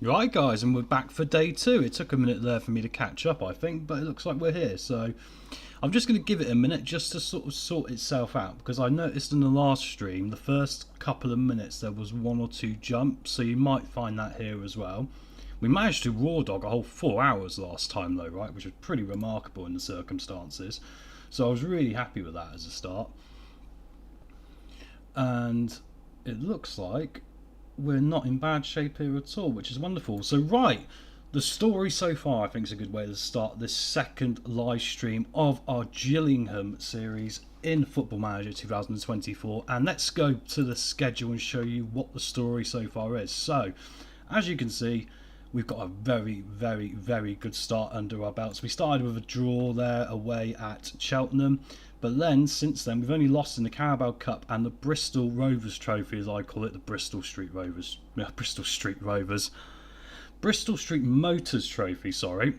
Right, guys, and we're back for day two. It took a minute there for me to catch up, I think, but it looks like we're here. So I'm just going to give it a minute just to sort of sort itself out, because I noticed in the last stream, the first couple of minutes, there was one or two jumps, so you might find that here as well. We managed to raw dog a whole 4 hours last time, though, right, which was pretty remarkable in the circumstances. So I was really happy with that as a start. And it looks like we're not in bad shape here at all, which is wonderful. So right, the story so far I think is a good way to start this second live stream of our Gillingham series in Football Manager 2024, and let's go to the schedule and show you what the story so far is. So as you can see, we've got a very good start under our belts. We started with a draw there away at Cheltenham, but then since then we've only lost in the Carabao Cup and the Bristol Rovers Trophy, as I call it, the Bristol Street Motors Trophy, sorry.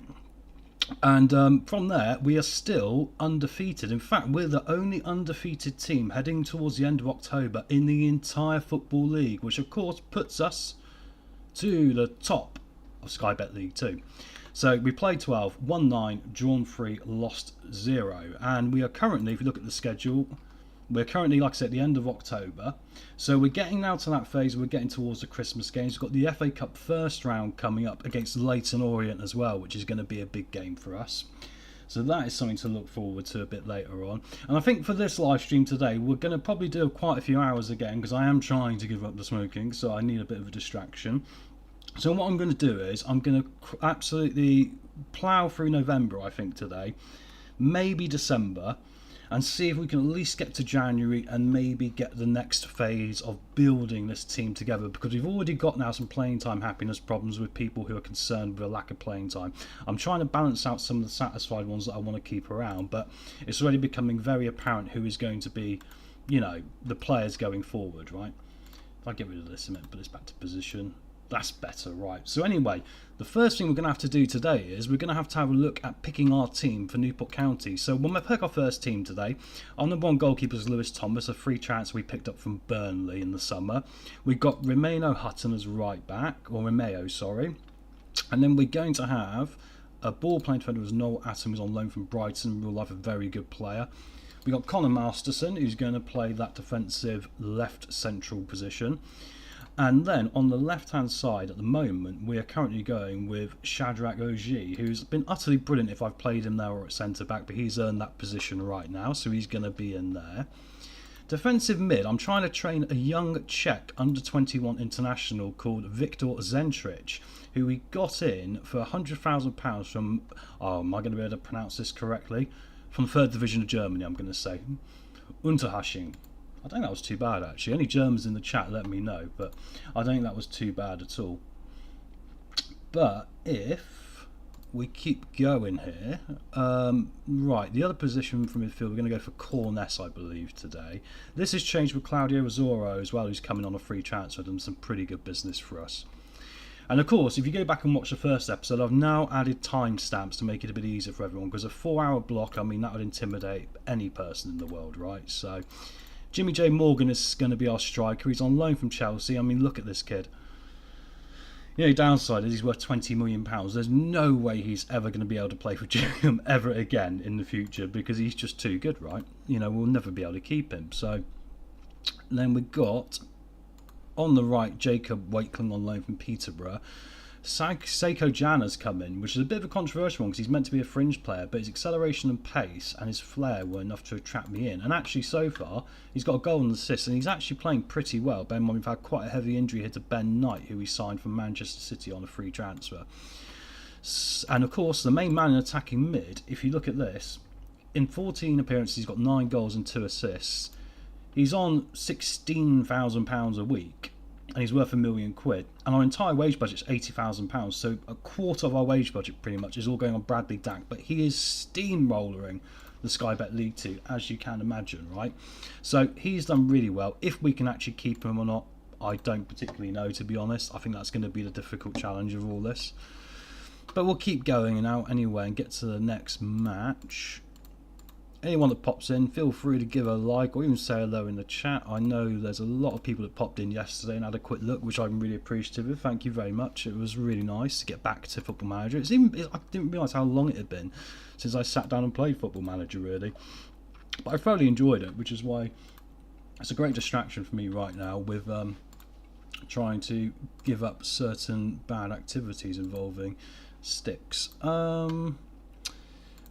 And from there we are still undefeated. In fact, we're the only undefeated team heading towards the end of October in the entire Football League, which of course puts us to the top of Sky Bet League 2. So we played 12, won 9, drawn 3, lost 0. And we are currently, if you look at the schedule, we're currently, like I said, at the end of October. So we're getting now to that phase, we're getting towards the Christmas games. We've got the FA Cup first round coming up against Leyton Orient as well, which is going to be a big game for us. So that is something to look forward to a bit later on. And I think for this live stream today, we're going to probably do quite a few hours again, because I am trying to give up the smoking, so I need a bit of a distraction. So what I'm going to do is I'm going to absolutely plough through November, I think, today, maybe December, and see if we can at least get to January and maybe get the next phase of building this team together, because we've already got now some playing time happiness problems with people who are concerned with a lack of playing time. I'm trying to balance out some of the satisfied ones that I want to keep around, but it's already becoming very apparent who is going to be, you know, the players going forward, right? If I get rid of this a minute, put this back to position. That's better, right? So anyway, the first thing we're going to have to do today is we're going to have a look at picking our team for Newport County. So when we pick our first team today, our number one goalkeeper is Lewis Thomas, a free transfer we picked up from Burnley in the summer. We've got Romeo Hutton as right back, or Romeo, sorry. And then we're going to have a ball playing defender as Noel Atom, who's on loan from Brighton, real life a very good player. We've got Connor Masterson, who's going to play that defensive left central position. And then on the left-hand side at the moment, we are currently going with Shadrach Oji, who's been utterly brilliant if I've played him there or at centre-back, but he's earned that position right now, so he's going to be in there. Defensive mid, I'm trying to train a young Czech under-21 international called Viktor Zentrich, who we got in for £100,000 from, oh, am I going to be able to pronounce this correctly? From 3rd Division of Germany, I'm going to say. Unterhaching. I don't think that was too bad, actually. Any Germans in the chat, let me know, but I don't think that was too bad at all. But if we keep going here, right, the other position from midfield, we're going to go for Corness, I believe, today. This has changed with Claudio Rizzoro as well, who's coming on a free transfer, done some pretty good business for us. And of course, if you go back and watch the first episode, I've now added timestamps to make it a bit easier for everyone, because a 4-hour block, I mean, that would intimidate any person in the world, right? So Jimmy J Morgan is going to be our striker. He's on loan from Chelsea. I mean, look at this kid. The only downside is he's worth £20 million. There's no way he's ever going to be able to play for Gillingham ever again in the future, because he's just too good, right? You know, we'll never be able to keep him. So then we've got, on the right, Jacob Wakeling on loan from Peterborough. Seiko Jan has come in, which is a bit of a controversial one because he's meant to be a fringe player, but his acceleration and pace and his flair were enough to attract me in. And actually, so far, he's got a goal and assist, and he's actually playing pretty well. Bear in mind, we've had quite a heavy injury here to Ben Knight, who we signed from Manchester City on a free transfer. And of course, the main man in attacking mid, if you look at this, in 14 appearances, he's got 9 goals and 2 assists. He's on £16,000 a week, and he's worth £1 million. And our entire wage budget is £80,000, so a quarter of our wage budget pretty much is all going on Bradley Dack, but he is steamrollering the Sky Bet League 2, as you can imagine, right? So he's done really well. If we can actually keep him or not, I don't particularly know, to be honest. I think that's going to be the difficult challenge of all this, but we'll keep going now anyway and get to the next match. anyone that pops in, feel free to give a like or even say hello in the chat. I know there's a lot of people that popped in yesterday and had a quick look, which I'm really appreciative of. Thank you very much. It was really nice to get back to Football Manager. I didn't realise how long it had been since I sat down and played Football Manager, really. But I thoroughly enjoyed it, which is why it's a great distraction for me right now with trying to give up certain bad activities involving sticks.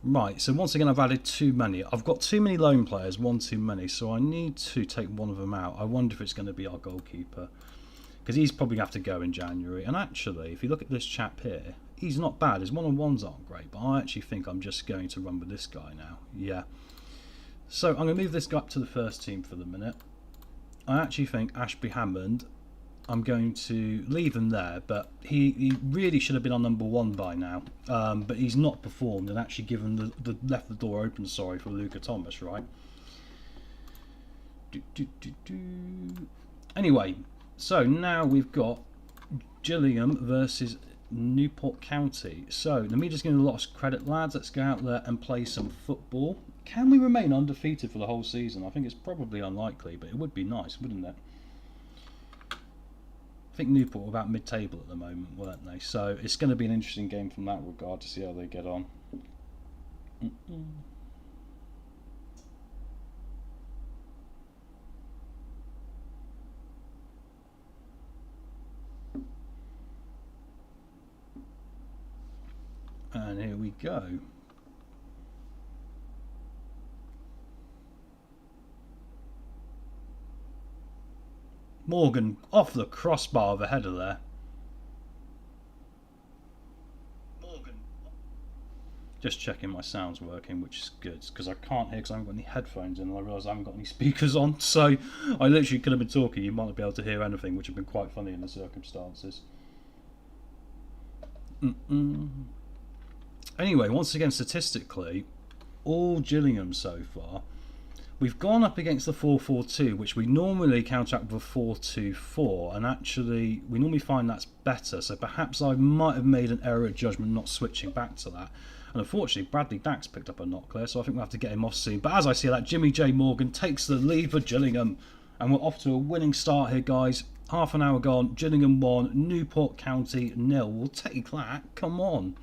Right, so once again I've added too many. I've got too many loan players, one too many, so I need to take one of them out. I wonder if it's going to be our goalkeeper, because he's probably going to have to go in January. And actually, if you look at this chap here, he's not bad. His one-on-ones aren't great, but I actually think I'm just going to run with this guy now. Yeah. So I'm going to move this guy up to the first team for the minute. I actually think Ashby Hammond, I'm going to leave him there, but he really should have been on number 1 by now. But he's not performed and actually given left the door open, sorry, for Luca Thomas, right? Anyway, so now we've got Gillingham versus Newport County. So let me just give you a lot of credit, lads. Let's go out there and play some football. Can we remain undefeated for the whole season? I think it's probably unlikely, but it would be nice, wouldn't it? I think Newport were about mid-table at the moment, weren't they? So it's going to be an interesting game from that regard to see how they get on. And here we go. Morgan off the crossbar of a header there. Morgan. Just checking my sound's working, which is good, because I can't hear because I haven't got any headphones in and I realise I haven't got any speakers on, so I literally could have been talking, you might not be able to hear anything, which would have been quite funny in the circumstances. Anyway, once again, statistically, all Gillingham so far, we've gone up against the 4-4-2, which we normally counteract with a 4-2-4, and actually we normally find that's better, so perhaps I might have made an error of judgment not switching back to that. And unfortunately, Bradley Dack's picked up a knock clear, so I think we'll have to get him off soon. But as I see that, Jimmy J. Morgan takes the lead for Gillingham, and we're off to a winning start here, guys. Half an hour gone, Gillingham 1, Newport County 0. We'll take that, come on.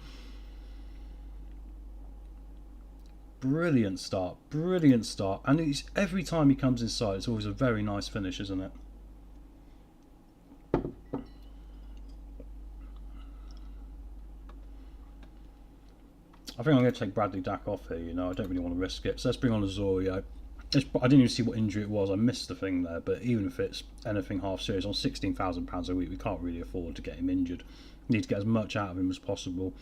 Brilliant start, and every time he comes inside it's always a very nice finish, isn't it? I think I'm going to take Bradley Dack off here, you know, I don't really want to risk it, so let's bring on Azorio. I didn't even see what injury it was, I missed the thing there, but even if it's anything half serious, on £16,000 a week we can't really afford to get him injured. We need to get as much out of him as possible.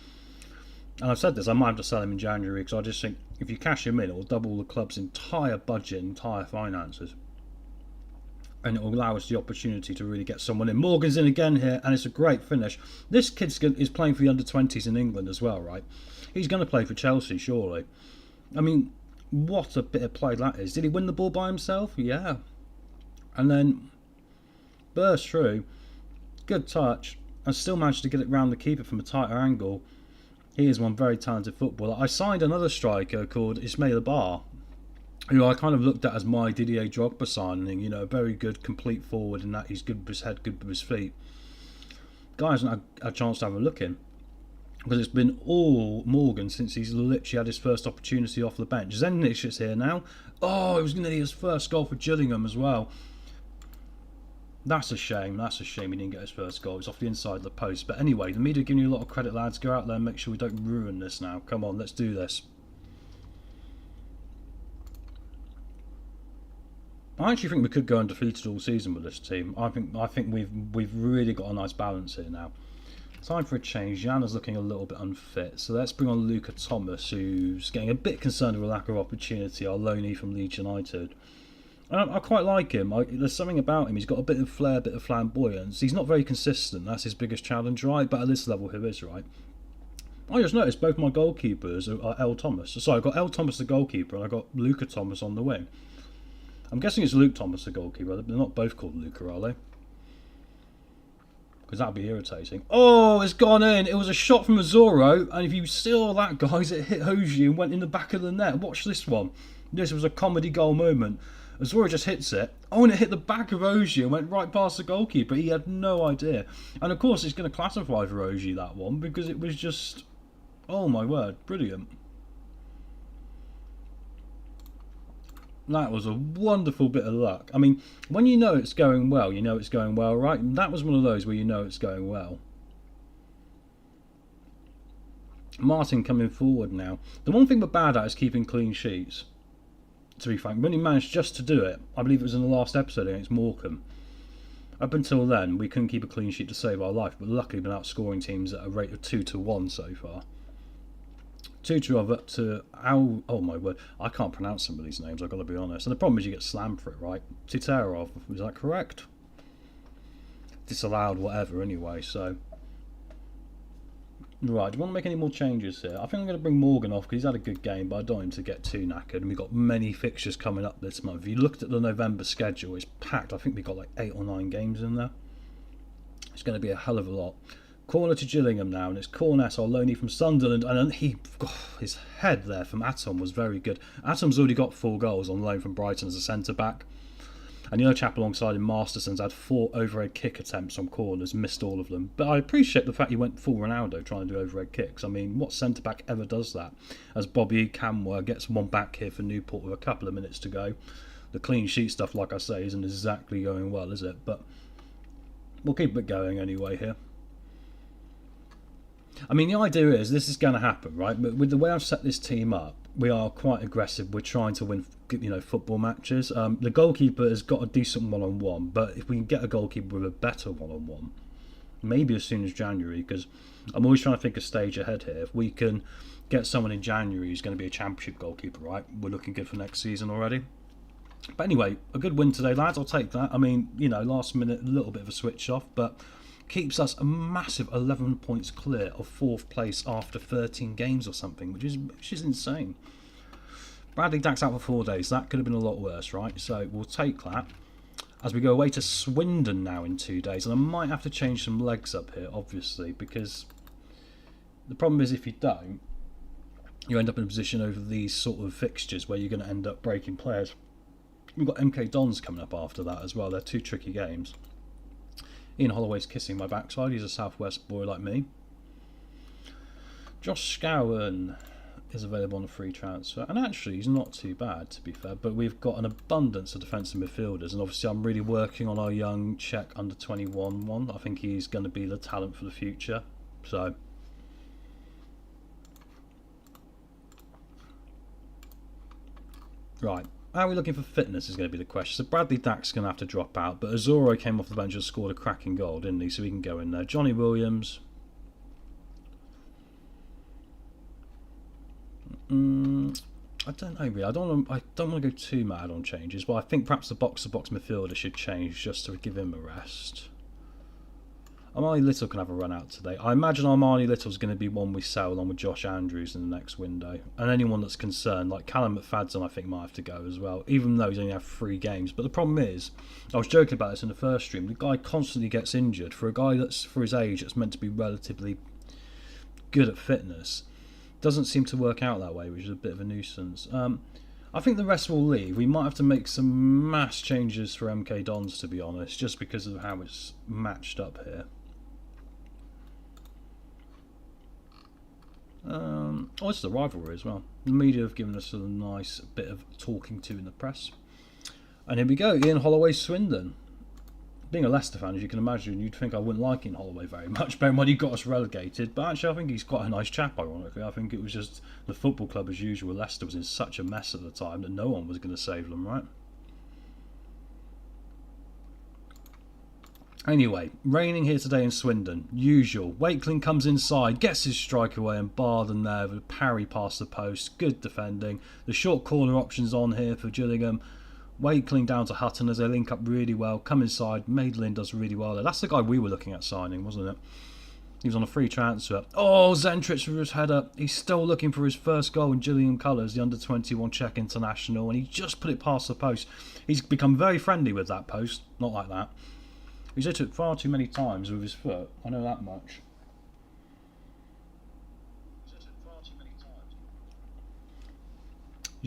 And I've said this, I might have to sell him in January, because I just think if you cash him in, it will double the club's entire budget, entire finances. And it will allow us the opportunity to really get someone in. Morgan's in again here, and it's a great finish. This kid is playing for the under-20s in England as well, right? He's going to play for Chelsea, surely. I mean, what a bit of play that is. Did he win the ball by himself? Yeah. And then burst through. Good touch. And still managed to get it round the keeper from a tighter angle. He is one very talented footballer. I signed another striker called Ismail Bar, who I kind of looked at as my Didier Drogba signing. You know, a very good, complete forward in that he's good with his head, good with his feet. Guy hasn't had a chance to have a look in, because it's been all Morgan since he's literally had his first opportunity off the bench. Zenich is here now. Oh, it was going to be his first goal for Gillingham as well. That's a shame. That's a shame he didn't get his first goal. It's off the inside of the post. But anyway, the media are giving you a lot of credit, lads. Go out there and make sure we don't ruin this now. Come on, let's do this. I actually think we could go undefeated all season with this team. I think we've really got a nice balance here now. Time for a change. Jana's looking a little bit unfit, so let's bring on Luca Thomas, who's getting a bit concerned with a lack of opportunity. Our loanee from Leeds United. I quite like him. There's something about him. He's got a bit of flair, a bit of flamboyance. He's not very consistent. That's his biggest challenge, right? But at this level, he is, right? I just noticed both my goalkeepers are L. Thomas. So I've got L. Thomas, the goalkeeper, and I've got Luca Thomas on the wing. I'm guessing it's Luke Thomas, the goalkeeper. They're not both called Luca, are they? Because that would be irritating. Oh, it's gone in. It was a shot from Azoro, and if you saw that, guys, it hit Hoji and went in the back of the net. Watch this one. This was a comedy goal moment. Azora just hits it. Oh, and it hit the back of Oji and went right past the goalkeeper. He had no idea. And of course, it's going to classify for Oji, that one, because it was just... Oh my word, brilliant. That was a wonderful bit of luck. I mean, when you know it's going well, you know it's going well, right? And that was one of those where you know it's going well. Martin coming forward now. The one thing we're bad at is keeping clean sheets. To be frank, we only managed just to do it. I believe it was in the last episode against Morecambe. Up until then, we couldn't keep a clean sheet to save our life, but luckily we've been outscoring teams at a rate of 2-1 so far. 2-2 up to Al. Oh my word, I can't pronounce some of these names, I've got to be honest. And the problem is you get slammed for it, right? Titerov, is that correct? Disallowed, whatever, anyway, so. Right, do you want to make any more changes here? I think I'm going to bring Morgan off because he's had a good game, but I don't want him to get too knackered. And we've got many fixtures coming up this month. If you looked at the November schedule, it's packed. I think we've got like 8 or 9 games in there. It's going to be a hell of a lot. Corner to Gillingham now, and it's Cornett, our loanee from Sunderland. And his head there from Atom was very good. Atom's already got 4 goals on loan from Brighton as a centre-back. And the other chap alongside him, Masterson's had 4 overhead kick attempts on corners, missed all of them. But I appreciate the fact he went full Ronaldo trying to do overhead kicks. I mean, what centre-back ever does that? As Bobby Camwer gets one back here for Newport with a couple of minutes to go. The clean sheet stuff, like I say, isn't exactly going well, is it? But we'll keep it going anyway here. I mean, the idea is this is going to happen, right? But with the way I've set this team up, we are quite aggressive. We're trying to win, football matches. The goalkeeper has got a decent one-on-one, but if we can get a goalkeeper with a better one-on-one, maybe as soon as January, because I'm always trying to think a stage ahead here. If we can get someone in January who's going to be a championship goalkeeper, right? We're looking good for next season already. But anyway, a good win today, lads. I'll take that. I mean, last minute, a little bit of a switch off, but keeps us a massive 11 points clear of 4th place after 13 games or something, which is insane. Bradley Dack's out for 4 days. That could have been a lot worse, right? So we'll take that as we go away to Swindon now in 2 days. And I might have to change some legs up here, obviously, because the problem is if you don't, you end up in a position over these sort of fixtures where you're going to end up breaking players. We've got MK Dons coming up after that as well. They're 2 tricky games. Ian Holloway's kissing my backside. He's a Southwest boy like me. Josh Scowen is available on a free transfer. And actually, he's not too bad, to be fair. But we've got an abundance of defensive midfielders. And obviously, I'm really working on our young Czech under-21 one. I think he's going to be the talent for the future. So right. How are we looking for fitness is going to be the question. So Bradley Dack's going to have to drop out, but Azoro came off the bench and scored a cracking goal, didn't he? So he can go in there. Johnny Williams. I don't know really. I don't want to go too mad on changes, but I think perhaps the box-to-box midfielder should change just to give him a rest. Armani Little can have a run out today. I imagine Armani Little's going to be one we sell along with Josh Andrews in the next window. And anyone that's concerned, like Callum McFadden, I think might have to go as well, even though he's only had 3 games. But the problem is, I was joking about this in the first stream, the guy constantly gets injured. For a guy that's, for his age, that's meant to be relatively good at fitness, doesn't seem to work out that way, which is a bit of a nuisance. I think the rest will leave. We might have to make some mass changes for MK Dons, to be honest, just because of how it's matched up here. It's the rivalry as well. The media have given us a nice bit of talking to in the press. And here we go, Ian Holloway, Swindon. Being a Leicester fan, as you can imagine, you'd think I wouldn't like Ian Holloway very much, bearing in mind he got us relegated. But actually, I think he's quite a nice chap, ironically. I think it was just the football club as usual. Leicester was in such a mess at the time that no one was going to save them, right? Anyway, raining here today in Swindon. Usual. Wakeling comes inside, gets his strike away, and Barden there with a parry past the post. Good defending. The short corner options on here for Gillingham. Wakeling down to Hutton as they link up really well. Come inside. Maidlin does really well there. That's the guy we were looking at signing, wasn't it? He was on a free transfer. Oh, Zentrich with his header. He's still looking for his first goal in Gillingham colours, the under-21 Czech international, and he just put it past the post. He's become very friendly with that post. Not like that. He's hit it far too many times with his foot. I know that much.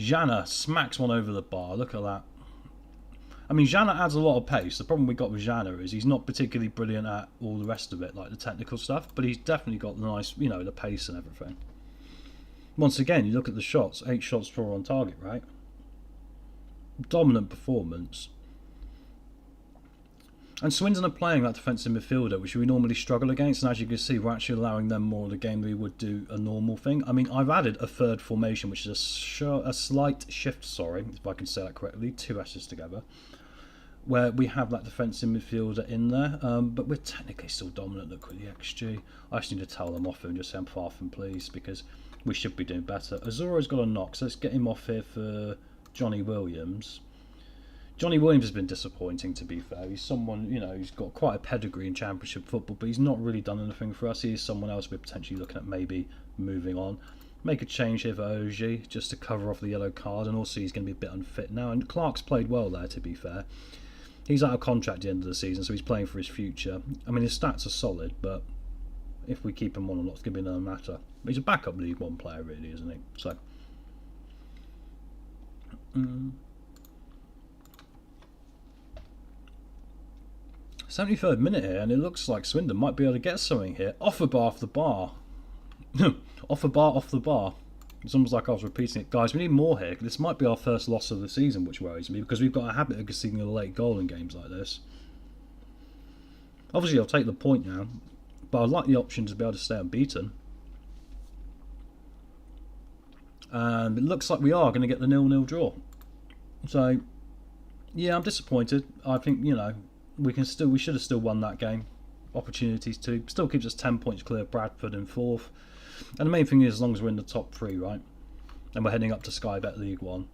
Jana smacks one over the bar. Look at that. I mean, Jana adds a lot of pace. The problem we got with Jana is he's not particularly brilliant at all the rest of it, like the technical stuff, but he's definitely got the nice, you know, the pace and everything. Once again, you look at the shots, 8 shots, 4 on target, right? Dominant performance. And Swindon are playing that defensive midfielder, which we normally struggle against, and as you can see, we're actually allowing them more of the game than we would do a normal thing. I mean, I've added a third formation, which is a slight shift, sorry, if I can say that correctly, 2 S's together, where we have that defensive midfielder in there, but we're technically still dominant. Look at the XG. I just need to tell them off and just say I'm far from pleased, because we should be doing better. Azoro's got a knock, so let's get him off here for Johnny Williams. Johnny Williams has been disappointing, to be fair. He's someone, you know, he's got quite a pedigree in Championship football, but he's not really done anything for us. He is someone else we're potentially looking at maybe moving on. Make a change here for OG, just to cover off the yellow card, and also he's going to be a bit unfit now. And Clark's played well there, to be fair. He's out of contract at the end of the season, so he's playing for his future. I mean, his stats are solid, but if we keep him on or not, it's going to be another matter. But he's a backup League One player, really, isn't he? So... 73rd minute here, and it looks like Swindon might be able to get something here. Off the bar, off the bar. Off the bar, off the bar. It's almost like I was repeating it. Guys, we need more here. This might be our first loss of the season, which worries me, because we've got a habit of conceding a late goal in games like this. Obviously, I'll take the point now, but I'd like the option to be able to stay unbeaten. And it looks like we are going to get the 0-0 draw. So, yeah, I'm disappointed. I think, you know, we should have still won that game. Opportunities to. Still keeps us 10 points clear of Bradford in 4th. And the main thing is, as long as we're in the top 3, right? And we're heading up to Sky Bet League 1,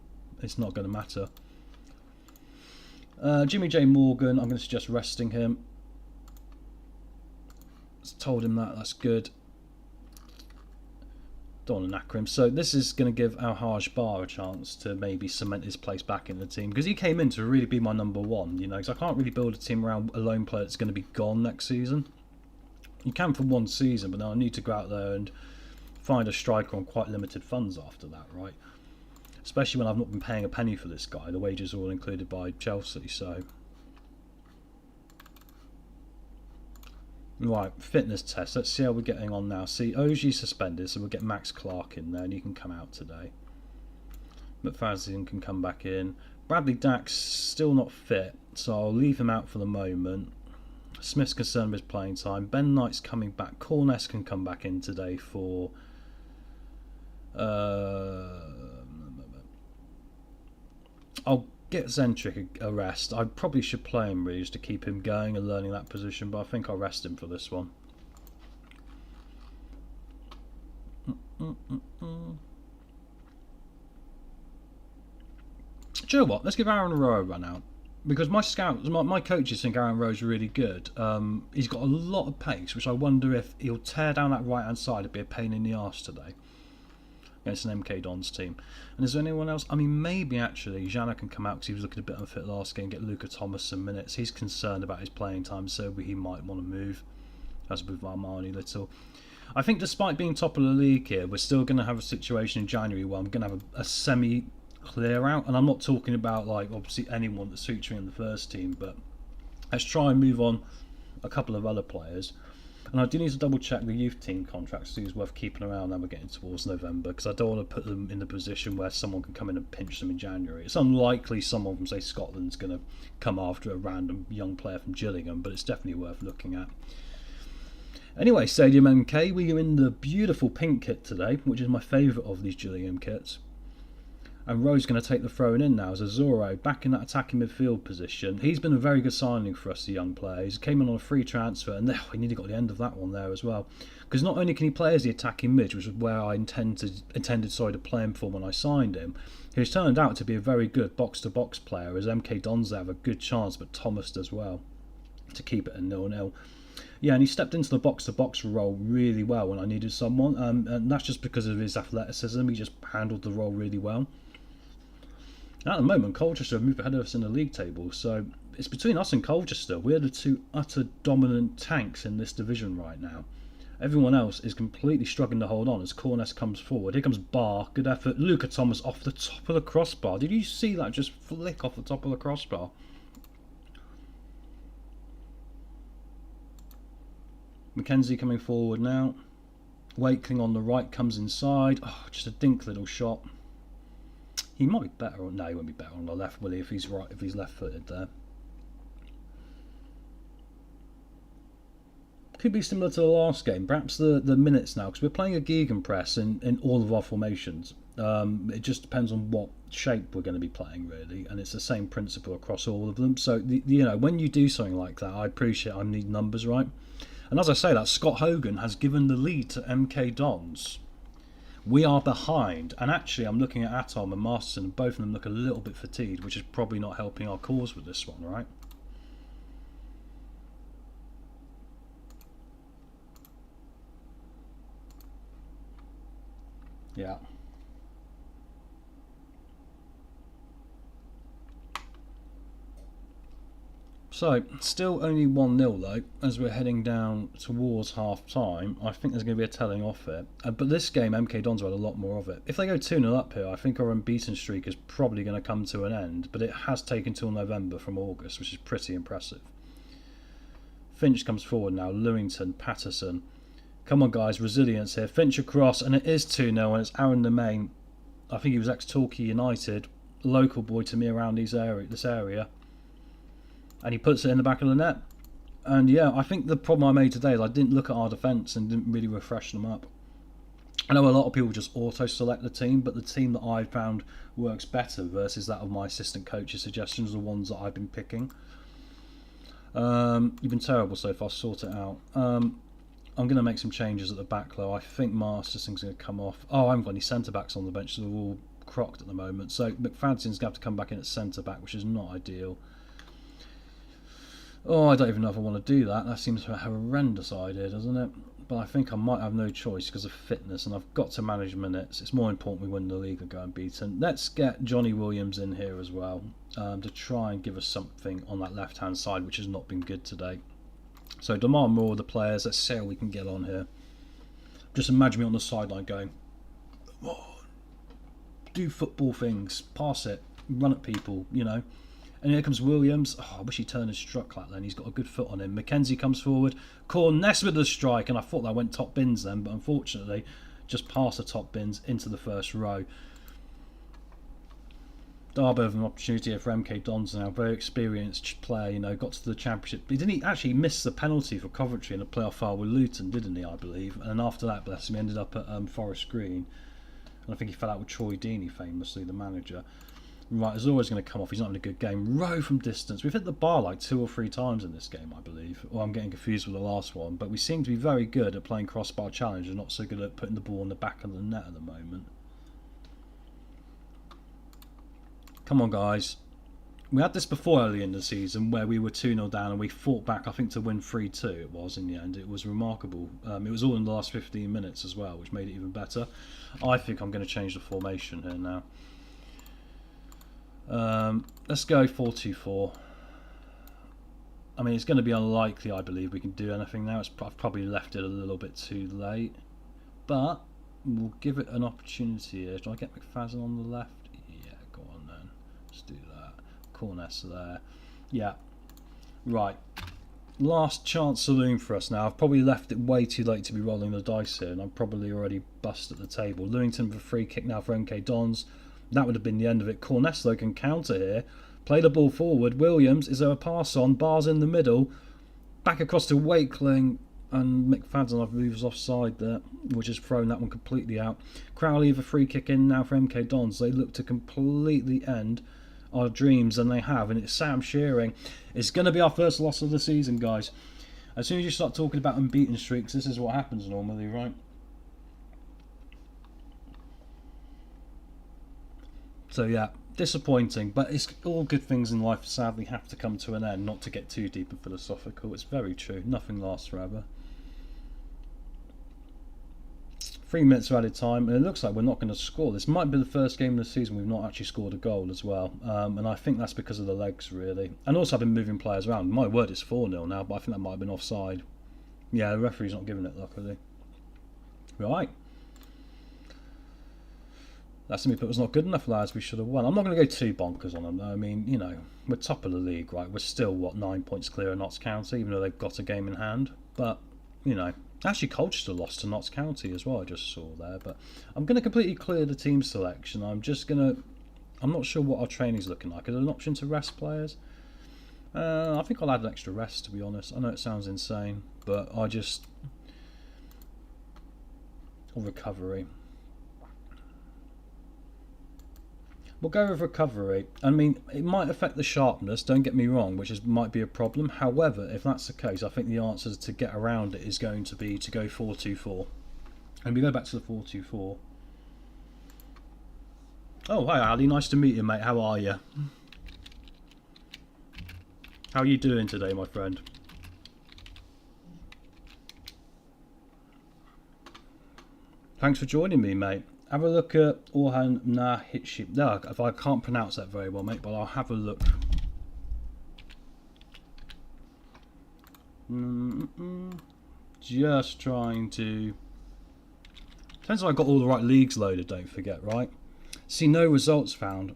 it's not going to matter. Jimmy J Morgan, I'm going to suggest resting him. Just told him that's good. Don't want to knacker him. So this is going to give Alhaj Bar a chance to maybe cement his place back in the team, because he came in to really be my number 1, you know, because I can't really build a team around a lone player that's going to be gone next season. You can for 1 season, but now I need to go out there and find a striker on quite limited funds after that, right? Especially when I've not been paying a penny for this guy. The wages are all included by Chelsea, so... Right, fitness test. Let's see how we're getting on now. See, OG suspended, so we'll get Max Clark in there, and he can come out today. McFadden can come back in. Bradley Dax still not fit, so I'll leave him out for the moment. Smith's concerned with his playing time. Ben Knight's coming back. Corness can come back in today for... I'll get Zentric a rest. I probably should play him really just to keep him going and learning that position, but I think I'll rest him for this one. Do you know what? Let's give Aaron Rowe a run out, because my coaches think Aaron Rowe's really good. He's got a lot of pace, which I wonder if he'll tear down that right hand side. It'd be a pain in the arse today against an MK Dons team. And is there anyone else? I mean, maybe actually Jana can come out because he was looking a bit unfit last game. Get Luca Thomas some minutes. He's concerned about his playing time, so he might want to move, as with Armani Little. I think despite being top of the league here, we're still going to have a situation in January where I'm going to have a semi clear out, and I'm not talking about like obviously anyone that's featuring in the first team, but let's try and move on a couple of other players. And I do need to double check the youth team contracts, see who's worth keeping around now we're getting towards November, because I don't want to put them in the position where someone can come in and pinch them in January. It's unlikely someone from, say, Scotland's going to come after a random young player from Gillingham, but it's definitely worth looking at. Anyway, Stadium MK, we are in the beautiful pink kit today, which is my favourite of these Gillingham kits. And Rowe's going to take the throwing in now as Azoro back in that attacking midfield position. He's been a very good signing for us, the young player. He came in on a free transfer, and we nearly got the end of that one there as well. Because not only can he play as the attacking mid, which is where I intended to play him for when I signed him, he's turned out to be a very good box-to-box player, as MK Dons have a good chance, but Thomas does well to keep it at 0-0. Yeah, and he stepped into the box-to-box role really well when I needed someone, and that's just because of his athleticism. He just handled the role really well. At the moment, Colchester have moved ahead of us in the league table, so it's between us and Colchester. We're the 2 utter dominant tanks in this division right now. Everyone else is completely struggling to hold on as Corness comes forward. Here comes Barr, good effort. Luca Thomas off the top of the crossbar. Did you see that just flick off the top of the crossbar? McKenzie coming forward now. Wakeling on the right comes inside. Oh, just a dink little shot. He might be better on. No, he won't be better on the left, will he? If he's right, if he's left-footed there. Could be similar to the last game. Perhaps the minutes now, because we're playing a gegenpress in all of our formations. It just depends on what shape we're going to be playing, really, and it's the same principle across all of them. So you know, when you do something like that, I appreciate I need numbers right. And as I say that, Scott Hogan has given the lead to MK Dons. We are behind, and actually I'm looking at Atom and Masterson, and both of them look a little bit fatigued, which is probably not helping our cause with this one, right? Yeah. So, still only 1-0 though, as we're heading down towards half time. I think there's going to be a telling off here. But this game, MK Dons had a lot more of it. If they go 2-0 up here, I think our unbeaten streak is probably going to come to an end. But it has taken till November from August, which is pretty impressive. Finch comes forward now, Lewington, Patterson. Come on guys, resilience here. Finch across, and it is 2-0, and it's Aaron Nemain. I think he was ex-Torquay United, local boy to me around this area. And he puts it in the back of the net. And yeah, I think the problem I made today is I didn't look at our defence and didn't really refresh them up. I know a lot of people just auto-select the team, but the team that I found works better versus that of my assistant coach's suggestions, the ones that I've been picking. You've been terrible so far, sort it out. I'm going to make some changes at the back though. I think Masterson's going to come off. Oh, I haven't got any centre-backs on the bench, so they're all crocked at the moment. So McFadden's going to have to come back in at centre-back, which is not ideal. Oh, I don't even know if I want to do that. That seems a horrendous idea, doesn't it? But I think I might have no choice because of fitness, and I've got to manage minutes. It's more important we win the league than go unbeaten. Let's get Johnny Williams in here as well to try and give us something on that left-hand side, which has not been good today. So demand more of the players. Let's see how we can get on here. Just imagine me on the sideline going, come on, do football things, pass it, run at people, you know. And here comes Williams. Oh, I wish he turned and struck like then. He's got a good foot on him. McKenzie comes forward. Corness with the strike, and I thought that went top bins then, but unfortunately just past the top bins into the first row. Darbo with an opportunity here for MK Dons now. Very experienced player, you know, got to the championship. He didn't actually miss the penalty for Coventry in the playoff final with Luton, didn't he, I believe? And after that, bless him, he ended up at Forest Green. And I think he fell out with Troy Deeney, famously, the manager. Right, it's always going to come off. He's not having a good game. Row from distance. We've hit the bar like 2 or 3 times in this game, I believe. Or I'm getting confused with the last one. But we seem to be very good at playing crossbar challenge and not so good at putting the ball in the back of the net at the moment. Come on, guys. We had this before early in the season where we were 2-0 down and we fought back, I think, to win 3-2 it was in the end. It was remarkable. It was all in the last 15 minutes as well, which made it even better. I think I'm going to change the formation here now. Let's go 4-2-4. I mean, it's going to be unlikely, I believe, we can do anything now. I've probably left it a little bit too late. But we'll give it an opportunity here. Do I get McFadden on the left? Yeah, go on then. Let's do that. Corness there. Yeah. Right. Last chance saloon for us now. I've probably left it way too late to be rolling the dice here, and I'm probably already bust at the table. Lewington for free kick now for MK Dons. That would have been the end of it. Corness, though, can counter here. Play the ball forward. Williams, is there a pass on? Bar's in the middle. Back across to Wakeling. And McFadden, I believe, was offside there, which has thrown that one completely out. Crowley with a free kick in now for MK Dons. They look to completely end our dreams, and they have. And it's Sam Shearing. It's going to be our first loss of the season, guys. As soon as you start talking about unbeaten streaks, this is what happens normally, right? So yeah, disappointing, but it's all good things in life sadly have to come to an end, not to get too deep and philosophical. It's very true. Nothing lasts forever. 3 minutes of added time, and it looks like we're not going to score. This might be the first game of the season we've not actually scored a goal as well, and I think that's because of the legs, really. And also I've been moving players around. My word, it's 4-0 now, but I think that might have been offside. Yeah, the referee's not giving it, luckily. Right. That simply put was not good enough, lads. We should have won. I'm not going to go too bonkers on them, though. I mean, you know, we're top of the league, right? We're still, what, 9 points clear of Notts County, even though they've got a game in hand. But, you know, actually Colchester lost to Notts County as well, I just saw there. But I'm going to completely clear the team selection. I'm not sure what our training's looking like. Is there an option to rest players? I think I'll add an extra rest, to be honest. I know it sounds insane, but or recovery. We'll go with recovery. I mean, it might affect the sharpness, don't get me wrong, might be a problem. However, if that's the case, I think the answer to get around it is going to be to go 4-2-4. And we go back to the 4-2-4. Oh, hi Ali, nice to meet you, mate. How are you? How are you doing today, my friend? Thanks for joining me, mate. Have a look at Orhan Nahitship. No, if I can't pronounce that very well, mate, but I'll have a look. Just trying to... Depends if I got all the right leagues loaded, don't forget, right? See, no results found.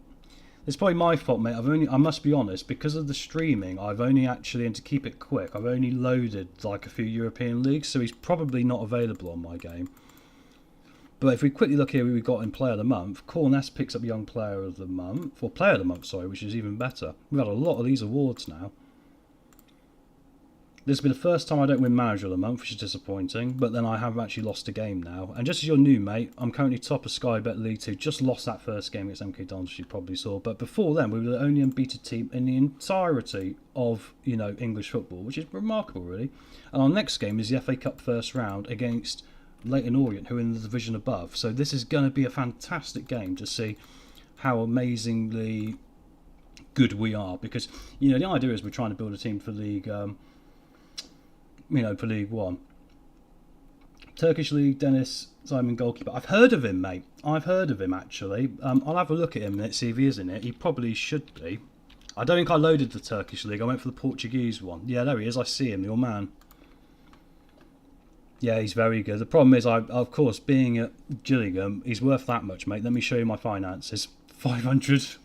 It's probably my fault, mate. I must be honest, because of the streaming, I've only actually, and to keep it quick, I've only loaded like a few European leagues, so he's probably not available on my game. But if we quickly look here, we've got in Player of the Month, Corness picks up Young Player of the Month, or Player of the Month, sorry, which is even better. We've had a lot of these awards now. This will be the first time I don't win Manager of the Month, which is disappointing, but then I have actually lost a game now. And just as you're new, mate, I'm currently top of Sky Bet League 2. Just lost that first game against MK Dons, which you probably saw. But before then, we were the only unbeaten team in the entirety of, you know, English football, which is remarkable, really. And our next game is the FA Cup first round against Leyton Orient, who are in the division above. So this is going to be a fantastic game to see how amazingly good we are. Because, you know, the idea is we're trying to build a team for League... for League One. Turkish League, Dennis Simon goalkeeper. I've heard of him, mate. I've heard of him, actually. I'll have a look at him and see if he is in it. He probably should be. I don't think I loaded the Turkish League. I went for the Portuguese one. Yeah, there he is. I see him, your man. Yeah, he's very good. The problem is, of course, being at Gillingham, he's worth that much, mate. Let me show you my finances. 500.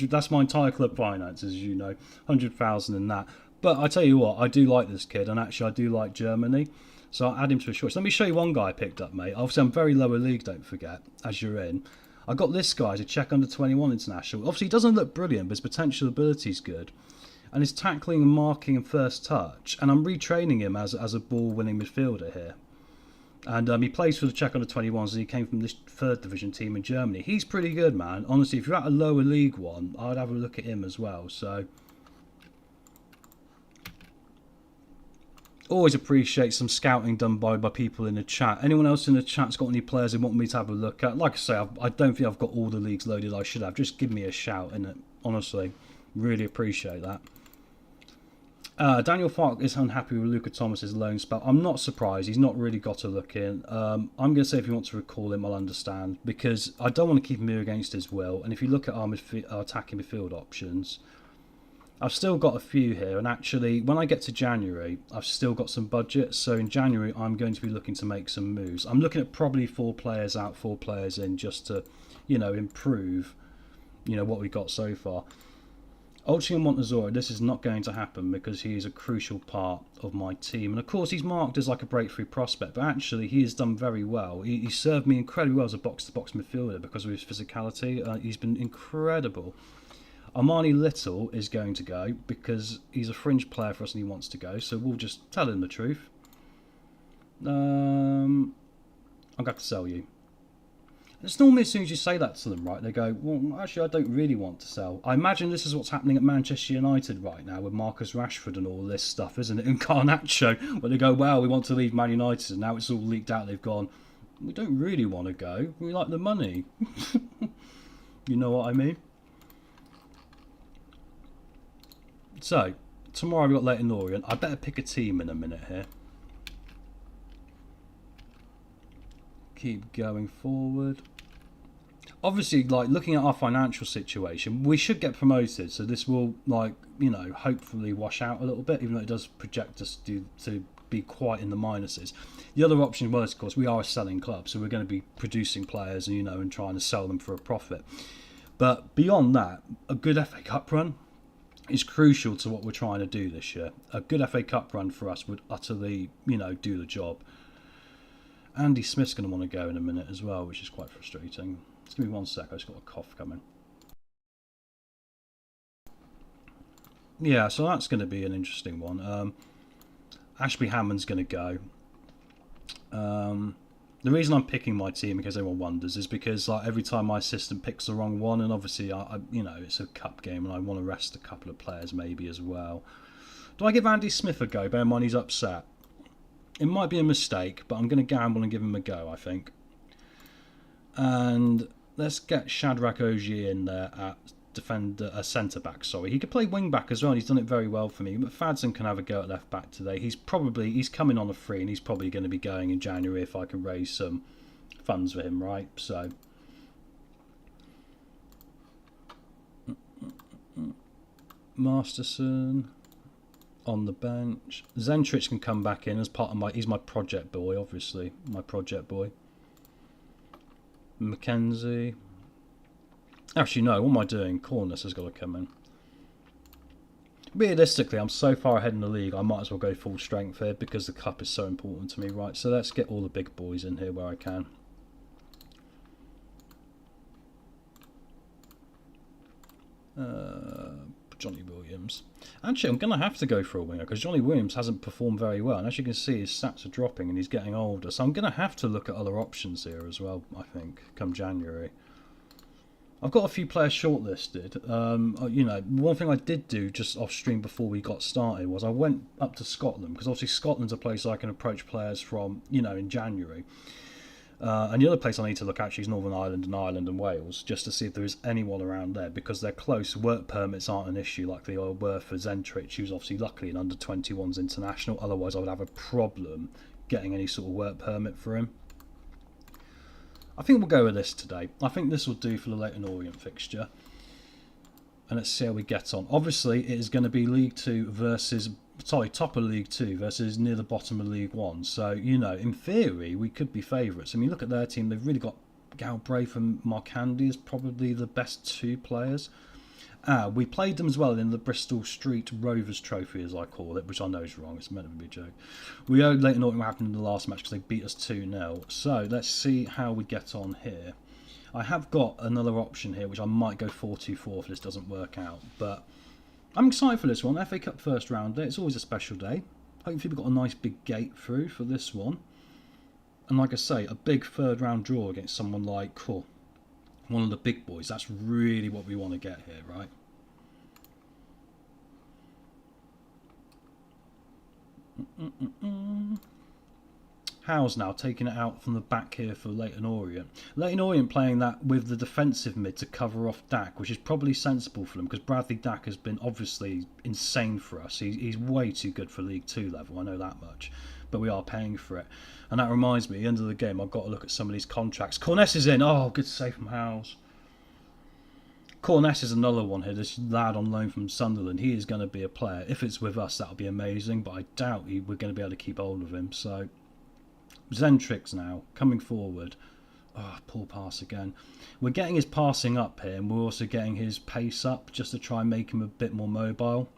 That's my entire club finances, as you know. 100,000 and that. But I tell you what, I do like this kid, and actually I do like Germany, so I'll add him to a short. So let me show you one guy I picked up, mate. Obviously I'm very lower league, don't forget, as you're in. I got this guy as a Czech under-21 international. Obviously he doesn't look brilliant, but his potential ability's good. And his tackling and marking and first touch, and I'm retraining him as a ball-winning midfielder here. And he plays for the Czech under-21s, and he came from this third division team in Germany. He's pretty good, man. Honestly, if you're at a lower league one, I'd have a look at him as well, so... Always appreciate some scouting done by people in the chat. Anyone else in the chat's got any players they want me to have a look at? Like I say, I don't think I've got all the leagues loaded I should have. Just give me a shout, innit? Honestly, really appreciate that. Daniel Fark is unhappy with Luca Thomas's loan spell. I'm not surprised. He's not really got a look in. I'm going to say if you want to recall him, I'll understand. Because I don't want to keep him here against his will. And if you look at our attacking midfield options... I've still got a few here, and actually when I get to January I've still got some budget, so in January I'm going to be looking to make some moves. I'm looking at probably 4 players out, 4 players in, just to, you know, improve, you know, what we got so far. Olchin Montezoro, this is not going to happen because he is a crucial part of my team, and of course he's marked as like a breakthrough prospect, but actually he has done very well. He served me incredibly well as a box-to-box midfielder because of his physicality. He's been incredible. Armani Little is going to go because he's a fringe player for us and he wants to go, so we'll just tell him the truth. I'm going to have to sell you. It's normally as soon as you say that to them, right, they go, well, actually I don't really want to sell. I imagine this is what's happening at Manchester United right now with Marcus Rashford and all this stuff, isn't it? And Garnacho, where they go, well, we want to leave Man United, and now it's all leaked out, they've gone, we don't really want to go, we like the money. You know what I mean? So, tomorrow we've got Leyton Orient. I better pick a team in a minute here. Keep going forward. Obviously, like, looking at our financial situation, we should get promoted. So this will, like, you know, hopefully wash out a little bit, even though it does project us to be quite in the minuses. The other option was, of course, we are a selling club, so we're going to be producing players, and trying to sell them for a profit. But beyond that, a good FA Cup run is crucial to what we're trying to do this year. A good FA Cup run for us would utterly, do the job. Andy Smith's going to want to go in a minute as well, which is quite frustrating. Just give me 1 sec, I've just got a cough coming. Yeah, so that's going to be an interesting one. Ashby Hammond's going to go. The reason I'm picking my team, because everyone wonders, is because every time my assistant picks the wrong one, and obviously it's a cup game and I want to rest a couple of players maybe as well. Do I give Andy Smith a go? Bear in mind he's upset. It might be a mistake, but I'm going to gamble and give him a go, I think. And let's get Shadrach Ogier in there at centre back. Sorry, he could play wing back as well, and he's done it very well for me. But Fadson can have a go at left back today. He's coming on a free, and he's probably going to be going in January if I can raise some funds for him, right? So Masterson on the bench. Zentrich can come back in as part of he's my project boy, obviously, my project boy. Mackenzie. Actually, no, what am I doing? Cornus has got to come in. Realistically, I'm so far ahead in the league, I might as well go full strength here because the cup is so important to me, right? So let's get all the big boys in here where I can. Johnny Williams. Actually, I'm going to have to go for a winger because Johnny Williams hasn't performed very well. And as you can see, his stats are dropping and he's getting older. So I'm going to have to look at other options here as well, I think, come January. I've got a few players shortlisted. One thing I did do just off stream before we got started was I went up to Scotland because obviously Scotland's a place I can approach players from, in January. And the other place I need to look actually is Northern Ireland and Wales, just to see if there is anyone around there because they're close. Work permits aren't an issue like they were for Zentrich, who's obviously luckily an under-21s international. Otherwise, I would have a problem getting any sort of work permit for him. I think we'll go with this today. I think this will do for the Leyton Orient fixture. And let's see how we get on. Obviously, it is going to be League 2 versus... Sorry, top of League 2 versus near the bottom of League 1. So, in theory, we could be favourites. I mean, look at their team. They've really got Galbraith and Marcandy as probably the best two players. We played them as well in the Bristol Street Rovers Trophy, as I call it, which I know is wrong. It's meant to be a joke. We owed Leyton Orient what happened in the last match because they beat us 2-0. So, let's see how we get on here. I have got another option here, which I might go 4-2-4 if this doesn't work out. But I'm excited for this one. FA Cup first round day. It's always a special day. Hopefully we've got a nice big gate through for this one. And like I say, a big third round draw against someone like one of the big boys. That's really what we want to get here, right? Howes now taking it out from the back here for Leyton Orient. Leyton Orient playing that with the defensive mid to cover off Dak, which is probably sensible for them because Bradley Dak has been obviously insane for us. He's way too good for League 2 level, I know that much. But we are paying for it. And that reminds me, at the end of the game, I've got to look at some of these contracts. Corness is in. Oh, good save from Howes. Corness is another one here. This lad on loan from Sunderland. He is going to be a player. If it's with us, that'll be amazing. But I doubt we're going to be able to keep hold of him. So Zentrix now coming forward. Oh, poor pass again. We're getting his passing up here, and we're also getting his pace up just to try and make him a bit more mobile.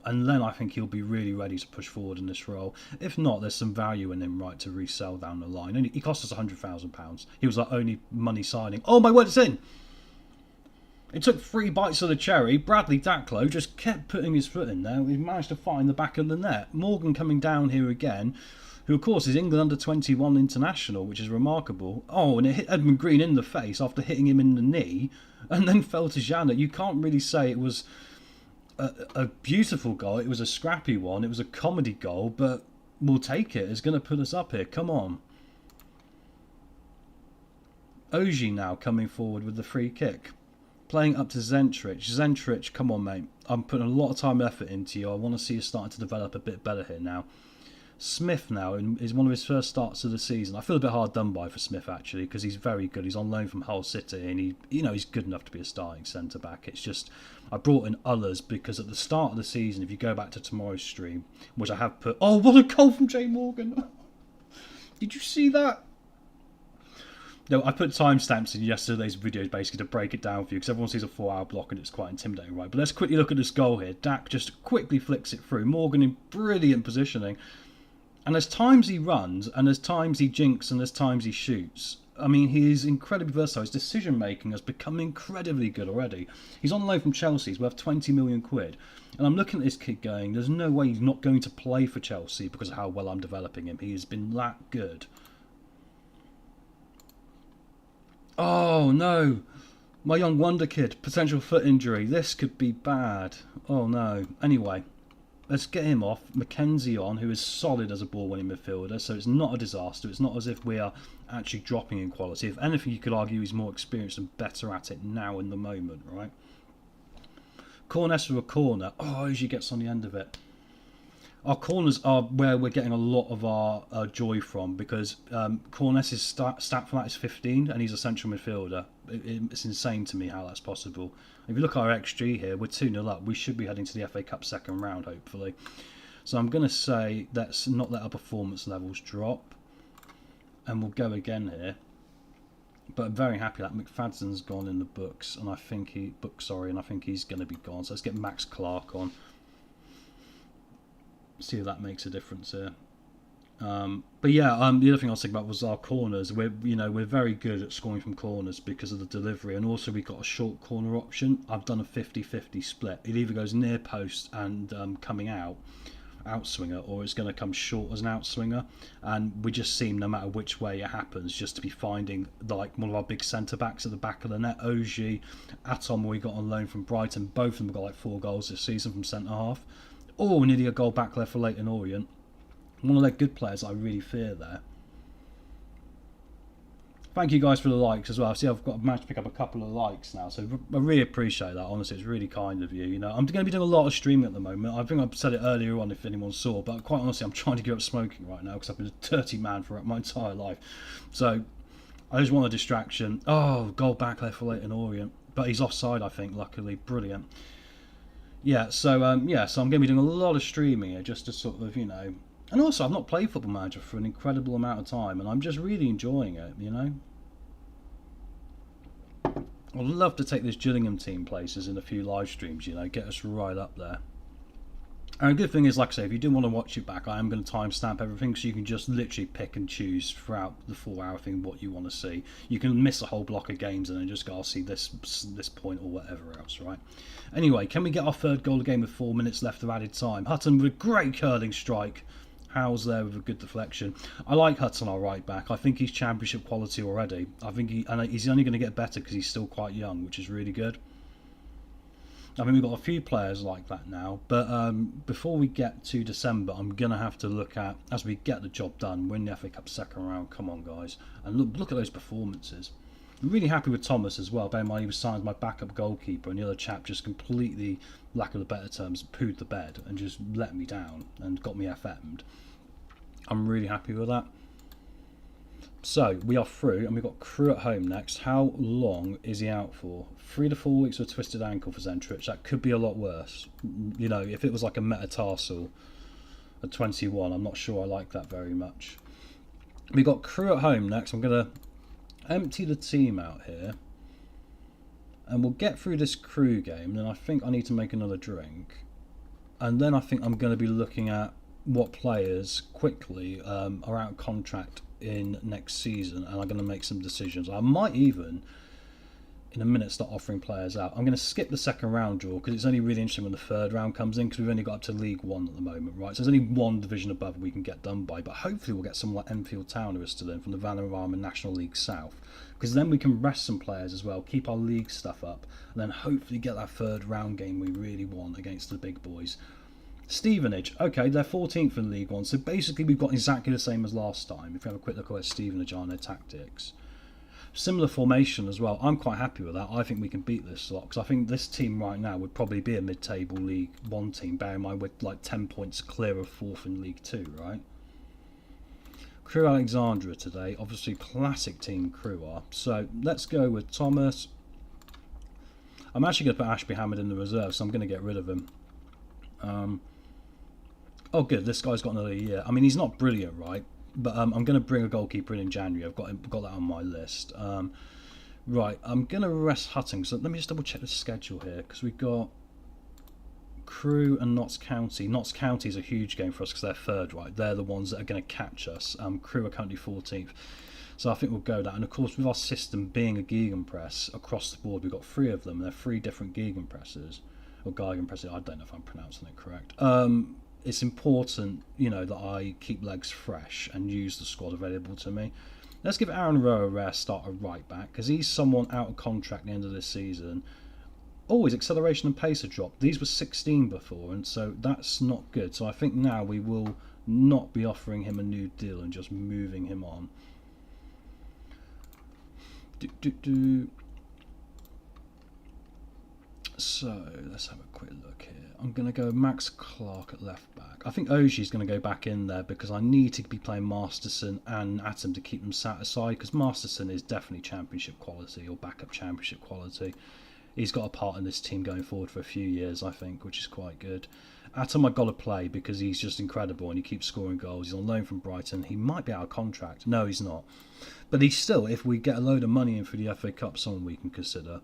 And then I think he'll be really ready to push forward in this role. If not, there's some value in him, right, to resell down the line. And he cost us £100,000. He was our only money signing. Oh my word, it's in! It took 3 bites of the cherry. Bradley Dacklow just kept putting his foot in there. He managed to find the back of the net. Morgan coming down here again, who of course is England under-21 international, which is remarkable. Oh, and it hit Edmund Green in the face after hitting him in the knee, and then fell to Janet. You can't really say it was a beautiful goal. It was a scrappy one. It was a comedy goal, but we'll take it. It's going to put us up here. Come on. Oji now coming forward with the free kick. Playing up to Zentrich. Zentrich, come on, mate. I'm putting a lot of time and effort into you. I want to see you starting to develop a bit better here now. Smith now is one of his first starts of the season. I feel a bit hard done by for Smith actually, because he's very good. He's on loan from Hull City, and he's good enough to be a starting centre back. It's just I brought in others because at the start of the season, if you go back to tomorrow's stream, which I have put, oh, what a goal from Jay Morgan! Did you see that? No, I put timestamps in yesterday's videos basically to break it down for you, because everyone sees a 4-hour block and it's quite intimidating, right? But let's quickly look at this goal here. Dak just quickly flicks it through. Morgan in brilliant positioning. And there's times he runs, and there's times he jinks, and there's times he shoots. I mean, he is incredibly versatile. His decision-making has become incredibly good already. He's on loan from Chelsea. He's worth 20 million quid. And I'm looking at this kid going, there's no way he's not going to play for Chelsea because of how well I'm developing him. He has been that good. Oh, no. My young wonder kid. Potential foot injury. This could be bad. Oh, no. Anyway, let's get him off. Mackenzie on, who is solid as a ball-winning midfielder, so it's not a disaster. It's not as if we are actually dropping in quality. If anything, you could argue he's more experienced and better at it now in the moment, right? Corness for a corner. Oh, as he gets on the end of it. Our corners are where we're getting a lot of our joy from, because Corness's stat for that is 15, and he's a central midfielder. It's insane to me how that's possible. If you look at our XG here, we're 2-0 up. We should be heading to the FA Cup second round, hopefully. So I'm going to say let's not let our performance levels drop, and we'll go again here. But I'm very happy that McFadden's gone in the books, and I think and I think he's going to be gone. So let's get Max Clark on. See if that makes a difference here. But yeah, the other thing I was thinking about was our corners. We're very good at scoring from corners because of the delivery, and also we've got a short corner option. I've done a 50-50 split. It either goes near post and coming outswinger, or it's going to come short as an outswinger. And we just seem, no matter which way it happens, just to be finding like one of our big centre backs at the back of the net. Oji, Atom, we got on loan from Brighton. Both of them have got like 4 goals this season from centre half. Oh, nearly a goal back there for Leyton Orient. One of their good players I really fear there. Thank you guys for the likes as well. See, I've managed to pick up a couple of likes now, so I really appreciate that. Honestly, it's really kind of you. You know, I'm going to be doing a lot of streaming at the moment. I think I've said it earlier on if anyone saw, but quite honestly, I'm trying to give up smoking right now because I've been a dirty man for my entire life. So I just want a distraction. Oh, goal back there for Leyton Orient, but he's offside, I think. Luckily, brilliant. Yeah, so so I'm going to be doing a lot of streaming here just to sort of, and also I've not played Football Manager for an incredible amount of time, and I'm just really enjoying it, I'd love to take this Gillingham team places in a few live streams, get us right up there. And the good thing is, like I say, if you do want to watch it back, I am going to timestamp everything, so you can just literally pick and choose throughout the 4-hour thing what you want to see. You can miss a whole block of games and then just go, I'll see this point or whatever else, right? Anyway, can we get our third goal of the game with 4 minutes left of added time? Hutton with a great curling strike. Howes there with a good deflection. I like Hudson, our right back. I think he's championship quality already. I think he's only going to get better because he's still quite young, which is really good. I mean, we've got a few players like that now, but before we get to December, I'm going to have to look at, as we get the job done, win the FA Cup second round, come on guys, and look at those performances. I'm really happy with Thomas as well, bear in mind he was signed as my backup goalkeeper, and the other chap just completely, lack of the better terms, pooed the bed and just let me down and got me FM'd. I'm really happy with that. So, we are through, and we've got Crew at home next. How long is he out for? 3 to 4 weeks with a twisted ankle for Zentrich. That could be a lot worse. If it was like a metatarsal at 21, I'm not sure I like that very much. We've got Crew at home next. I'm going to empty the team out here. And we'll get through this Crew game. And I think I need to make another drink. And then I think I'm going to be looking at what players quickly are out of contract in next season, and I'm going to make some decisions. I might even in a minute start offering players out. I'm going to skip the second round draw because it's only really interesting when the third round comes in, because we've only got up to League 1 at the moment, right? So there's only one division above we can get done by, but hopefully we'll get someone like Enfield Town who is still in from the Vanarama National League South, because then we can rest some players as well, keep our league stuff up, and then hopefully get that third round game we really want against the big boys. Stevenage, okay, they're 14th in League 1, so basically we've got exactly the same as last time, if we have a quick look at where Stevenage are and their tactics. Similar formation as well, I'm quite happy with that. I think we can beat this lot, because I think this team right now would probably be a mid-table League 1 team, bear in mind we're like 10 points clear of 4th in League 2, right? Crew Alexandra today. Obviously, classic team Crew are. So let's go with Thomas. I'm actually going to put Ashby Hammond in the reserve, so I'm going to get rid of him. Oh, good. This guy's got another year. I mean, he's not brilliant, right? But I'm going to bring a goalkeeper in January. I've got that on my list. Right, I'm going to rest Hutton. So let me just double check the schedule here, because we've got Crew and Notts County. Notts County is a huge game for us because they're third, right? They're the ones that are going to catch us. Crew are currently 14th. So I think we'll go that. And of course, with our system being a gegenpress across the board, we've got 3 of them. They're 3 different gegenpresses. Or gegenpresses, I don't know if I'm pronouncing it correct. It's important, you know, that I keep legs fresh and use the squad available to me. Let's give Aaron Rowe a rare start at right back, because he's someone out of contract at the end of this season. Oh, his acceleration and pace have dropped. These were 16 before, and so that's not good. So I think now we will not be offering him a new deal and just moving him on. So let's have a quick look here. I'm going to go Max Clark at left back. I think Ogie's going to go back in there because I need to be playing Masterson and Atom to keep them satisfied, because Masterson is definitely championship quality or backup championship quality. He's got a part in this team going forward for a few years, I think, which is quite good. Atom I've got to play because he's just incredible and he keeps scoring goals. He's on loan from Brighton. He might be out of contract. No, he's not. But he's still, if we get a load of money in for the FA Cup, someone we can consider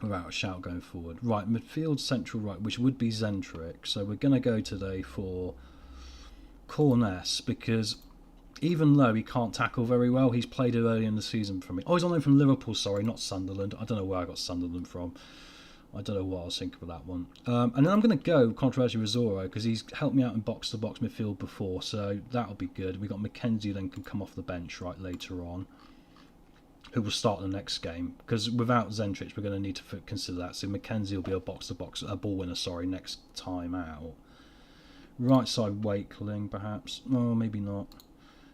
without a shout going forward. Right, midfield, central right, which would be Zentric. So we're going to go today for Corness, because even though he can't tackle very well, he's played it early in the season for me. Oh, he's on loan from Liverpool, sorry, not Sunderland. I don't know where I got Sunderland from. I don't know what I was thinking of that one. And then I'm going to go controversially Rizzoro, because he's helped me out in box-to-box midfield before, so that'll be good. We've got Mackenzie then can come off the bench right later on, who will start the next game, because without Zentrich we're going to need to consider that. So Mackenzie will be a box-to-box, a ball winner, sorry, next time out. Right side Wakeling, perhaps. Oh, maybe not.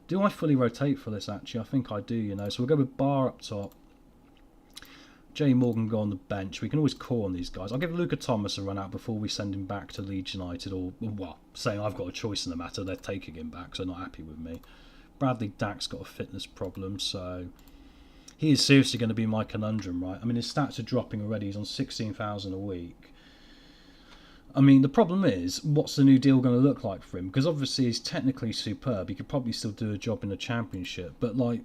Do I fully rotate for this, actually? I think I do, you know. So we'll go with Barr up top. Jay Morgan go on the bench. We can always call on these guys. I'll give Luca Thomas a run out before we send him back to Leeds United. Or, well, saying I've got a choice in the matter. They're taking him back, so they're not happy with me. Bradley Dack's got a fitness problem, so he is seriously going to be my conundrum, right? I mean, his stats are dropping already. He's on 16,000 a week. I mean, the problem is, what's the new deal going to look like for him? Because obviously he's technically superb. He could probably still do a job in the Championship. But, like,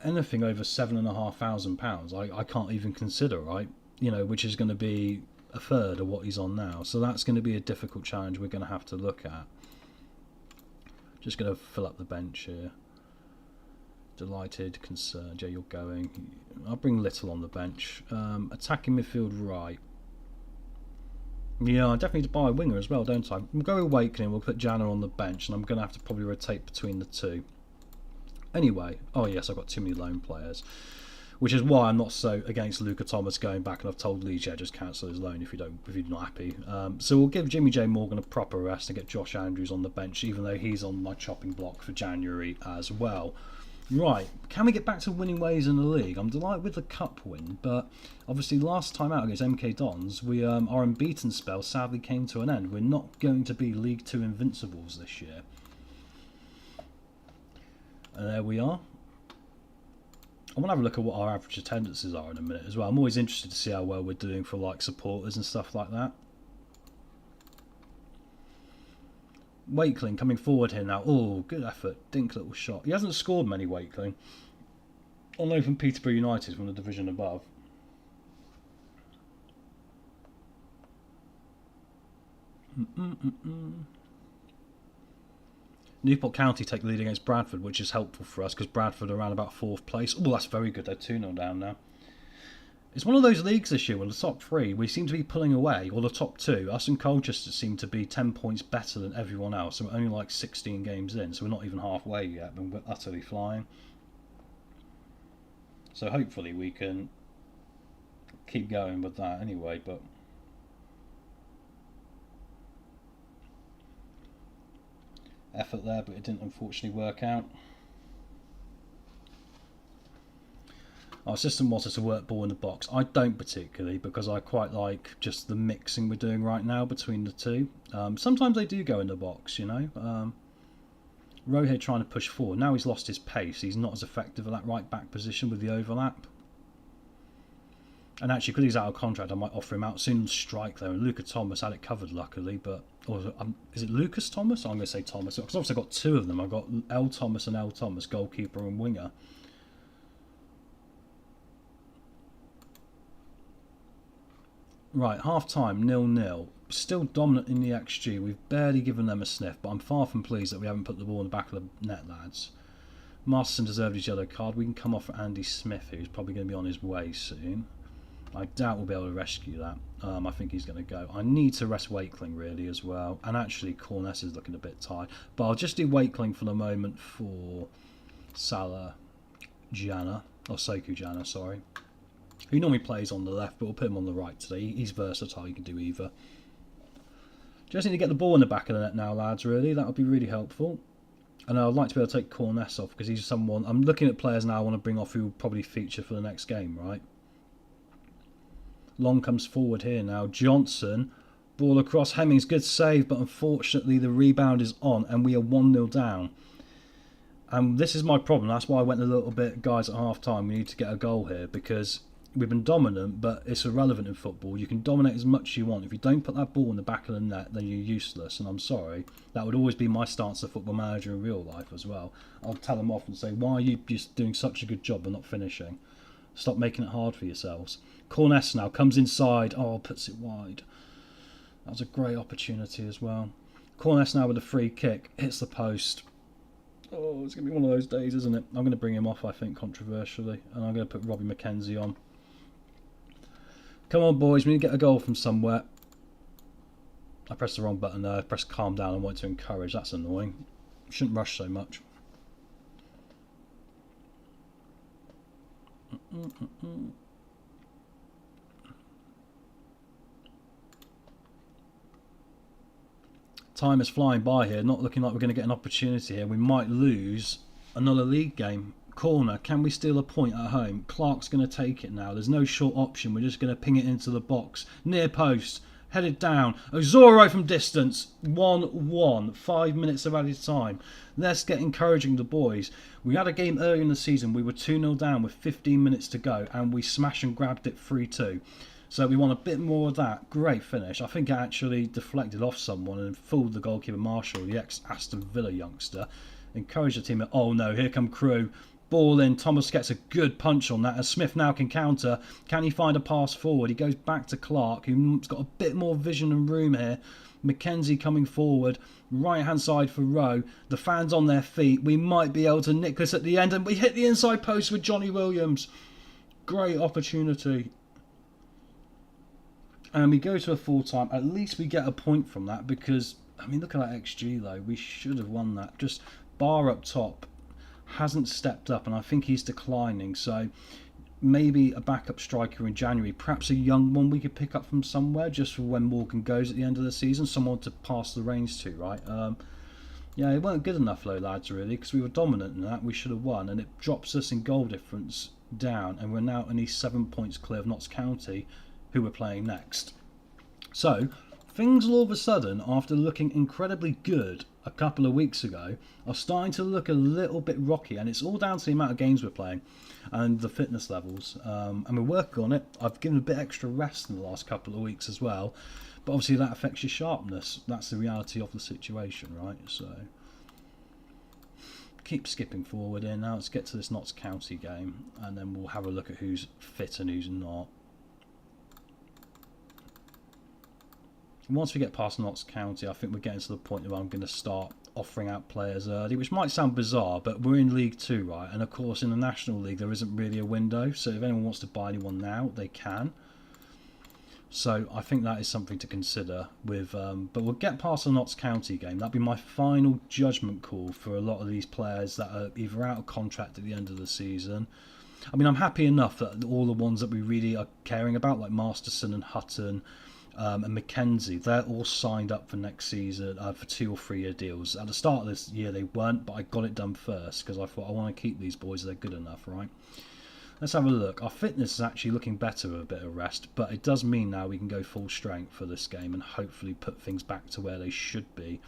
anything over £7,500, I can't even consider, right? You know, which is going to be a third of what he's on now. So that's going to be a difficult challenge we're going to have to look at. Just going to fill up the bench here. Delighted, concerned. Yeah, you're going. I'll bring Little on the bench. Attacking midfield right. Yeah, I definitely need to buy a winger as well, don't I? We'll go Awakening, we'll put Jana on the bench, and I'm going to have to probably rotate between the two. Anyway, oh yes, I've got too many loan players, which is why I'm not so against Luca Thomas going back, and I've told Leeds, yeah, just cancel his loan if you're not happy. So we'll give Jimmy J Morgan a proper rest and get Josh Andrews on the bench, even though he's on my chopping block for January as well. Right, can we get back to winning ways in the league? I'm delighted with the cup win, but obviously last time out against MK Dons, our unbeaten spell sadly came to an end. We're not going to be League 2 invincibles this year. And there we are. I want to have a look at what our average attendances are in a minute as well. I'm always interested to see how well we're doing for like supporters and stuff like that. Wakeling coming forward here now. Oh, good effort. Dink little shot. He hasn't scored many, Wakeling. On loan from Peterborough United from the division above. Newport County take the lead against Bradford, which is helpful for us because Bradford are around about 4th place. Oh, that's very good. They're 2-0 down now. It's one of those leagues this year where the top 3 we seem to be pulling away, or the top 2. Us and Colchester seem to be 10 points better than everyone else, and we're only like 16 games in, so we're not even halfway yet, but we're utterly flying. So hopefully we can keep going with that anyway, but effort there, but it didn't unfortunately work out. Our system wants us to work ball in the box. I don't particularly, because I quite like just the mixing we're doing right now between the two. Sometimes they do go in the box, you know. Rowe here trying to push forward. Now he's lost his pace. He's not as effective at that right back position with the overlap. And actually, because he's out of contract, I might offer him out soon. Strike there. And Luca Thomas had it covered, luckily. But is it Lucas Thomas? I'm going to say Thomas. Because obviously I've got two of them. I've got L. Thomas and L. Thomas, goalkeeper and winger. Right, half-time, 0-0. Still dominant in the XG. We've barely given them a sniff, but I'm far from pleased that we haven't put the ball in the back of the net, lads. Masterson deserved his yellow card. We can come off for Andy Smith, who's probably going to be on his way soon. I doubt we'll be able to rescue that. I think he's going to go. I need to rest Wakeling, really, as well. And actually, Corness is looking a bit tired. But I'll just do Wakeling for the moment for Salah Jana. Or Soku Jana, sorry. He normally plays on the left, but we'll put him on the right today. He's versatile, he can do either. Just need to get the ball in the back of the net now, lads, really. That would be really helpful. And I'd like to be able to take Corness off, because he's someone... I'm looking at players now I want to bring off who will probably feature for the next game, right? Long comes forward here now. Johnson. Ball across. Hemmings, good save, but unfortunately the rebound is on, and we are 1-0 down. And this is my problem. That's why I went a little bit, guys, at half-time. We need to get a goal here, because... we've been dominant, but it's irrelevant in football. You can dominate as much as you want. If you don't put that ball in the back of the net, then you're useless. And I'm sorry, that would always be my stance as a football manager in real life as well. I'll tell them off and say, why are you just doing such a good job but not finishing? Stop making it hard for yourselves. Corness now comes inside. Oh, puts it wide. That was a great opportunity as well. Corness now with a free kick. Hits the post. Oh, it's going to be one of those days, isn't it? I'm going to bring him off, I think, controversially. And I'm going to put Robbie McKenzie on. Come on, boys. We need to get a goal from somewhere. I pressed the wrong button there. I pressed calm down and wanted to encourage. That's annoying. Shouldn't rush so much. Time is flying by here. Not looking like we're going to get an opportunity here. We might lose another league game. Corner, can we steal a point at home? Clark's going to take it now. There's no short option. We're just going to ping it into the box. Near post. Headed down. Ozoro from distance. 1-1. 5 minutes of added time. Let's get encouraging the boys. We had a game earlier in the season. We were 2-0 down with 15 minutes to go. And we smash and grabbed it 3-2. So we want a bit more of that. Great finish. I think it actually deflected off someone and fooled the goalkeeper Marshall, the ex-Aston Villa youngster. Encouraged the team. Oh no, here come Crew. Ball in. Thomas gets a good punch on that as Smith now can counter. Can he find a pass forward? He goes back to Clark, who's got a bit more vision and room here. McKenzie coming forward. Right hand side for Rowe. The fans on their feet. We might be able to nick this at the end. And we hit the inside post with Johnny Williams. Great opportunity. And we go to a full time. At least we get a point from that because, I mean, look at that XG though. We should have won that. Just Bar up top hasn't stepped up and I think he's declining. So maybe a backup striker in January. Perhaps a young one we could pick up from somewhere just for when Morgan goes at the end of the season. Someone to pass the reins to, right? Yeah, it weren't good enough though, lads, really, because we were dominant in that. We should have won. And it drops us in goal difference down. And we're now only 7 points clear of Notts County, who we're playing next. So things all of a sudden, after looking incredibly good a couple of weeks ago, are starting to look a little bit rocky, and it's all down to the amount of games we're playing and the fitness levels, and we're working on it. I've given a bit extra rest in the last couple of weeks as well, but obviously that affects your sharpness. That's the reality of the situation, right? So keep skipping forward in. Now let's get to this Notts County game and then we'll have a look at who's fit and who's not. Once we get past Notts County, I think we're getting to the point where I'm going to start offering out players early, which might sound bizarre, but we're in League 2, right? And of course in the National League there isn't really a window, so if anyone wants to buy anyone now, they can. So I think that is something to consider with, but we'll get past the Notts County game. That'll be my final judgment call for a lot of these players that are either out of contract at the end of the season. I mean, I'm happy enough that all the ones that we really are caring about, like Masterson and Hutton, and McKenzie, they're all signed up for next season for 2 or 3 year deals. At the start of this year they weren't, but I got it done first because I thought I want to keep these boys, they're good enough, right? Let's have a look. Our fitness is actually looking better with a bit of rest, but it does mean now we can go full strength for this game and hopefully put things back to where they should be.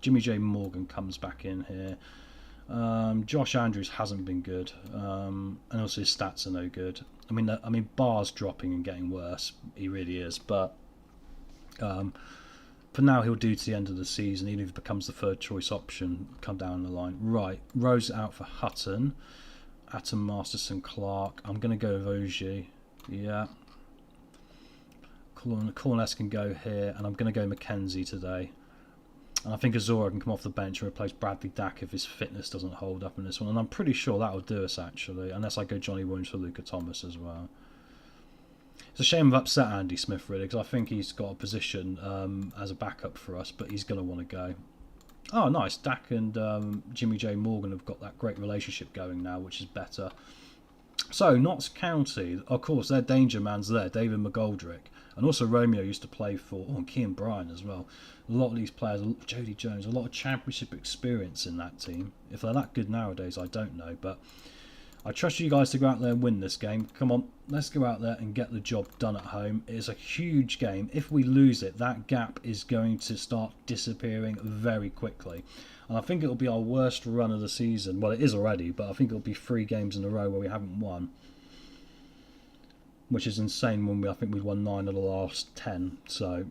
Jimmy J Morgan comes back in here. Josh Andrews hasn't been good, and also his stats are no good. I mean, Barr's dropping and getting worse. He really is, but for now he'll do to the end of the season. Even if he becomes the third choice option, come down the line. Right, Rose out for Hutton, Atom Masterson, Clark. I'm going to go with Ogier. Yeah. Corness can go here, and I'm going to go Mackenzie today. And I think Azora can come off the bench and replace Bradley Dack if his fitness doesn't hold up in this one. And I'm pretty sure that will do us, actually, unless I go Johnny Williams for Luca Thomas as well. It's a shame I've upset Andy Smith, really, because I think he's got a position as a backup for us, but he's going to want to go. Oh, nice. Dack and Jimmy J Morgan have got that great relationship going now, which is better. So, Notts County, of course, their danger man's there, David McGoldrick. And also Romeo used to play for, and Kean Bryan as well. A lot of these players, Jody Jones, a lot of championship experience in that team. If they're that good nowadays, I don't know. But I trust you guys to go out there and win this game. Come on, let's go out there and get the job done at home. It is a huge game. If we lose it, that gap is going to start disappearing very quickly. And I think it'll be our worst run of the season. Well, it is already, but I think it'll be 3 games in a row where we haven't won. Which is insane when I think we've won 9 of the last 10. So,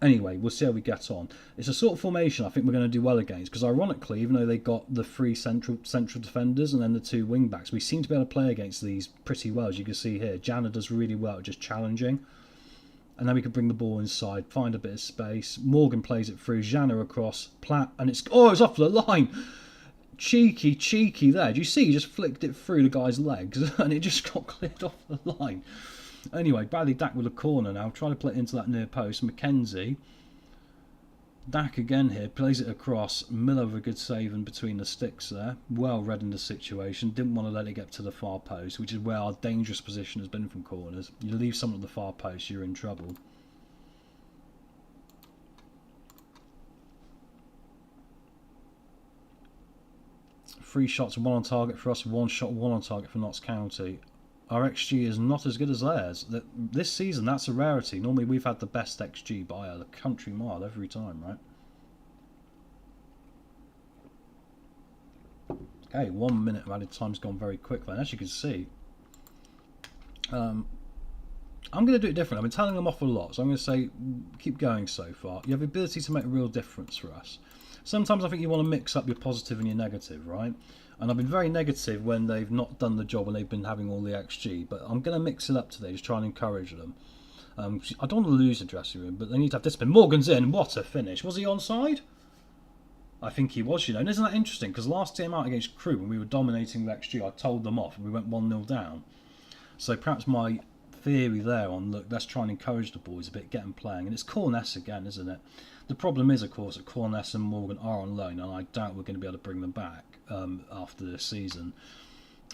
anyway, we'll see how we get on. It's a sort of formation I think we're going to do well against. Because ironically, even though they got the 3 central defenders and then the 2 wing backs, we seem to be able to play against these pretty well. As you can see here, Jana does really well at just challenging. And then we can bring the ball inside, find a bit of space. Morgan plays it through, Jana across, Platt, and it's off the line. Cheeky there. Do you see? He just flicked it through the guy's legs and it just got cleared off the line. Anyway, Bradley Dack with a corner now. Trying to play it into that near post. Mackenzie. Dack again here. Plays it across. Miller with a good save in between the sticks there. Well read in the situation. Didn't want to let it get to the far post, which is where our dangerous position has been from corners. You leave someone at the far post, you're in trouble. Three shots, 1 on target for us, 1 shot, 1 on target for Notts County. Our XG is not as good as theirs. This season, that's a rarity. Normally, we've had the best XG by a country mile every time, right? Okay, 1 minute of added time's gone very quickly. And as you can see, I'm going to do it different. I've been telling them off a lot, so I'm going to say, keep going so far. You have the ability to make a real difference for us. Sometimes I think you want to mix up your positive and your negative, right? And I've been very negative when they've not done the job and they've been having all the XG. But I'm going to mix it up today, just try and encourage them. I don't want to lose the dressing room, but they need to have discipline. Morgan's in. What a finish. Was he onside? I think he was, you know. And isn't that interesting? Because last time out against Crewe, when we were dominating the XG, I told them off and we went 1-0 down. So perhaps my theory there on, look, let's try and encourage the boys a bit, get them playing. And it's Corness again, isn't it? The problem is, of course, that Corness and Morgan are on loan, and I doubt we're going to be able to bring them back after this season.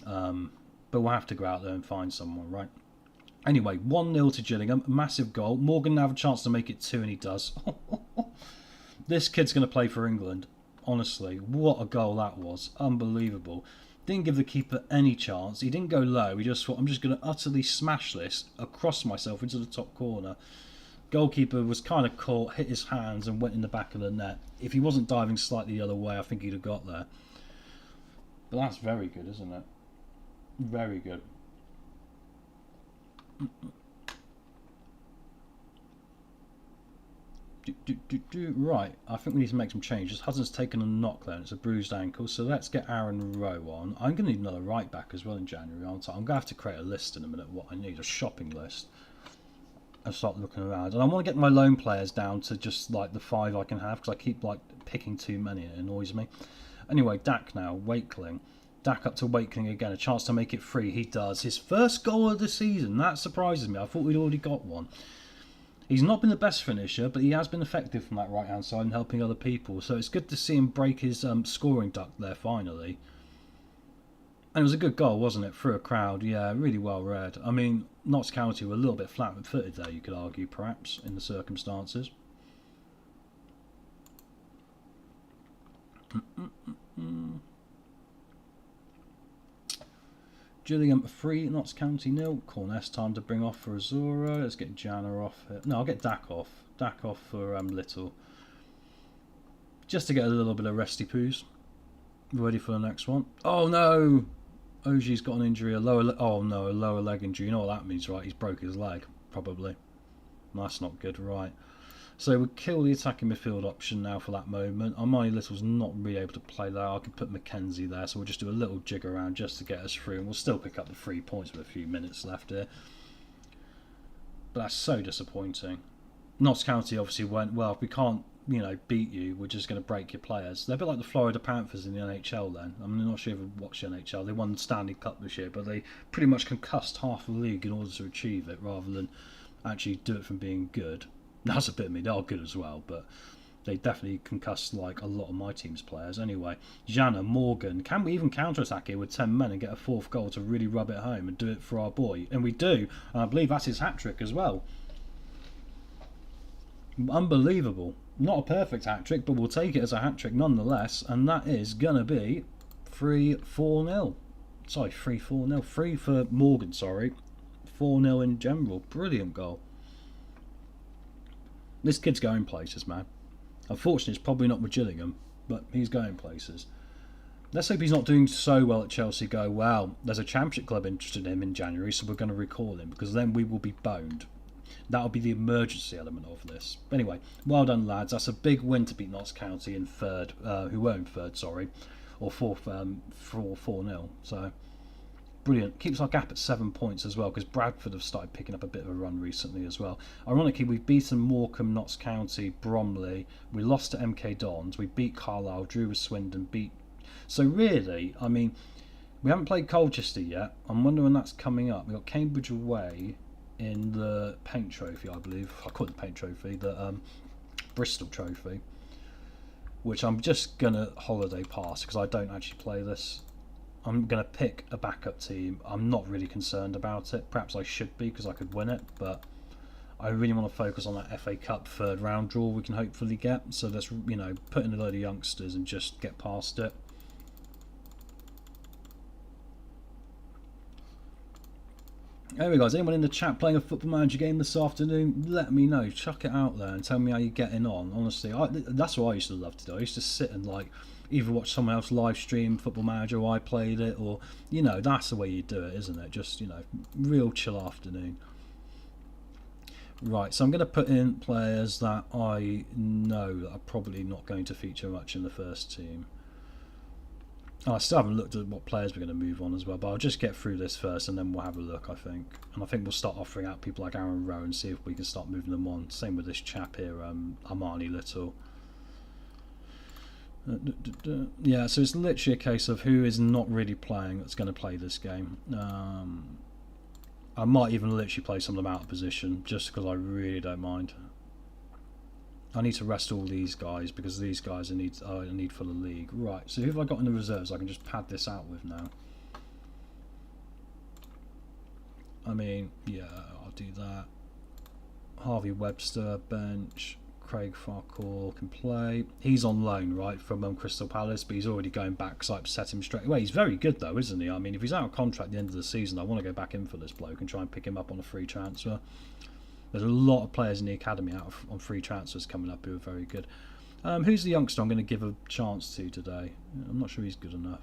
But we'll have to go out there and find someone, right? Anyway, 1-0 to Gillingham, massive goal. Morgan now have a chance to make it 2, and he does. This kid's going to play for England. Honestly, what a goal that was. Unbelievable. Didn't give the keeper any chance. He didn't go low. He just thought, I'm just going to utterly smash this across myself into the top corner. Goalkeeper was kind of caught, hit his hands and went in the back of the net. If he wasn't diving slightly the other way, I think he'd have got there. But that's very good, isn't it? Very good. Right, I think we need to make some changes. Hudson's taken a knock there, and it's a bruised ankle, so let's get Aaron Rowe on. I'm going to need another right back as well in January, aren't I? I'm going to have to create a list in a minute, what I need, a shopping list. And start looking around, and I want to get my loan players down to just like the 5 I can have, because I keep like picking too many. It annoys me. Anyway, Dack now, Wakeling. Dack up to Wakeling again, a chance to make it 3. He does. His first goal of the season. That surprises me. I thought we'd already got one. He's not been the best finisher, but he has been effective from that right hand side and helping other people. So it's good to see him break his scoring duck there finally. And it was a good goal, wasn't it? Through a crowd. Yeah, really well read. I mean, Notts County were a little bit flat-footed there, you could argue, perhaps, in the circumstances. Gillingham 3, Notts County 0. Corness time to bring off for Azora. Let's get Jana off. No, I'll get Dack off. Dack off for Little. just to get a little bit of resty poos. Ready for the next one. Oh no! Oji's got an injury, a lower leg injury. You know what that means, right? He's broke his leg, probably. That's not good, right? So we'll kill the attacking midfield option now for that moment. Armani Little's not really able to play there. I could put Mackenzie there, so we'll just do a little jig around just to get us through, and we'll still pick up the 3 points with a few minutes left here. But that's so disappointing. Notts County obviously went, well, if we can't, beat you, we're just going to break your players. They're a bit like the Florida Panthers in the NHL then. I'm not sure if you've watched the NHL. They won the Stanley Cup this year, but they pretty much concussed half the league in order to achieve it, rather than actually do it from being good. That's a bit of me. They are good as well, but they definitely concussed like a lot of my team's players. Anyway, Jana, Morgan. Can we even counter-attack here with 10 men and get a 4th goal to really rub it home and do it for our boy? And we do. And I believe that's his hat-trick as well. Unbelievable. Not a perfect hat-trick, but we'll take it as a hat-trick nonetheless. And that is going to be 3-4-0. Sorry, 3-4-0. 3 for Morgan, sorry. 4-0 in general. Brilliant goal. This kid's going places, man. Unfortunately, it's probably not with Gillingham, but he's going places. Let's hope he's not doing so well at Chelsea. Go, well, there's a championship club interested in him in January, so we're going to recall him, because then we will be boned. That'll be the emergency element of this. Anyway, well done, lads. That's a big win to beat Notts County in third, who were in third, sorry, or fourth, 4-0. So, brilliant. Keeps our gap at 7 points as well, because Bradford have started picking up a bit of a run recently as well. Ironically, we've beaten Morecambe, Notts County, Bromley. We lost to MK Dons. We beat Carlisle, drew with Swindon, beat... So really, I mean, we haven't played Colchester yet. I'm wondering when that's coming up. We've got Cambridge away in the Paint Trophy, I believe. I call it the Paint Trophy, the Bristol Trophy, which I'm just going to holiday pass because I don't actually play this. I'm going to pick a backup team. I'm not really concerned about it. Perhaps I should be because I could win it, but I really want to focus on that FA Cup 3rd round draw we can hopefully get. So let's, put in a load of youngsters and just get past it. There we go. Is anyone in the chat playing a Football Manager game this afternoon? Let me know. Chuck it out there and tell me how you're getting on. Honestly, that's what I used to love to do. I used to sit and either watch someone else live stream Football Manager or I played it, or that's the way you do it, isn't it? Just real chill afternoon. Right, so I'm going to put in players that I know that are probably not going to feature much in the first team. I still haven't looked at what players we're going to move on as well, but I'll just get through this first and then we'll have a look, I think. And I think we'll start offering out people like Aaron Rowe and see if we can start moving them on. Same with this chap here, Armani Little. Yeah, so it's literally a case of who is not really playing that's going to play this game. I might even literally play some of them out of position just because I really don't mind. I need to rest all these guys because these guys I need for the league. Right, so who have I got in the reserves I can just pad this out with now? I mean, yeah, I'll do that. Harvey Webster, bench. Craig Farquhar can play. He's on loan, right, from Crystal Palace, but he's already going back because I upset him straight away. He's very good, though, isn't he? I mean, if he's out of contract at the end of the season, I want to go back in for this bloke and try and pick him up on a free transfer. There's a lot of players in the academy on free transfers coming up who are very good. Who's the youngster I'm going to give a chance to today? I'm not sure he's good enough.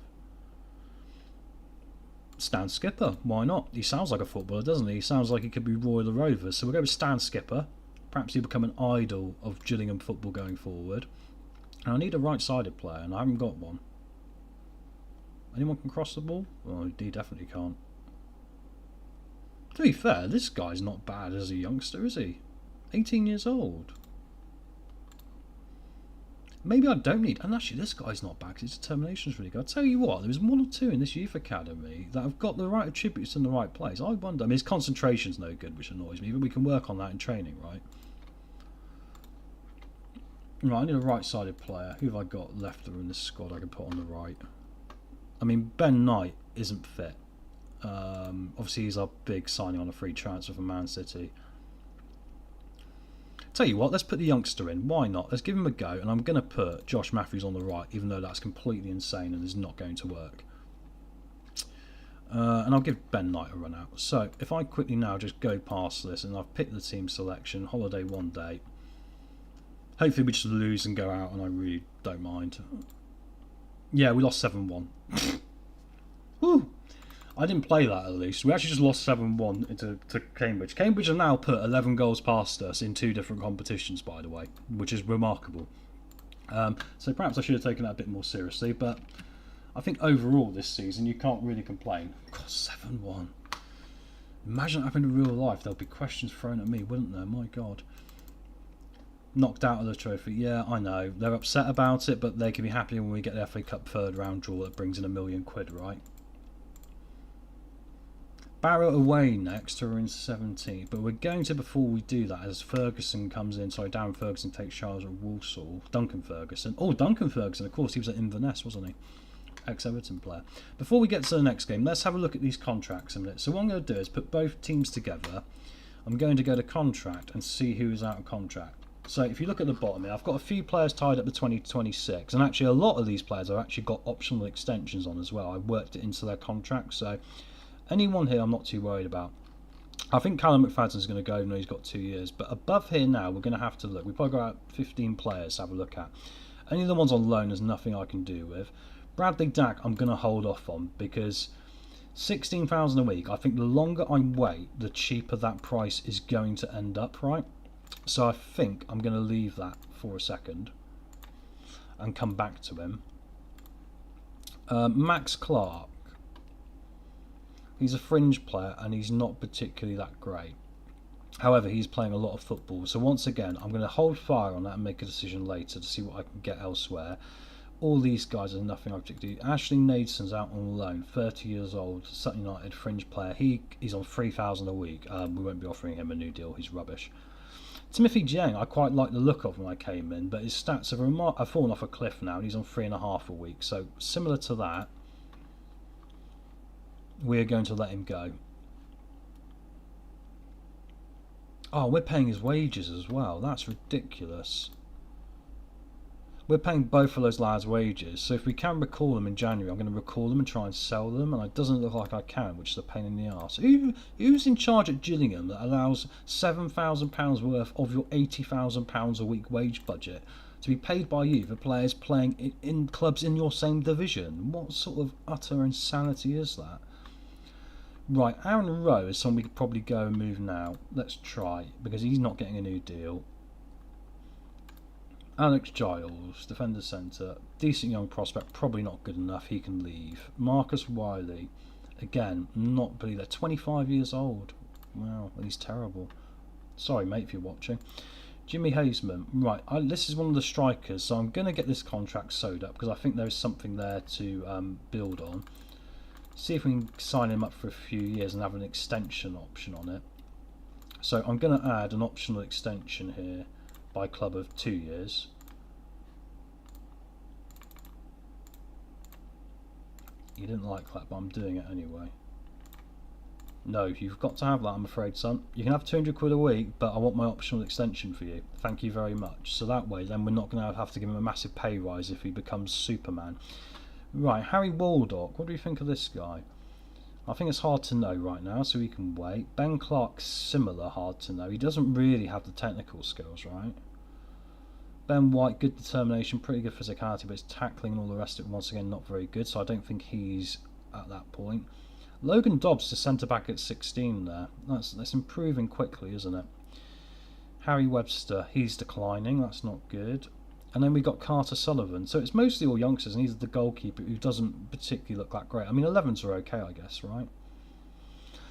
Stan Skipper, why not? He sounds like a footballer, doesn't he? He sounds like he could be Royal Rovers. So we'll go with Stan Skipper. Perhaps he'll become an idol of Gillingham football going forward. And I need a right-sided player, and I haven't got one. Anyone can cross the ball? Well, he definitely can't. To be fair, this guy's not bad as a youngster, is he? 18 years old. Maybe I don't need... And actually, this guy's not bad because his determination's really good. I'll tell you what, there was 1 or 2 in this youth academy that have got the right attributes in the right place. I wonder... I mean, his concentration's no good, which annoys me, but we can work on that in training, right? Right, I need a right-sided player. Who have I got left in this squad I can put on the right? I mean, Ben Knight isn't fit. Obviously, he's our big signing on a free transfer from Man City. Tell you what, let's put the youngster in. Why not? Let's give him a go. And I'm going to put Josh Matthews on the right, even though that's completely insane and is not going to work. And I'll give Ben Knight a run out. So, if I quickly now just go past this, and I've picked the team selection, holiday 1 day. Hopefully we just lose and go out, and I really don't mind. Yeah, we lost 7-1. Woo! I didn't play that at least. We actually just lost 7-1 to Cambridge. Cambridge have now put 11 goals past us in 2 different competitions, by the way, which is remarkable. So perhaps I should have taken that a bit more seriously, but I think overall this season you can't really complain. God, 7-1. Imagine that happened in real life. There'll be questions thrown at me, wouldn't there? My God. Knocked out of the trophy. Yeah, I know. They're upset about it, but they can be happy when we get the FA Cup third round draw that brings in £1 million, right? Barrow away next, who are in 17th, but we're going to, before we do that, as Ferguson comes in, sorry, Darren Ferguson takes charge at Walsall, Duncan Ferguson. Oh, Duncan Ferguson, of course, he was at Inverness, wasn't he? Ex-Everton player. Before we get to the next game, let's have a look at these contracts a minute. So what I'm going to do is put both teams together. I'm going to go to contract and see who is out of contract. So if you look at the bottom here, I've got a few players tied up to 2026, and actually a lot of these players have actually got optional extensions on as well. I worked it into their contract, so anyone here I'm not too worried about. I think Callum McFadden's going to go, even though he's got 2 years. But above here now, we're going to have to look. We've probably got about 15 players to have a look at. Any of the ones on loan, there's nothing I can do with. Bradley Dack, I'm going to hold off on, because 16,000 a week, I think the longer I wait, the cheaper that price is going to end up, right? So I think I'm going to leave that for a second and come back to him. Max Clark. He's a fringe player and he's not particularly that great. However, he's playing a lot of football. So once again, I'm going to hold fire on that and make a decision later to see what I can get elsewhere. All these guys are nothing I particularly. Ashley Nadeson's out on loan, 30 years old, Sutton United fringe player. He's on 3,000 a week. We won't be offering him a new deal. He's rubbish. Timothy Jang, I quite like the look of when I came in, but his stats have fallen off a cliff now, and he's on 3.5 a week. So similar to that, we're going to let him go. Oh, we're paying his wages as well. That's ridiculous. We're paying both of those lads' wages, so if we can recall them in January, I'm going to recall them and try and sell them, and it doesn't look like I can, which is a pain in the arse. Who's in charge at Gillingham that allows £7,000 worth of your £80,000 a week wage budget to be paid by you for players playing in clubs in your same division? What sort of utter insanity is that? Right, Aaron Rowe is someone we could probably go and move now. Let's try, because he's not getting a new deal. Alex Giles, defender centre, decent young prospect, probably not good enough, he can leave. Marcus Wiley, again, not believe they're 25 years old. Wow, he's terrible. Sorry mate if you're watching. Jimmy Hazeman, right, this is one of the strikers, so I'm going to get this contract sewed up because I think there's something there to build on. See if we can sign him up for a few years and have an extension option on it. So I'm going to add an optional extension here by club of 2 years. You didn't like that, but I'm doing it anyway. No, you've got to have that, I'm afraid, son. You can have 200 quid a week, but I want my optional extension for you. Thank you very much. So that way, then we're not going to have to give him a massive pay rise if he becomes Superman. Right, Harry Waldock. What do you think of this guy? I think it's hard to know right now, so we can wait. Ben Clark's similar, hard to know. He doesn't really have the technical skills, right? Ben White, good determination, pretty good physicality, but his tackling and all the rest of it, once again, not very good, so I don't think he's at that point. Logan Dobbs, the centre-back at 16 there. That's improving quickly, isn't it? Harry Webster, he's declining, that's not good. And then we got Carter Sullivan. So it's mostly all youngsters, and he's the goalkeeper who doesn't particularly look that great. I mean, 11s are okay, I guess, right?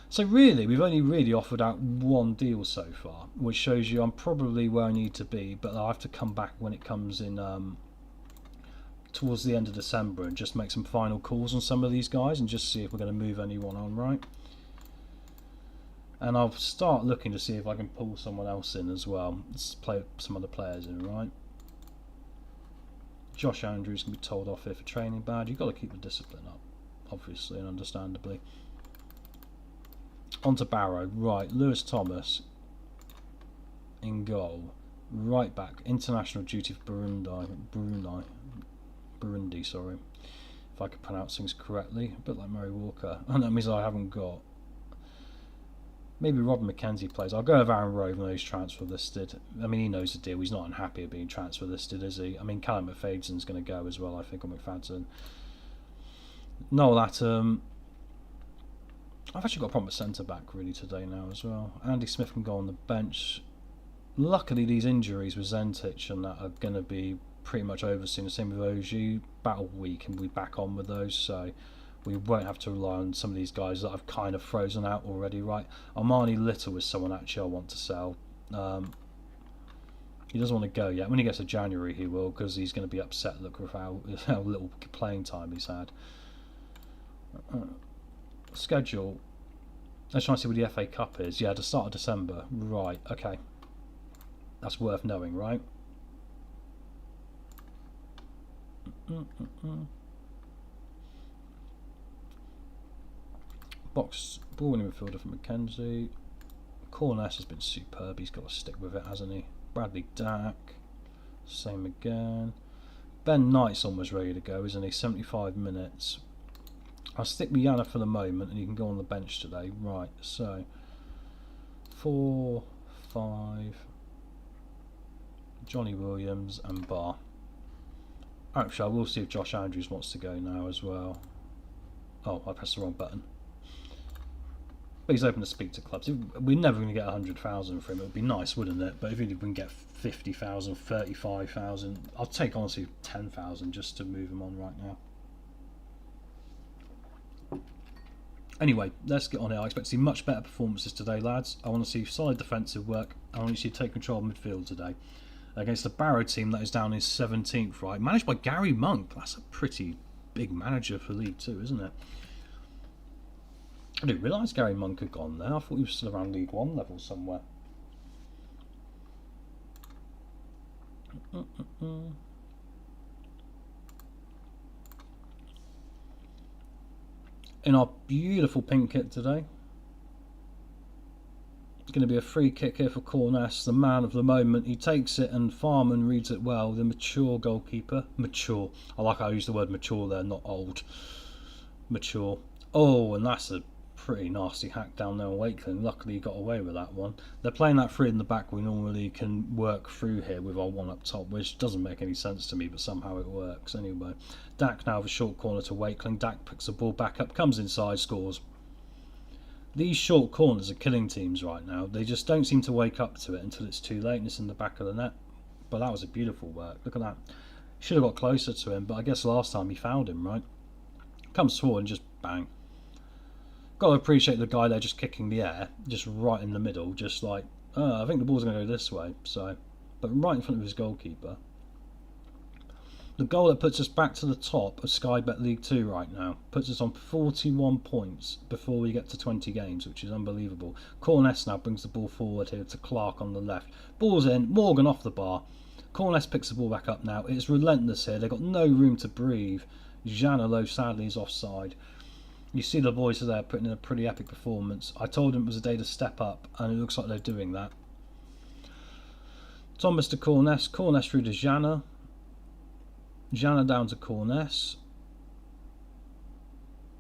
So really, we've only really offered out one deal so far, which shows you I'm probably where I need to be, but I'll have to come back when it comes in towards the end of December and just make some final calls on some of these guys and just see if we're going to move anyone on, right? And I'll start looking to see if I can pull someone else in as well. Let's play some other players in, right? Josh Andrews can be told off here for training bad. You've got to keep the discipline up, obviously and understandably. On to Barrow. Right, Lewis Thomas in goal. Right back, international duty for Burundi, sorry. If I could pronounce things correctly. A bit like Murray Walker. And that means I haven't got Maybe Robin McKenzie plays. I'll go with Aaron Rowe, even though he's transfer listed. I mean, he knows the deal. He's not unhappy of being transfer listed, is he? I mean, Callum McFadden's going to go as well, I think, on McFadden. Noel Atom. I've actually got a problem with centre-back, really, today now as well. Andy Smith can go on the bench. Luckily, these injuries with Zentich and that are going to be pretty much over soon. The same with OG. Battle week, and we'll be back on with those, so we won't have to rely on some of these guys that I've kind of frozen out already, right? Armani Little is someone actually I want to sell. He doesn't want to go yet. When he gets to January, he will, because he's going to be upset, look, with how little playing time he's had. Schedule. Let's try and see what the FA Cup is. Yeah, the start of December. Right, okay. That's worth knowing, right? Box ball winning midfielder for McKenzie. Corness has been superb. He's got to stick with it, hasn't he? Bradley Dack. Same again. Ben Knight's almost ready to go, isn't he? 75 minutes. I'll stick with Yana for the moment, and you can go on the bench today. Right, so 4, 5, Johnny Williams and Barr. Actually, I will see if Josh Andrews wants to go now as well. Oh, I pressed the wrong button. But he's open to speak to clubs. We're never going to get 100,000 for him. It would be nice, wouldn't it? But if we can get 50,000, 35,000, I'll take honestly 10,000 just to move him on right now. Anyway, let's get on it. I expect to see much better performances today, lads. I want to see solid defensive work. I want to see take control of midfield today. Against the Barrow team that is down in 17th, right? Managed by Gary Monk. That's a pretty big manager for League 2, isn't it? I didn't realise Gary Monk had gone there. I thought he was still around League 1 level somewhere. In our beautiful pink kit today. It's going to be a free kick here for Corness, the man of the moment. He takes it and Farman reads it well. The mature goalkeeper. Mature. I like how I use the word mature there, not old. Mature. Oh, and that's a pretty nasty hack down there on Wakeling. Luckily he got away with that one. They're playing that three in the back. We normally can work through here with our one up top, which doesn't make any sense to me, but somehow it works anyway. Dak now with a short corner to Wakeling. Dak picks the ball back up, comes inside, scores. These short corners are killing teams right now. They just don't seem to wake up to it until it's too late and it's in the back of the net. But that was a beautiful work. Look at that. Should have got closer to him, but I guess last time he fouled him, right? Comes forward and just bang. Got to appreciate the guy there just kicking the air, just right in the middle, just like, I think the ball's going to go this way, so, but right in front of his goalkeeper. The goal that puts us back to the top of Sky Bet League 2 right now, puts us on 41 points before we get to 20 games, which is unbelievable. Corness now brings the ball forward here to Clark on the left. Ball's in, Morgan off the bar. Corness picks the ball back up now. It's relentless here, they've got no room to breathe. Janelo sadly is offside. You see the boys are there putting in a pretty epic performance. I told them it was a day to step up, and it looks like they're doing that. Thomas to Corness. Corness through to Jana. Jana down to Corness.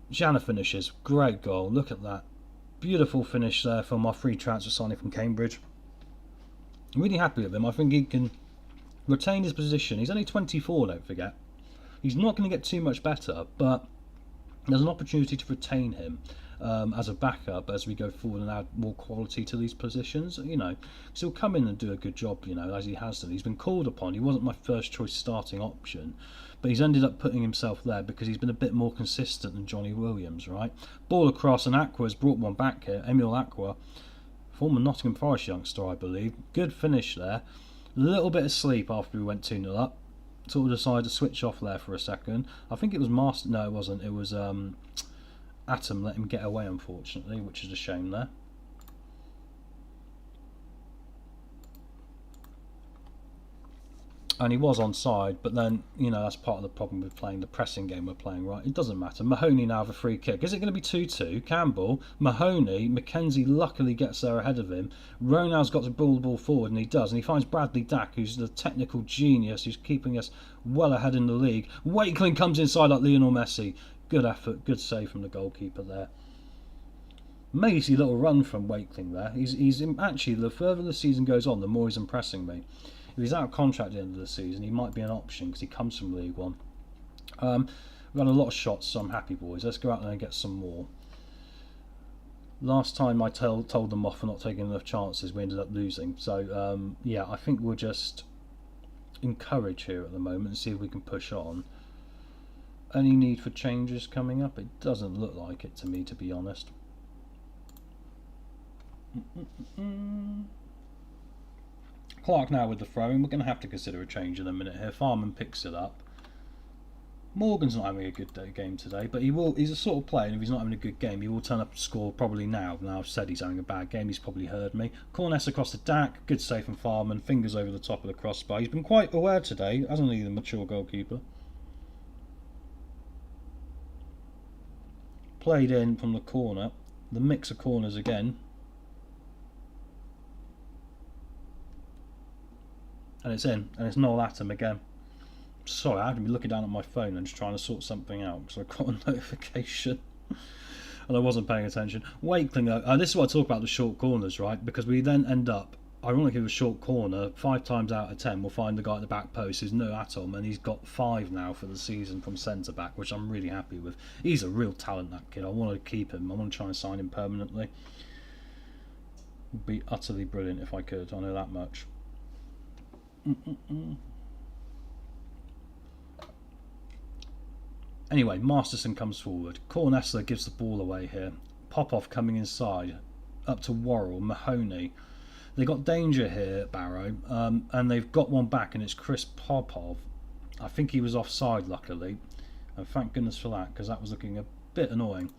Jana finishes. Great goal. Look at that. Beautiful finish there from our free transfer signing from Cambridge. I'm really happy with him. I think he can retain his position. He's only 24, don't forget. He's not going to get too much better, but there's an opportunity to retain him as a backup as we go forward and add more quality to these positions. You know, so he'll come in and do a good job, you know, as he has done. He's been called upon. He wasn't my first choice starting option, but he's ended up putting himself there because he's been a bit more consistent than Johnny Williams, right? Ball across, and Aqua's brought one back here. Emil Aqua, former Nottingham Forest youngster, I believe. Good finish there. A little bit of sleep after we went 2-0 up. Sort of decided to switch off there for a second. I think it was Master. No, it wasn't. It was Atom let him get away, unfortunately, which is a shame there. And he was onside, but then, you know, that's part of the problem with playing the pressing game we're playing, right? It doesn't matter. Mahoney now have a free kick. Is it going to be 2-2? Campbell, Mahoney, McKenzie luckily gets there ahead of him. Ronald's got to pull the ball forward, and he does. And he finds Bradley Dack, who's the technical genius, who's keeping us well ahead in the league. Wakeling comes inside like Lionel Messi. Good effort, good save from the goalkeeper there. Amazing little run from Wakeling there. He's actually, the further the season goes on, the more he's impressing me. If he's out of contract at the end of the season, he might be an option because he comes from League One. We've had a lot of shots, so I'm happy, boys. Let's go out there and get some more. Last time I told them off for not taking enough chances, we ended up losing. So, yeah, I think we'll just encourage here at the moment and see if we can push on. Any need for changes coming up? It doesn't look like it to me, to be honest. Clark now with the throwing. We're going to have to consider a change in a minute here. Farman picks it up. Morgan's not having a good game today, but he's a sort of player, and if he's not having a good game, he will turn up and score probably now. Now I've said he's having a bad game, he's probably heard me. Corness across the DAC, good save from Farman, fingers over the top of the crossbar. He's been quite aware today, hasn't he, the mature goalkeeper? Played in from the corner, the mix of corners again. And it's in, and it's Noel Atom again. Sorry, I have to be looking down at my phone and just trying to sort something out because I got a notification and I wasn't paying attention. Wakeling, this is what I talk about the short corners, right? Because we then end up, ironically, with a short corner, 5 times out of 10, we'll find the guy at the back post who's no Atom, and he's got 5 now for the season from centre back, which I'm really happy with. He's a real talent, that kid. I want to keep him. I want to try and sign him permanently. Would be utterly brilliant if I could. I know that much. Anyway, Masterson comes forward. Cornessler gives the ball away here. Popov coming inside. Up to Worrell. Mahoney. They got danger here, Barrow. And they've got one back, and it's Chris Popov. I think he was offside, luckily. And thank goodness for that, because that was looking a bit annoying.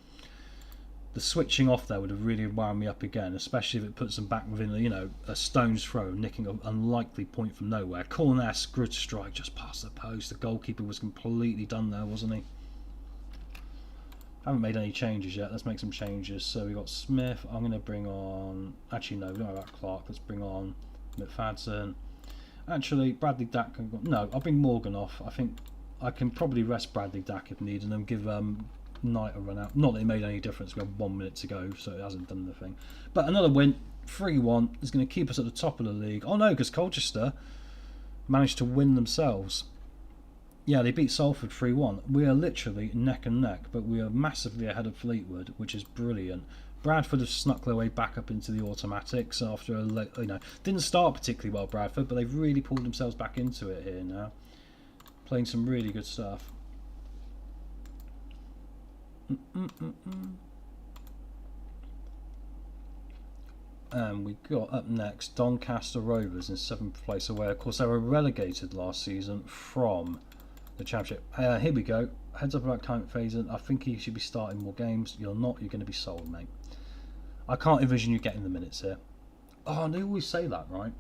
The switching off there would have really wound me up again, especially if it puts them back within, a stone's throw, nicking an unlikely point from nowhere. Corness, good strike, just past the post. The goalkeeper was completely done there, wasn't he? Haven't made any changes yet. Let's make some changes. So we got Smith. I'm going to bring on... Actually, no, we don't have that Clark. Let's bring on McFadden. Actually, Bradley Dack... No, I'll bring Morgan off. I think I can probably rest Bradley Dack if needed and give Knight a run out. Not that it made any difference. We have 1 minute to go, so it hasn't done the thing. But another win, 3-1, is going to keep us at the top of the league. Oh no, because Colchester managed to win themselves. Yeah, they beat Salford 3-1. We are literally neck and neck, but we are massively ahead of Fleetwood, which is brilliant. Bradford have snuck their way back up into the automatics after a didn't start particularly well, Bradford, but they've really pulled themselves back into it here now. Playing some really good stuff. And we got up next Doncaster Rovers in 7th place away. Of course, they were relegated last season from the Championship. Here we go. Heads up about Count Faison. I think he should be starting more games. You're not. You're going to be sold, mate. I can't envision you getting the minutes here. Oh, they always say that, right?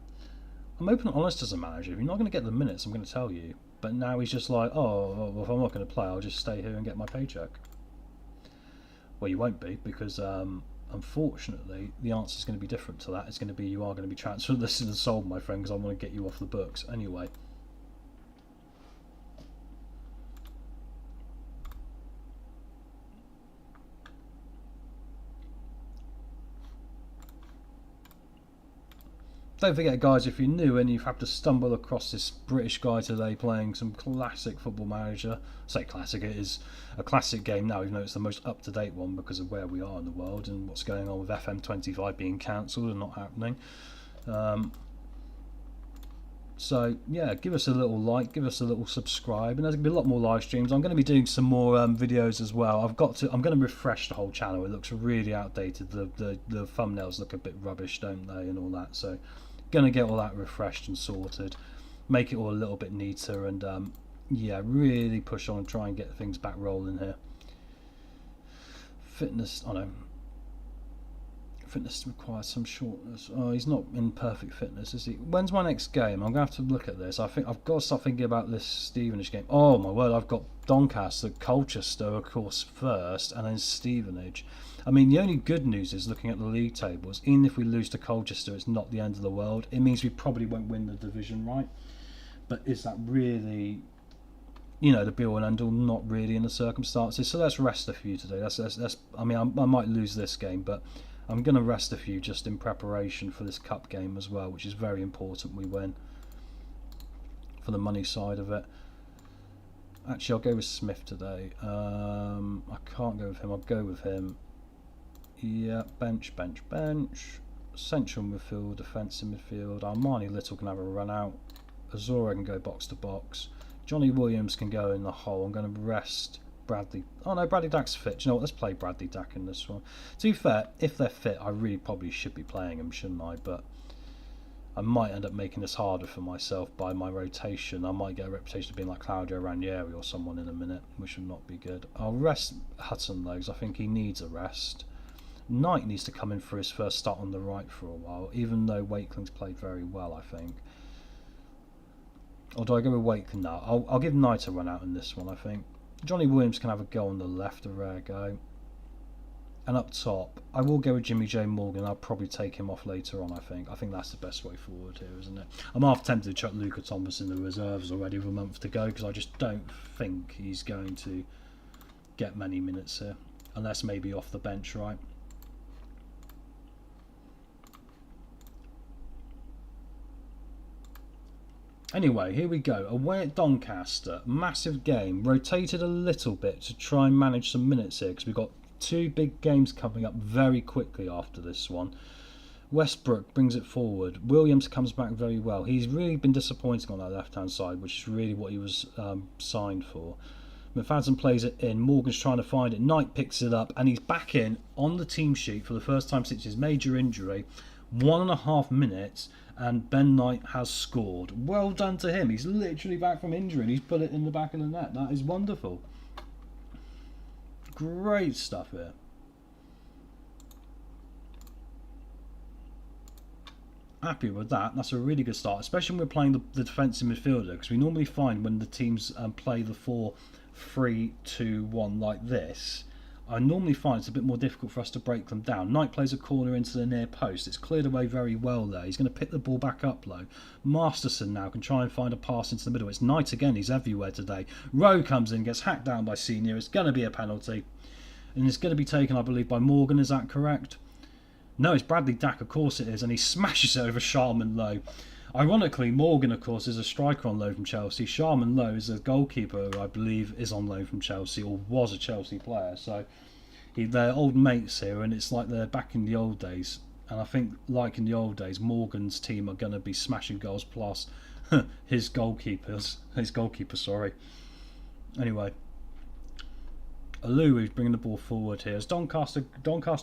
I'm open and honest as a manager. If you're not going to get the minutes, I'm going to tell you. But now he's just like, oh, well, if I'm not going to play, I'll just stay here and get my paycheck. Well, you won't be, because unfortunately the answer is going to be different to that. It's going to be you are going to be transferred. This is sold, my friend, because I want to get you off the books anyway. Don't forget, guys, if you're new and you've had to stumble across this British guy today playing some classic Football Manager, I say classic, it is a classic game now, even though it's the most up-to-date one because of where we are in the world and what's going on with FM303 being cancelled and not happening. So yeah, give us a little like, give us a little subscribe, and there's going to be a lot more live streams. I'm going to be doing some more videos as well. I'm going to refresh the whole channel. It looks really outdated. The thumbnails look a bit rubbish, don't they, and all that. So going to get all that refreshed and sorted, make it all a little bit neater, and yeah, really push on and try and get things back rolling here. Fitness, I know. Fitness requires some shortness. Oh, he's not in perfect fitness, is he? When's my next game? I'm going to have to look at this. I think I've got to start thinking about this Stevenage game. Oh my word, I've got Doncaster, Colchester, of course, first, and then Stevenage. I mean, the only good news is looking at the league tables, even if we lose to Colchester, it's not the end of the world. It means we probably won't win the division, right? But is that really the be all and end all, not really in the circumstances. So let's rest a few today. I mean, I might lose this game, but I'm going to rest a few just in preparation for this cup game as well, which is very important we win for the money side of it. Actually, I'll go with Smith today. I can't go with him. I'll go with him. Yeah, bench. Central midfield, defensive midfield. Armani Little can have a run out. Azora can go box to box. Johnny Williams can go in the hole. I'm going to rest Bradley. Oh no, Bradley Dack's fit. Do you know what? Let's play Bradley Dack in this one. To be fair, if they're fit, I really probably should be playing them, shouldn't I? But I might end up making this harder for myself by my rotation. I might get a reputation of being like Claudio Ranieri or someone in a minute, which would not be good. I'll rest Hudson though, because I think he needs a rest. Knight needs to come in for his first start on the right for a while, even though Wakeling's played very well, I think. Or do I go with Wakeling now? I'll give Knight a run out in this one, I think. Johnny Williams can have a go on the left, a rare go. And up top, I will go with Jimmy J Morgan. I'll probably take him off later on, I think. I think that's the best way forward here, isn't it? I'm half tempted to chuck Luca Thomas in the reserves already with a month to go, because I just don't think he's going to get many minutes here. Unless maybe off the bench, right? Anyway, here we go. Away at Doncaster. Massive game. Rotated a little bit to try and manage some minutes here, because we've got two big games coming up very quickly after this one. Westbrook brings it forward. Williams comes back very well. He's really been disappointing on that left-hand side, which is really what he was signed for. McFadden plays it in. Morgan's trying to find it. Knight picks it up, and he's back in on the team sheet for the first time since his major injury. 1.5 minutes, and Ben Knight has scored. Well done to him. He's literally back from injury and he's put it in the back of the net. That is wonderful. Great stuff here. Happy with that. That's a really good start, especially when we're playing the defensive midfielder, because we normally find when the teams play the 4-3-2-1 like this, I normally find it's a bit more difficult for us to break them down. Knight plays a corner into the near post. It's cleared away very well there. He's going to pick the ball back up low. Masterson now can try and find a pass into the middle. It's Knight again. He's everywhere today. Rowe comes in, gets hacked down by Senior. It's going to be a penalty. And it's going to be taken, I believe, by Morgan. Is that correct? No, it's Bradley Dack. Of course it is. And he smashes it over Sharman Lowe. Ironically, Morgan, of course, is a striker on loan from Chelsea. Sharman Lowe is a goalkeeper who I believe is on loan from Chelsea, or was a Chelsea player. So they're old mates here, and it's like they're back in the old days. And I think, like in the old days, Morgan's team are going to be smashing goals plus his goalkeeper. Anyway, Alui's bringing the ball forward here. As Doncaster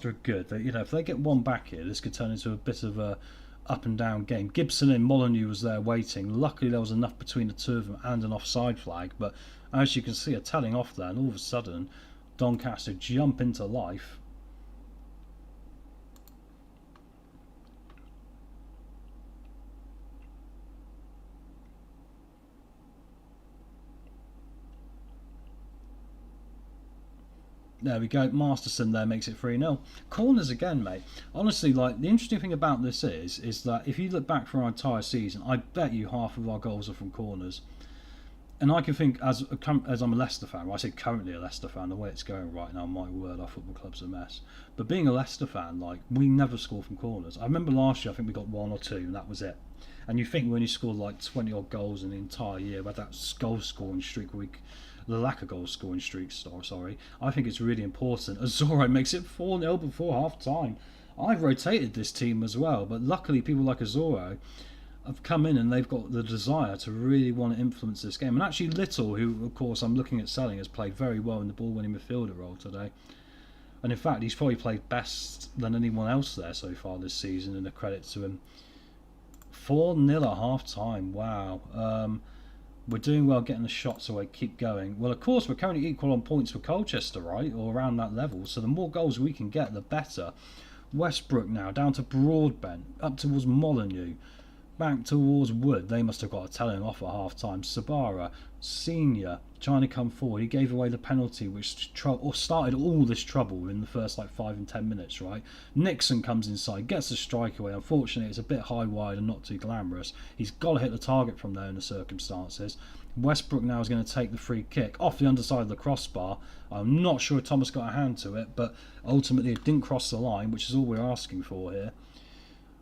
are good. If they get one back here, this could turn into a bit of a up and down game. Gibson and Molyneux was there waiting. Luckily there was enough between the two of them and an offside flag, but as you can see, a telling off there, and all of a sudden Doncaster jump into life. There we go. Masterson there makes it 3-0. Corners again, mate. Honestly, like, the interesting thing about this is that if you look back for our entire season, I bet you half of our goals are from corners. And I can think, as I'm a Leicester fan, well, I say currently a Leicester fan, the way it's going right now, my word, our football club's a mess. But being a Leicester fan, like, we never score from corners. I remember last year, I think we got 1 or 2, and that was it. And you think when you scored like 20 odd goals in the entire year, but that goal scoring streak week, the lack of goal scoring streak, I think it's really important. Azora makes it 4-0 before half time. I've rotated this team as well, but luckily people like Azora have come in and they've got the desire to really want to influence this game. And actually Little, who of course I'm looking at selling, has played very well in the ball-winning midfielder role today. And in fact, he's probably played best than anyone else there so far this season, and a credit to him. 4-0 at half-time, wow. We're doing well getting the shots away, keep going. Well, of course, we're currently equal on points with Colchester, right? Or around that level. So the more goals we can get, the better. Westbrook now, down to Broadbent, up towards Molyneux, back towards Wood. They must have got a telling off at half-time. Sabara, Senior, trying to come forward. He gave away the penalty, which started all this trouble in the first like 5 and 10 minutes, right? Nixon comes inside, gets the strike away. Unfortunately, it's a bit high wide and not too glamorous. He's got to hit the target from there in the circumstances. Westbrook now is going to take the free kick off the underside of the crossbar. I'm not sure if Thomas got a hand to it, but ultimately it didn't cross the line, which is all we're asking for here.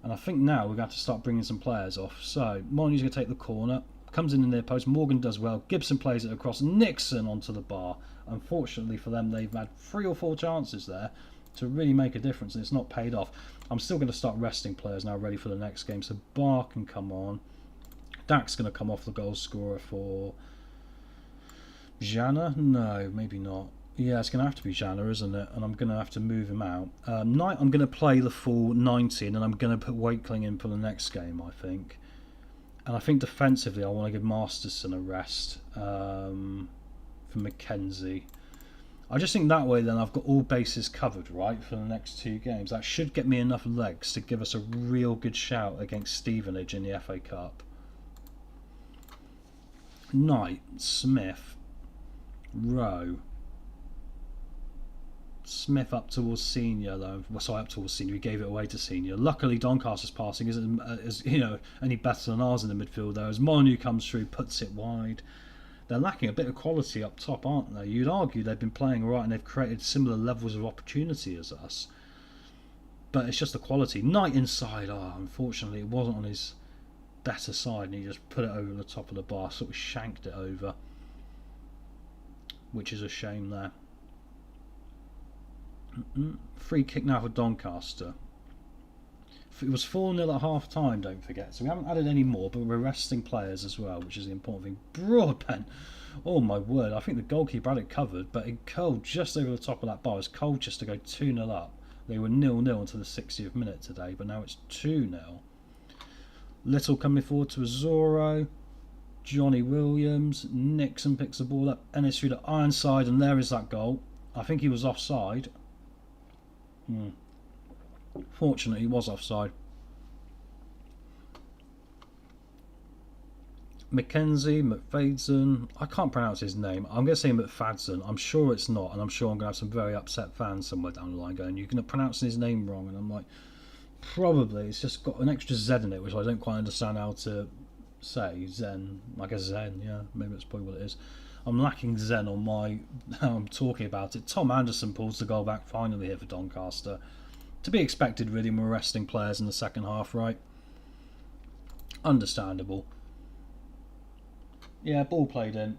And I think now we're going to have to start bringing some players off. So Molyneux's going to take the corner, comes in the near post, Morgan does well, Gibson plays it across, Nixon onto the bar. Unfortunately for them, they've had 3 or 4 chances there to really make a difference, and it's not paid off. I'm still going to start resting players now, ready for the next game. So Barr can come on. Dak's going to come off the goal scorer for Jana? No, maybe not. Yeah, it's going to have to be Jana, isn't it? And I'm going to have to move him out. Knight, I'm going to play the full 90, and then I'm going to put Wakeling in for the next game, I think. And I think defensively, I want to give Masterson a rest for McKenzie. I just think that way then I've got all bases covered, right, for the next 2 games. That should get me enough legs to give us a real good shout against Stevenage in the FA Cup. Knight, Smith, Rowe. Smith up towards Senior though. Well, sorry, up towards Senior. We gave it away to Senior. Luckily, Doncaster's passing isn't any better than ours in the midfield though. As Molyneux comes through, puts it wide. They're lacking a bit of quality up top, aren't they? You'd argue they've been playing right and they've created similar levels of opportunity as us. But it's just the quality. Knight inside. Unfortunately, it wasn't on his better side and he just put it over the top of the bar, sort of shanked it over. Which is a shame there. Free kick now for Doncaster. It was 4-0 at half time, don't forget. So we haven't added any more, but we're resting players as well, which is the important thing. Broadbent. Oh my word, I think the goalkeeper had it covered, but it curled just over the top of that bar. It was Colchester to go 2-0 up. They were 0-0 until the 60th minute today, but now it's 2-0. Little coming forward to Azoro. Johnny Williams. Nixon picks the ball up. Ennis through to Ironside, and there is that goal. I think he was offside. Fortunately, he was offside. Mackenzie, McFadden. I can't pronounce his name. I'm going to say McFadden. I'm sure it's not, and I'm sure I'm going to have some very upset fans somewhere down the line going, "You're going to pronounce his name wrong," and I'm like, probably. It's just got an extra Z in it, which I don't quite understand how to say. Zen. I guess Zen, yeah. Maybe that's probably what it is. I'm lacking Zen on my how I'm talking about it. Tom Anderson pulls the goal back finally here for Doncaster. To be expected, really, when we're resting players in the second half, right? Understandable. Yeah, ball played in.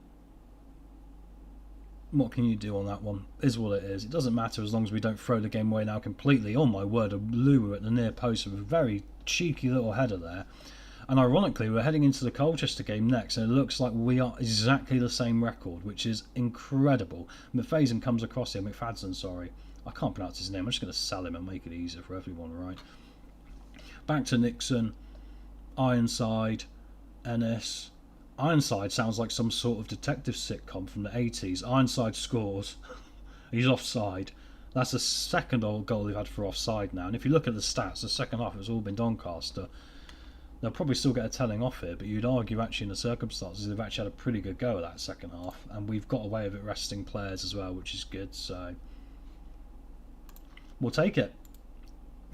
What can you do on that one? Is what it is. It doesn't matter as long as we don't throw the game away now completely. Oh my word, a lure at the near post with a very cheeky little header there. And ironically, we're heading into the Colchester game next, and it looks like we are exactly the same record, which is incredible. McFadden comes across here. McFadden, sorry. I can't pronounce his name. I'm just going to sell him and make it easier for everyone, right? Back to Nixon. Ironside. Ennis. Ironside sounds like some sort of detective sitcom from the 80s. Ironside scores. He's offside. That's the second goal they've had for offside now. And if you look at the stats, the second half it's all been Doncaster. They'll probably still get a telling off here, but you'd argue actually in the circumstances they've actually had a pretty good go at that second half. And we've got away with it resting players as well, which is good. So we'll take it.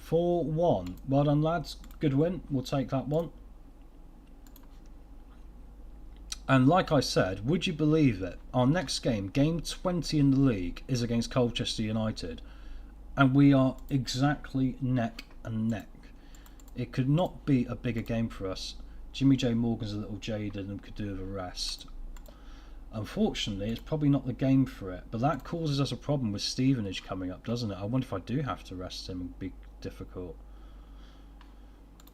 4-1. Well done, lads. Good win. We'll take that one. And like I said, would you believe it? Our next game, game 20 in the league, is against Colchester United. And we are exactly neck and neck. It could not be a bigger game for us. Jimmy J. Morgan's a little jaded and could do with a rest. Unfortunately, it's probably not the game for it. But that causes us a problem with Stevenage coming up, doesn't it? I wonder if I do have to rest him. It would be difficult.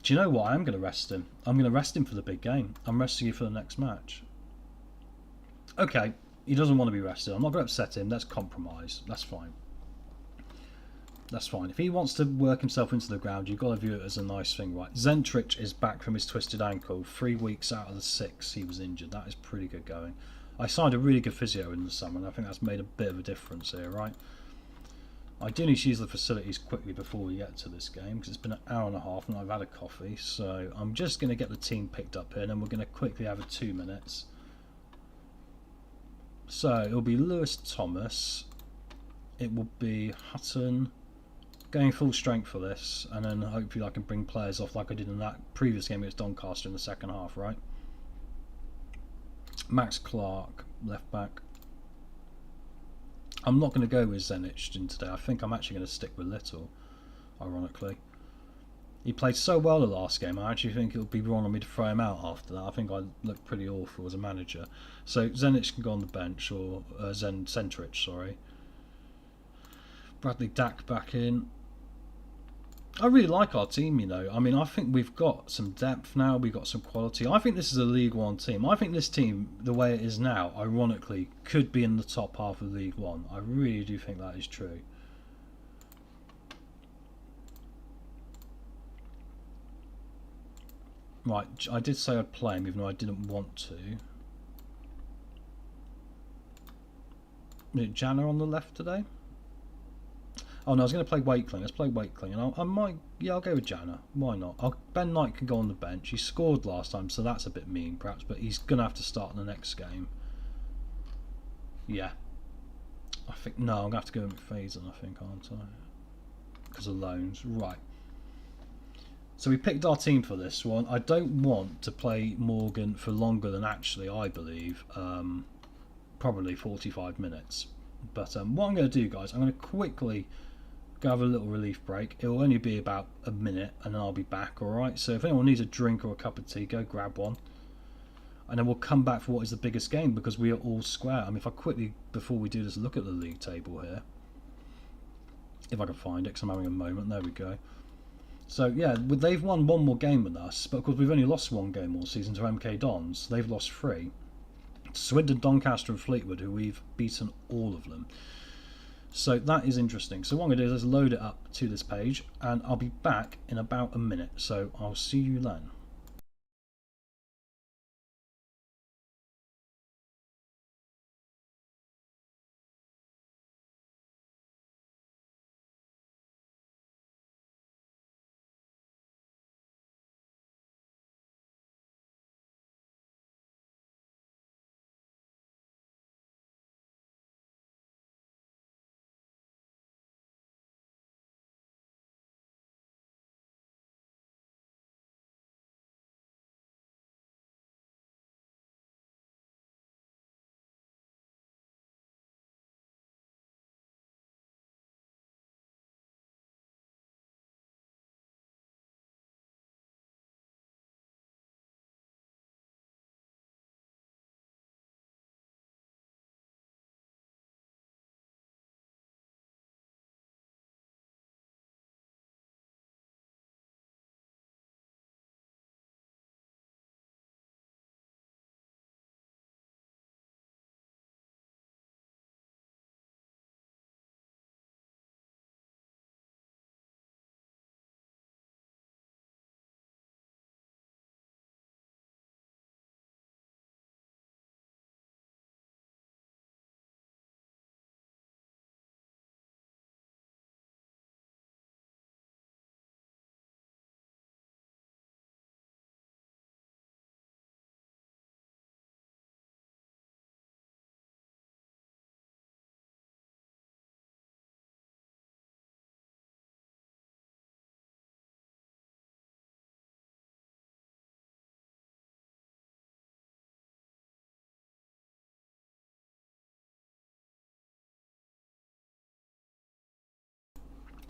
Do you know what? I am going to rest him. I'm going to rest him for the big game. I'm resting you for the next match. Okay, he doesn't want to be rested. I'm not going to upset him. Let's compromise. That's fine. That's fine. If he wants to work himself into the ground, you've got to view it as a nice thing, right? Zentrich is back from his twisted ankle. 3 weeks out of the 6 he was injured. That is pretty good going. I signed a really good physio in the summer, and I think that's made a bit of a difference here, right? I do need to use the facilities quickly before we get to this game, because it's been an hour and a half and I've had a coffee. So I'm just going to get the team picked up here, and then we're going to quickly have a 2 minutes. So it'll be Lewis Thomas. It will be Hutton. Going full strength for this, and then hopefully I can bring players off like I did in that previous game against Doncaster in the second half, right? Max Clark, left back. I'm not going to go with Zenich in today. I think I'm actually going to stick with Little, ironically. He played so well the last game, I actually think it would be wrong of me to throw him out after that. I think I looked pretty awful as a manager. So Zenich can go on the bench, or Centrich, sorry. Bradley Dack back in. I really like our team, you know. I mean, I think we've got some depth now. We've got some quality. I think this is a League One team. I think this team, the way it is now, ironically, could be in the top half of League One. I really do think that is true. Right, I did say I'd play him, even though I didn't want to. Is it Jana on the left today? Oh no, I was going to play Wakeling. Let's play Wakeling, and I might, yeah, I'll go with Jana. Why not? Ben Knight can go on the bench. He scored last time, so that's a bit mean, perhaps. But he's going to have to start in the next game. Yeah, I think no. I'm going to have to go with McFadden, I think, aren't I? Because of loans, right? So we picked our team for this one. I don't want to play Morgan for longer than actually, I believe, probably 45 minutes. But what I'm going to do, guys, I'm going to quickly go have a little relief break. It will only be about a minute, and then I'll be back, alright? So if anyone needs a drink or a cup of tea, go grab one. And then we'll come back for what is the biggest game, because we are all square. I mean, if I quickly, before we do this, look at the league table here. If I can find it, because I'm having a moment. There we go. So yeah, they've won one more game than us, but of course we've only lost one game all season to MK Dons. They've lost 3. Swindon, Doncaster and Fleetwood, who we've beaten all of them. So that is interesting. So what I'm going to do is load it up to this page, and I'll be back in about a minute. So I'll see you then.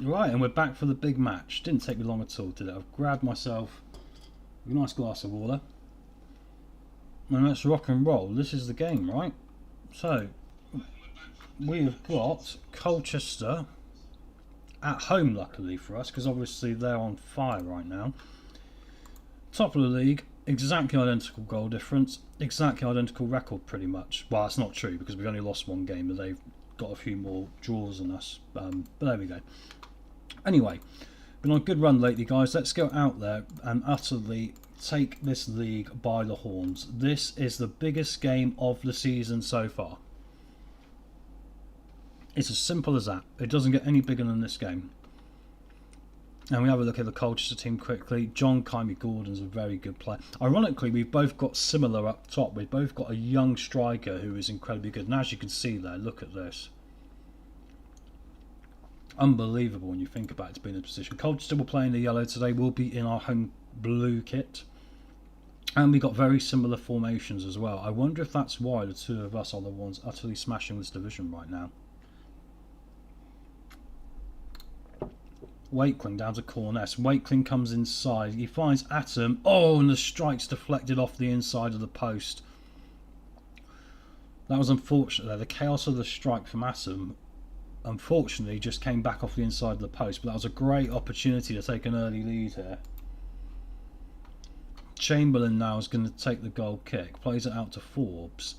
Right, and we're back for the big match. Didn't take me long at all, did it? I've grabbed myself a nice glass of water. And let's rock and roll. This is the game, right? So, we've got Colchester at home, luckily for us, because obviously they're on fire right now. Top of the league, exactly identical goal difference, exactly identical record pretty much. Well, that's not true, because we've only lost one game, but they've got a few more draws than us. But there we go. Anyway, been on a good run lately, guys. Let's go out there and utterly take this league by the horns. This is the biggest game of the season so far. It's as simple as that. It doesn't get any bigger than this game. And we have a look at the Colchester team quickly. John Kymie Gordon's a very good player. Ironically, we've both got similar up top. We've both got a young striker who is incredibly good. And as you can see there, look at this. Unbelievable when you think about it to be in this position. Colchester will play in the yellow today. We'll be in our home blue kit. And we got very similar formations as well. I wonder if that's why the two of us are the ones utterly smashing this division right now. Wakeling down to Corness. Wakeling comes inside. He finds Atom. Oh, and the strike's deflected off the inside of the post. That was unfortunate there. The chaos of the strike from Atom, unfortunately, just came back off the inside of the post. But that was a great opportunity to take an early lead here. Chamberlain now is going to take the goal kick. Plays it out to Forbes.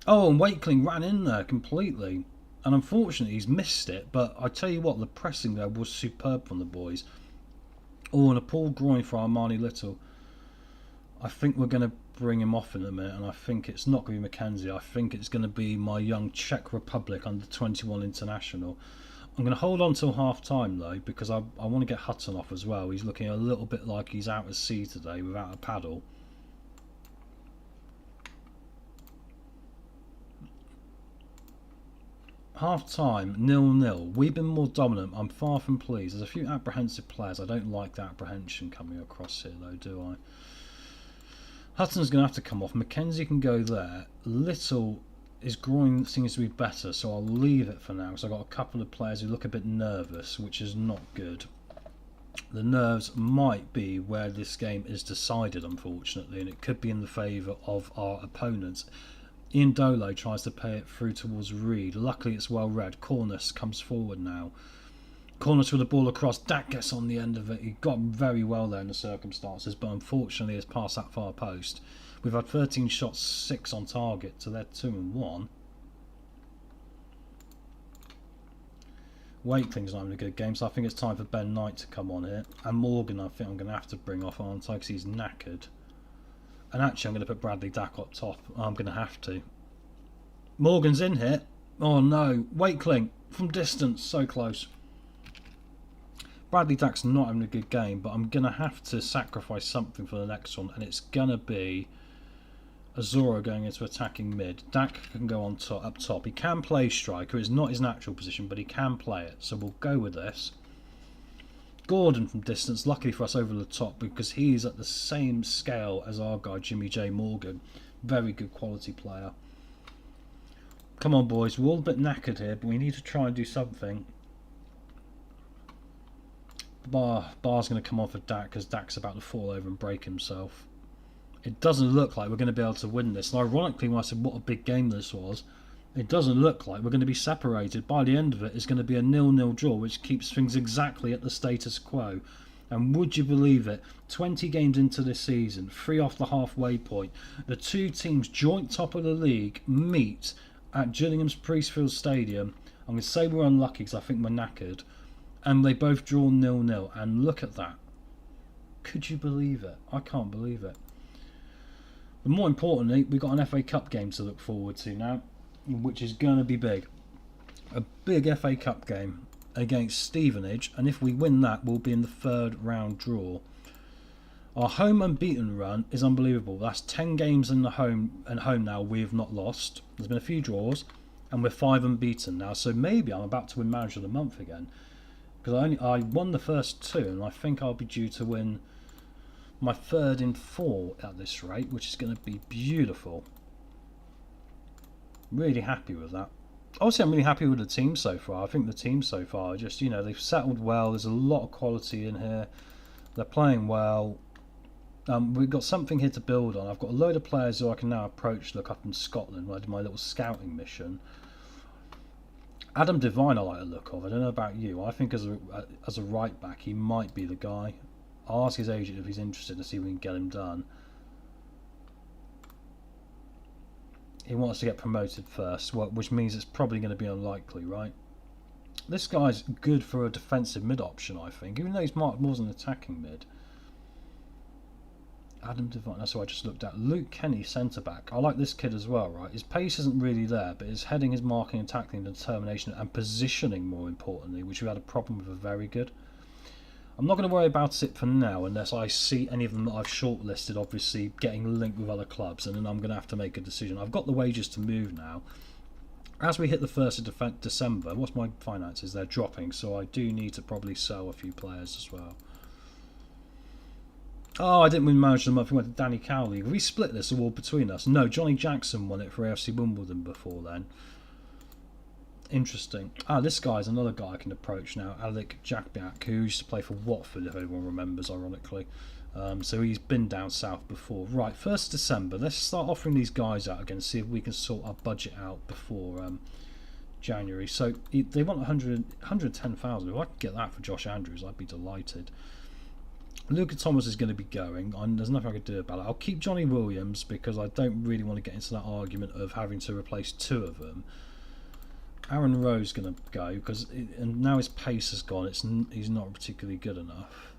Oh, and Wakeling ran in there completely. And unfortunately, he's missed it. But I tell you what, the pressing there was superb from the boys. Oh, and a pull groin for Armani Little. I think we're going to bring him off in a minute. And I think it's not going to be Mackenzie. I think it's going to be my young Czech Republic under 21 international. I'm going to hold on till half time though, because I want to get Hutton off as well. He's looking a little bit like he's out at sea today without a paddle. Half time, 0-0. We've been more dominant. I'm far from pleased. There's a few apprehensive players. I don't like the apprehension coming across here though, do I? Hutton's going to have to come off. Mackenzie can go there. Little, his groin seems to be better, so I'll leave it for now because I've got a couple of players who look a bit nervous, which is not good. The nerves might be where this game is decided, unfortunately, and it could be in the favour of our opponents. Ian Dolo tries to play it through towards Reed. Luckily it's well read. Cornus comes forward now. Cornus with the ball across. Dak gets on the end of it. He got very well there in the circumstances, but unfortunately it's past that far post. We've had 13 shots, 6 on target, so they're 2 and 1. Wakeling's not having a good game, so I think it's time for Ben Knight to come on here. And Morgan I think I'm going to have to bring off, aren't I, because he's knackered. And actually I'm going to put Bradley Dack up top. I'm going to have to. Morgan's in here. Oh no. Wakeling from distance. So close. Bradley Dack's not having a good game, but I'm going to have to sacrifice something for the next one. And it's going to be Azora going into attacking mid. Dack can go on top, up top. He can play striker. It's not his natural position, but he can play it. So we'll go with this. Gordon from distance, luckily for us over the top because he's at the same scale as our guy Jimmy J Morgan. Very good quality player. Come on boys, we're all a bit knackered here, but we need to try and do something. Bar's going to come on for Dak because Dak's about to fall over and break himself. It doesn't look like we're going to be able to win this. And ironically, when I said what a big game this was, it doesn't look like we're going to be separated. By the end of it, it's going to be a 0-0 draw, which keeps things exactly at the status quo. And would you believe it, 20 games into this season, 3 off the halfway point, the two teams joint top of the league meet at Gillingham's Priestfield Stadium. I'm going to say we're unlucky because I think we're knackered. And they both draw 0-0. And look at that. Could you believe it? I can't believe it. But more importantly, we've got an FA Cup game to look forward to now, which is going to be big. A big FA Cup game against Stevenage, and if we win that, we'll be in the 3rd round draw. Our home unbeaten run is unbelievable. That's 10 games in the home now we have not lost. There's been a few draws, and we're 5 unbeaten now. So maybe I'm about to win Manager of the Month again, because I won the first 2, and I think I'll be due to win my 3rd in 4 at this rate, which is going to be beautiful. Really happy with that. Obviously, I'm really happy with the team so far. I think the team so far, just, you know, they've settled well. There's a lot of quality in here. They're playing well. We've got something here to build on. I've got a load of players who I can now approach, look up in Scotland where I did my little scouting mission. Adam Devine I like the look of. I don't know about you. I think as a right back, he might be the guy. I'll ask his agent if he's interested to see if we can get him done. He wants to get promoted first, which means it's probably going to be unlikely, right? This guy's good for a defensive mid option, I think, even though he's marked more as an attacking mid. Adam Devine, that's who I just looked at. Luke Kenny, centre-back. I like this kid as well, right? His pace isn't really there, but his heading, his marking and tackling, determination and positioning, more importantly, which we had a problem with, are very good. I'm not going to worry about it for now unless I see any of them that I've shortlisted, obviously getting linked with other clubs, and then I'm going to have to make a decision. I've got the wages to move now. As we hit the 1st of December, what's my finances? They're dropping, so I do need to probably sell a few players as well. Oh, I didn't win Manager of the Month. We went to Danny Cowley. Have we split this award between us? No, Johnny Jackson won it for AFC Wimbledon before then. Interesting. This guy's another guy I can approach now. Alec Jackbiak, who used to play for Watford, if anyone remembers, ironically. So he's been down south before. Right, 1st December. Let's start offering these guys out again, see if we can sort our budget out before January. So they want 110,000. If I could get that for Josh Andrews, I'd be delighted. Luca Thomas is going to be going. There's nothing I could do about it. I'll keep Johnny Williams because I don't really want to get into that argument of having to replace 2 of them. Aaron Rowe's going to go because and now his pace has gone. He's not particularly good enough.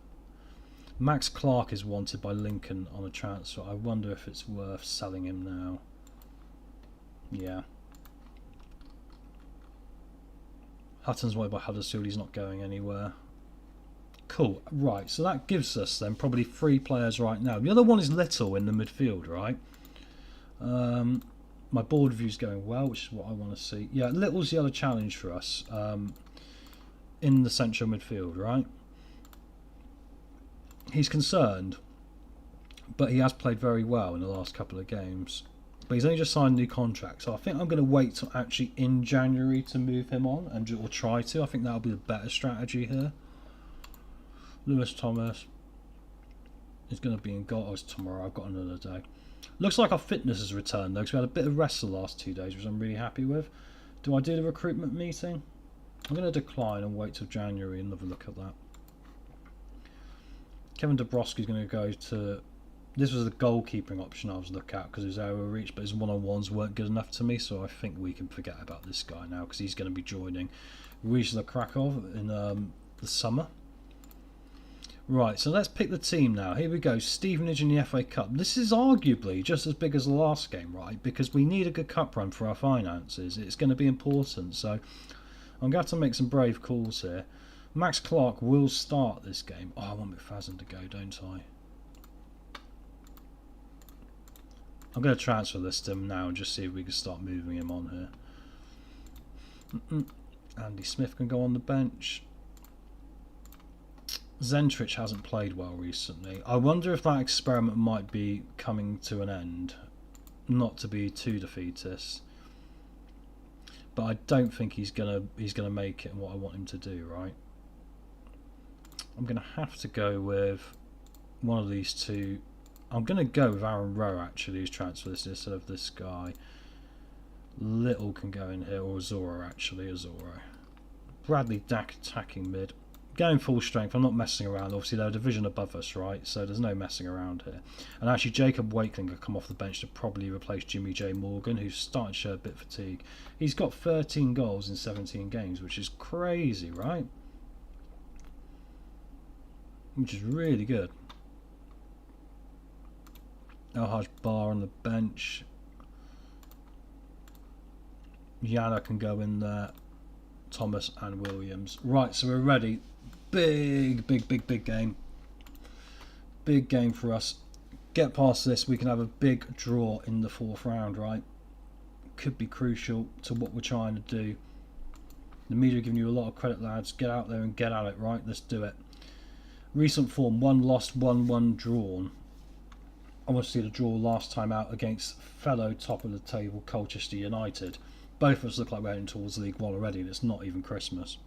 Max Clark is wanted by Lincoln on a transfer. I wonder if it's worth selling him now. Yeah. Hutton's wanted by Huddersfield. He's not going anywhere. Cool. Right, so that gives us then probably 3 players right now. The other one is Little in the midfield, right? My board view's going well, which is what I want to see. Yeah, Little's the other challenge for us in the central midfield, right? He's concerned, but he has played very well in the last couple of games. But he's only just signed a new contract, so I think I'm going to wait till actually in January to move him on, or try to. I think that'll be the better strategy here. Lewis Thomas is going to be in goal. Oh, it's tomorrow. I've got another day. Looks like our fitness has returned though, because we had a bit of rest the last 2 days, which I'm really happy with. Do I do the recruitment meeting? I'm going to decline and wait till January and have a look at that. Kevin Dabrowski's going to go to... This was the goalkeeping option I was looking at because his area reach, but his one-on-ones weren't good enough to me, so I think we can forget about this guy now because he's going to be joining Wisla Krakow in the summer. Right, so let's pick the team now. Here we go. Stevenage in the FA Cup. This is arguably just as big as the last game, right? Because we need a good cup run for our finances. It's going to be important, so I'm going to have to make some brave calls here. Max Clark will start this game. Oh, I want McFadden to go, don't I? I'm going to transfer this to him now and just see if we can start moving him on here. Andy Smith can go on the bench. Zentrich hasn't played well recently. I wonder if that experiment might be coming to an end. Not to be too defeatist, but I don't think he's gonna make it in what I want him to do. Right. I'm gonna have to go with one of these two. I'm gonna go with Aaron Rowe actually, who's transferred this instead of this guy. Little can go in here, or Azoro actually. Azoro. Bradley Dack attacking mid. Going full strength, I'm not messing around. Obviously they're a division above us, right? So there's no messing around here. And actually Jacob Wakeling could come off the bench to probably replace Jimmy J Morgan, who's starting to show a bit of fatigue. He's got 13 goals in 17 games, which is crazy, right? Which is really good. Elhaj Bar on the bench. Yana can go in there. Thomas and Williams. Right, so we're ready. Big game. Big game for us. Get past this, we can have a big draw in the 4th round, right? Could be crucial to what we're trying to do. The media are giving you a lot of credit, lads. Get out there and get at it, right? Let's do it. Recent form, 1 lost, 1-1 drawn. I want to see the draw last time out against fellow top of the table Colchester United. Both of us look like we're heading towards League One already, and it's not even Christmas.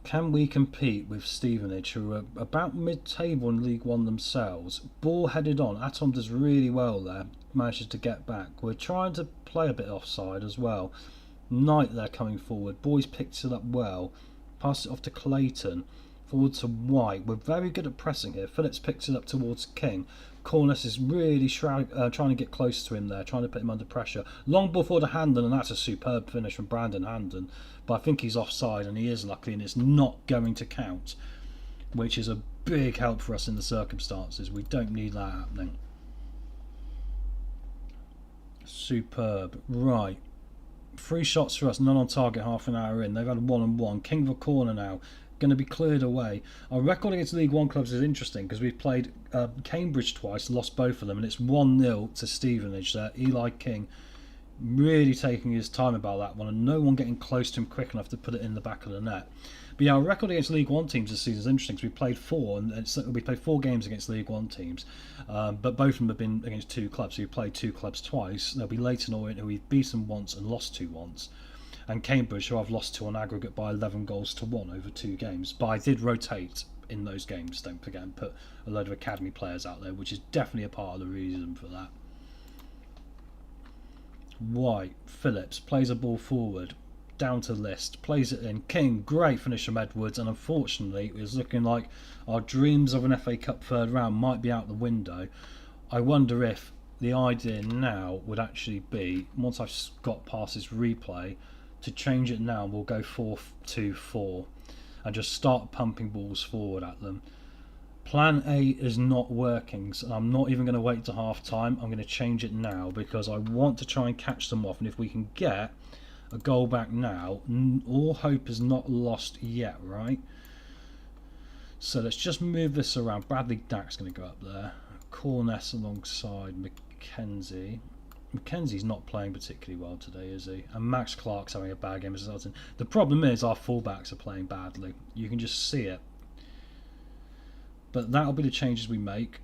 Can we compete with Stevenage, who are about mid-table in League One themselves? Ball headed on. Atom does really well there. Manages to get back. We're trying to play a bit offside as well. Knight there coming forward. Boys picked it up well. Passed it off to Clayton. Forward to White. We're very good at pressing here. Phillips picks it up towards King. Corness is really trying to get close to him there, trying to put him under pressure. Long ball forward to Handon, and that's a superb finish from Brandon Handon. But I think he's offside, and he is lucky, and it's not going to count, which is a big help for us in the circumstances. We don't need that happening. Superb. Right. 3 shots for us, none on target half an hour in. They've had 1-1. King of a corner now. Going to be cleared away. Our record against League One clubs is interesting because we've played Cambridge twice, lost both of them, and it's 1-0 to Stevenage there. Eli King Really taking his time about that one, and no one getting close to him quick enough to put it in the back of the net. But yeah, our record against League One teams this season is interesting because we played four, and we played 4 games against League One teams, but both of them have been against 2 clubs. So we played 2 clubs twice. There'll be Leyton Orient, who we've beaten once and lost to once, and Cambridge, who I've lost to on aggregate by 11 goals to 1 over 2 games. But I did rotate in those games, don't forget, and put a load of academy players out there, which is definitely a part of the reason for that. White, Phillips plays a ball forward, down to List, plays it in. King, great finish from Edwards, and unfortunately it was looking like our dreams of an FA Cup third round might be out the window. I wonder if the idea now would actually be, once I've got past this replay, to change it now. We'll go 4-2-4 and just start pumping balls forward at them. Plan A is not working, so I'm not even going to wait to half time. I'm going to change it now because I want to try and catch them off, and if we can get a goal back now, all hope is not lost yet, right? So let's just move this around. Bradley Dack's going to go up there. Corness alongside Mackenzie. Mackenzie's not playing particularly well today, is he? And Max Clark's having a bad game as well. The problem is our fullbacks are playing badly. You can just see it. But that'll be the changes we make.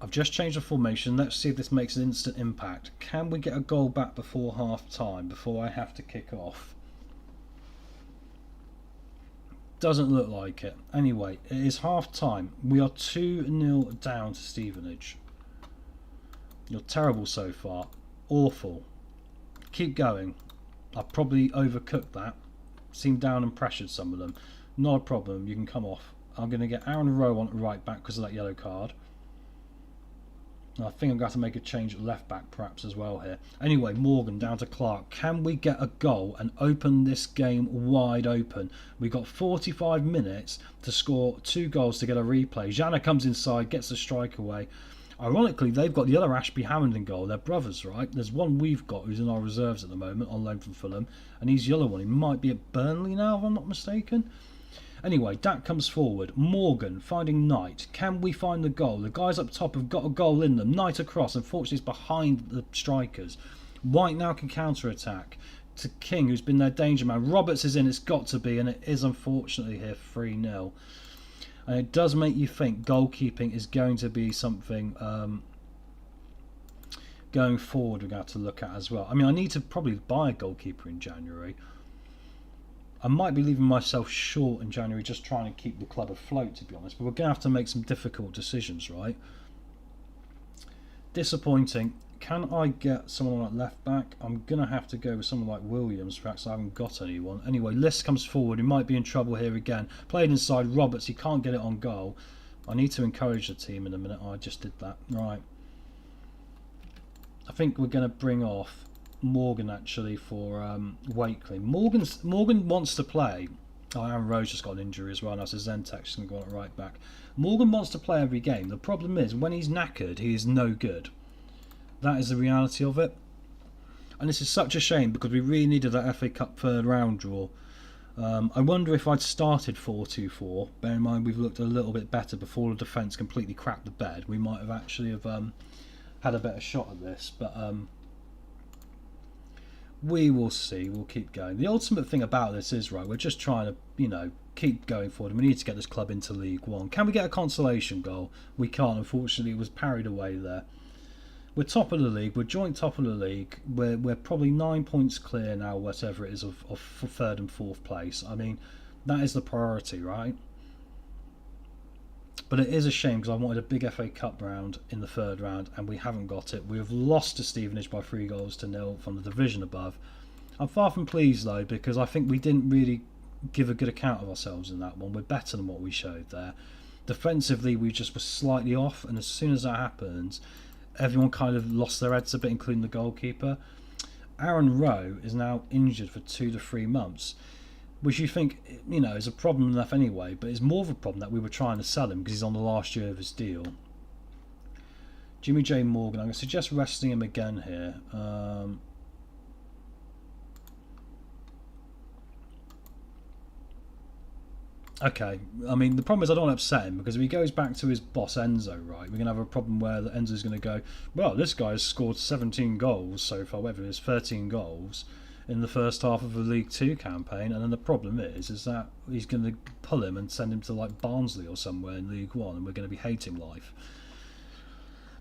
I've just changed the formation. Let's see if this makes an instant impact. Can we get a goal back before half time, before I have to kick off? Doesn't look like it. Anyway, it is half time. We are 2-0 down to Stevenage. You're terrible so far. Awful. Keep going. I've probably overcooked that. Seemed down and pressured some of them. Not a problem. You can come off. I'm going to get Aaron Rowe on right back because of that yellow card. I think I'm going to have to make a change at left back perhaps as well here. Anyway, Morgan down to Clark. Can we get a goal and open this game wide open? We've got 45 minutes to score 2 goals to get a replay. Jana comes inside, gets the strike away. Ironically, they've got the other Ashby Hammond in goal. They're brothers, right? There's one we've got who's in our reserves at the moment on loan from Fulham, and he's the other one. He might be at Burnley now, if I'm not mistaken. Anyway, Dak comes forward. Morgan finding Knight. Can we find the goal? The guys up top have got a goal in them. Knight across. Unfortunately, it's behind the strikers. White now can counter-attack to King, who's been their danger man. Roberts is in. It's got to be, and it is unfortunately here 3-0. And it does make you think goalkeeping is going to be something going forward we're going to have to look at as well. I mean, I need to probably buy a goalkeeper in January. I might be leaving myself short in January just trying to keep the club afloat, to be honest. But we're going to have to make some difficult decisions, right? Disappointing. Can I get someone like left back? I'm going to have to go with someone like Williams. Perhaps I haven't got anyone. Anyway, List comes forward. He might be in trouble here again. Played inside Roberts. He can't get it on goal. I need to encourage the team in a minute. Oh, I just did that. Right. I think we're going to bring off Morgan actually for Wakely. Morgan wants to play. Oh, Aaron Rose just got an injury as well. Now so Zentek's going to go on right back. Morgan wants to play every game. The problem is when he's knackered, he is no good. That is the reality of it. And this is such a shame because we really needed that FA Cup third round draw. I wonder if I'd started 4-2-4. Bear in mind we've looked a little bit better before the defence completely crapped the bed. We might have actually have had a better shot at this. But we will see. We'll keep going. The ultimate thing about this is, right, we're just trying to, you know, keep going forward. And we need to get this club into League One. Can we get a consolation goal? We can't, unfortunately. It was parried away there. We're top of the league. We're joint top of the league. We're probably 9 points clear now, whatever it is, of third and fourth place. I mean, that is the priority, right? But it is a shame because I wanted a big FA Cup round in the third round and we haven't got it. We have lost to Stevenage by 3-0 from the division above. I'm far from pleased though because I think we didn't really give a good account of ourselves in that one. We're better than what we showed there. Defensively, we just were slightly off, and as soon as that happens, everyone kind of lost their heads a bit, including the goalkeeper. Aaron Rowe is now injured for 2 to 3 months, which you think, you know, is a problem enough anyway, but it's more of a problem that we were trying to sell him because he's on the last year of his deal. Jimmy J. Morgan, I'm going to suggest resting him again here. Okay, I mean, the problem is I don't want to upset him because if he goes back to his boss Enzo, right, we're going to have a problem where Enzo's going to go, well, this guy's scored 17 goals so far, whatever it is, 13 goals in the first half of a League Two campaign, and then the problem is that he's going to pull him and send him to like Barnsley or somewhere in League One, and we're going to be hating life.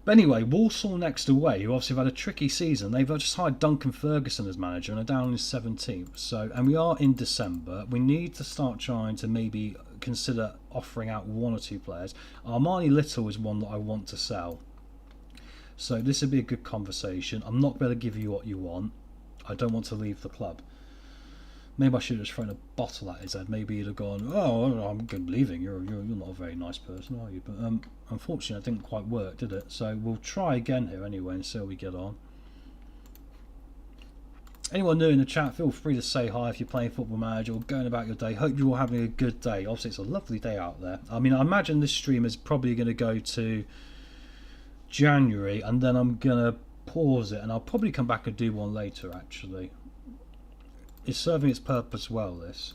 But anyway, Walsall next away, who obviously have had a tricky season, they've just hired Duncan Ferguson as manager and are down in 17th. So, and we are in December. We need to start trying to maybe consider offering out one or two players. Armani Little is one that I want to sell. So this would be a good conversation. I'm not going to give you what you want. I don't want to leave the club. Maybe I should have just thrown a bottle at his head. Maybe he'd have gone, oh, I'm leaving. You're not a very nice person, are you? But unfortunately, it didn't quite work, did it? So we'll try again here anyway and see how we get on. Anyone new in the chat, feel free to say hi if you're playing Football Manager or going about your day. Hope you're all having a good day. Obviously, it's a lovely day out there. I mean, I imagine this stream is probably going to go to January, and then I'm going to pause it, and I'll probably come back and do one later, actually. It's serving its purpose well, this.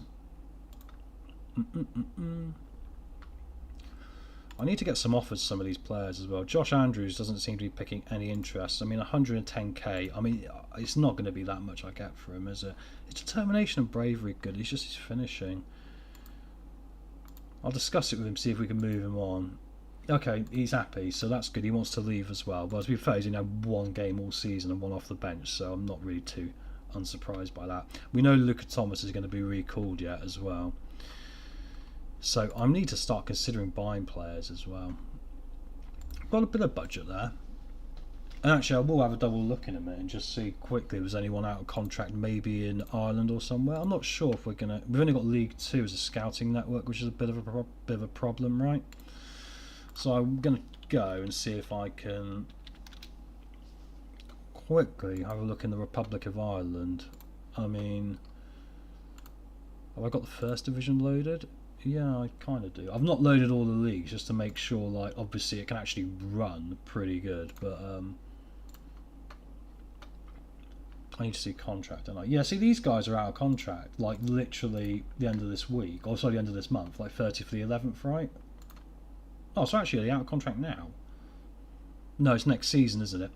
I need to get some offers to some of these players as well. Josh Andrews doesn't seem to be picking any interest. I mean, 110k. I mean, it's not going to be that much I get for him, is it? His determination and bravery good. It's just his finishing. I'll discuss it with him, see if we can move him on. Okay, he's happy, so that's good. He wants to leave as well. But as we've fair, he's only had one game all season and one off the bench, so I'm not really too unsurprised by that. We know Luca Thomas is going to be recalled yet as well, so I need to start considering buying players as well. I've got a bit of budget there, and actually I will have a double look in a minute and just see quickly if there's anyone out of contract, maybe in Ireland or somewhere. I'm not sure if we're gonna. We've only got League Two as a scouting network, which is a bit of a problem, right? So I'm gonna go and see if I can quickly have a look in the Republic of Ireland. I mean, have I got the first division loaded? Yeah, I kind of do. I've not loaded all the leagues just to make sure, like, obviously it can actually run pretty good, but I need to see contract, don't I? Yeah, see, these guys are out of contract, like, literally the end of this week, or sorry, the end of this month, like 30th for the 11th, right? Oh, so actually they're out of contract now. No, it's next season, isn't it?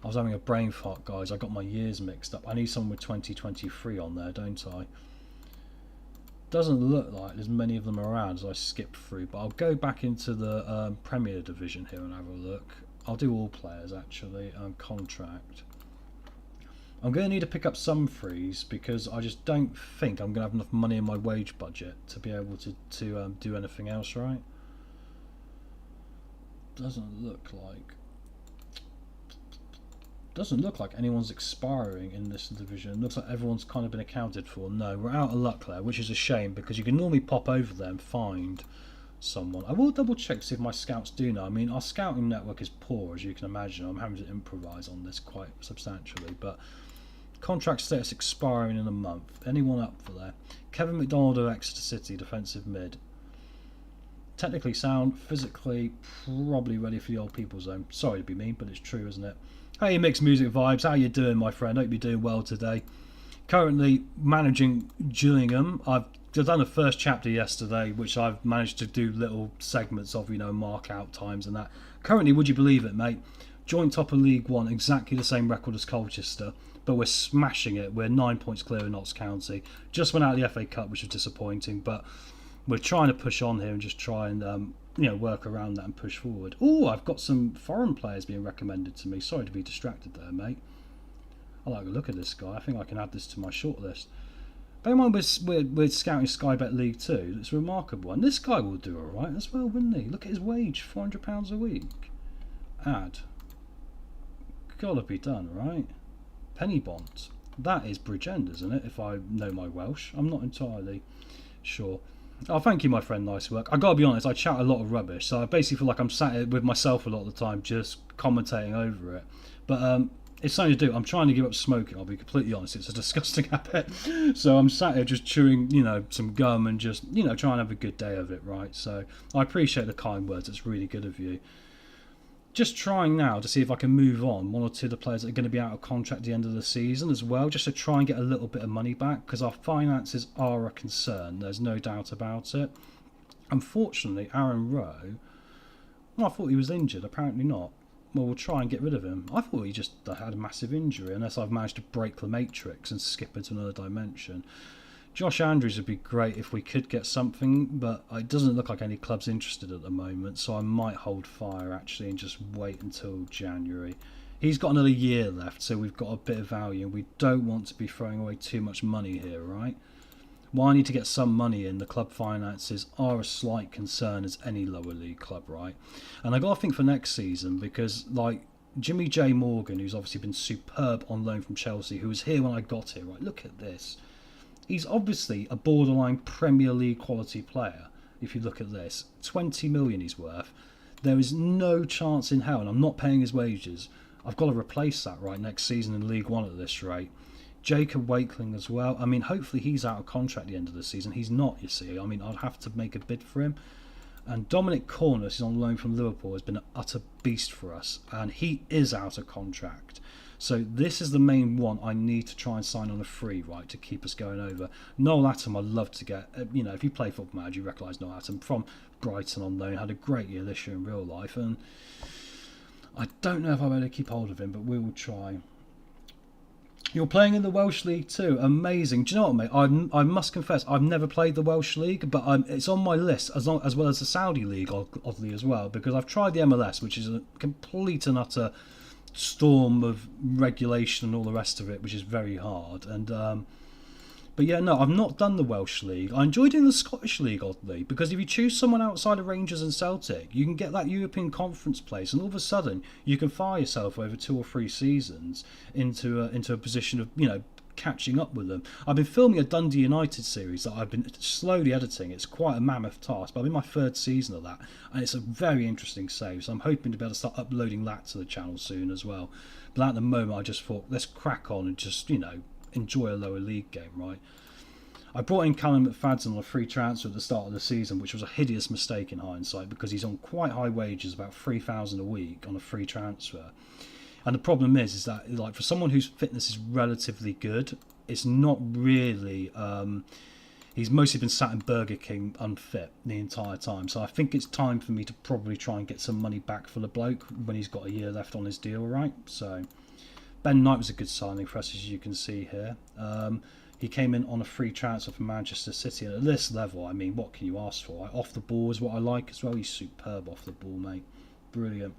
I was having a brain fart, guys. I got my years mixed up. I need someone with 2023 on there, don't I? Doesn't look like there's many of them around as I skip through, but I'll go back into the Premier Division here and have a look. I'll do all players, actually, contract. I'm going to need to pick up some frees because I just don't think I'm going to have enough money in my wage budget to be able to do anything else, right? Doesn't look like anyone's expiring in this division. It looks like everyone's kind of been accounted for. No, we're out of luck there, which is a shame because you can normally pop over there and find someone. I will double check to see if my scouts do know. I mean, our scouting network is poor, as you can imagine. I'm having to improvise on this quite substantially, but contract status expiring in a month. Anyone up for there? Kevin McDonald of Exeter City, defensive mid. Technically sound, physically probably ready for the old people's home. Sorry to be mean, but it's true, isn't it? Hey, Mixed Music Vibes, how you doing, my friend? Hope you're doing well today. Currently managing Gillingham. I've done the first chapter yesterday, which I've managed to do little segments of, you know, mark out times and that. Currently, would you believe it, mate? Joint top of League One, exactly the same record as Colchester, but we're smashing it. We're 9 points clear in Notts County. Just went out of the FA Cup, which was disappointing, but we're trying to push on here and just try and work around that and push forward. Oh, I've got some foreign players being recommended to me. Sorry to be distracted there, mate. I like the look of this guy. I think I can add this to my shortlist. Bear in mind, we're scouting Sky Bet League 2. It's remarkable. And this guy will do alright as well, wouldn't he? Look at his wage, £400 a week. Add. Gotta be done, right? Penny bonds. That is Bridgend, isn't it? If I know my Welsh. I'm not entirely sure. Oh, thank you, my friend. Nice work. I gotta be honest, I chat a lot of rubbish, so I basically feel like I'm sat here with myself a lot of the time, just commentating over it. But it's something to do. I'm trying to give up smoking. I'll be completely honest. It's a disgusting habit. So I'm sat here just chewing, some gum and just, trying to have a good day of it, right? So I appreciate the kind words. It's really good of you. Just trying now to see if I can move on one or two of the players that are going to be out of contract at the end of the season as well, just to try and get a little bit of money back, because our finances are a concern. There's no doubt about it. Unfortunately, Aaron Rowe, well, I thought he was injured. Apparently not. Well, we'll try and get rid of him. I thought he just had a massive injury, unless I've managed to break the matrix and skip into another dimension. Josh Andrews would be great if we could get something, but it doesn't look like any club's interested at the moment, so I might hold fire actually and just wait until January. He's got another year left, so we've got a bit of value, and we don't want to be throwing away too much money here, right? While I need to get some money in, the club finances are a slight concern as any lower league club, right? And I got to think for next season, because like Jimmy J Morgan, who's obviously been superb on loan from Chelsea, who was here when I got here, right? Look at this. He's obviously a borderline Premier League quality player. If you look at this, 20 million he's worth. There is no chance in hell, and I'm not paying his wages. I've got to replace that right next season in League One at this rate. Jacob Wakeling as well. I mean, hopefully he's out of contract at the end of the season. He's not, you see. I mean, I'd have to make a bid for him. And Dominic Cornus is on loan from Liverpool, has been an utter beast for us, and he is out of contract. So this is the main one I need to try and sign on a free, right, to keep us going over. Noel Atom, I'd love to get, if you play Football Manager, you recognise Noel Atom from Brighton on loan, had a great year this year in real life, and I don't know if I'm able to keep hold of him, but we will try. You're playing in the Welsh League too. Amazing. Do you know what, mate? I must confess, I've never played the Welsh League, but it's on my list, as well as the Saudi League, oddly as well, because I've tried the MLS, which is a complete and utter storm of regulation and all the rest of it, which is very hard. And but yeah, no, I've not done the Welsh League. I enjoy doing the Scottish League, oddly, because if you choose someone outside of Rangers and Celtic, you can get that European Conference place, and all of a sudden you can fire yourself over 2 or 3 seasons into a position of catching up with them. I've been filming a Dundee United series that I've been slowly editing. It's quite a mammoth task, but I'm in my 3rd season of that, and it's a very interesting save, so I'm hoping to be able to start uploading that to the channel soon as well. But at the moment I just thought, let's crack on and just enjoy a lower league game, right? I brought in Callum McFadden on a free transfer at the start of the season, which was a hideous mistake in hindsight, because he's on quite high wages, about $3,000 a week on a free transfer. And the problem is that, like, for someone whose fitness is relatively good, it's not really. He's mostly been sat in Burger King unfit the entire time. So I think it's time for me to probably try and get some money back for the bloke when he's got a year left on his deal, right? So Ben Knight was a good signing for us, as you can see here. He came in on a free transfer from Manchester City, and at this level, I mean, what can you ask for? Like, off the ball is what I like as well. He's superb off the ball, mate. Brilliant.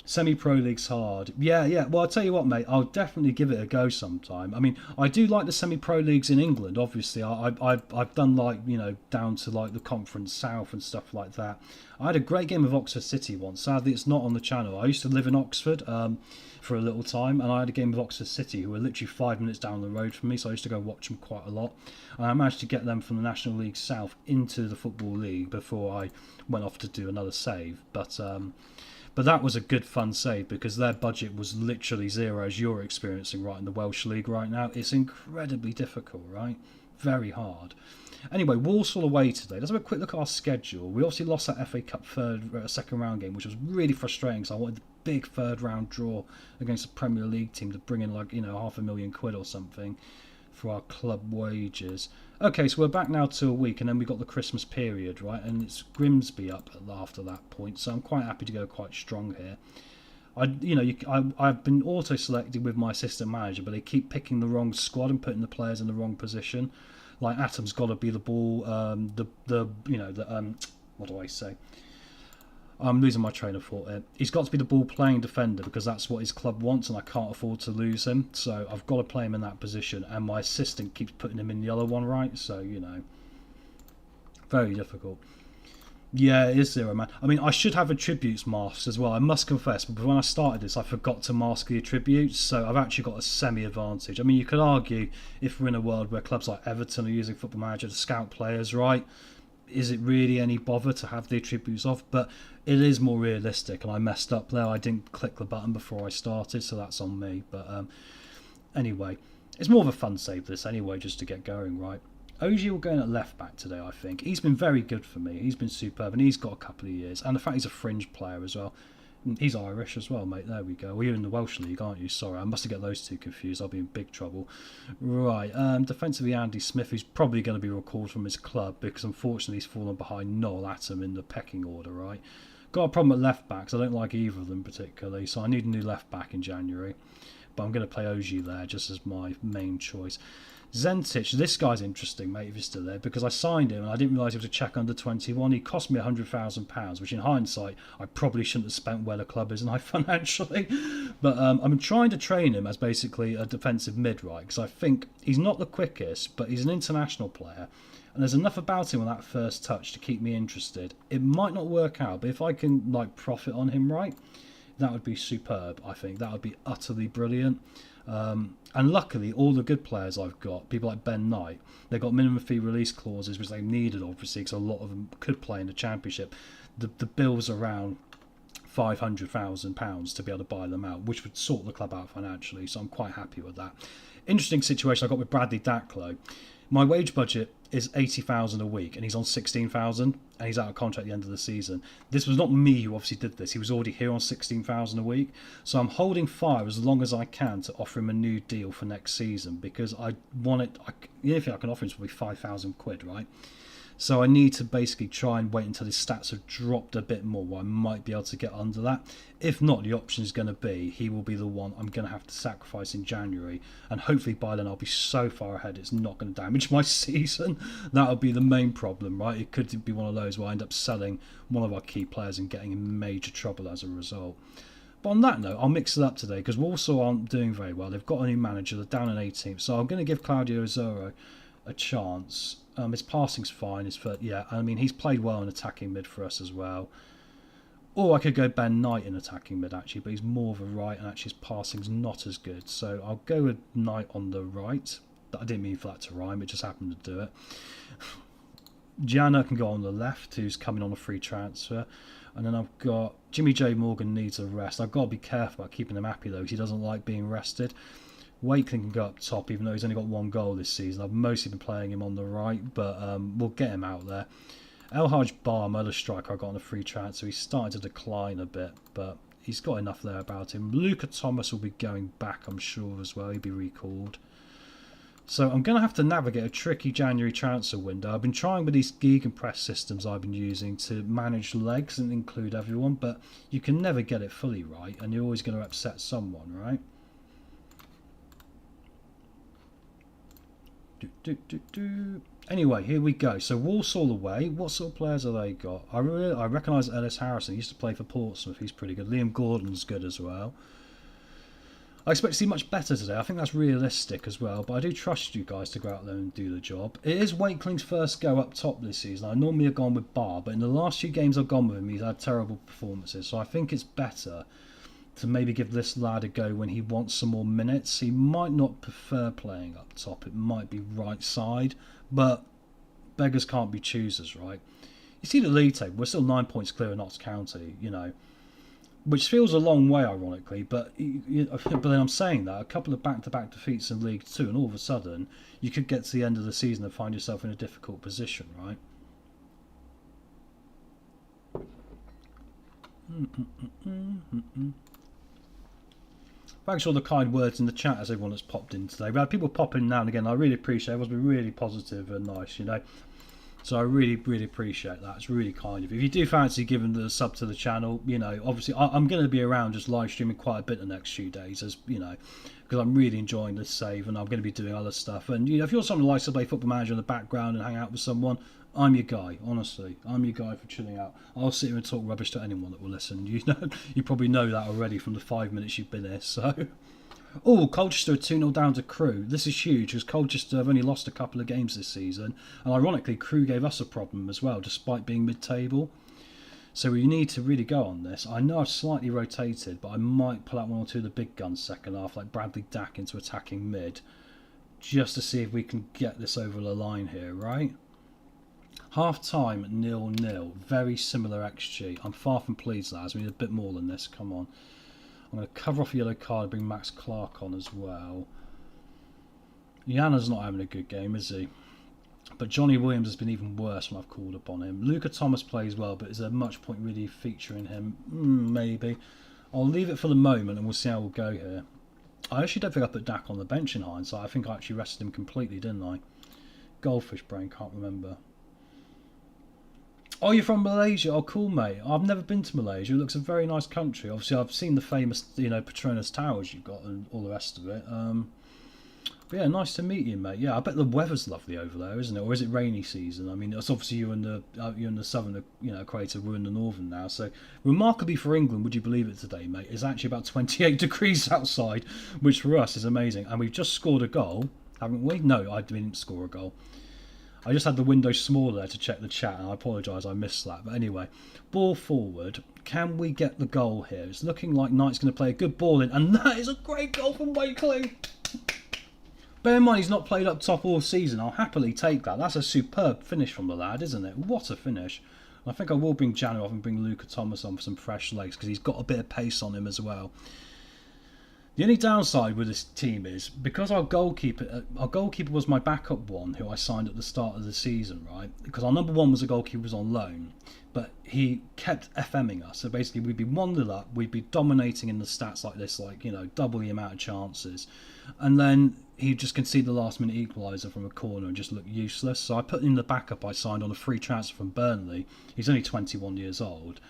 Semi-Pro League's hard. Yeah. Well, I'll tell you what, mate. I'll definitely give it a go sometime. I mean, I do like the Semi-Pro Leagues in England, obviously. I've done, down to, the Conference South and stuff like that. I had a great game of Oxford City once. Sadly, it's not on the channel. I used to live in Oxford for a little time, and I had a game of Oxford City, who were literally 5 minutes down the road from me, so I used to go watch them quite a lot. And I managed to get them from the National League South into the Football League before I went off to do another save. But that was a good fun save, because their budget was literally zero, as you're experiencing right in the Welsh League right now. It's incredibly difficult, right? Very hard. Anyway, Walsall away today. Let's have a quick look at our schedule. We obviously lost that FA Cup second round game, which was really frustrating, because I wanted the big 3rd round draw against a Premier League team to bring in £500,000 or something for our club wages. Okay, so we're back now to a week, and then we got the Christmas period, right? And it's Grimsby up after that point, so I'm quite happy to go quite strong here. I've been auto-selected with my assistant manager, but they keep picking the wrong squad and putting the players in the wrong position. Like, Atom's got to be the ball. What do I say? I'm losing my train of thought here. He's got to be the ball-playing defender, because that's what his club wants, and I can't afford to lose him. So I've got to play him in that position, and my assistant keeps putting him in the other one, right? So, very difficult. Yeah, it is zero, man. I mean, I should have attributes masks as well, I must confess, but when I started this, I forgot to mask the attributes, so I've actually got a semi-advantage. I mean, you could argue, if we're in a world where clubs like Everton are using Football Manager to scout players, right? Is it really any bother to have the attributes off? But it is more realistic, and I messed up there. I didn't click the button before I started, so that's on me. But anyway, it's more of a fun save this anyway, just to get going, right? Oji will go in at left back today, I think. He's been very good for me. He's been superb, and he's got a couple of years. And the fact he's a fringe player as well. He's Irish as well, mate. There we go. Well, you're in the Welsh League, aren't you? Sorry, I must have got those two confused. I'll be in big trouble. Right, defensively Andy Smith, who's probably going to be recalled from his club because unfortunately he's fallen behind Noel Atom in the pecking order, right? Got a problem at left backs. I don't like either of them particularly, so I need a new left back in January. But I'm going to play Oji there just as my main choice. Zentic, this guy's interesting, mate, if he's still there, because I signed him and I didn't realise he was a Czech under 21. He cost me £100,000, which in hindsight I probably shouldn't have spent where the club is and I financially. But I'm trying to train him as basically a defensive mid, right? Because I think he's not the quickest, but he's an international player. And there's enough about him on that first touch to keep me interested. It might not work out, but if I can like profit on him right, that would be superb, I think. That would be utterly brilliant. And luckily, all the good players I've got, people like Ben Knight, they've got minimum fee release clauses, which they needed, obviously, because a lot of them could play in the Championship. The bill's around £500,000 to be able to buy them out, which would sort the club out financially, so I'm quite happy with that. Interesting situation I got with Bradley Dacklow. My wage budget is £80,000 a week, and he's on £16,000, and he's out of contract at the end of the season. This was not me who obviously did this. He was already here on £16,000 a week, so I'm holding fire as long as I can to offer him a new deal for next season because I want it. The only thing I can offer him is probably £5,000, right? So I need to basically try and wait until his stats have dropped a bit more. I might be able to get under that. If not, the option is going to be he will be the one I'm going to have to sacrifice in January. And hopefully by then I'll be so far ahead it's not going to damage my season. That'll be the main problem, right? It could be one of those where I end up selling one of our key players and getting in major trouble as a result. But on that note, I'll mix it up today because Walsall aren't doing very well. They've got a new manager. They're down in 18th. So I'm going to give Claudio Azzurro a chance. His passing's fine. He's played well in attacking mid for us as well. Or I could go Ben Knight in attacking mid actually, but he's more of a right and actually his passing's not as good. So I'll go with Knight on the right. I didn't mean for that to rhyme, it just happened to do it. Gianna can go on the left, who's coming on a free transfer. And then I've got Jimmy J Morgan needs a rest. I've got to be careful about keeping him happy though, because he doesn't like being rested. Wakeling can go up top, even though he's only got one goal this season. I've mostly been playing him on the right, but we'll get him out there. El Haj Bar, my other striker, I got on a free transfer. He's starting to decline a bit, but he's got enough there about him. Luca Thomas will be going back, I'm sure, as well. He'll be recalled. So I'm going to have to navigate a tricky January transfer window. I've been trying with these gegenpress systems I've been using to manage legs and include everyone, but you can never get it fully right, and you're always going to upset someone, right? Anyway, here we go. So Walsall away. What sort of players have they got? I recognise Ellis Harrison. He used to play for Portsmouth. He's pretty good. Liam Gordon's good as well. I expect to see much better today. I think that's realistic as well. But I do trust you guys to go out there and do the job. It is Wakeling's first go up top this season. I normally have gone with Barr, but in the last few games I've gone with him, he's had terrible performances. So I think it's better to maybe give this lad a go when he wants some more minutes. He might not prefer playing up top. It might be right side, but beggars can't be choosers, right? You see the league table, we're still 9 points clear of Notts County, which feels a long way, ironically, but then I'm saying that, a couple of back-to-back defeats in League 2, and all of a sudden, you could get to the end of the season and find yourself in a difficult position, right? Thanks for all the kind words in the chat as everyone that's popped in today. We had people pop in now and again. I really appreciate it. Everyone's been really positive and nice, So I really, really appreciate that. It's really kind of you. If you do fancy giving the sub to the channel, obviously I'm going to be around just live streaming quite a bit the next few days, as because I'm really enjoying this save and I'm going to be doing other stuff. And if you're someone who likes to play Football Manager in the background and hang out with someone, I'm your guy, honestly. I'm your guy for chilling out. I'll sit here and talk rubbish to anyone that will listen. You probably know that already from the 5 minutes you've been here. So, Colchester are 2-0 down to Crewe. This is huge because Colchester have only lost a couple of games this season. And ironically, Crewe gave us a problem as well, despite being mid-table. So we need to really go on this. I know I've slightly rotated, but I might pull out one or two of the big guns second half, like Bradley Dack into attacking mid, just to see if we can get this over the line here, right? Half time 0-0, very similar XG. I'm far from pleased, lads. We need a bit more than this. Come on. I'm going to cover off a yellow card and bring Max Clark on as well. Yana's not having a good game, is he? But Johnny Williams has been even worse when I've called upon him. Luca Thomas plays well, but is there much point really featuring him? Maybe. I'll leave it for the moment and we'll see how we'll go here. I actually don't think I put Dak on the bench in hindsight. I think I actually rested him completely, didn't I? Goldfish brain, can't remember. Oh, you're from Malaysia? Oh, cool, mate. I've never been to Malaysia. It looks a very nice country. Obviously, I've seen the famous, Petronas Towers you've got and all the rest of it. But yeah, nice to meet you, mate. Yeah, I bet the weather's lovely over there, isn't it? Or is it rainy season? I mean, it's obviously you're in the southern, equator. We're in the northern now. So, remarkably for England, would you believe it today, mate? It's actually about 28 degrees outside, which for us is amazing. And we've just scored a goal, haven't we? No, I didn't score a goal. I just had the window smaller there to check the chat, and I apologise, I missed that. But anyway, ball forward. Can we get the goal here? It's looking like Knight's going to play a good ball in, and that is a great goal from Wakeling. Bear in mind he's not played up top all season. I'll happily take that. That's a superb finish from the lad, isn't it? What a finish. I think I will bring Janu off and bring Luca Thomas on for some fresh legs because he's got a bit of pace on him as well. The only downside with this team is because our goalkeeper was my backup one who I signed at the start of the season, right? Because our number one was a goalkeeper who was on loan, but he kept FMing us. So basically we'd be 1-0 up, we'd be dominating in the stats like this, double the amount of chances. And then he'd just concede the last minute equaliser from a corner and just look useless. So I put in the backup I signed on a free transfer from Burnley. He's only 21 years old.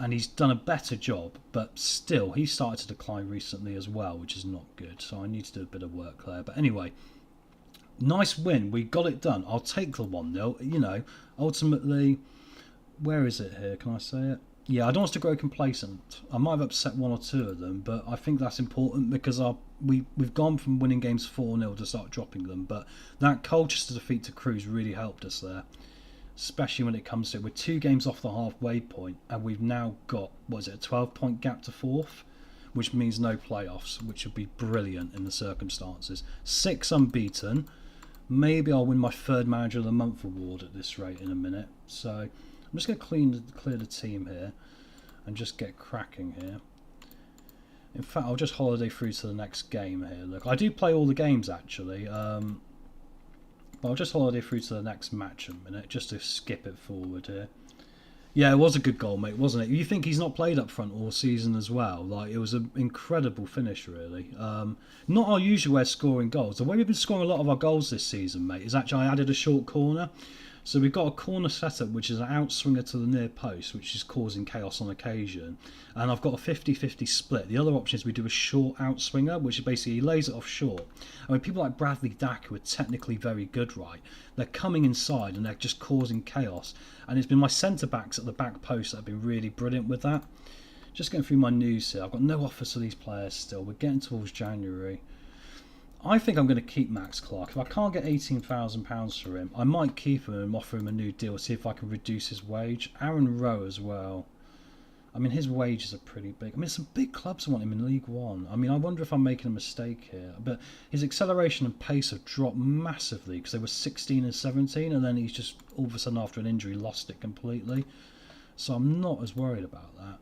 And he's done a better job, but still, he started to decline recently as well, which is not good. So I need to do a bit of work there. But anyway, nice win. We got it done. I'll take the 1-0. Ultimately, where is it here? Can I say it? Yeah, I don't want us to grow complacent. I might have upset one or two of them, but I think that's important because we've gone from winning games 4-0 to start dropping them. But that Colchester defeat to Crews really helped us there. Especially when it comes to we're 2 games off the halfway point and we've now got, a 12-point gap to 4th, which means no playoffs, which would be brilliant in the circumstances. 6 unbeaten. Maybe I'll win my 3rd Manager of the Month award at this rate in a minute. So I'm just going to clear the team here and just get cracking here. In fact, I'll just holiday through to the next game here. Look, I do play all the games actually. But I'll just holiday through to the next match in a minute, just to skip it forward here. Yeah, it was a good goal, mate, wasn't it? You think he's not played up front all season as well? It was an incredible finish, really. Not our usual way of scoring goals. The way we've been scoring a lot of our goals this season, mate, is actually I added a short corner. So we've got a corner setup which is an outswinger to the near post, which is causing chaos on occasion. And I've got a 50-50 split. The other option is we do a short outswinger, which is basically he lays it off short. I mean, people like Bradley Dack, who are technically very good, right? They're coming inside and they're just causing chaos. And it's been my centre-backs at the back post that have been really brilliant with that. Just going through my news here. I've got no offers for these players still. We're getting towards January. I think I'm going to keep Max Clark. If I can't get £18,000 for him, I might keep him and offer him a new deal, see if I can reduce his wage. Aaron Rowe as well. I mean, his wages are pretty big. I mean, some big clubs want him in League One. I mean, I wonder if I'm making a mistake here. But his acceleration and pace have dropped massively because they were 16 and 17, and then he's just, all of a sudden, after an injury, lost it completely. So I'm not as worried about that.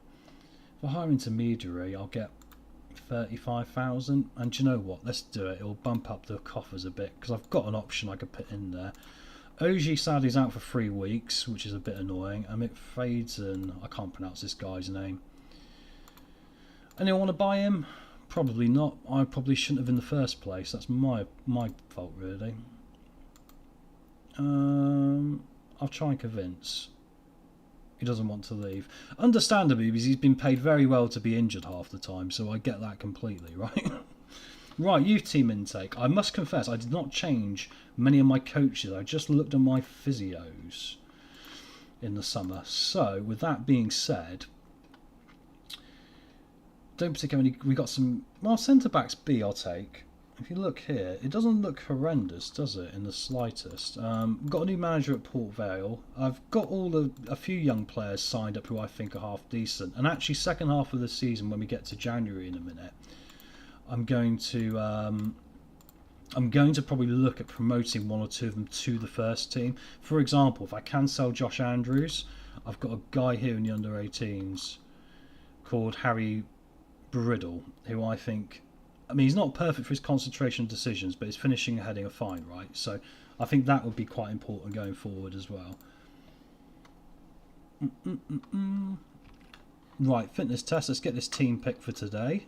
If I hire intermediary, I'll get 35,000, and do you know what, let's do it. It'll bump up the coffers a bit because I've got an option I could put in there. OG sadly is out for 3 weeks, which is a bit annoying. Amit Faden, I can't pronounce this guy's name. Anyone want to buy him? Probably not. I probably shouldn't have in the first place. That's my fault, really. I'll try and convince. He doesn't want to leave. Understandably, because he's been paid very well to be injured half the time, so I get that completely, right? Right, youth team intake. I must confess, I did not change many of my coaches. I just looked at my physios in the summer. So, with that being said, don't particularly... We got some... Well, centre-backs B I'll take. If you look here, it doesn't look horrendous, does it, in the slightest? We've got a new manager at Port Vale. I've got a few young players signed up who I think are half decent. And actually, second half of the season, when we get to January in a minute, I'm going to probably look at promoting 1 or 2 of them to the first team. For example, if I can sell Josh Andrews, I've got a guy here in the under-18s called Harry Bridle, who I mean, he's not perfect for his concentration decisions, but his finishing and heading are fine, right? So I think that would be quite important going forward as well. Right, fitness test. Let's get this team pick for today.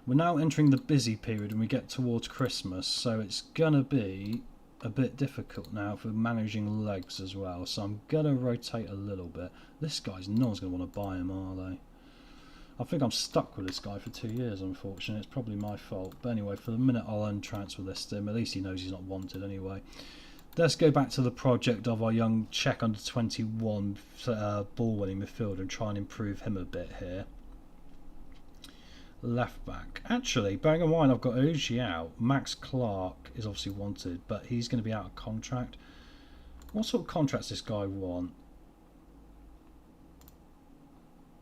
We're now entering the busy period and we get towards Christmas, so it's gonna be a bit difficult now for managing legs as well. So I'm gonna rotate a little bit. This guy's, no one's gonna want to buy him, are they? I think I'm stuck with this guy for 2 years, unfortunately. It's probably my fault. But anyway, for the minute I'll untransfer this to him. At least he knows he's not wanted anyway. Let's go back to the project of our young Czech under 21 ball winning midfielder and try and improve him a bit here. Left back. Actually, bearing in mind I've got Oji out. Max Clark is obviously wanted, but he's going to be out of contract. What sort of contracts does this guy want?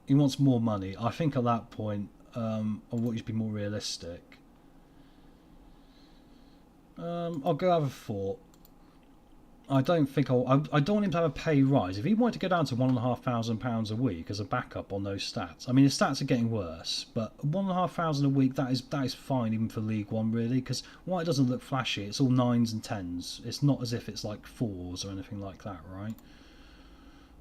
He wants more money. I think at that point I want you to be more realistic. I'll go have a thought. I don't think I don't want him to have a pay rise. If he wanted to go down to £1,500 a week as a backup on those stats, I mean his stats are getting worse, but £1,500 a week, that is fine even for League One really, because while it doesn't look flashy, it's all 9s and 10s. It's not as if it's like 4s or anything like that, right?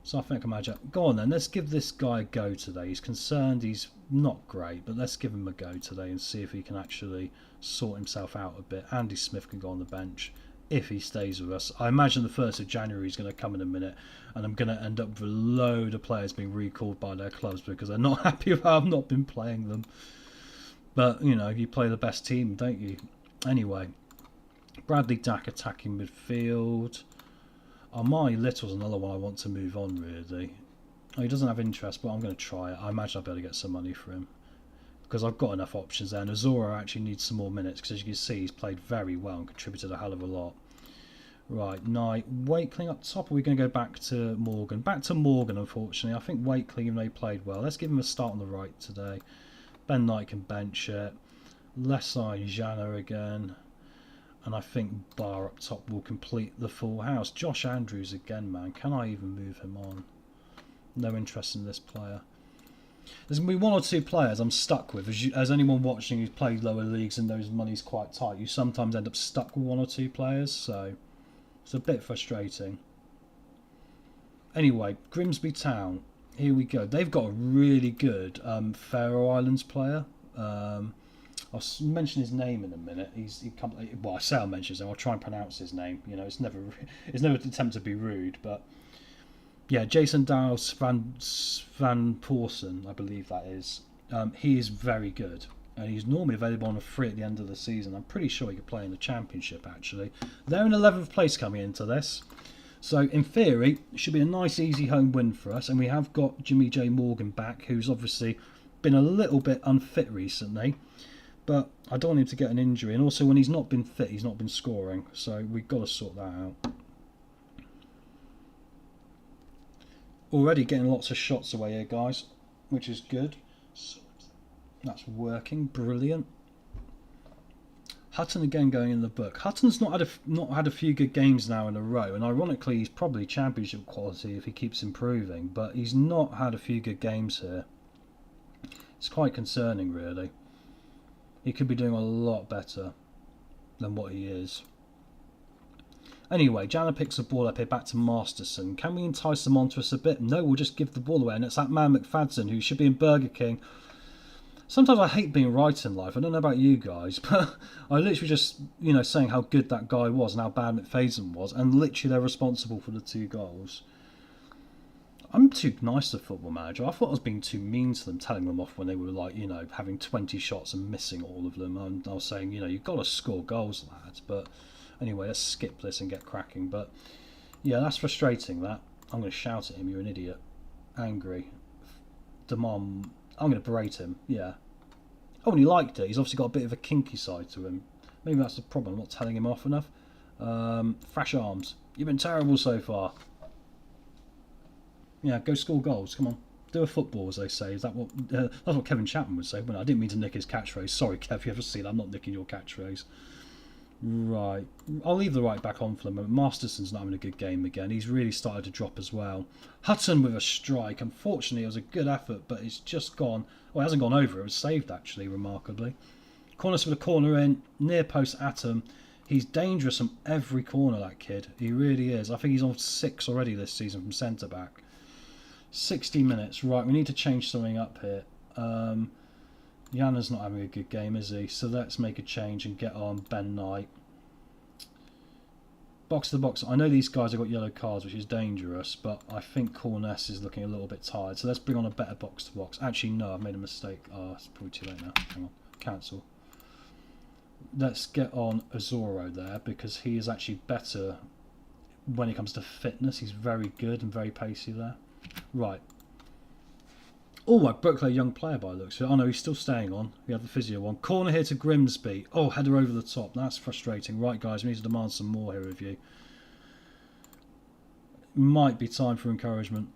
So I think I imagine. Go on then, let's give this guy a go today. He's concerned, he's not great, but let's give him a go today and see if he can actually sort himself out a bit. Andy Smith can go on the bench if he stays with us. I imagine the 1st of January is going to come in a minute, and I'm going to end up with a load of players being recalled by their clubs because they're not happy with how I've not been playing them. But, you know, you play the best team, don't you? Anyway, Bradley Dack attacking midfield. Amari Little's another one I want to move on, really. Oh, he doesn't have interest, but I'm going to try it. I imagine I'll be able to get some money for him, because I've got enough options there. And Azora actually needs some more minutes, because as you can see, he's played very well and contributed a hell of a lot. Right, Knight, Wakeling up top. Are we going to go back to Morgan? Back to Morgan, unfortunately. I think Wakeling, even though he played well. Let's give him a start on the right today. Ben Knight can bench it. Lesai Jana again. And I think Barr up top will complete the full house. Josh Andrews again, man. Can I even move him on? No interest in this player. There's going to be 1 or 2 players I'm stuck with. As anyone watching who's played lower leagues and knows money's quite tight, you sometimes end up stuck with 1 or 2 players. So it's a bit frustrating. Anyway, Grimsby Town. Here we go. They've got a really good Faroe Islands player. I'll mention his name in a minute. Well, I say I'll mention his name. I'll try and pronounce his name. You know, it's never an attempt to be rude, but yeah, Jason Dowles Van Porsen, I believe that is. He is very good, and he's normally available on a free at the end of the season. I'm pretty sure he could play in the Championship. Actually, they're in 11th place coming into this, so in theory, it should be a nice, easy home win for us. And we have got Jimmy J Morgan back, who's obviously been a little bit unfit recently. But I don't want him to get an injury. And also when he's not been fit, he's not been scoring. So we've got to sort that out. Already getting lots of shots away here, guys. Which is good. That's working. Brilliant. Hutton again going in the book. Hutton's not had a few good games now in a row. And ironically, he's probably Championship quality if he keeps improving. But he's not had a few good games here. It's quite concerning, really. He could be doing a lot better than what he is. Anyway, Jana picks the ball up here back to Masterson. Can we entice them onto us a bit? No, we'll just give the ball away. And it's that man McFadden who should be in Burger King. Sometimes I hate being right in life. I don't know about you guys, but I literally just, you know, saying how good that guy was and how bad McFadden was. And literally they're responsible for the 2 goals. I'm too nice to Football Manager. I thought I was being too mean to them, telling them off when they were like, you know, having 20 shots and missing all of them. And I was saying, you know, you've got to score goals, lads. But anyway, let's skip this and get cracking. But yeah, that's frustrating, that. I'm going to shout at him, you're an idiot. Angry. Demand. I'm going to berate him, yeah. Oh, and he liked it. He's obviously got a bit of a kinky side to him. Maybe that's the problem. I'm not telling him off enough. Thrash Arms. You've been terrible so far. Yeah, go score goals. Come on, do a football, as they say. Is that what? That's what Kevin Chapman would say. Well, I didn't mean to nick his catchphrase. Sorry, Kev. You ever see that? I'm not nicking your catchphrase. Right, I'll leave the right back on for the moment. Masterson's not having a good game again. He's really started to drop as well. Hutton with a strike. Unfortunately, it was a good effort, but it's just gone. Well, it hasn't gone over. It was saved actually, remarkably. Corners for the corner in near post. Atom. He's dangerous from every corner, that kid. He really is. I think he's on 6 already this season from centre-back. 60 minutes. Right, we need to change something up here. Yana's not having a good game, is he? So let's make a change and get on Ben Knight. Box to the box. I know these guys have got yellow cards, which is dangerous, but I think Corness is looking a little bit tired. So let's bring on a better box to box. Actually, no, I've made a mistake. Oh, it's probably too late now. Hang on. Cancel. Let's get on Azoro there, because he is actually better when it comes to fitness. He's very good and very pacey there. Right. Oh, I broke a young player by the looks of it. Oh no, he's still staying on. We have the physio one. Corner here to Grimsby. Oh, header over the top. That's frustrating. Right, guys, we need to demand some more here of you. Might be time for encouragement.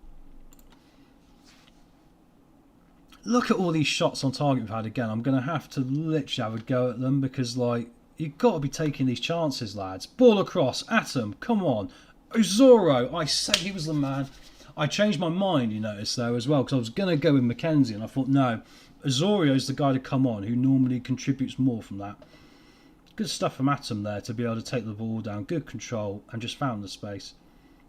Look at all these shots on target we've had again. I'm going to have to literally have a go at them because, like, you've got to be taking these chances, lads. Ball across. At him. Come on. Ozoro. I said he was the man. I changed my mind, you notice, though, as well, because I was going to go with Mackenzie, and I thought, no, Azorio's the guy to come on, who normally contributes more from that. Good stuff from Atom there to be able to take the ball down. Good control, and just found the space.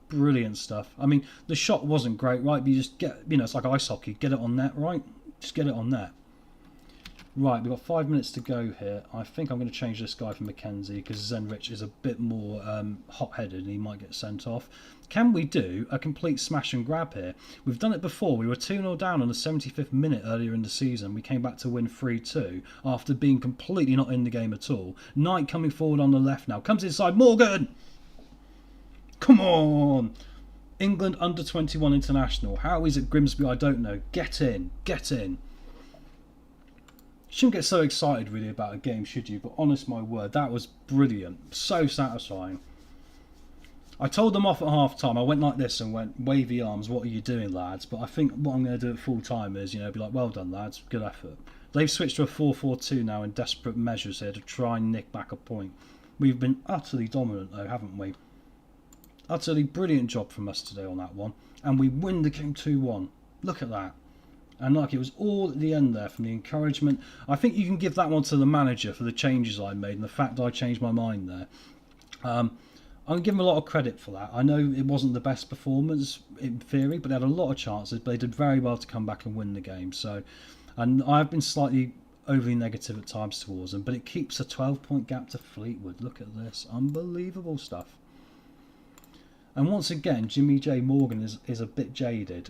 Brilliant stuff. I mean, the shot wasn't great, right, but you just get, you know, it's like ice hockey. Get it on net, right? Just get it on net. Right, we've got 5 minutes to go here. I think I'm going to change this guy for Mackenzie because Zenrich is a bit more hot-headed and he might get sent off. Can we do a complete smash and grab here? We've done it before. We were 2-0 down on the 75th minute earlier in the season. We came back to win 3-2 after being completely not in the game at all. Knight coming forward on the left now. Comes inside. Morgan! Come on! England under-21 international. How is it Grimsby? I don't know. Get in. Get in. Shouldn't get so excited really about a game, should you? But honest my word, that was brilliant. So satisfying. I told them off at half time. I went like this and went, wavy arms, what are you doing, lads? But I think what I'm going to do at full time is, you know, be like, well done, lads, good effort. They've switched to a 4-4-2 now in desperate measures here to try and nick back a point. We've been utterly dominant though, haven't we? Utterly brilliant job from us today on that one. And we win the game 2-1. Look at that. And like it was all at the end there from the encouragement. I think you can give that one to the manager for the changes I made and the fact I changed my mind there. I'm going to give him a lot of credit for that. I know it wasn't the best performance in theory, but they had a lot of chances. But they did very well to come back and win the game. So, and I've been slightly overly negative at times towards them, but it keeps a 12-point gap to Fleetwood. Look at this. Unbelievable stuff. And once again, Jimmy J. Morgan is a bit jaded.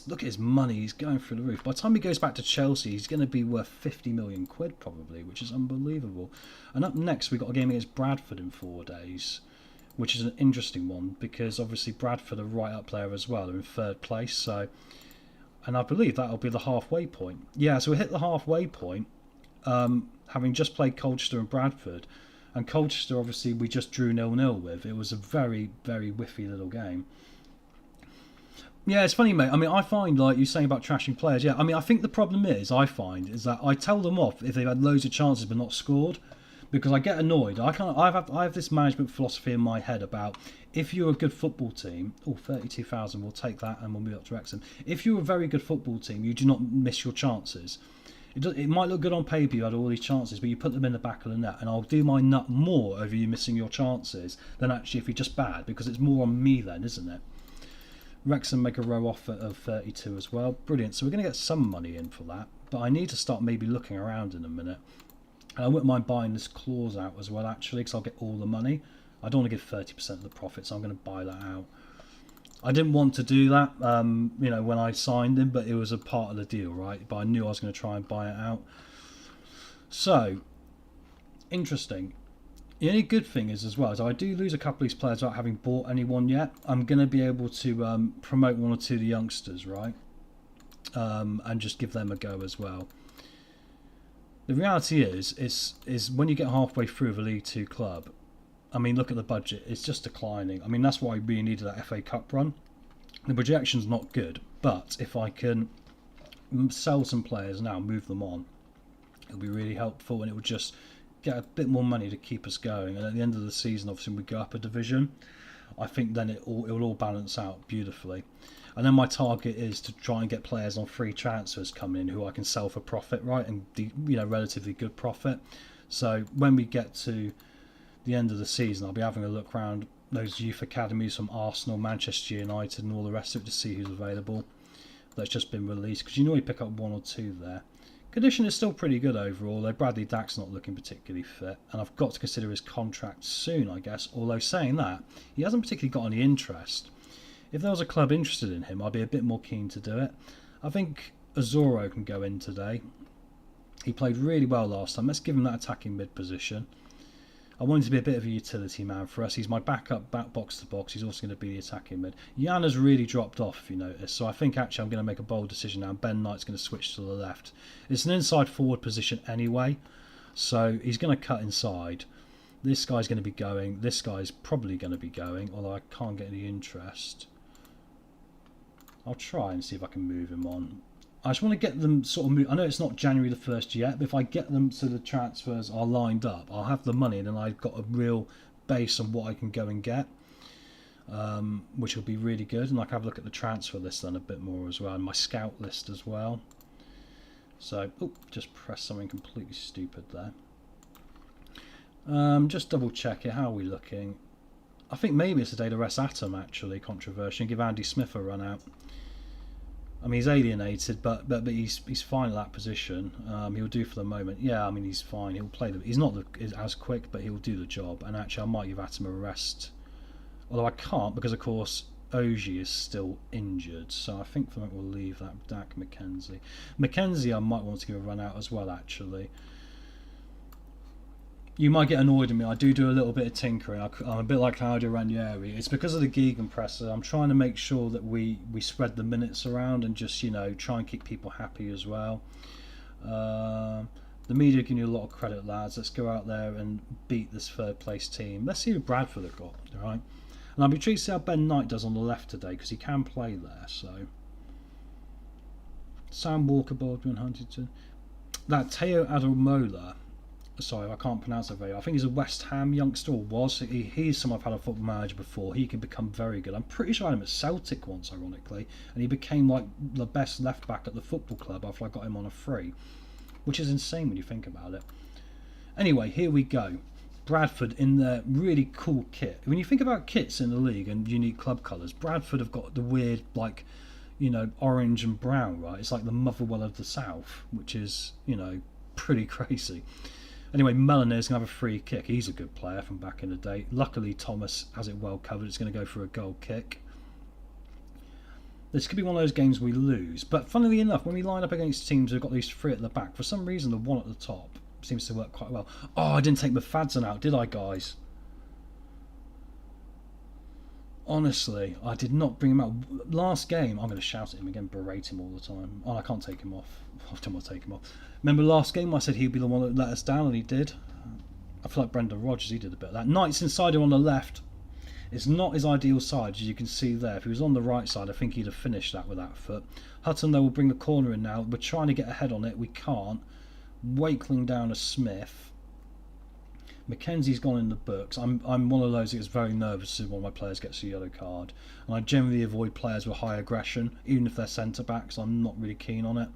Look at his money, he's going through the roof. By the time he goes back to Chelsea, he's going to be worth 50 million quid probably, which is unbelievable. And up next, we've got a game against Bradford in 4 days, which is an interesting one because obviously Bradford are right up there as well. They're in 3rd place, so, and I believe that'll be the halfway point. Yeah, so we hit the halfway point, having just played Colchester and Bradford. And Colchester, obviously, we just drew 0-0 with. It was a very, very whiffy little game. Yeah, it's funny, mate. I mean, I find, like, you're saying about trashing players. Yeah, I mean, I think the problem is that I tell them off if they've had loads of chances but not scored, because I get annoyed. I have this management philosophy in my head about if you're a good football team. Oh, 32,000, we'll take that and we'll move up to Wrexham. If you're a very good football team, you do not miss your chances. It might look good on paper, you had all these chances, but you put them in the back of the net, and I'll do my nut more over you missing your chances than actually if you're just bad, because it's more on me then, isn't it? Wrexham make a row off of 32 as well. Brilliant. So we're going to get some money in for that. But I need to start maybe looking around in a minute. And I wouldn't mind buying this clause out as well, actually, because I'll get all the money. I don't want to give 30% of the profit, so I'm going to buy that out. I didn't want to do that, you know, when I signed him, but it was a part of the deal, right? But I knew I was going to try and buy it out. So, interesting. The only good thing is as well is I do lose a couple of these players without having bought anyone yet. I'm going to be able to promote 1 or 2 of the youngsters, right? And just give them a go as well. The reality is when you get halfway through of a League 2 club, I mean, look at the budget. It's just declining. I mean, that's why we needed that FA Cup run. The projection's not good, but if I can sell some players now, move them on, it'll be really helpful, and it would just get a bit more money to keep us going. And at the end of the season, obviously, we go up a division. I think then it will all balance out beautifully. And then my target is to try and get players on free transfers coming in who I can sell for profit, right? And relatively good profit. So when we get to the end of the season, I'll be having a look around those youth academies from Arsenal, Manchester United and all the rest of it to see who's available that's just been released, because you normally pick up one or two there. Condition is still pretty good overall, though Bradley Dack's not looking particularly fit, and I've got to consider his contract soon, I guess, although saying that, he hasn't particularly got any interest. If there was a club interested in him, I'd be a bit more keen to do it. I think Azoro can go in today. He played really well last time. Let's give him that attacking mid position. I want him to be a bit of a utility man for us. He's my backup back box to box. He's also going to be the attacking mid. Jan has really dropped off, if you notice. So I think actually I'm going to make a bold decision now. Ben Knight's going to switch to the left. It's an inside forward position anyway. So he's going to cut inside. This guy's going to be going. This guy's probably going to be going. Although I can't get any interest. I'll try and see if I can move him on. I just want to get them sort of move. I know it's not January the 1st yet, but if I get them so the transfers are lined up, I'll have the money and then I've got a real base on what I can go and get, which will be really good. And I can have a look at the transfer list then a bit more as well, and my scout list as well. So, just press something completely stupid there. Just double check it. How are we looking? I think maybe it's the day to rest Atom, actually, controversial, and give Andy Smith a run out. I mean, he's alienated, but he's fine at that position. He'll do for the moment. Yeah, I mean, he's fine. He'll play the. He's not as quick, but he'll do the job. And actually, I might give Atom a rest. Although I can't, because of course Oji is still injured. So I think for the moment we'll leave that Dak McKenzie. McKenzie, I might want to give a run out as well. Actually, you might get annoyed at me. I do a little bit of tinkering. I'm a bit like Claudio Ranieri. It's because of the gegenpresser. I'm trying to make sure that we spread the minutes around and just, you know, try and keep people happy as well. The media give you a lot of credit, lads. Let's go out there and beat this third place team. Let's see who Bradford have got, all right? And I'll be intrigued to see how Ben Knight does on the left today, because he can play there. So Sam Walker, Baldwin, Huntington. That Teo Ademola. Sorry, I can't pronounce it very well. I think he's a West Ham youngster, or was. He's someone I've had a football manager before. He can become very good. I'm pretty sure I had him at Celtic once, ironically, and he became like the best left back at the football club after I got him on a free, which is insane when you think about it. Anyway, here we go. Bradford in their really cool kit. When you think about kits in the league and unique club colours, Bradford have got the weird, like, you know, orange and brown, right? It's like the Motherwell of the South, which is, you know, pretty crazy. Anyway, Melaner's going to have a free kick. He's a good player from back in the day. Luckily, Thomas has it well covered. It's going to go for a goal kick. This could be one of those games we lose. But funnily enough, when we line up against teams who've got these three at the back, for some reason the one at the top seems to work quite well. Oh, I didn't take Mufadzan out, did I, guys? Honestly, I did not bring him out. Last game, I'm going to shout at him again, berate him all the time. Oh, I can't take him off. I don't want to take him off. Remember last game I said he'd be the one that let us down, and he did. I feel like Brendan Rodgers, he did a bit of that. Knight's inside him on the left. It's not his ideal side, as you can see there. If he was on the right side, I think he'd have finished that with that foot. Hutton, though, will bring the corner in now. We're trying to get ahead on it. We can't. Wakeling down to Smith. Mackenzie's gone in the books. I'm one of those that gets very nervous if one of my players gets a yellow card. And I generally avoid players with high aggression, even if they're centre-backs. I'm not really keen on it.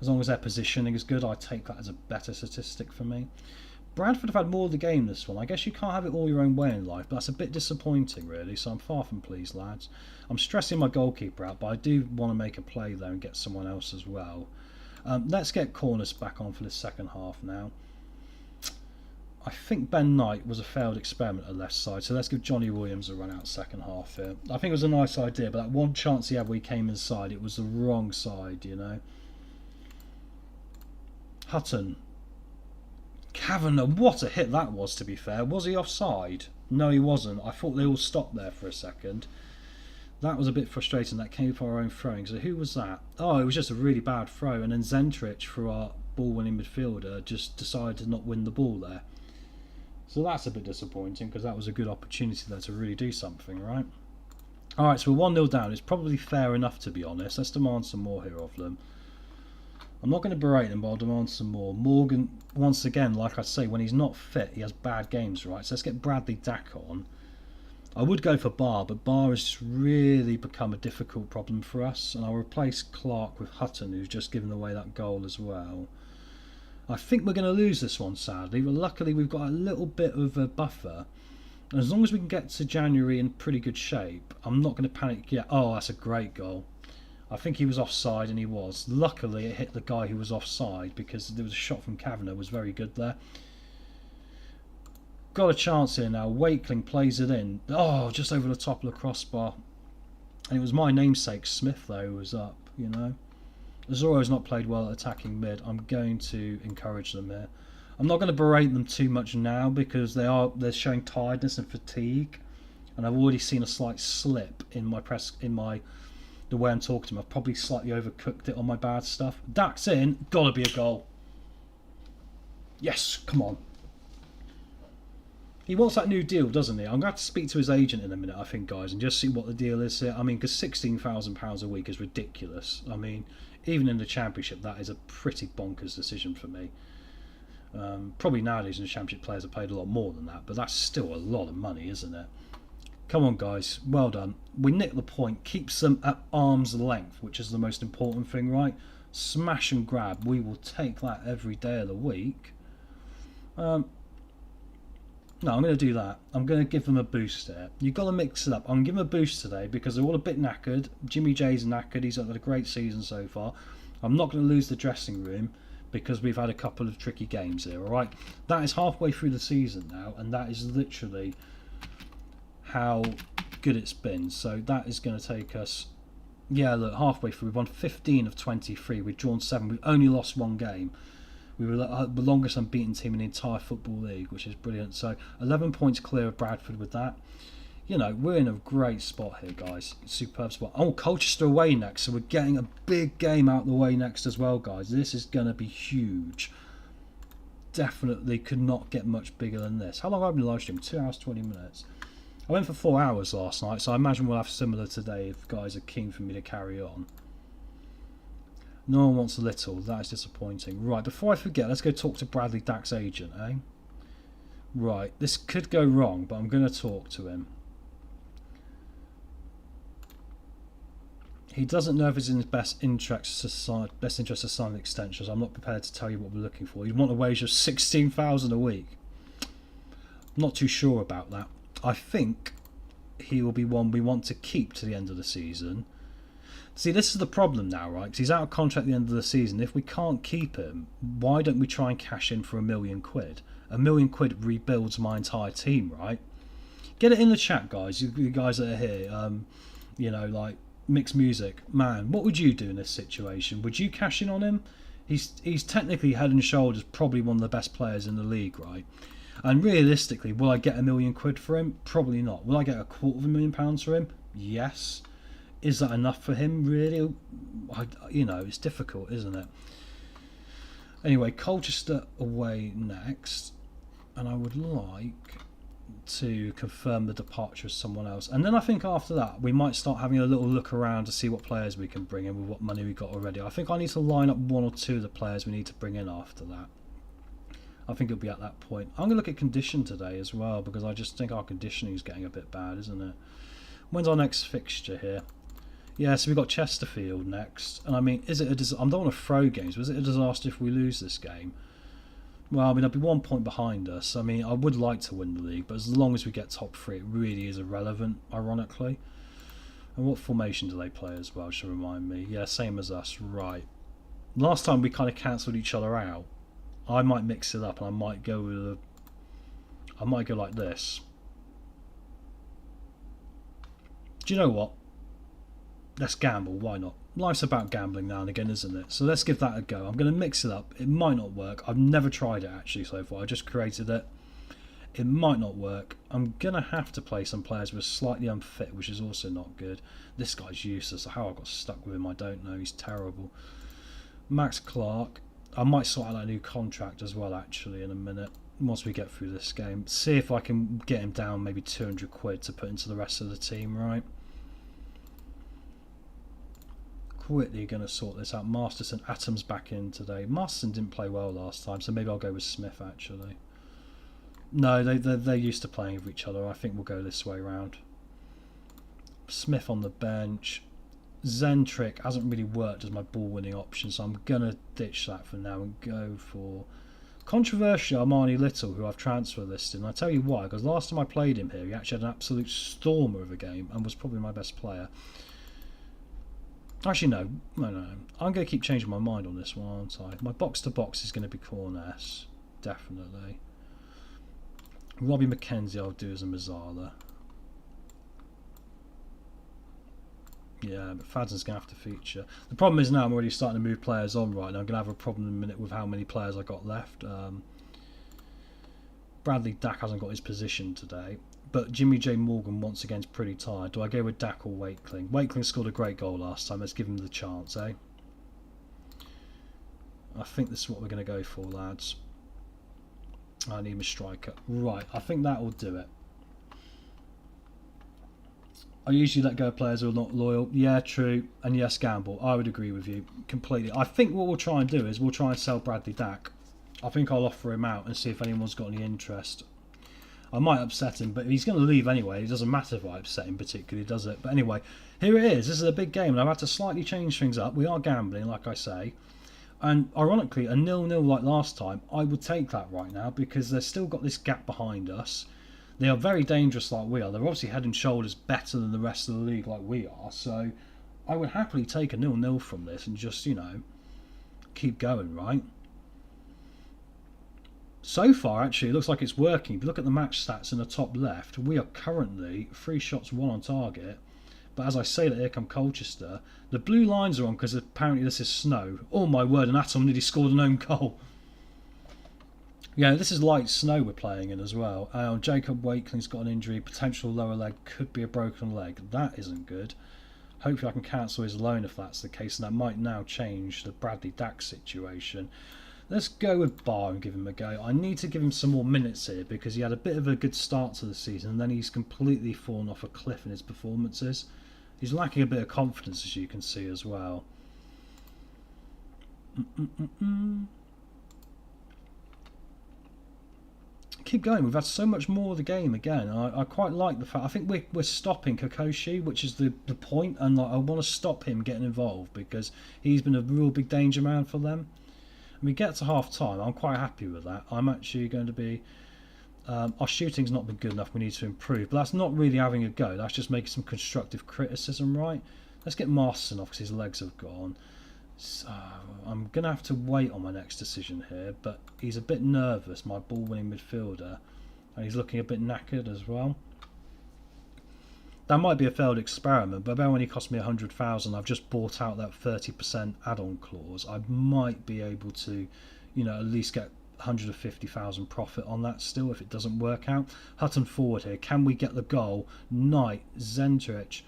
As long as their positioning is good, I take that as a better statistic for me. Bradford have had more of the game this one. I guess you can't have it all your own way in life, but that's a bit disappointing, really, so I'm far from pleased, lads. I'm stressing my goalkeeper out, but I do want to make a play there and get someone else as well. Let's get Cornice back on for the second half now. I think Ben Knight was a failed experiment at left side, so let's give Johnny Williams a run out second half here. I think it was a nice idea, but that one chance he had where he came inside, it was the wrong side, you know. Hutton. Kavanagh, what a hit that was, to be fair. Was he offside? No, he wasn't. I thought they all stopped there for a second. That was a bit frustrating. That came for our own throwing. So who was that? Oh, it was just a really bad throw, and then Zentrich, for our ball-winning midfielder, just decided to not win the ball there. So that's a bit disappointing, because that was a good opportunity there to really do something, right? Alright, so we're 1-0 down. It's probably fair enough, to be honest. Let's demand some more here of them. I'm not going to berate them, but I'll demand some more. Morgan, once again, like I say, when he's not fit, he has bad games, right? So let's get Bradley Dack on. I would go for Barr, but Barr has really become a difficult problem for us. And I'll replace Clark with Hutton, who's just given away that goal as well. I think we're going to lose this one, sadly, but luckily we've got a little bit of a buffer. And as long as we can get to January in pretty good shape, I'm not going to panic yet. Oh, that's a great goal. I think he was offside, and he was. Luckily, it hit the guy who was offside, because there was a shot from Kavanagh, was very good there. Got a chance here now. Wakeling plays it in. Oh, just over the top of the crossbar. And it was my namesake, Smith, though, who was up, you know. Azoro's not played well at attacking mid. I'm going to encourage them here. I'm not going to berate them too much now, because they're showing tiredness and fatigue. And I've already seen a slight slip in the way I'm talking to them. I've probably slightly overcooked it on my bad stuff. That's in. Gotta be a goal. Yes, come on. He wants that new deal, doesn't he? I'm going to have to speak to his agent in a minute, I think, guys, and just see what the deal is here. I mean, because £16,000 a week is ridiculous. I mean, even in the Championship, that is a pretty bonkers decision for me. Probably nowadays in the Championship, players are paid a lot more than that, but that's still a lot of money, isn't it? Come on, guys. Well done. We nick the point. Keeps them at arm's length, which is the most important thing, right? Smash and grab. We will take that every day of the week. No, I'm going to do that. I'm going to give them a boost here. You've got to mix it up. I'm going to give them a boost today because they're all a bit knackered. Jimmy J's knackered. He's had a great season so far. I'm not going to lose the dressing room because we've had a couple of tricky games here, all right? That is halfway through the season now, and that is literally how good it's been. So that is going to take us... Yeah, look, halfway through. We've won 15 of 23. We've drawn 7. We've only lost 1 game. We were the longest unbeaten team in the entire Football League, which is brilliant. So 11 points clear of Bradford with that. You know, we're in a great spot here, guys. Superb spot. Oh, Colchester away next. So we're getting a big game out the way next as well, guys. This is going to be huge. Definitely could not get much bigger than this. How long have I been live streaming? 2 hours, 20 minutes. I went for 4 hours last night, so I imagine we'll have similar today if guys are keen for me to carry on. No one wants a little. That is disappointing. Right, before I forget, let's go talk to Bradley Dack's agent, eh? Right, this could go wrong, but I'm going to talk to him. He doesn't know if it's in his best interest to sign an extension, so I'm not prepared to tell you what we're looking for. You want a wage of $16,000 a week. I'm not too sure about that. I think he will be one we want to keep to the end of the season. See, this is the problem now, right? Because he's out of contract at the end of the season. If we can't keep him, why don't we try and cash in for £1 million? £1 million rebuilds my entire team, right? Get it in the chat, guys. You guys that are here, you know, like Mixed Music. Man, what would you do in this situation? Would you cash in on him? He's technically head and shoulders probably one of the best players in the league, right? And realistically, will I get £1 million for him? Probably not. Will I get £250,000 for him? Yes. Is that enough for him, really? You know, it's difficult, isn't it? Anyway, Colchester away next. And I would like to confirm the departure of someone else. And then I think after that, we might start having a little look around to see what players we can bring in with what money we got already. I think I need to line up 1 or 2 of the players we need to bring in after that. I think it'll be at that point. I'm going to look at condition today as well, because I just think our conditioning is getting a bit bad, isn't it? When's our next fixture here? Yeah, so we've got Chesterfield next. And I mean, is it a disaster? I don't want to throw games, but is it a disaster if we lose this game? Well, I mean, I'll be 1 point behind us. I mean, I would like to win the league, but as long as we get top 3, it really is irrelevant, ironically. And what formation do they play as well, should remind me? Yeah, same as us, right. Last time we kind of cancelled each other out. I might mix it up and I might go with I might go like this. Do you know what? Let's gamble, why not? Life's about gambling now and again, isn't it? So let's give that a go. I'm going to mix it up. It might not work. I've never tried it actually so far. I just created it. It might not work. I'm going to have to play some players who are slightly unfit, which is also not good. This guy's useless. How I got stuck with him, I don't know. He's terrible. Max Clark. I might sort out a new contract as well, actually, in a minute. Once we get through this game. See if I can get him down maybe £200 to put into the rest of the team, right? Quickly going to sort this out. Masterson, Atom's back in today. Masterson didn't play well last time, so maybe I'll go with Smith, actually. No, they're used to playing with each other. I think we'll go this way round. Smith on the bench. Zentrick hasn't really worked as my ball winning option, so I'm going to ditch that for now and go for Controversial Armani Little, who I've transfer listed, and I tell you why, because last time I played him here, he actually had an absolute stormer of a game and was probably my best player. Actually, no. I'm going to keep changing my mind on this one, aren't I? My box-to-box is going to be Corness, definitely. Robbie McKenzie I'll do as a Mazzala. Yeah, but Fadzen's going to have to feature. The problem is now I'm already starting to move players on right now. I'm going to have a problem in a minute with how many players I got left. Bradley Dack hasn't got his position today. But Jimmy J. Morgan once again is pretty tired. Do I go with Dack or Wakeling? Wakeling scored a great goal last time. Let's give him the chance, eh? I think this is what we're going to go for, lads. I need my striker. Right, I think that will do it. I usually let go of players who are not loyal. Yeah, true. And yes, gamble. I would agree with you completely. I think what we'll try and do is we'll try and sell Bradley Dack. I think I'll offer him out and see if anyone's got any interest. I might upset him, but he's going to leave anyway. It doesn't matter if I upset him particularly, does it? But anyway, here it is. This is a big game, and I've had to slightly change things up. We are gambling, like I say. And ironically, a 0-0 like last time, I would take that right now because they've still got this gap behind us. They are very dangerous like we are. They're obviously head and shoulders better than the rest of the league like we are. So I would happily take a 0-0 from this and just, you know, keep going, right? So far, actually, it looks like it's working. If you look at the match stats in the top left, we are currently 3 shots, 1 on target. But as I say that, here come Colchester. The blue lines are on because apparently this is snow. Oh my word, and Atom nearly scored an own goal. Yeah, this is light snow we're playing in as well. Jacob Wakeling's got an injury. Potential lower leg, could be a broken leg. That isn't good. Hopefully I can cancel his loan if that's the case, and that might now change the Bradley Dack situation. Let's go with Barr and give him a go. I need to give him some more minutes here because he had a bit of a good start to the season and then he's completely fallen off a cliff in his performances. He's lacking a bit of confidence, as you can see as well. Keep going. We've had so much more of the game again. I quite like the fact. I think we're stopping Kokoshi, which is the point, and like, I want to stop him getting involved because he's been a real big danger man for them. And we get to half time. I'm quite happy with that. I'm actually going to be. Our shooting's not been good enough. We need to improve, but that's not really having a go. That's just making some constructive criticism, right? Let's get Marston off because his legs have gone. So I'm going to have to wait on my next decision here, but he's a bit nervous, my ball-winning midfielder, and he's looking a bit knackered as well. That might be a failed experiment, but about when he cost me 100,000, I've just bought out that 30% add-on clause. I might be able to, you know, at least get 150,000 profit on that still if it doesn't work out. Hutton forward here. Can we get the goal? Knight, Zentrich.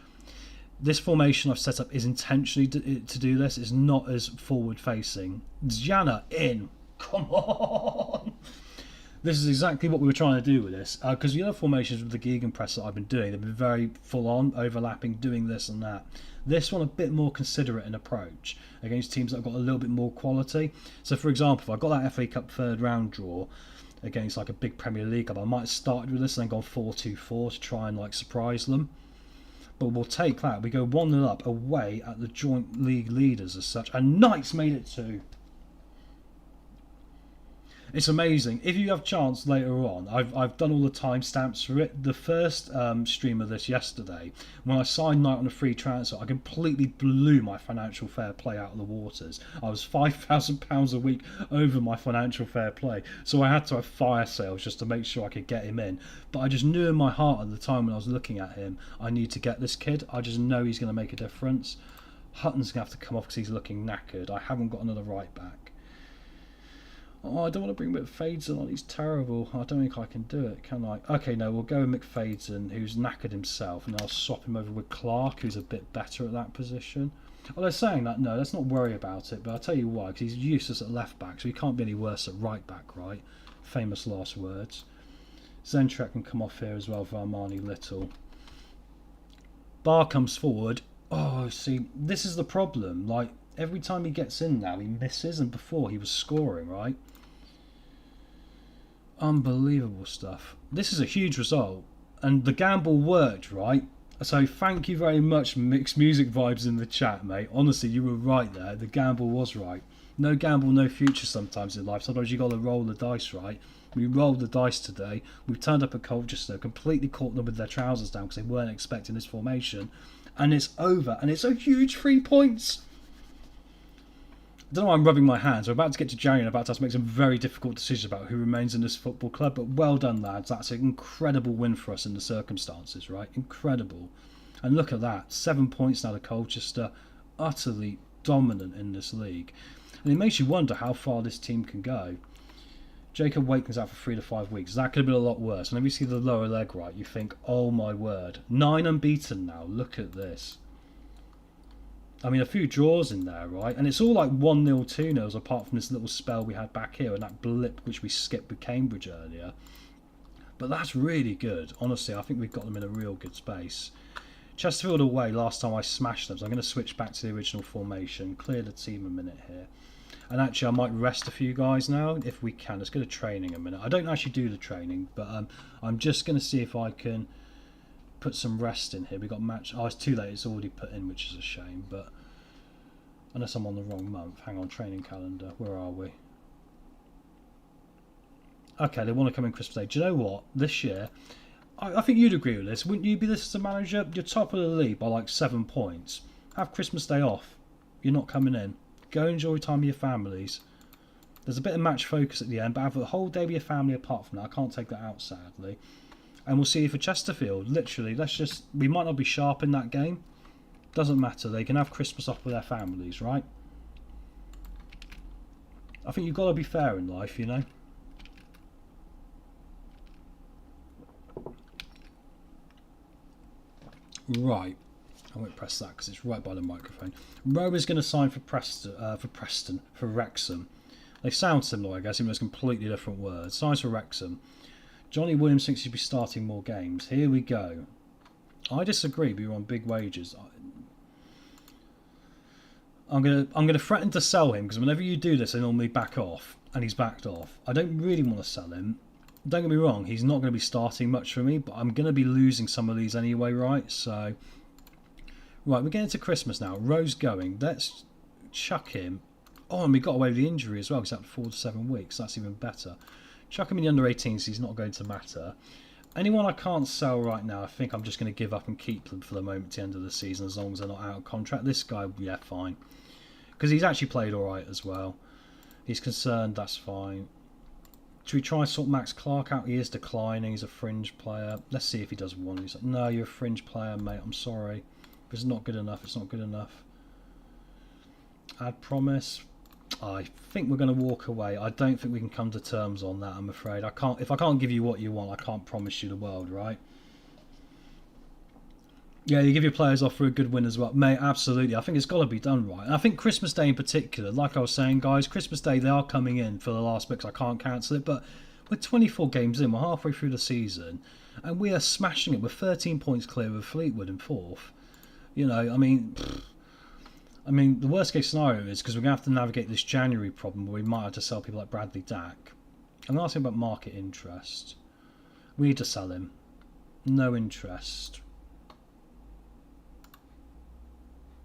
This formation I've set up is intentionally to do this. It's not as forward facing. Jana in. Come on. This is exactly what we were trying to do with this. Because the other formations with the gegenpress that I've been doing, they've been very full on, overlapping, doing this and that. This one a bit more considerate in approach against teams that have got a little bit more quality. So for example, if I got that FA Cup third round draw against like a big Premier League club, I might have started with this and then gone 4-2-4 to try and like surprise them. But we'll take that. We go 1-0 up away at the joint league leaders as such. And Knights made it 2. It's amazing. If you have chance later on, I've done all the timestamps for it. The first stream of this yesterday, when I signed Knight on a free transfer, I completely blew my financial fair play out of the waters. I was £5,000 a week over my financial fair play, so I had to have fire sales just to make sure I could get him in. But I just knew in my heart at the time when I was looking at him, I need to get this kid. I just know he's going to make a difference. Hutton's going to have to come off because he's looking knackered. I haven't got another right back. Oh, I don't want to bring McFadden on. He's terrible. I don't think I can do it, can I? Okay, no, we'll go with McFadden, who's knackered himself, and I'll swap him over with Clark, who's a bit better at that position. Although saying that, no, let's not worry about it, but I'll tell you why, because he's useless at left back, so he can't be any worse at right back, right? Famous last words. Zentrek can come off here as well for Armani Little. Barr comes forward. Oh, see, this is the problem. Like, every time he gets in now, he misses, and before he was scoring, right? Unbelievable stuff. This is a huge result, and the gamble worked, right? So thank you very much, Mixed Music Vibes in the chat, mate. Honestly, you were right there. The gamble was right. No gamble, no future sometimes in life. Sometimes you got to roll the dice, right? We rolled the dice today. We've turned up at Colchester, completely caught them with their trousers down because they weren't expecting this formation. And it's over. And it's a huge 3 points. I don't know why I'm rubbing my hands. We're about to get to January and about to have to make some very difficult decisions about who remains in this football club. But well done, lads. That's an incredible win for us in the circumstances, right? Incredible. And look at that. 7 points now to Colchester. Utterly dominant in this league. And it makes you wonder how far this team can go. Jacob Wakeman's out for 3 to 5 weeks. That could have been a lot worse. Whenever you see the lower leg right, you think, oh my word. 9 unbeaten now. Look at this. I mean, a few draws in there, right? And it's all like 1-0, 2-0s, apart from this little spell we had back here and that blip which we skipped with Cambridge earlier. But that's really good. Honestly, I think we've got them in a real good space. Chesterfield away, last time I smashed them, so I'm going to switch back to the original formation, clear the team a minute here. And actually, I might rest a few guys now, if we can. Let's go to training a minute. I don't actually do the training, but I'm just going to see if I can put some rest in here. We got match. Oh, it's too late. It's already put in, which is a shame. But unless I'm on the wrong month. Hang on, training calendar. Where are we? Okay, they want to come in Christmas Day. Do you know what? This year, I think you'd agree with this. Wouldn't you be this as a manager? You're top of the league by like 7 points. Have Christmas Day off. You're not coming in. Go enjoy time with your families. There's a bit of match focus at the end, but have a whole day with your family apart from that. I can't take that out, sadly. And we'll see you for Chesterfield. Literally, we might not be sharp in that game. Doesn't matter. They can have Christmas off with their families, right? I think you've got to be fair in life, you know. Right. I won't press that because it's right by the microphone. Rowe is going to sign for for Wrexham. They sound similar, I guess, even though it's completely different words. Signs for Wrexham. Johnny Williams thinks he should be starting more games. Here we go. I disagree, but you're on big wages. I'm gonna threaten to sell him because whenever you do this, they normally back off, and he's backed off. I don't really want to sell him. Don't get me wrong, he's not going to be starting much for me, but I'm going to be losing some of these anyway, right? So, right, we're getting to Christmas now. Rowe's going. Let's chuck him. Oh, and we got away with the injury as well because that's 4 to 7 weeks. That's even better. Chuck him in the under-18s, he's not going to matter. Anyone I can't sell right now, I think I'm just going to give up and keep them for the moment to the end of the season as long as they're not out of contract. This guy, yeah, fine. Because he's actually played alright as well. He's concerned, that's fine. Should we try and sort Max Clark out? He is declining, he's a fringe player. Let's see if he does one. He's like, no, you're a fringe player, mate, I'm sorry. If it's not good enough, it's not good enough. Add promise. I think we're going to walk away. I don't think we can come to terms on that, I'm afraid. If I can't give you what you want, I can't promise you the world, right? Yeah, you give your players off for a good win as well. Mate, absolutely. I think it's got to be done right. And I think Christmas Day in particular, like I was saying, guys, Christmas Day, they are coming in for the last bit because I can't cancel it. But we're 24 games in. We're halfway through the season. And we are smashing it. We're 13 points clear of Fleetwood in 4th. You know, I mean, the worst case scenario is because we're going to have to navigate this January problem where we might have to sell people like Bradley Dack. I'm asking about market interest. We need to sell him. No interest.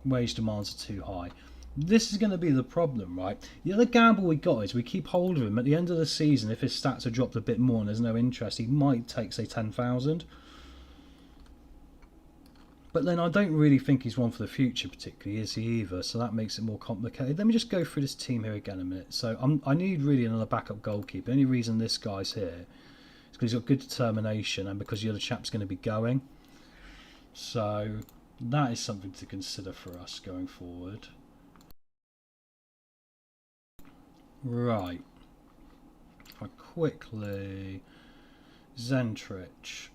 Wage demands are too high. This is going to be the problem, right? The other gamble we got is we keep hold of him. At the end of the season, if his stats are dropped a bit more and there's no interest, he might take, say, 10,000. But then I don't really think he's one for the future particularly, is he either? So that makes it more complicated. Let me just go through this team here again a minute. So I need really another backup goalkeeper. The only reason this guy's here is because he's got good determination and because the other chap's going to be going. So that is something to consider for us going forward. Right. If I quickly... Zentrich.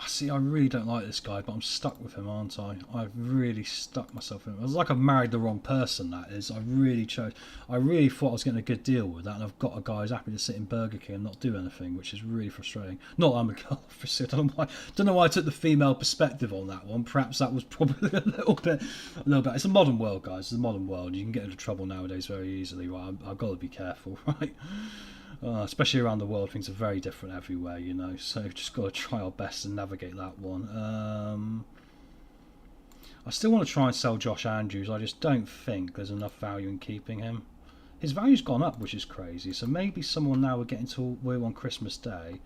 See, I really don't like this guy, but I'm stuck with him, aren't I? I've really stuck myself in him. It's like I've married the wrong person, that is. I really thought I was getting a good deal with that, and I've got a guy who's happy to sit in Burger King and not do anything, which is really frustrating. Not that I'm a girl, obviously. I don't know why I took the female perspective on that one. Perhaps that was probably a little bit. It's a modern world, guys. It's a modern world. You can get into trouble nowadays very easily, right? I've got to be careful, right? Especially around the world, things are very different everywhere, you know, so just got to try our best and navigate that one. I still want to try and sell Josh Andrews. I just don't think there's enough value in keeping him. His value's gone up, which is crazy. So maybe someone now we're getting to we're on Christmas Day.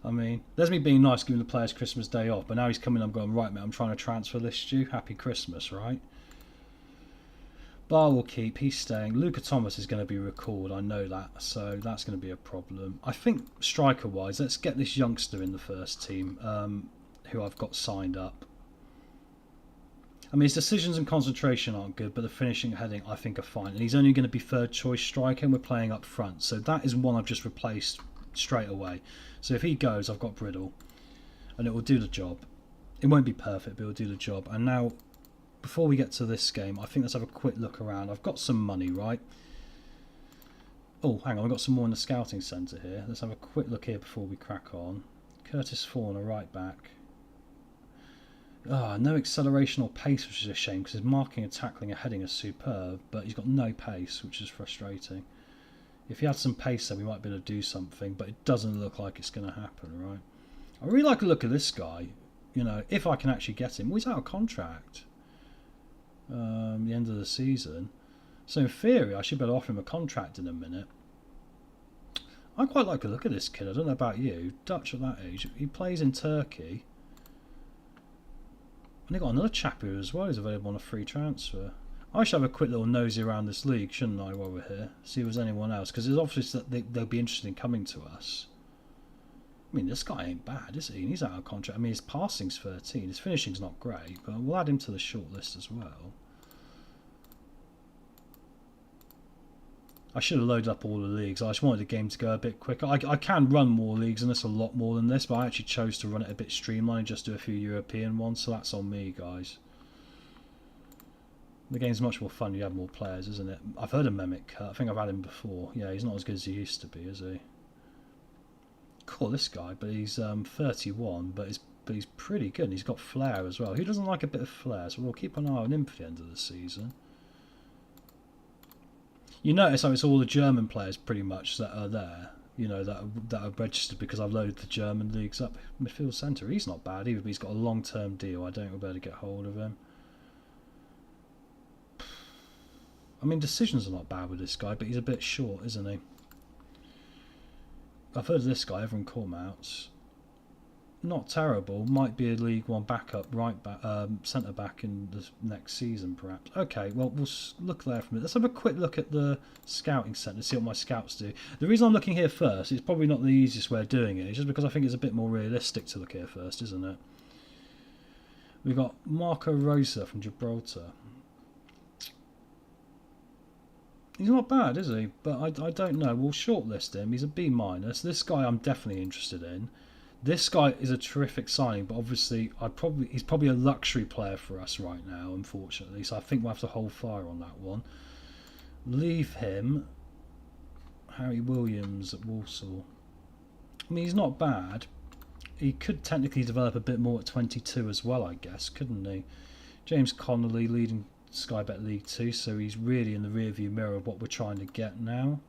I mean, there's me being nice giving the players Christmas Day off, but now he's coming, I'm going, right, mate, I'm trying to transfer list you. Happy Christmas, right? Bar will keep, he's staying. Luca Thomas is going to be recalled, I know that, so that's going to be a problem. I think striker-wise, let's get this youngster in the first team, who I've got signed up. I mean, his decisions and concentration aren't good, but the finishing and heading I think are fine. And he's only going to be third choice striker and we're playing up front. So that is one I've just replaced straight away. So if he goes, I've got Brittle. And it will do the job. It won't be perfect, but it will do the job. And now, before we get to this game, I think let's have a quick look around. I've got some money, right? Oh, hang on, I've got some more in the scouting centre here. Let's have a quick look here before we crack on. Curtis Fawn, a right back. No acceleration or pace, which is a shame because his marking and tackling and heading are superb, but he's got no pace, which is frustrating. If he had some pace then we might be able to do something, but it doesn't look like it's going to happen, right? I really like the look of this guy, you know, if I can actually get him. Well, he's out of contract the end of the season, so in theory I should be able to offer him a contract in a minute. I quite like the look of this kid. I don't know about you. Dutch at that age. He plays in Turkey. And they've got another chap here as well who's available on a free transfer. I should have a quick little nosy around this league, shouldn't I, while we're here? See if there's anyone else, because it's obvious that they'll be interested in coming to us. I mean, this guy ain't bad, is he? And he's out of contract. I mean, his passing's 13, his finishing's not great, but we'll add him to the short list as well. I should have loaded up all the leagues. I just wanted the game to go a bit quicker. I can run more leagues and this a lot more than this, but I actually chose to run it a bit streamlined and just do a few European ones, so that's on me, guys. The game's much more fun, you have more players, isn't it? I've heard of Mehmet Kurt. I think I've had him before. Yeah, he's not as good as he used to be, is he? Cool, this guy, but he's 31, but he's pretty good, and he's got flair as well. Who doesn't like a bit of flair? So we'll keep an eye on him for the end of the season. You notice how it's all the German players pretty much that are there, you know, that are registered because I've loaded the German leagues up. Midfield centre, he's not bad either, but he's got a long-term deal. I don't think we'll be able to get hold of him. I mean, decisions are not bad with this guy, but he's a bit short, isn't he? I've heard of this guy, Evan Cormouts. Not terrible. Might be a League One backup, right back, centre back in the next season, perhaps. Okay, well we'll look there for a minute. Let's have a quick look at the scouting centre, see what my scouts do. The reason I'm looking here first, it's probably not the easiest way of doing it. It's just because I think it's a bit more realistic to look here first, isn't it? We've got Marco Rosa from Gibraltar. He's not bad, is he? But I don't know. We'll shortlist him. He's a B-. This guy I'm definitely interested in. This guy is a terrific signing, but obviously he's probably a luxury player for us right now, unfortunately. So I think we'll have to hold fire on that one. Leave him. Harry Williams at Walsall. I mean, he's not bad. He could technically develop a bit more at 22 as well, I guess, couldn't he? James Connolly leading Sky Bet League 2, so he's really in the rearview mirror of what we're trying to get now.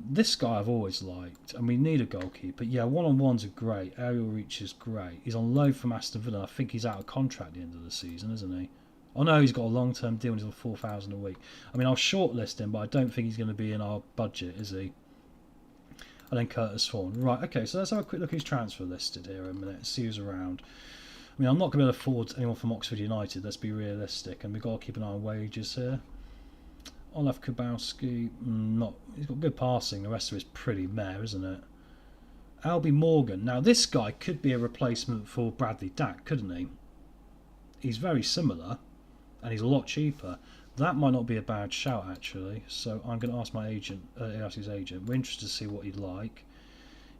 This guy I've always liked, and we need a goalkeeper. Yeah, one-on-ones are great. Aerial reach is great. He's on loan from Aston Villa. I think he's out of contract at the end of the season, isn't he? Oh no, he's got a long-term deal and he's on 4,000 a week. I mean, I'll shortlist him, but I don't think he's going to be in our budget, is he? And then Curtis Fawn. Right, okay, so let's have a quick look who's transfer listed here in a minute, see who's around. I mean, I'm not going to afford anyone from Oxford United, let's be realistic, and we've got to keep an eye on wages here. Olaf Kubowski, he's got good passing, the rest of it's pretty meh, isn't it? Albie Morgan, now this guy could be a replacement for Bradley Dack, couldn't he? He's very similar, and he's a lot cheaper. That might not be a bad shout, actually, so I'm going to ask my agent, ask his agent. We're interested to see what he'd like.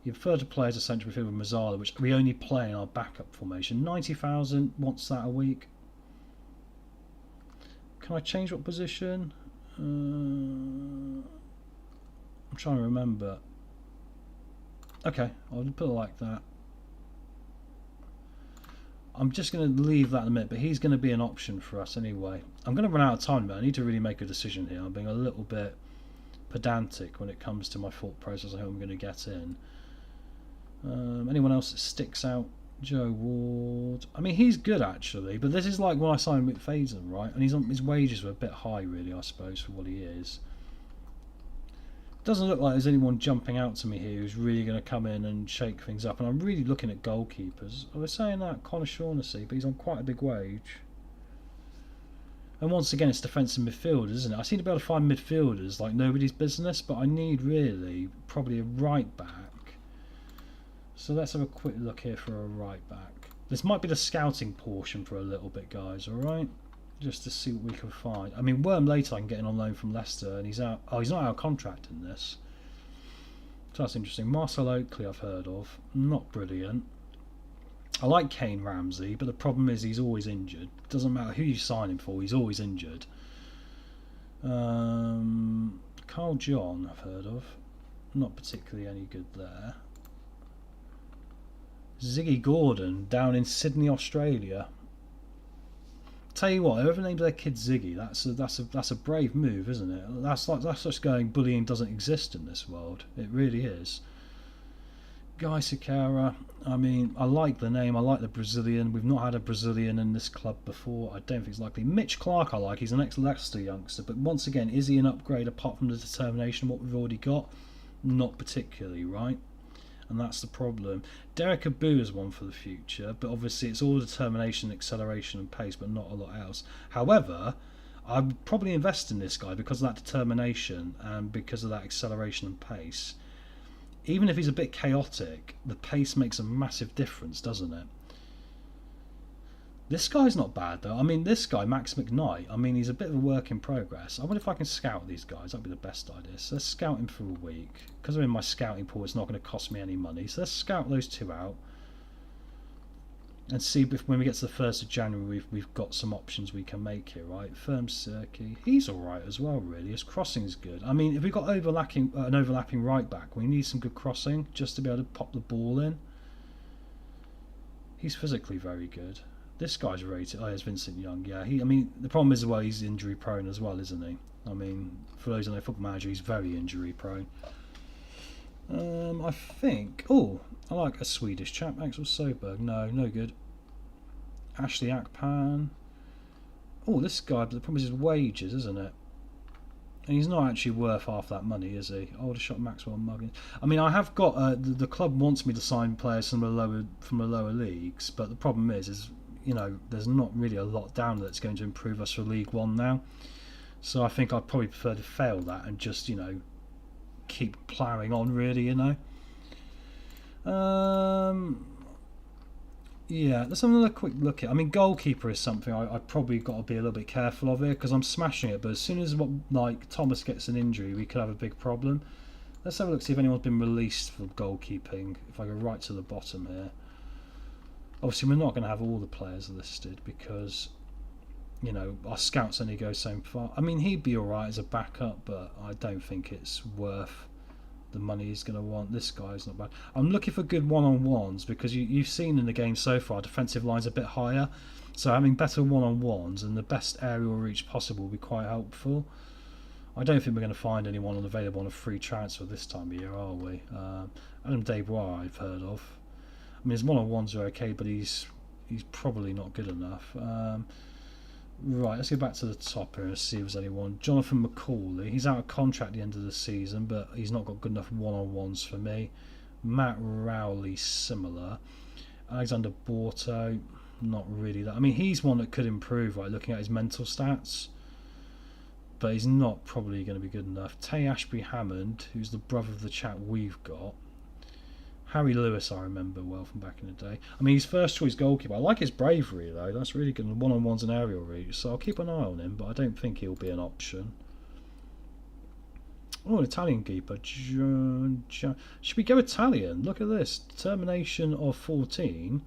You prefer to play as a central midfielder with Mazzala, which we only play in our backup formation. 90,000, wants that a week. Can I change what position? I'm trying to remember. Okay, I'll put it like that. I'm just going to leave that in a minute, but he's going to be an option for us anyway. I'm going to run out of time, but I need to really make a decision here. I'm being a little bit pedantic when it comes to my thought process of who I'm going to get in. Anyone else that sticks out Joe Ward. I mean, he's good actually, but this is like when I signed with Faison, right? And his wages were a bit high, really, I suppose, for what he is. Doesn't look like there's anyone jumping out to me here who's really going to come in and shake things up. And I'm really looking at goalkeepers. I was saying that Connor Shaughnessy, but he's on quite a big wage. And once again, it's defensive midfielders, isn't it? I seem to be able to find midfielders like nobody's business, but I need really probably a right back. So let's have a quick look here for a right back. This might be the scouting portion for a little bit, guys, alright? Just to see what we can find. I mean, Worm later I can get in on loan from Leicester, and he's out. Oh, he's not out of contract in this. So that's interesting. Marcel Oakley I've heard of. Not brilliant. I like Kane Ramsey, but the problem is he's always injured. Doesn't matter who you sign him for, he's always injured. Carl John I've heard of. Not particularly any good there. Ziggy Gordon down in Sydney, Australia. Tell you what, whoever named their kid Ziggy, that's a brave move, isn't it? That's just going, bullying doesn't exist in this world. It really is. Guy Sakara, I mean, I like the name, I like the Brazilian. We've not had a Brazilian in this club before. I don't think it's likely. Mitch Clark I like, he's an ex-Leicester youngster, but once again, is he an upgrade apart from the determination of what we've already got? Not particularly, right? And that's the problem. Derek Abu is one for the future, but obviously it's all determination, acceleration and pace, but not a lot else. However, I would probably invest in this guy because of that determination and because of that acceleration and pace. Even if he's a bit chaotic, the pace makes a massive difference, doesn't it? This guy's not bad though. I mean, this guy, Max McKnight, I mean, he's a bit of a work in progress. I wonder if I can scout these guys. That'd be the best idea. So let's scout him for a week. Because I'm in my scouting pool, it's not going to cost me any money. So let's scout those two out. And see if when we get to the 1st of January, we've got some options we can make here, right? Firm Cirky, he's alright as well, really. His crossing's good. I mean, if we've got an overlapping right back, we need some good crossing just to be able to pop the ball in. He's physically very good. This guy's rated. Oh, it's Vincent Young. Yeah, I mean, the problem is, well, he's injury prone as well, isn't he? I mean, for those who know Football Manager, he's very injury prone. I think. Oh, I like a Swedish chap, Axel Soberg. No good. Ashley Akpan. Oh, this guy. But the problem is his wages, isn't it? And he's not actually worth half that money, is he? Aldershot Maxwell Muggins. I mean, I have got the club wants me to sign players from the lower leagues, but the problem is you know, there's not really a lot down that's going to improve us for League One now. So I think I'd probably prefer to fail that and just, you know, keep ploughing on, really, you know. Yeah, let's have another quick look at. I mean, goalkeeper is something I've probably got to be a little bit careful of here because I'm smashing it. But as soon as like Thomas gets an injury, we could have a big problem. Let's have a look, see if anyone's been released for goalkeeping. If I go right to the bottom here. Obviously, we're not going to have all the players listed because, you know, our scouts only go so far. I mean, he'd be alright as a backup, but I don't think it's worth the money he's going to want. This guy's not bad. I'm looking for good one-on-ones because you've seen in the game so far, defensive line's a bit higher. So having better one-on-ones and the best aerial reach possible will be quite helpful. I don't think we're going to find anyone available on a free transfer this time of year, are we? Adam Desbois I've heard of. I mean, his one-on-ones are okay, but he's probably not good enough. Right, let's go back to the top here and see if there's anyone. Jonathan Macaulay, he's out of contract at the end of the season, but he's not got good enough one-on-ones for me. Matt Rowley, similar. Alexander Borto, not really that. I mean, he's one that could improve, right, looking at his mental stats, but he's not probably going to be good enough. Tay Ashby Hammond, who's the brother of the chap we've got. Harry Lewis, I remember well from back in the day. I mean, he's first choice goalkeeper. I like his bravery, though. That's really good. One-on-ones and aerial reach. So I'll keep an eye on him, but I don't think he'll be an option. Oh, an Italian keeper. Should we go Italian? Look at this. Determination of 14.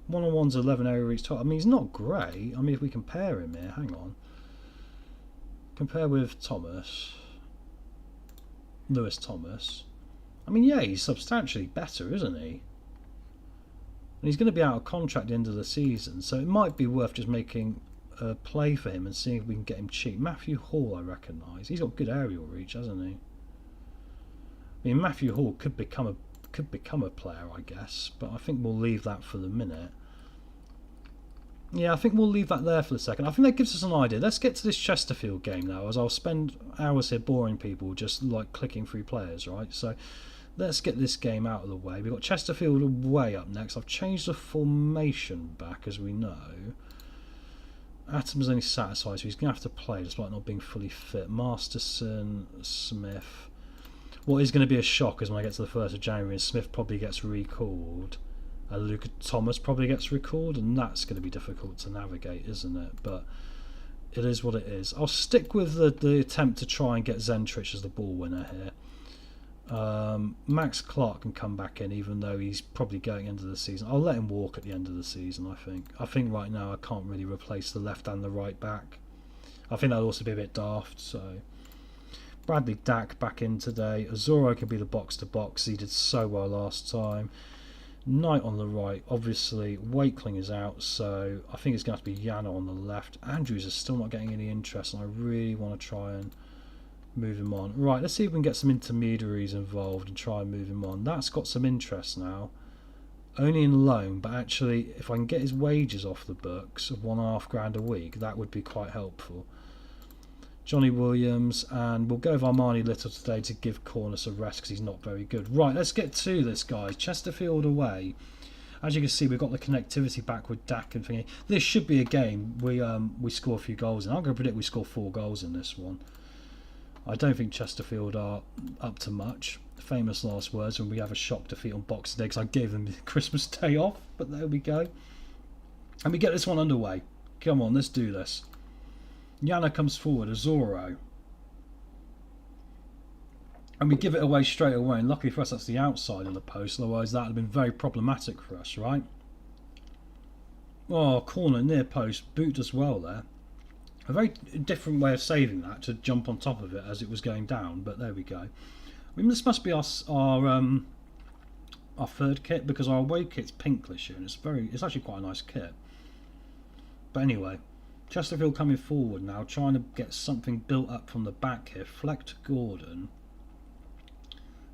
One-on-ones 11, aerial reach 12. I mean, he's not great. I mean, if we compare him here, hang on. Compare with Thomas. Lewis Thomas. I mean, yeah, he's substantially better, isn't he? And he's going to be out of contract at the end of the season, so it might be worth just making a play for him and seeing if we can get him cheap. Matthew Hall, I recognise. He's got good aerial reach, hasn't he? I mean, Matthew Hall could become a could become a player, I guess, but I think we'll leave that for the minute. Yeah, I think we'll leave that there for the second. I think that gives us an idea. Let's get to this Chesterfield game now, as I'll spend hours here boring people just like clicking through players, right? So let's get this game out of the way. We've got Chesterfield away up next. I've changed the formation back, as we know. Atom's only satisfied, so he's going to have to play despite not being fully fit. Masterson, Smith. What is going to be a shock is when I get to the 1st of January and Smith probably gets recalled. Luca Thomas probably gets recalled, and that's going to be difficult to navigate, isn't it? But it is what it is. I'll stick with the attempt to try and get Zentrich as the ball winner here. Max Clark can come back in, even though he's probably going into the season. I'll let him walk at the end of the season, I think. I think right now I can't really replace the left and the right back. I think that'll also be a bit daft, so... Bradley Dack back in today. Azoro can be the box-to-box. He did so well last time. Knight on the right, obviously Wakeling is out, so I think it's going to have to be Yana on the left. Andrews is still not getting any interest, and I really want to try and move him on. Right, let's see if we can get some intermediaries involved and try and move him on. That's got some interest now. Only in loan, but actually if I can get his wages off the books of £1.5 a week, that would be quite helpful. Johnny Williams, and we'll go with Armani Little today to give Cornice a rest because he's not very good. Right, let's get to this, guys. Chesterfield away. As you can see, we've got the connectivity back with Dak and thingy. This should be a game we score a few goals in. I'm going to predict we score 4 goals in this one. I don't think Chesterfield are up to much. Famous last words when we have a shock defeat on Boxing Day because I gave them the Christmas day off, but there we go. And we get this one underway. Come on, let's do this. Yana comes forward, Azoro. And we give it away straight away, and luckily for us that's the outside of the post, otherwise that would have been very problematic for us, right? Oh, corner, near post, boot as well there. A very different way of saving that, to jump on top of it as it was going down, but there we go. I mean, this must be our third kit, because our away kit's pink this year, and it's actually quite a nice kit. But anyway, Chesterfield coming forward now, trying to get something built up from the back here. Fleck to Gordon.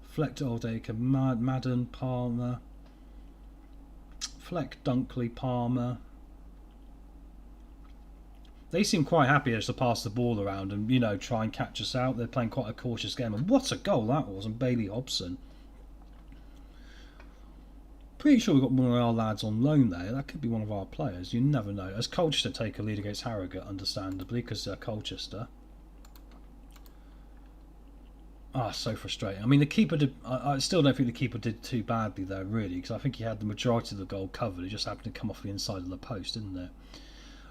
Fleck to Oldacre, Madden, Palmer. Fleck, Dunkley, Palmer. They seem quite happy just to pass the ball around and, you know, try and catch us out. They're playing quite a cautious game. And what a goal that was, and Bailey Hobson. Pretty sure we've got one of our lads on loan there. That could be one of our players. You never know. As Colchester take a lead against Harrogate, understandably, because they're Colchester. Ah, so frustrating. I mean, the keeper did... I still don't think the keeper did too badly there, really, because I think he had the majority of the goal covered. It just happened to come off the inside of the post, didn't it?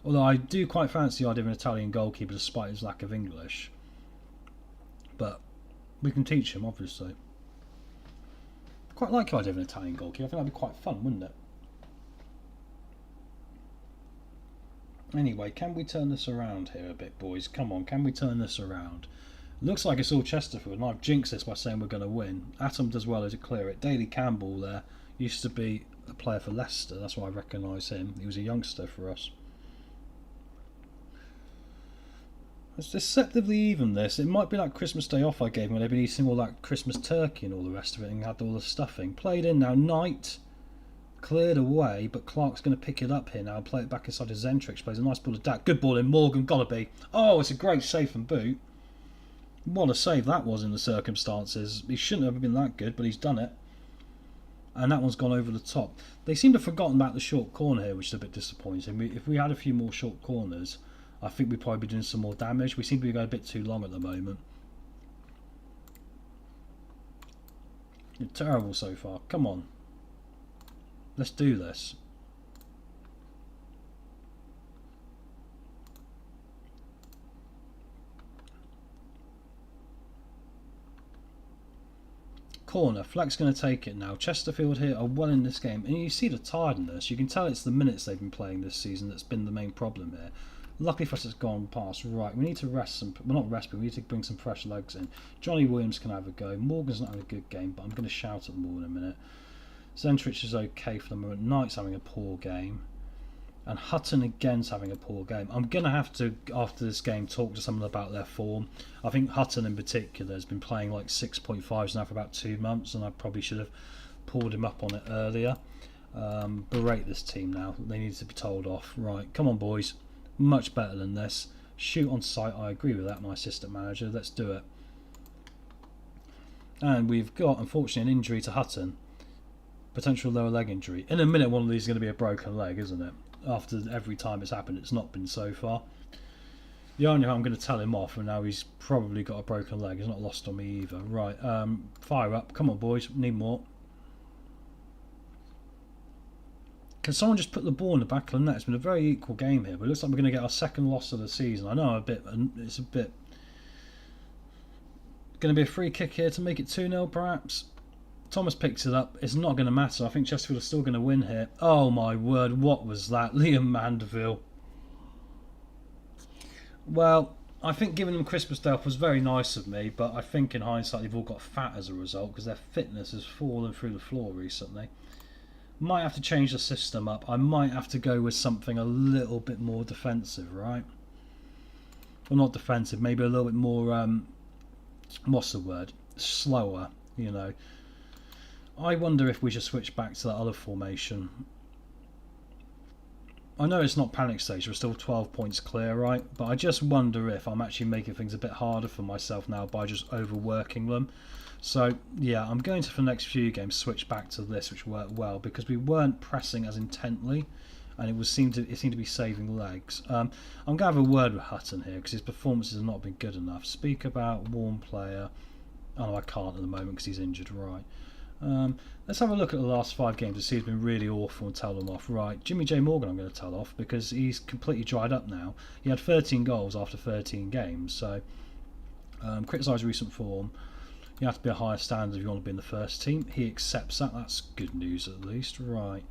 Although I do quite fancy the idea of an Italian goalkeeper despite his lack of English. But we can teach him, obviously. Quite like the idea of an Italian goalkeeper. I think that'd be quite fun, wouldn't it? Anyway, can we turn this around here a bit, boys? Come on, can we turn this around? Looks like it's all Chesterfield, and I've jinxed this by saying we're going to win. Atom does well to clear it. Daley Campbell there used to be a player for Leicester. That's why I recognise him. He was a youngster for us. It's deceptively even, this. It might be like Christmas Day off I gave him when they've been eating all that Christmas turkey and all the rest of it and had all the stuffing. Played in now. Knight cleared away, but Clark's going to pick it up here now and play it back inside his Zentrich. Plays a nice ball to Dak. Good ball in. Morgan, gotta be. Oh, it's a great save from boot. What a save that was in the circumstances. He shouldn't have been that good, but he's done it. And that one's gone over the top. They seem to have forgotten about the short corner here, which is a bit disappointing. If we had a few more short corners, I think we'd probably be doing some more damage. We seem to be going a bit too long at the moment. You're terrible so far. Come on. Let's do this. Corner. Fleck's going to take it now. Chesterfield here are well in this game. And you see the tiredness. You can tell it's the minutes they've been playing this season that's been the main problem here. Luckily for us it's gone past. Right, we need to rest some... Well, not rest, but we need to bring some fresh legs in. Johnny Williams can have a go. Morgan's not having a good game, but I'm going to shout at them all in a minute. Zentrich is okay for the moment. Knight's having a poor game. And Hutton again's having a poor game. I'm going to have to, after this game, talk to someone about their form. I think Hutton in particular has been playing like 6.5s now for about 2 months, and I probably should have pulled him up on it earlier. Berate this team now. They need to be told off. Right, come on, boys. Much better than this. Shoot on sight. I agree with that, my assistant manager. Let's do it. And we've got, unfortunately, an injury to Hutton. Potential lower leg injury. In a minute, one of these is going to be a broken leg, isn't it? After every time it's happened, it's not been so far. The only way I'm going to tell him off, and now he's probably got a broken leg. He's not lost on me either. Right, fire up. Come on, boys. Need more. Can someone just put the ball in the back of the net? It's been a very equal game here, but it looks like we're going to get our second loss of the season. I know it's a bit... Going to be a free kick here to make it 2-0 perhaps. Thomas picks it up. It's not going to matter. I think Chesterfield are still going to win here. Oh my word, what was that? Liam Mandeville. Well, I think giving them Christmas Day off was very nice of me, but I think in hindsight they've all got fat as a result because their fitness has fallen through the floor recently. Might have to change the system up. I might have to go with something a little bit more defensive, right? Well, not defensive, maybe a little bit more... what's the word? Slower, you know. I wonder if we should switch back to that other formation. I know it's not panic stage, we're still 12 points clear, right? But I just wonder if I'm actually making things a bit harder for myself now by just overworking them. So, yeah, I'm going to, for the next few games, switch back to this, which worked well, because we weren't pressing as intently, and it seemed to be saving legs. I'm going to have a word with Hutton here, because his performances have not been good enough. Speak about warm player. Oh, no, I can't at the moment because he's injured, right. Let's have a look at the last 5 games to see who's been really awful and tell them off. Right, Jimmy J Morgan I'm going to tell off because he's completely dried up now. He had 13 goals after 13 games, so criticise recent form. You have to be a higher standard if you want to be in the first team. He accepts that. That's good news at least. Right,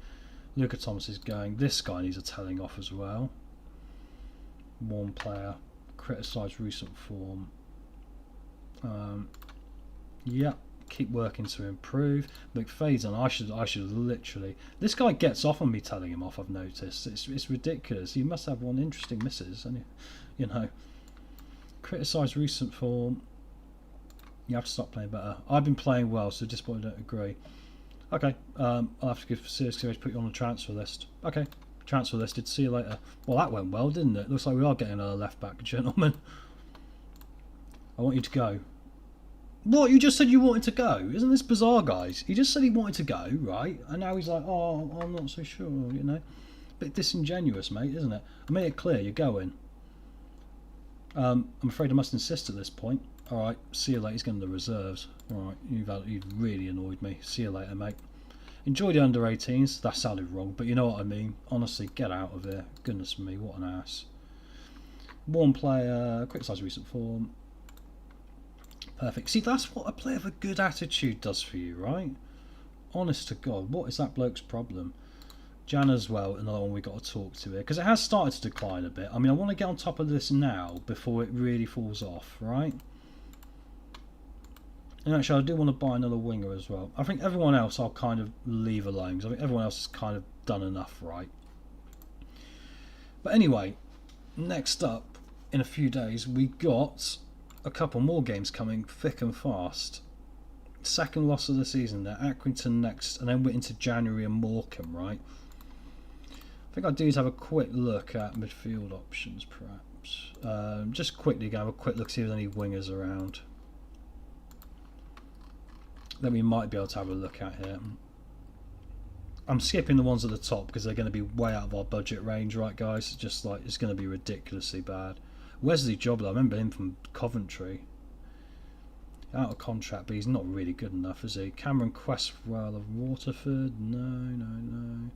Luca Thomas is going. This guy needs a telling off as well. Warm player. Criticise recent form. Yeah. Keep working to improve. McFadden, I should literally... This guy gets off on me telling him off, I've noticed. It's ridiculous. He must have one interesting misses, and you know. Criticise recent form. You have to stop playing better. I've been playing well, so just I don't agree. Okay, I'll have to give serious consideration to put you on the transfer list. Okay, transfer listed. See you later. Well, that went well, didn't it? Looks like we are getting another left back, gentlemen. I want you to go. What? You just said you wanted to go? Isn't this bizarre, guys? He just said he wanted to go, right? And now he's like, oh, I'm not so sure, you know? Bit disingenuous, mate, isn't it? I made it clear, you're going. I'm afraid I must insist at this point. Alright, see you later. He's going to the reserves. Alright, you've really annoyed me. See you later, mate. Enjoy the under-18s. That sounded wrong, but you know what I mean. Honestly, get out of here. Goodness me, what an ass. Warm player, criticise recent form. Perfect. See, that's what a player of a good attitude does for you, right? Honest to God, what is that bloke's problem? Jan as well, another one we got to talk to here, because it has started to decline a bit. I mean, I want to get on top of this now before it really falls off, right? And actually, I do want to buy another winger as well. I think everyone else I'll kind of leave alone, because I think everyone else has kind of done enough, right? But anyway, next up, in a few days, we got a couple more games coming thick and fast. Second loss of the season there, Accrington next, and then we're into January and Morecambe, right? I think I do have a quick look at midfield options, perhaps. Just quickly go have a quick look, see if there's any wingers around that we might be able to have a look at here. I'm skipping the ones at the top because they're going to be way out of our budget range, right, guys? Just like it's going to be ridiculously bad. Wesley Jobler, I remember him from Coventry. Out of contract, but he's not really good enough, is he? Cameron Questwell of Waterford, no.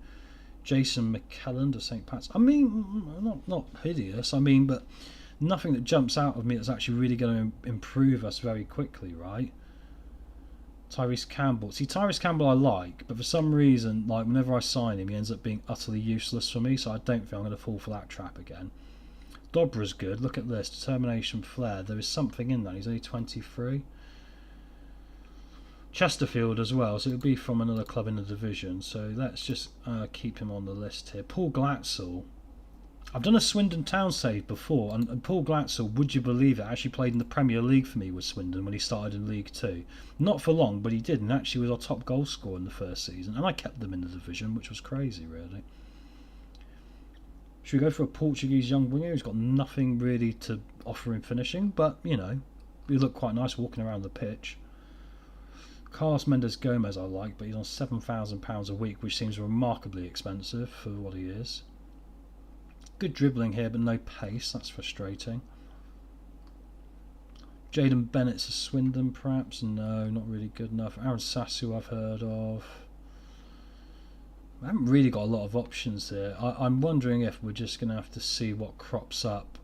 Jason McKellen of St. Pat's. I mean, not hideous, I mean, but nothing that jumps out of me that's actually really going to improve us very quickly, right? Tyrese Campbell. See, Tyrese Campbell I like, but for some reason, like whenever I sign him, he ends up being utterly useless for me, so I don't think I'm going to fall for that trap again. Dobra's good. Look at this. Determination, flair. There is something in that. He's only 23. Chesterfield as well. So it'll be from another club in the division. So let's just keep him on the list here. Paul Glatzel. I've done a Swindon Town save before, and Paul Glatzel, would you believe it, actually played in the Premier League for me with Swindon when he started in League 2. Not for long, but he did, and actually was our top goal scorer in the first season, and I kept them in the division, which was crazy, really. Should we go for a Portuguese young winger who's got nothing really to offer in finishing, but, you know, he looked quite nice walking around the pitch. Carlos Mendes Gomez I like, but he's on £7,000 a week, which seems remarkably expensive for what he is. Good dribbling here, but no pace. That's frustrating. Jaden Bennett's a Swindon, perhaps? No, not really good enough. Aaron Sassu I've heard of. I haven't really got a lot of options here. I'm wondering if we're just going to have to see what crops up.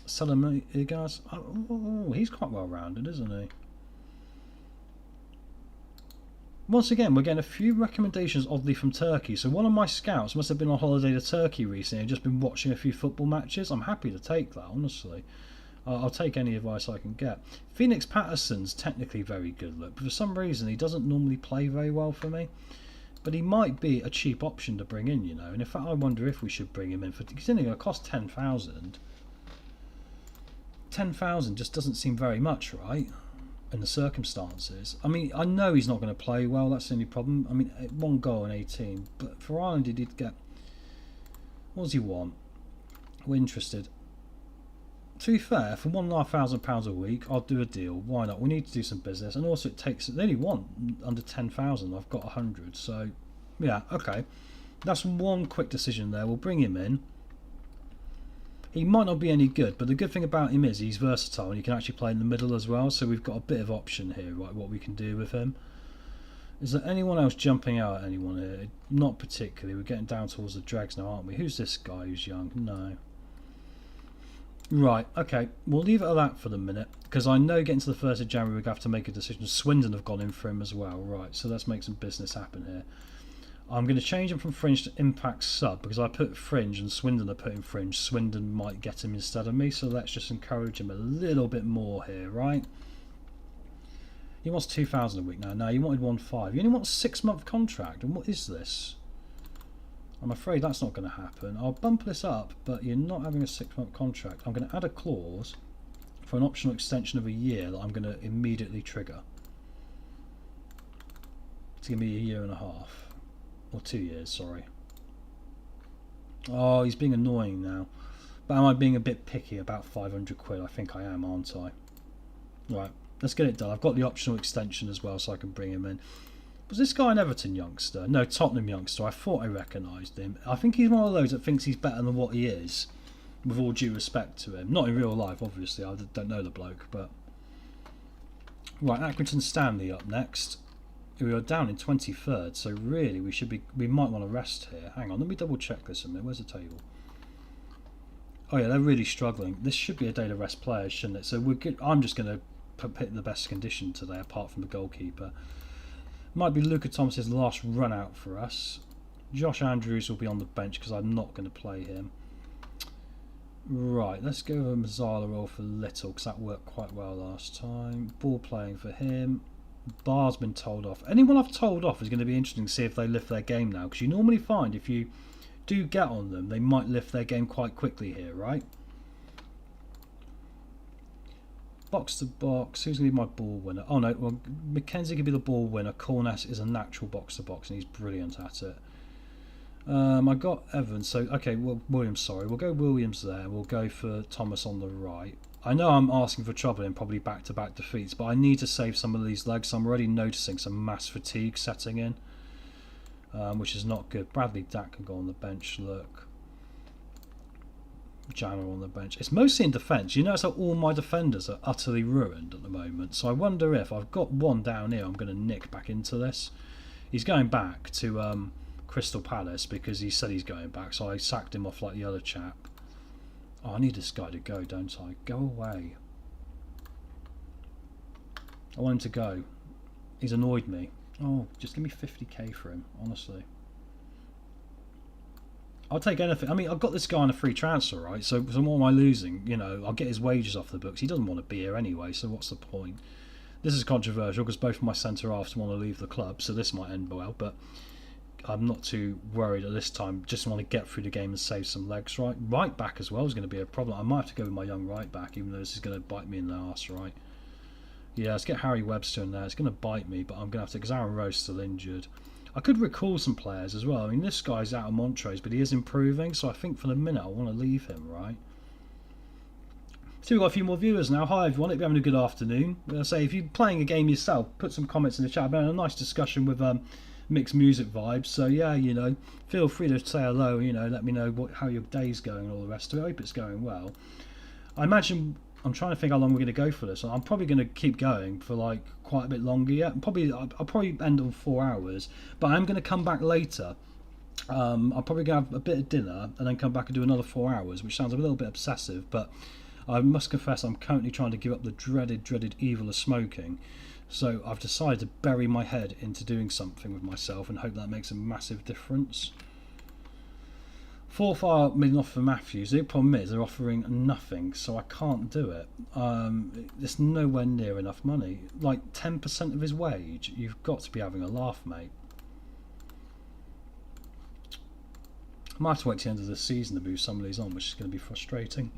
Salamigas? Oh, he's quite well rounded, isn't he? Once again, we're getting a few recommendations, oddly, from Turkey. So one of my scouts must have been on holiday to Turkey recently and just been watching a few football matches. I'm happy to take that, honestly. I'll take any advice I can get. Phoenix Patterson's technically very good, look, but for some reason he doesn't normally play very well for me. But he might be a cheap option to bring in, you know. And in fact, I wonder if we should bring him in for. He's only going to cost 10,000. 10,000 just doesn't seem very much, right? In the circumstances. I mean, I know he's not going to play well. That's the only problem. I mean, 1 goal in 18, but for Ireland he did get. What does he want? We're interested. To be fair, for £1,500 a week, I'll do a deal. Why not? We need to do some business, and also it takes. They only want under 10,000. I've got 100, so yeah, okay. That's one quick decision there. We'll bring him in. He might not be any good, but the good thing about him is he's versatile and he can actually play in the middle as well. So we've got a bit of option here, right? What we can do with him. Is there anyone else jumping out at anyone here? Not particularly. We're getting down towards the dregs now, aren't we? Who's this guy who's young? No. Right, okay, we'll leave it at that for the minute, because I know getting to the 1st of January we're going to have to make a decision. Swindon have gone in for him as well, right, so let's make some business happen here. I'm going to change him from Fringe to Impact Sub, because I put Fringe and Swindon are putting Fringe. Swindon might get him instead of me, so let's just encourage him a little bit more here, right? He wants 2,000 a week now. No, he wanted 1.5. He only wants a 6-month contract, and what is this? I'm afraid that's not going to happen. I'll bump this up, but you're not having a 6-month contract. I'm going to add a clause for an optional extension of a year that I'm going to immediately trigger. It's going to be 1.5 years. Or 2 years, sorry. Oh, he's being annoying now. But am I being a bit picky about 500 quid? I think I am, aren't I? Right, let's get it done. I've got the optional extension as well, so I can bring him in. Was this guy an Everton youngster? No, Tottenham youngster. I thought I recognised him. I think he's one of those that thinks he's better than what he is, with all due respect to him. Not in real life, obviously. I don't know the bloke, but... Right, Accrington Stanley up next. We are down in 23rd, so really we might want to rest here. Hang on, let me double check this a minute. Where's the table? Oh yeah, they're really struggling. This should be a day to rest players, shouldn't it? So we're good. I'm just going to put in the best condition today, apart from the goalkeeper. Might be Luca Thomas's last run out for us. Josh Andrews will be on the bench because I'm not going to play him. Right, let's go with Mazzala roll for Little because that worked quite well last time. Ball playing for him. Bar's been told off. Anyone I've told off is going to be interesting to see if they lift their game now, because you normally find if you do get on them, they might lift their game quite quickly here, right? Box to box. Who's going to be my ball winner? Oh no, well, Mackenzie could be the ball winner. Cornett is a natural box to box and he's brilliant at it. I got Evans, so okay, well, Williams, sorry. We'll go Williams there. We'll go for Thomas on the right. I know I'm asking for trouble in probably back-to-back defeats, but I need to save some of these legs. I'm already noticing some mass fatigue setting in, which is not good. Bradley Dack can go on the bench, look. Jammer on the bench. It's mostly in defence. You notice how all my defenders are utterly ruined at the moment. So I wonder if I've got one down here I'm going to nick back into this. He's going back to Crystal Palace because he said he's going back. So I sacked him off like the other chap. Oh, I need this guy to go, don't I? Go away. I want him to go. He's annoyed me. Oh, just give me 50k for him, honestly. I'll take anything. I mean, I've got this guy on a free transfer, right? So what am I losing? You know, I'll get his wages off the books. He doesn't want to be here anyway, so what's the point? This is controversial because both of my centre-halves want to leave the club, so this might end well. But I'm not too worried at this time. Just want to get through the game and save some legs. Right back as well is going to be a problem. I might have to go with my young right back, even though this is going to bite me in the arse, right? Yeah, let's get Harry Webster in there. It's going to bite me, but I'm going to have to, because Aaron Rowe's still injured. I could recall some players as well. I mean, this guy's out of Montrose, but he is improving, so I think for the minute I want to leave him, right? So we've got a few more viewers now. Hi everyone, hope you're having a good afternoon. I'll say, if you're playing a game yourself, put some comments in the chat. I've had a nice discussion with Mixed Music Vibes, so yeah, you know, feel free to say hello, you know, let me know how your day's going and all the rest of it. I hope it's going well. I imagine, I'm trying to think how long we're going to go for this. I'm probably going to keep going for like quite a bit longer yet. I'll probably end on 4 hours, but I'm going to come back later. I'm probably going to have a bit of dinner and then come back and do another 4 hours, which sounds a little bit obsessive, but I must confess I'm currently trying to give up the dreaded evil of smoking. So I've decided to bury my head into doing something with myself and hope that makes a massive difference. 4 million off for Matthews. The problem is they're offering nothing, so I can't do it. It's nowhere near enough money. Like 10% of his wage. You've got to be having a laugh, mate. I might have to wait to the end of the season to move some of these on, which is going to be frustrating.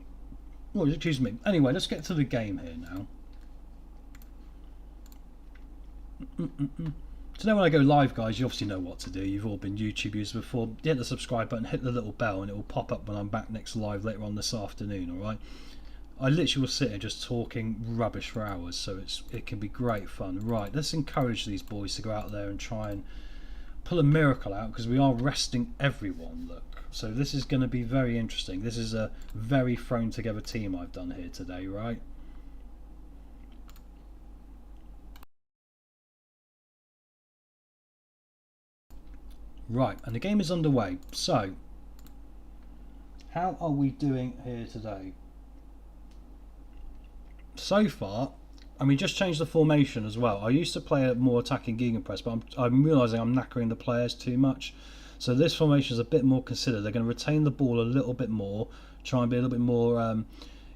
Oh, excuse me. Anyway, let's get to the game here now. So now when I go live, guys, you obviously know what to do. You've all been YouTube users before. Hit the subscribe button, hit the little bell, and it will pop up when I'm back next live later on this afternoon, alright? I literally will sit here just talking rubbish for hours, so it can be great fun. Right, let's encourage these boys to go out there and try and pull a miracle out, because we are resting everyone, look. So this is going to be very interesting. This is a very thrown together team I've done here today, right? Right, and the game is underway. So, how are we doing here today? So far, and we just changed the formation as well. I used to play a more attacking gegenpress, but I'm realising I'm knackering the players too much. So this formation is a bit more considered. They're going to retain the ball a little bit more, try and be a little bit more,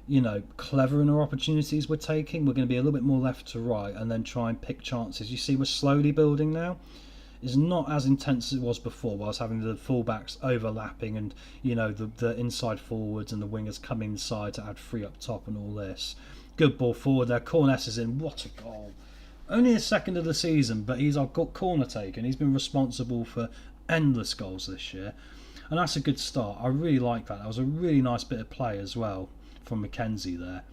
you know, clever in our opportunities we're taking. We're going to be a little bit more left to right, and then try and pick chances. You see, we're slowly building now. It's not as intense as it was before, while I was having the fullbacks overlapping and, you know, the inside forwards and the wingers coming inside to add free up top and all this. Good ball forward there. Corness is in. What a goal. Only his second of the season, but he's our corner taker. He's been responsible for endless goals this year. And that's a good start. I really like that. That was a really nice bit of play as well from Mackenzie there.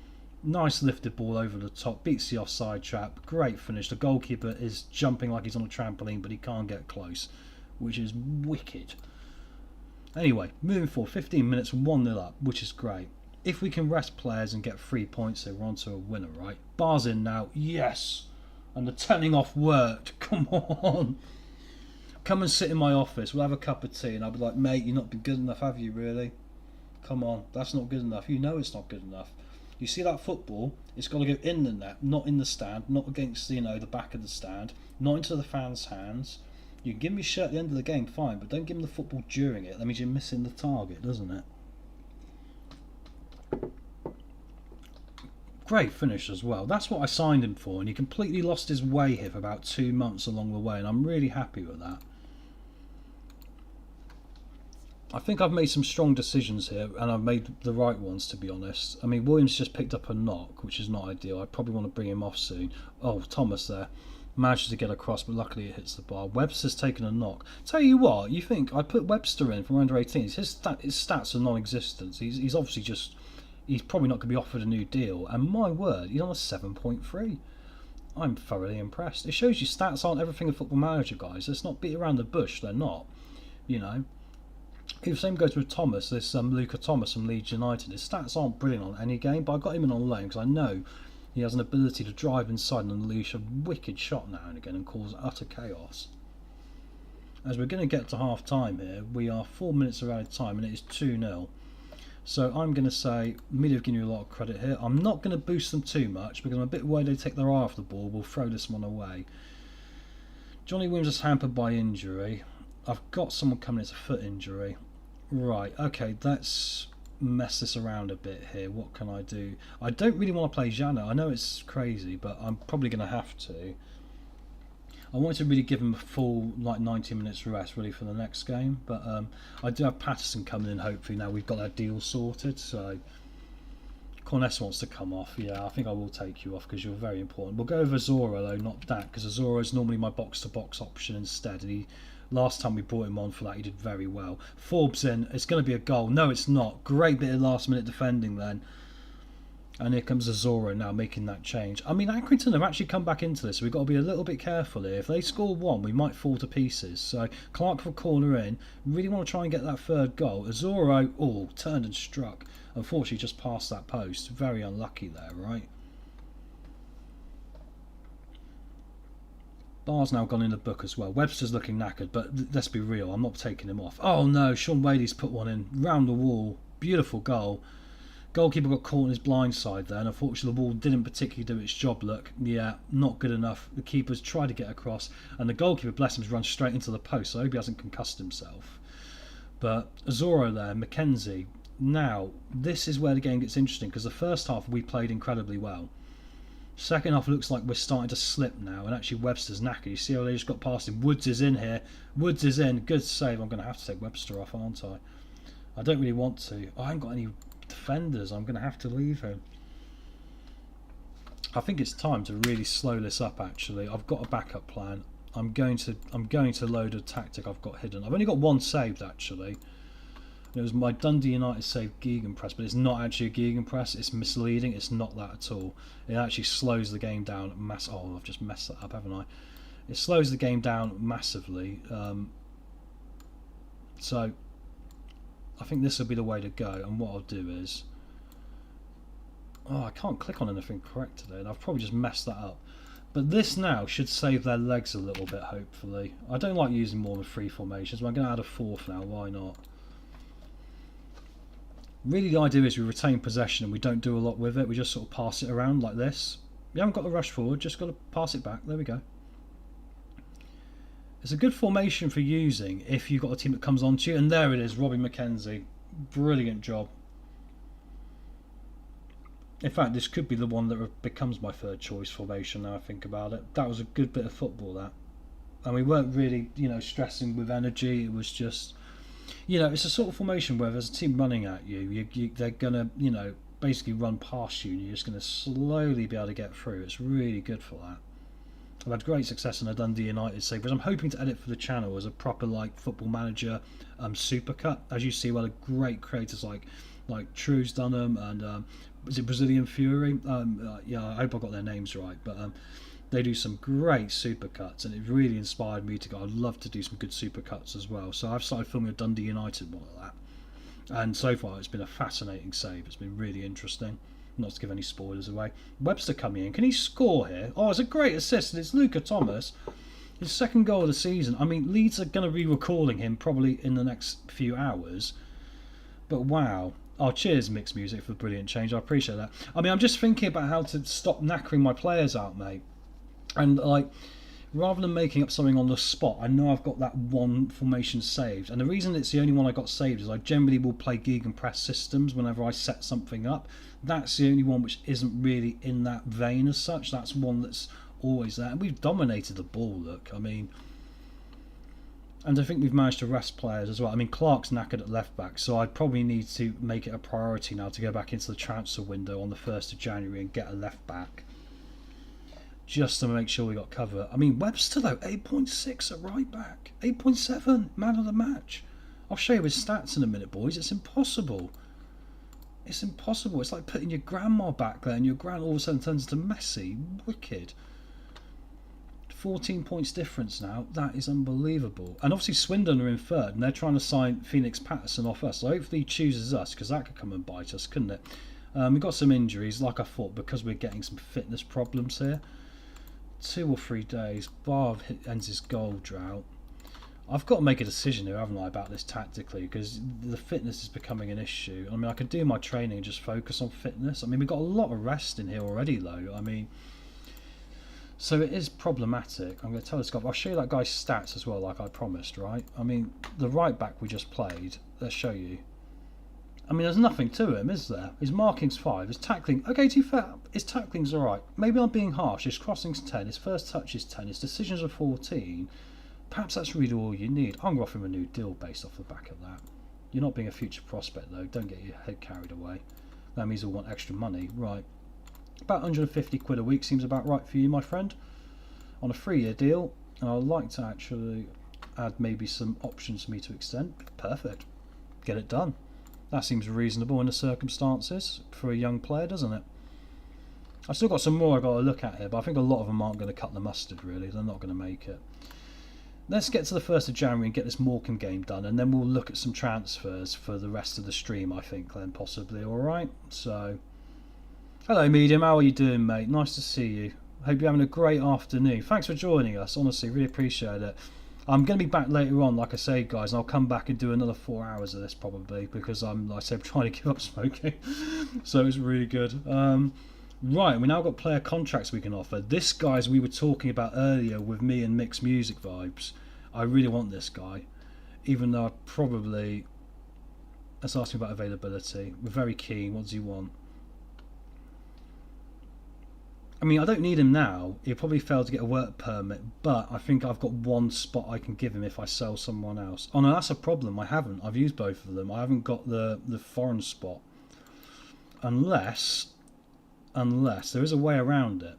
Nice lifted ball over the top. Beats the offside trap. Great finish. The goalkeeper is jumping like he's on a trampoline, but he can't get close, which is wicked. Anyway, moving forward. 15 minutes, 1-0 up, which is great. If we can rest players and get 3 points, so we're on to a winner, right? Bar's in now. Yes! And the turning off worked. Come on! Come and sit in my office. We'll have a cup of tea, and I'll be like, mate, you've not been good enough, have you, really? Come on. That's not good enough. You know it's not good enough. You see that football? It's got to go in the net, not in the stand, not against, you know, the back of the stand, not into the fans' hands. You can give me shit at the end of the game, fine, but don't give them the football during it. That means you're missing the target, doesn't it? Great finish as well. That's what I signed him for, and he completely lost his way here for about 2 months along the way, and I'm really happy with that. I think I've made some strong decisions here, and I've made the right ones, to be honest. I mean, Williams just picked up a knock, which is not ideal. I probably want to bring him off soon. Oh, Thomas there. Manages to get across, but luckily it hits the bar. Webster's taken a knock. Tell you what, you think I put Webster in from under 18s. His stats are non-existent. He's obviously just... He's probably not going to be offered a new deal. And my word, he's on a 7.3. I'm thoroughly impressed. It shows you stats aren't everything a Football Manager, guys. Let's not beat around the bush. They're not. You know. The same goes with Thomas, this Luca Thomas from Leeds United. His stats aren't brilliant on any game, but I got him in on loan because I know he has an ability to drive inside and unleash a wicked shot now and again and cause utter chaos. As we're going to get to half time here, we are 4 minutes around time and it is 2-0. So I'm going to say, media have given you a lot of credit here. I'm not going to boost them too much because I'm a bit worried they take their eye off the ball. We'll throw this one away. Johnny Williams is hampered by injury. I've got someone coming, it's a foot injury. Right, okay, let's mess this around a bit here. What can I do? I don't really want to play Jana. I know it's crazy, but I'm probably going to have to. I wanted to really give him a full 90 minutes rest really for the next game, but I do have Patterson coming in hopefully now we've got that deal sorted. So Corness wants to come off. Yeah, I think I will take you off because you're very important. We'll go over Azora though, not that, because Azora is normally my box-to-box option instead. And last time we brought him on for that, he did very well. Forbes in. It's going to be a goal. No, it's not. Great bit of last-minute defending then. And here comes Azora now making that change. I mean, Accrington have actually come back into this, so we've got to be a little bit careful here. If they score one, we might fall to pieces. So Clark for corner in. Really want to try and get that third goal. Azora, turned and struck. Unfortunately, just past that post. Very unlucky there, right? Barr's now gone in the book as well. Webster's looking knackered, but let's be real, I'm not taking him off. Oh no, Sean Whaley's put one in. Round the wall. Beautiful goal. Goalkeeper got caught on his blind side there, and unfortunately the ball didn't particularly do its job. Look, yeah, not good enough. The keeper's tried to get across, and the goalkeeper, bless him, has run straight into the post, so I hope he hasn't concussed himself. But Azoro there, Mackenzie. Now, this is where the game gets interesting, because the first half we played incredibly well. Second half looks like we're starting to slip now, and actually Webster's knackered. You see how they just got past him. Woods is in here. Woods is in. Good save. I'm going to have to take Webster off, aren't I? I don't really want to. I haven't got any defenders. I'm going to have to leave him. I think it's time to really slow this up. Actually, I've got a backup plan. I'm going to load a tactic I've got hidden. I've only got one saved actually. It was my Dundee United saved gegenpress, but it's not actually a gegenpress. It's misleading. It's not that at all. It actually slows the game down. Oh, I've just messed that up, haven't I? It slows the game down massively. So I think this will be the way to go. And what I'll do is, I can't click on anything correct today, and I've probably just messed that up. But this now should save their legs a little bit, hopefully. I don't like using more than 3 formations, but I'm going to add a 4th now. Why not? Really, the idea is we retain possession and we don't do a lot with it. We just sort of pass it around like this. You haven't got to rush forward, just got to pass it back. There we go. It's a good formation for using if you've got a team that comes onto you. And there it is, Robbie McKenzie. Brilliant job. In fact, this could be the one that becomes my 3rd choice formation now I think about it. That was a good bit of football, that. And we weren't really, stressing with energy. It was just... it's a sort of formation where there's a team running at you, they're going to, basically run past you and you're just going to slowly be able to get through. It's really good for that. I've had great success in a Dundee United save, but I'm hoping to edit for the channel as a proper, Football Manager supercut. As you see, the great creators like True's done them, and is it Brazilian Fury? Yeah, I hope I got their names right, but... they do some great supercuts, and it really inspired me to go. I'd love to do some good supercuts as well. So I've started filming a Dundee United one of that, and so far it's been a fascinating save. It's been really interesting. Not to give any spoilers away. Webster coming in. Can he score here? Oh, it's a great assist, and it's Luca Thomas. His 2nd goal of the season. I mean, Leeds are going to be recalling him probably in the next few hours. But wow. Oh, cheers, Mixed Music, for the brilliant change. I appreciate that. I mean, I'm just thinking about how to stop knackering my players out, mate. And rather than making up something on the spot, I know I've got that one formation saved. And the reason it's the only one I got saved is I generally will play gegenpress systems whenever I set something up. That's the only one which isn't really in that vein as such. That's one that's always there. And we've dominated the ball, look. I mean... And I think we've managed to rest players as well. I mean, Clark's knackered at left back, so I'd probably need to make it a priority now to go back into the transfer window on the 1st of January and get a left back. Just to make sure we got cover. I mean, Webster though, 8.6 at right back. 8.7, man of the match. I'll show you his stats in a minute, boys. It's impossible. It's impossible. It's like putting your grandma back there and your gran all of a sudden turns to Messi. Wicked. 14 points difference now. That is unbelievable. And obviously Swindon are in 3rd and they're trying to sign Phoenix Patterson off us. So hopefully he chooses us, because that could come and bite us, couldn't it? We've got some injuries, like I thought, because we're getting some fitness problems here. 2 or 3 days. Bar ends his goal drought. I've got to make a decision here, haven't I, about this tactically, because the fitness is becoming an issue. I mean, I could do my training and just focus on fitness. I mean, we've got a lot of rest in here already, though. I mean, so it is problematic. I'm going to tell this guy. I'll show you that guy's stats as well, like I promised, right? I mean, the right back we just played, let's show you. I mean, there's nothing to him, is there? His marking's 5. His tackling, okay, to be fair, his tackling's alright. Maybe I'm being harsh. His crossing's 10. His first touch is 10. His decisions are 14. Perhaps that's really all you need. I'm going to offer him a new deal based off the back of that. You're not being a future prospect, though. Don't get your head carried away. That means he'll want extra money. Right. About 150 quid a week seems about right for you, my friend. On a 3-year deal. And I'd like to actually add maybe some options for me to extend. Perfect. Get it done. That seems reasonable in the circumstances for a young player, doesn't it? I've still got some more I've got to look at here, but I think a lot of them aren't going to cut the mustard, really. They're not going to make it. Let's get to the 1st of January and get this Morecambe game done, and then we'll look at some transfers for the rest of the stream, I think, then, possibly. Alright? So, hello, Medium. How are you doing, mate? Nice to see you. Hope you're having a great afternoon. Thanks for joining us. Honestly, really appreciate it. I'm going to be back later on, like I say, guys, and I'll come back and do another 4 hours of this, probably, because I'm, like I said, trying to give up smoking. So it's really good. Right, we now got player contracts we can offer. This guy's we were talking about earlier with me and Mixed Music Vibes. I really want this guy, even though I probably... Let's ask him about availability. We're very keen. What does he want? I mean, I don't need him now. He'll probably fail to get a work permit, but I think I've got one spot I can give him if I sell someone else. Oh no, that's a problem. I haven't. I've used both of them. I haven't got the foreign spot. Unless there is a way around it.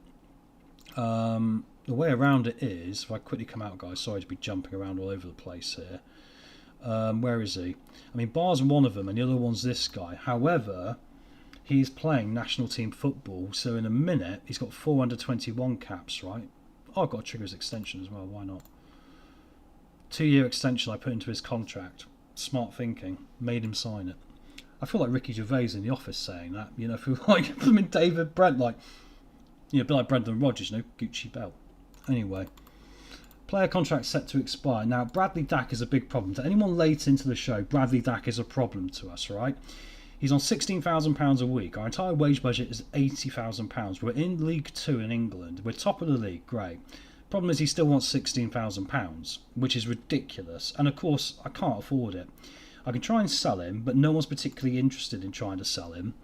The way around it is, if I quickly come out, guys, sorry to be jumping around all over the place here. Where is he? I mean, Bar's one of them, and the other one's this guy. However, he's playing national team football, so in a minute, he's got 4 under 21 caps, right? Oh, I've got to trigger his extension as well, why not? 2-year extension I put into his contract. Smart thinking. Made him sign it. I feel like Ricky Gervais in The Office saying that, you know, I feel like I mean David Brent, like, you know, a bit like Brendan Rodgers, you know, Gucci belt. Anyway, player contract set to expire. Now, Bradley Dack is a big problem. To anyone late into the show, Bradley Dack is a problem to us, right? He's on £16,000 a week. Our entire wage budget is £80,000. We're in League 2 in England. We're top of the league, great. Problem is he still wants £16,000, which is ridiculous. And of course, I can't afford it. I can try and sell him, but no one's particularly interested in trying to sell him.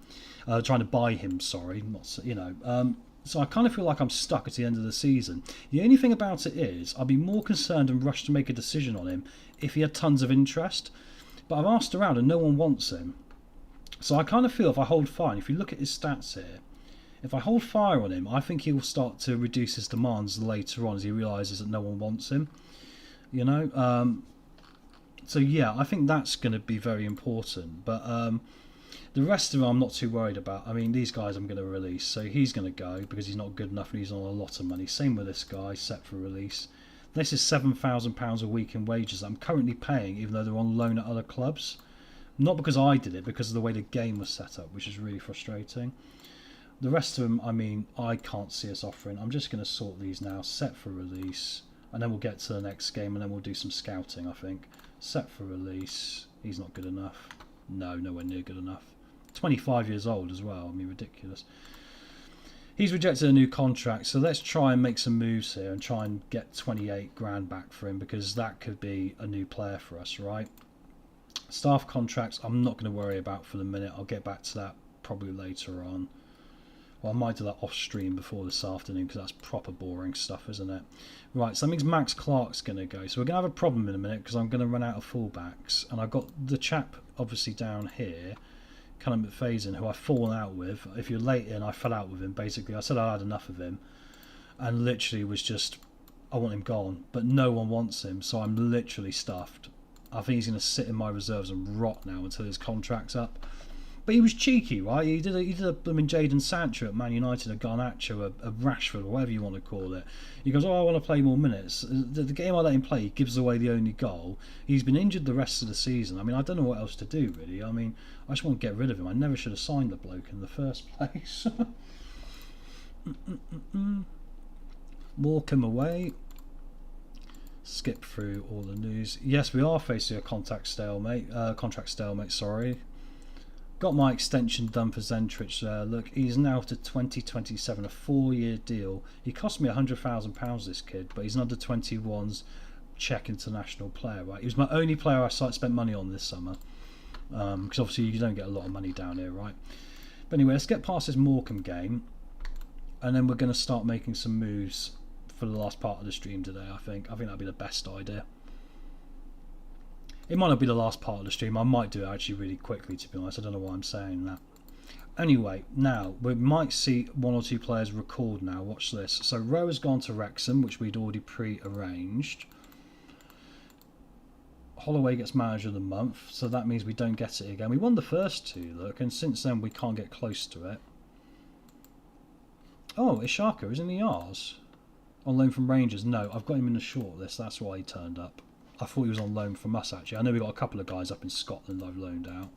Trying to buy him, sorry. Not, you know. So I kind of feel like I'm stuck at the end of the season. The only thing about it is, I'd be more concerned and rushed to make a decision on him if he had tons of interest. But I've asked around and no one wants him. So I kind of feel if I hold fire, if you look at his stats here, if I hold fire on him, I think he'll start to reduce his demands later on as he realises that no one wants him. You know? So yeah, I think that's going to be very important. But the rest of them I'm not too worried about. I mean, these guys I'm going to release. So he's going to go because he's not good enough and he's on a lot of money. Same with this guy, set for release. This is £7,000 a week in wages that I'm currently paying, even though they're on loan at other clubs. Not because I did it, because of the way the game was set up, which is really frustrating. The rest of them, I mean, I can't see us offering. I'm just going to sort these now. Set for release. And then we'll get to the next game and then we'll do some scouting, I think. Set for release. He's not good enough. No, nowhere near good enough. 25 years old as well. I mean, ridiculous. He's rejected a new contract, so let's try and make some moves here and try and get 28 grand back for him, because that could be a new player for us, right? Staff contracts, I'm not going to worry about for the minute. I'll get back to that probably later on. Well, I might do that off stream before this afternoon because that's proper boring stuff, isn't it? Right, so that means Max Clark's going to go. So we're going to have a problem in a minute because I'm going to run out of fullbacks. And I've got the chap obviously down here, Callum McPhaison, who I've fallen out with. If you're late in, I fell out with him basically. I said I had enough of him and literally was just, I want him gone. But no one wants him, so I'm literally stuffed. I think he's going to sit in my reserves and rot now until his contract's up. But he was cheeky, right? He did a blooming Jadon Sancho at Man United, a Garnacho, a Rashford, or whatever you want to call it. He goes, oh, I want to play more minutes. The game I let him play, he gives away the only goal. He's been injured the rest of the season. I mean, I don't know what else to do, really. I mean, I just want to get rid of him. I never should have signed the bloke in the first place. Walk him away. Skip through all the news. Yes, we are facing a contract stalemate. Sorry. Got my extension done for Zentrich there. Look, he's now to 2027, a 4-year deal. He cost me £100,000, this kid, but he's an under 21s Czech international player, right? He was my only player I spent money on this summer. because obviously you don't get a lot of money down here, right? But anyway, let's get past this Morecambe game, and then we're going to start making some moves for the last part of the stream today. I think that'd be the best idea. It might not be the last part of the stream. I might do it actually really quickly, to be honest. I don't know why I'm saying that. Anyway, now we might see one or two players record now. Watch this. So Rowe has gone to Wrexham, which we'd already pre-arranged. Holloway gets manager of the month, so that means we don't get it again. We won the first two, look, and since then we can't get close to it. Oh, Ishaka, isn't he ours? On loan from Rangers? No, I've got him in the short list. That's why he turned up. I thought he was on loan from us, actually. I know we've got a couple of guys up in Scotland I've loaned out.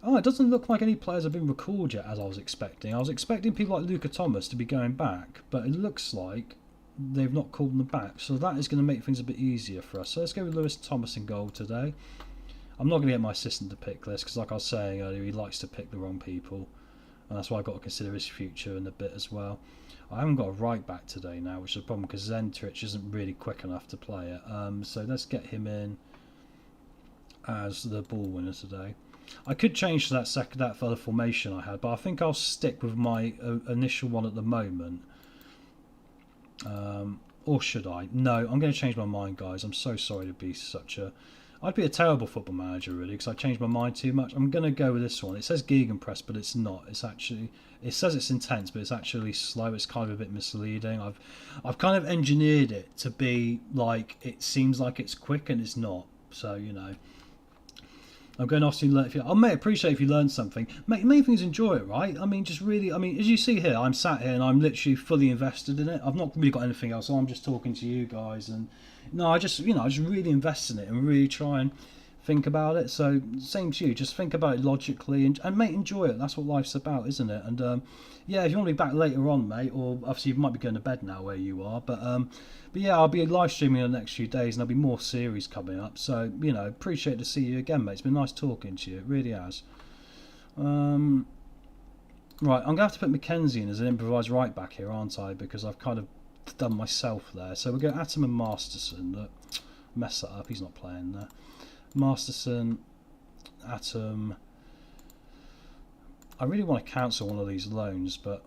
Oh, it doesn't look like any players have been recalled yet, as I was expecting. I was expecting people like Luca Thomas to be going back, but it looks like they've not called them back. So that is going to make things a bit easier for us. So let's go with Lewis Thomas in goal today. I'm not going to get my assistant to pick this, because like I was saying earlier, he likes to pick the wrong people. And that's why I've got to consider his future in a bit as well. I haven't got a right back today now, which is a problem because Zentrich isn't really quick enough to play it. So let's get him in as the ball winner today. I could change to that other formation I had, but I think I'll stick with my initial one at the moment. Or should I? No, I'm going to change my mind, guys. I'm so sorry to be such a... I'd be a terrible football manager, really, because I changed my mind too much. I'm going to go with this one. It says Gegenpress, but it's not. It's actually... It says it's intense, but it's actually slow. It's kind of a bit misleading. I've kind of engineered it to be like... It seems like it's quick, and it's not. So, you know... I'm going off to learn. If you, I may appreciate if you learn something. Main things enjoy it, right? I mean, just really. I mean, as you see here, I'm sat here and I'm literally fully invested in it. I've not really got anything else. So I'm just talking to you guys, and I just really invest in it and really try and think about it. So same to you. Just think about it logically and mate, enjoy it. That's what life's about, isn't it? And yeah, if you want to be back later on, mate, or obviously you might be going to bed now where you are, but yeah, I'll be live streaming in the next few days, and there'll be more series coming up. So appreciate to see you again, mate. It's been nice talking to you. It really has. Right, I'm gonna have to put Mackenzie in as an improvised right back here, aren't I? Because I've kind of done myself there. So we'll go Atom and Masterson. Look, mess that up. He's not playing there. Masterson, Atom. I really want to cancel one of these loans, but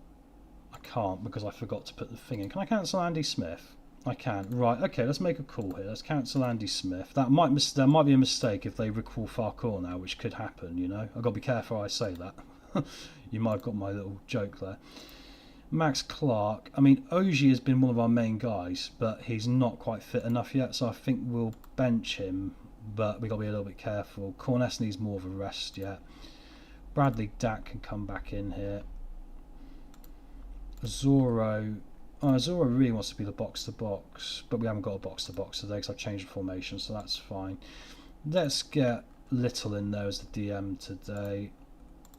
I can't because I forgot to put the thing in. Can I cancel Andy Smith? I can. Right, okay, let's make a call here. Let's cancel Andy Smith. There might be a mistake if they recall Farquhar now, which could happen, I've got to be careful how I say that. You might have got my little joke there. Max Clark. I mean, Oji has been one of our main guys, but he's not quite fit enough yet, so I think we'll bench him, but we've got to be a little bit careful. Corness needs more of a rest yet. Bradley Dack can come back in here. Zorro really wants to be the box-to-box, but we haven't got a box-to-box today because I've changed the formation, so that's fine. Let's get Little in there as the DM today.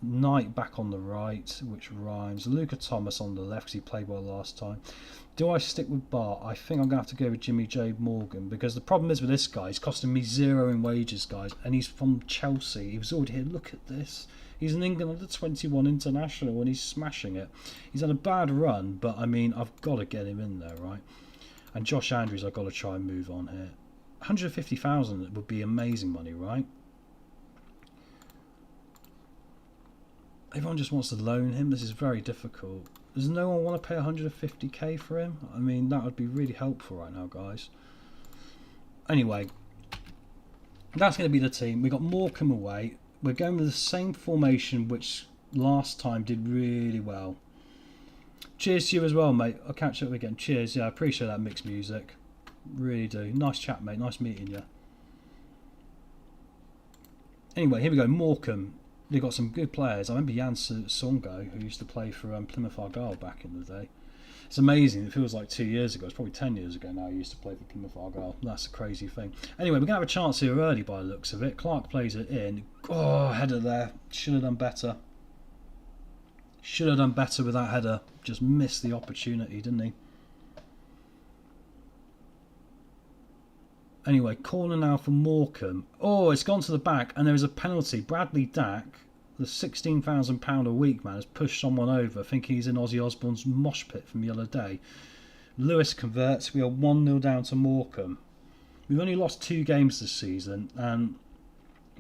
Knight back on the right, which rhymes. Luca Thomas on the left because he played well last time. Do I stick with Bart? I think I'm going to have to go with Jimmy J. Morgan, because the problem is with this guy, he's costing me 0 in wages, guys, and he's from Chelsea. He was already here. Look at this. He's an England under 21 international and he's smashing it. He's had a bad run, but I mean, I've got to get him in there, right? And Josh Andrews, I've got to try and move on here. 150,000 would be amazing money, right? Everyone just wants to loan him. This is very difficult. Does no one want to pay 150k for him? I mean, that would be really helpful right now, guys. Anyway, that's going to be the team. We got Morecambe away. We're going with the same formation which last time did really well. Cheers to you as well, mate. I'll catch up again. Cheers. Yeah, I appreciate that mixed music. Really do. Nice chat, mate. Nice meeting you. Anyway, here we go. Morecambe. They've got some good players. I remember Jan Songo, who used to play for Plymouth Argyle back in the day. It's amazing. It feels like 2 years ago. It's probably 10 years ago now. He used to play for Plymouth Argyle. That's a crazy thing. Anyway, we're going to have a chance here early by the looks of it. Clark plays it in. Oh, header there. Should have done better. Should have done better with that header. Just missed the opportunity, didn't he? Anyway, corner now for Morecambe. Oh, it's gone to the back and there is a penalty. Bradley Dack, the £16,000 a week man, has pushed someone over thinking he's in Ozzy Osbourne's mosh pit from the other day. Lewis converts. We are 1-0 down to Morecambe. We've only lost 2 games this season, and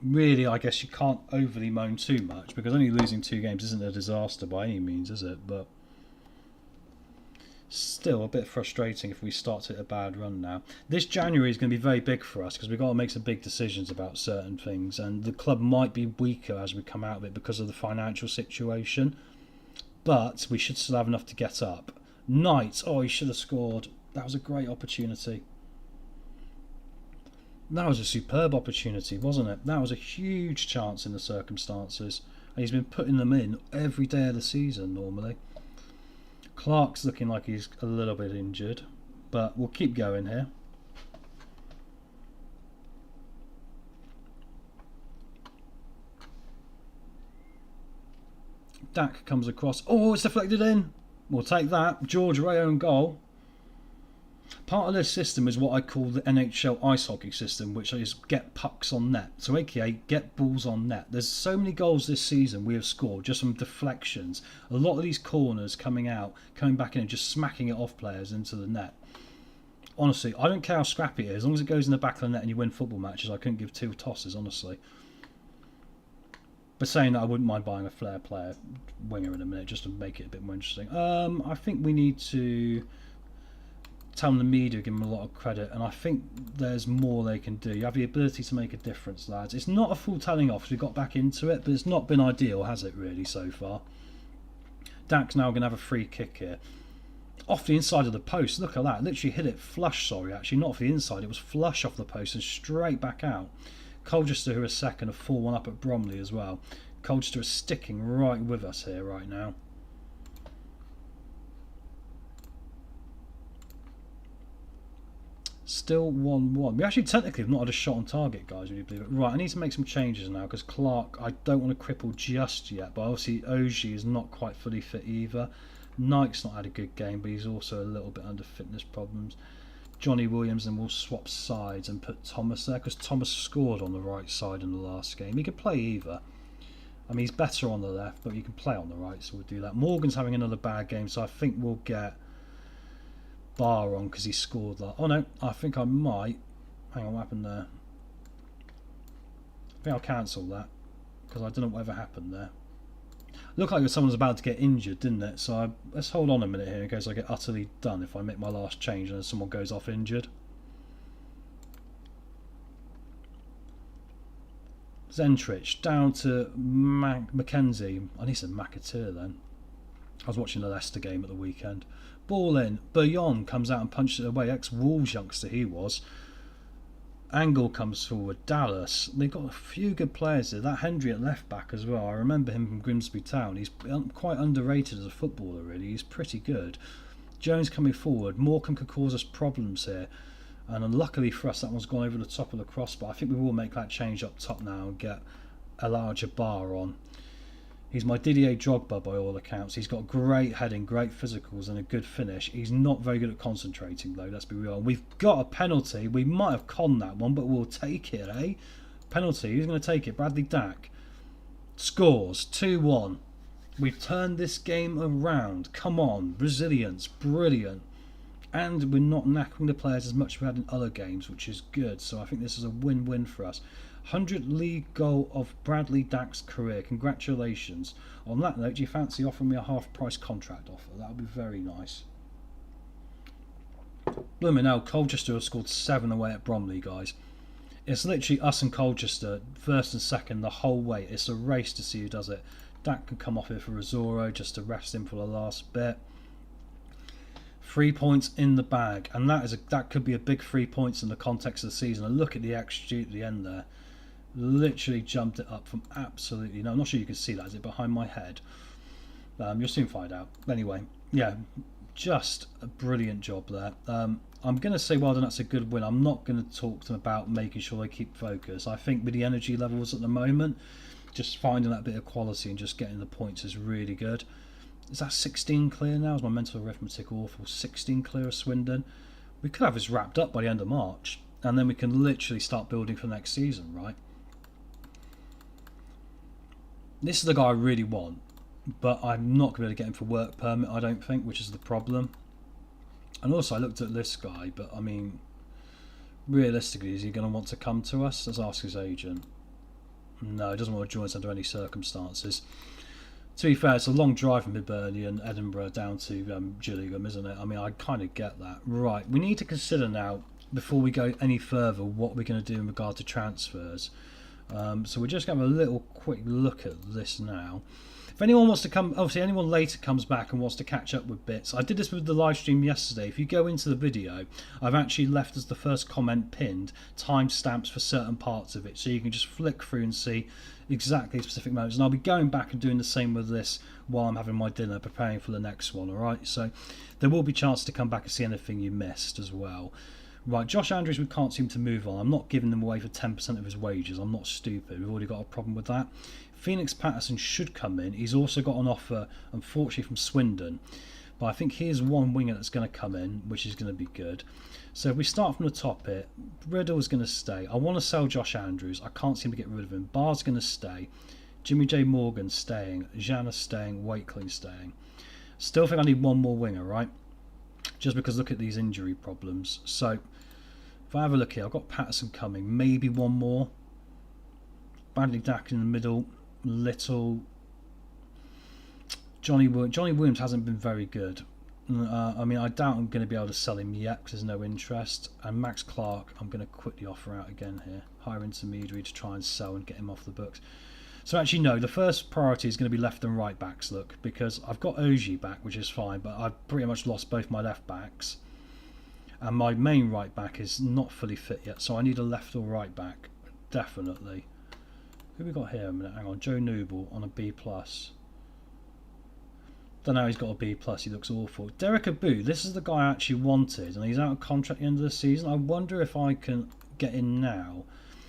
really, I guess you can't overly moan too much, because only losing 2 games isn't a disaster by any means, is it? But still a bit frustrating if we start to hit a bad run now. This January is going to be very big for us because we've got to make some big decisions about certain things, and the club might be weaker as we come out of it because of the financial situation, but we should still have enough to get up. Knight, oh, he should have scored. That was a great opportunity. That was a superb opportunity, wasn't it? That was a huge chance in the circumstances, and he's been putting them in every day of the season normally. Clark's looking like he's a little bit injured, but we'll keep going here. Dak comes across. Oh, it's deflected in. We'll take that. George Ray own goal. Part of this system is what I call the NHL ice hockey system, which is get pucks on net. So aka get balls on net. There's so many goals this season we have scored just from deflections. A lot of these corners coming out, coming back in and just smacking it off players into the net. Honestly, I don't care how scrappy it is. As long as it goes in the back of the net and you win football matches, I couldn't give 2 tosses, honestly. But saying that, I wouldn't mind buying a flair player winger in a minute just to make it a bit more interesting. I think we need to tell them the media, give them a lot of credit, and I think there's more they can do. You have the ability to make a difference, lads. It's not a full telling off, we got back into it, but it's not been ideal, has it, really, so far? Dak's now going to have a free kick here. Off the inside of the post, look at that. Literally hit it flush, actually, not off the inside. It was flush off the post and straight back out. Colchester, who are second, have 4-1 up at Bromley as well. Colchester is sticking right with us here right now. Still 1-1. We actually technically have not had a shot on target, guys, would you believe it? Right, I need to make some changes now because Clark, I don't want to cripple just yet, but obviously Oji is not quite fully fit either. Nike's not had a good game, but he's also a little bit under fitness problems. Johnny Williams, and we'll swap sides and put Thomas there because Thomas scored on the right side in the last game. He could play either. I mean, he's better on the left, but he can play on the right, so we'll do that. Morgan's having another bad game, so I think we'll get Barr on because he scored that. Oh no, I think I might. Hang on, what happened there? I think I'll cancel that because I don't know whatever happened there. Looked like someone was about to get injured, didn't it? So let's hold on a minute here in case I get utterly done if I make my last change and someone goes off injured. Zentrich down to Mackenzie. I need some McAteer then. I was watching the Leicester game at the weekend. Ball in. Bouillon comes out and punches it away. Ex-Wolves youngster he was. Angle comes forward. Dallas. They've got a few good players there. That Hendry at left back as well. I remember him from Grimsby Town. He's quite underrated as a footballer, really. He's pretty good. Jones coming forward. Morecambe could cause us problems here. And unluckily for us, that one's gone over the top of the crossbar. I think we will make that change up top now and get a larger bar on. He's my Didier Drogba by all accounts. He's got great heading, great physicals and a good finish. He's not very good at concentrating though, let's be real. We've got a penalty. We might have conned that one, but we'll take it, eh? Penalty, who's going to take it? Bradley Dack. Scores, 2-1. We've turned this game around. Come on, resilience, brilliant. And we're not knackering the players as much as we had in other games, which is good. So I think this is a win-win for us. 100th league goal of Bradley Dack's career. Congratulations. On that note, do you fancy offering me a half-price contract offer? That would be very nice. Blooming hell, Colchester have scored 7 away at Bromley, guys. It's literally us and Colchester, first and second, the whole way. It's a race to see who does it. Dack can come off here for Rizzoro just to rest him for the last bit. 3 points in the bag, and that could be a big 3 points in the context of the season. And look at the XG at the end there. Literally jumped it up from absolutely no. I'm not sure you can see that. Is it behind my head? You'll soon find out. Anyway, yeah, just a brilliant job there. I'm going to say well done, that's a good win. I'm not going to talk to them about making sure they keep focus. I think with the energy levels at the moment, just finding that bit of quality and just getting the points is really good. Is that 16 clear now? Is my mental arithmetic awful? 16 clear of Swindon. We could have this wrapped up by the end of March, and then we can literally start building for next season, right? This is the guy I really want, but I'm not going to be able to get him for work permit, I don't think, which is the problem. And also I looked at this guy, but I mean, realistically, is he going to want to come to us? Let's ask his agent. No, he doesn't want to join us under any circumstances. To be fair, it's a long drive from Hibernia and Edinburgh down to Gillingham, isn't it? I mean, I kind of get that. Right, we need to consider now, before we go any further, what we're going to do in regard to transfers. So we're just going to have a little quick look at this now. If anyone wants to come, obviously anyone later comes back and wants to catch up with bits, I did this with the live stream yesterday. If you go into the video, I've actually left as the first comment pinned timestamps for certain parts of it, so you can just flick through and see exactly specific moments. And I'll be going back and doing the same with this while I'm having my dinner, preparing for the next one. Alright, so there will be a chance to come back and see anything you missed as well. Right, Josh Andrews we can't seem to move on. I'm not giving him away for 10% of his wages. I'm not stupid. We've already got a problem with that. Phoenix Patterson should come in. He's also got an offer, unfortunately, from Swindon. But I think here's one winger that's going to come in, which is going to be good. So if we start from the top here, Riddle is going to stay. I want to sell Josh Andrews. I can't seem to get rid of him. Barr's going to stay. Jimmy J. Morgan staying. Jana's staying. Wakeling staying. Still think I need one more winger, right? Just because look at these injury problems. So if I have a look here, I've got Patterson coming. Maybe one more. Bradley Dack in the middle. Little. Johnny Williams hasn't been very good. I mean, I doubt I'm going to be able to sell him yet because there's no interest. And Max Clark, I'm going to quickly offer out again here. Hire intermediary to try and sell and get him off the books. So actually, no, the first priority is going to be left and right backs, look, because I've got Oji back, which is fine, but I've pretty much lost both my left backs. And my main right back is not fully fit yet, so I need a left or right back, definitely. Who we got here a minute? Hang on, Joe Noble on a B+. Don't know, he's got a B+, he looks awful. Derek Abu, this is the guy I actually wanted, and he's out of contract at the end of the season. I wonder if I can get in now.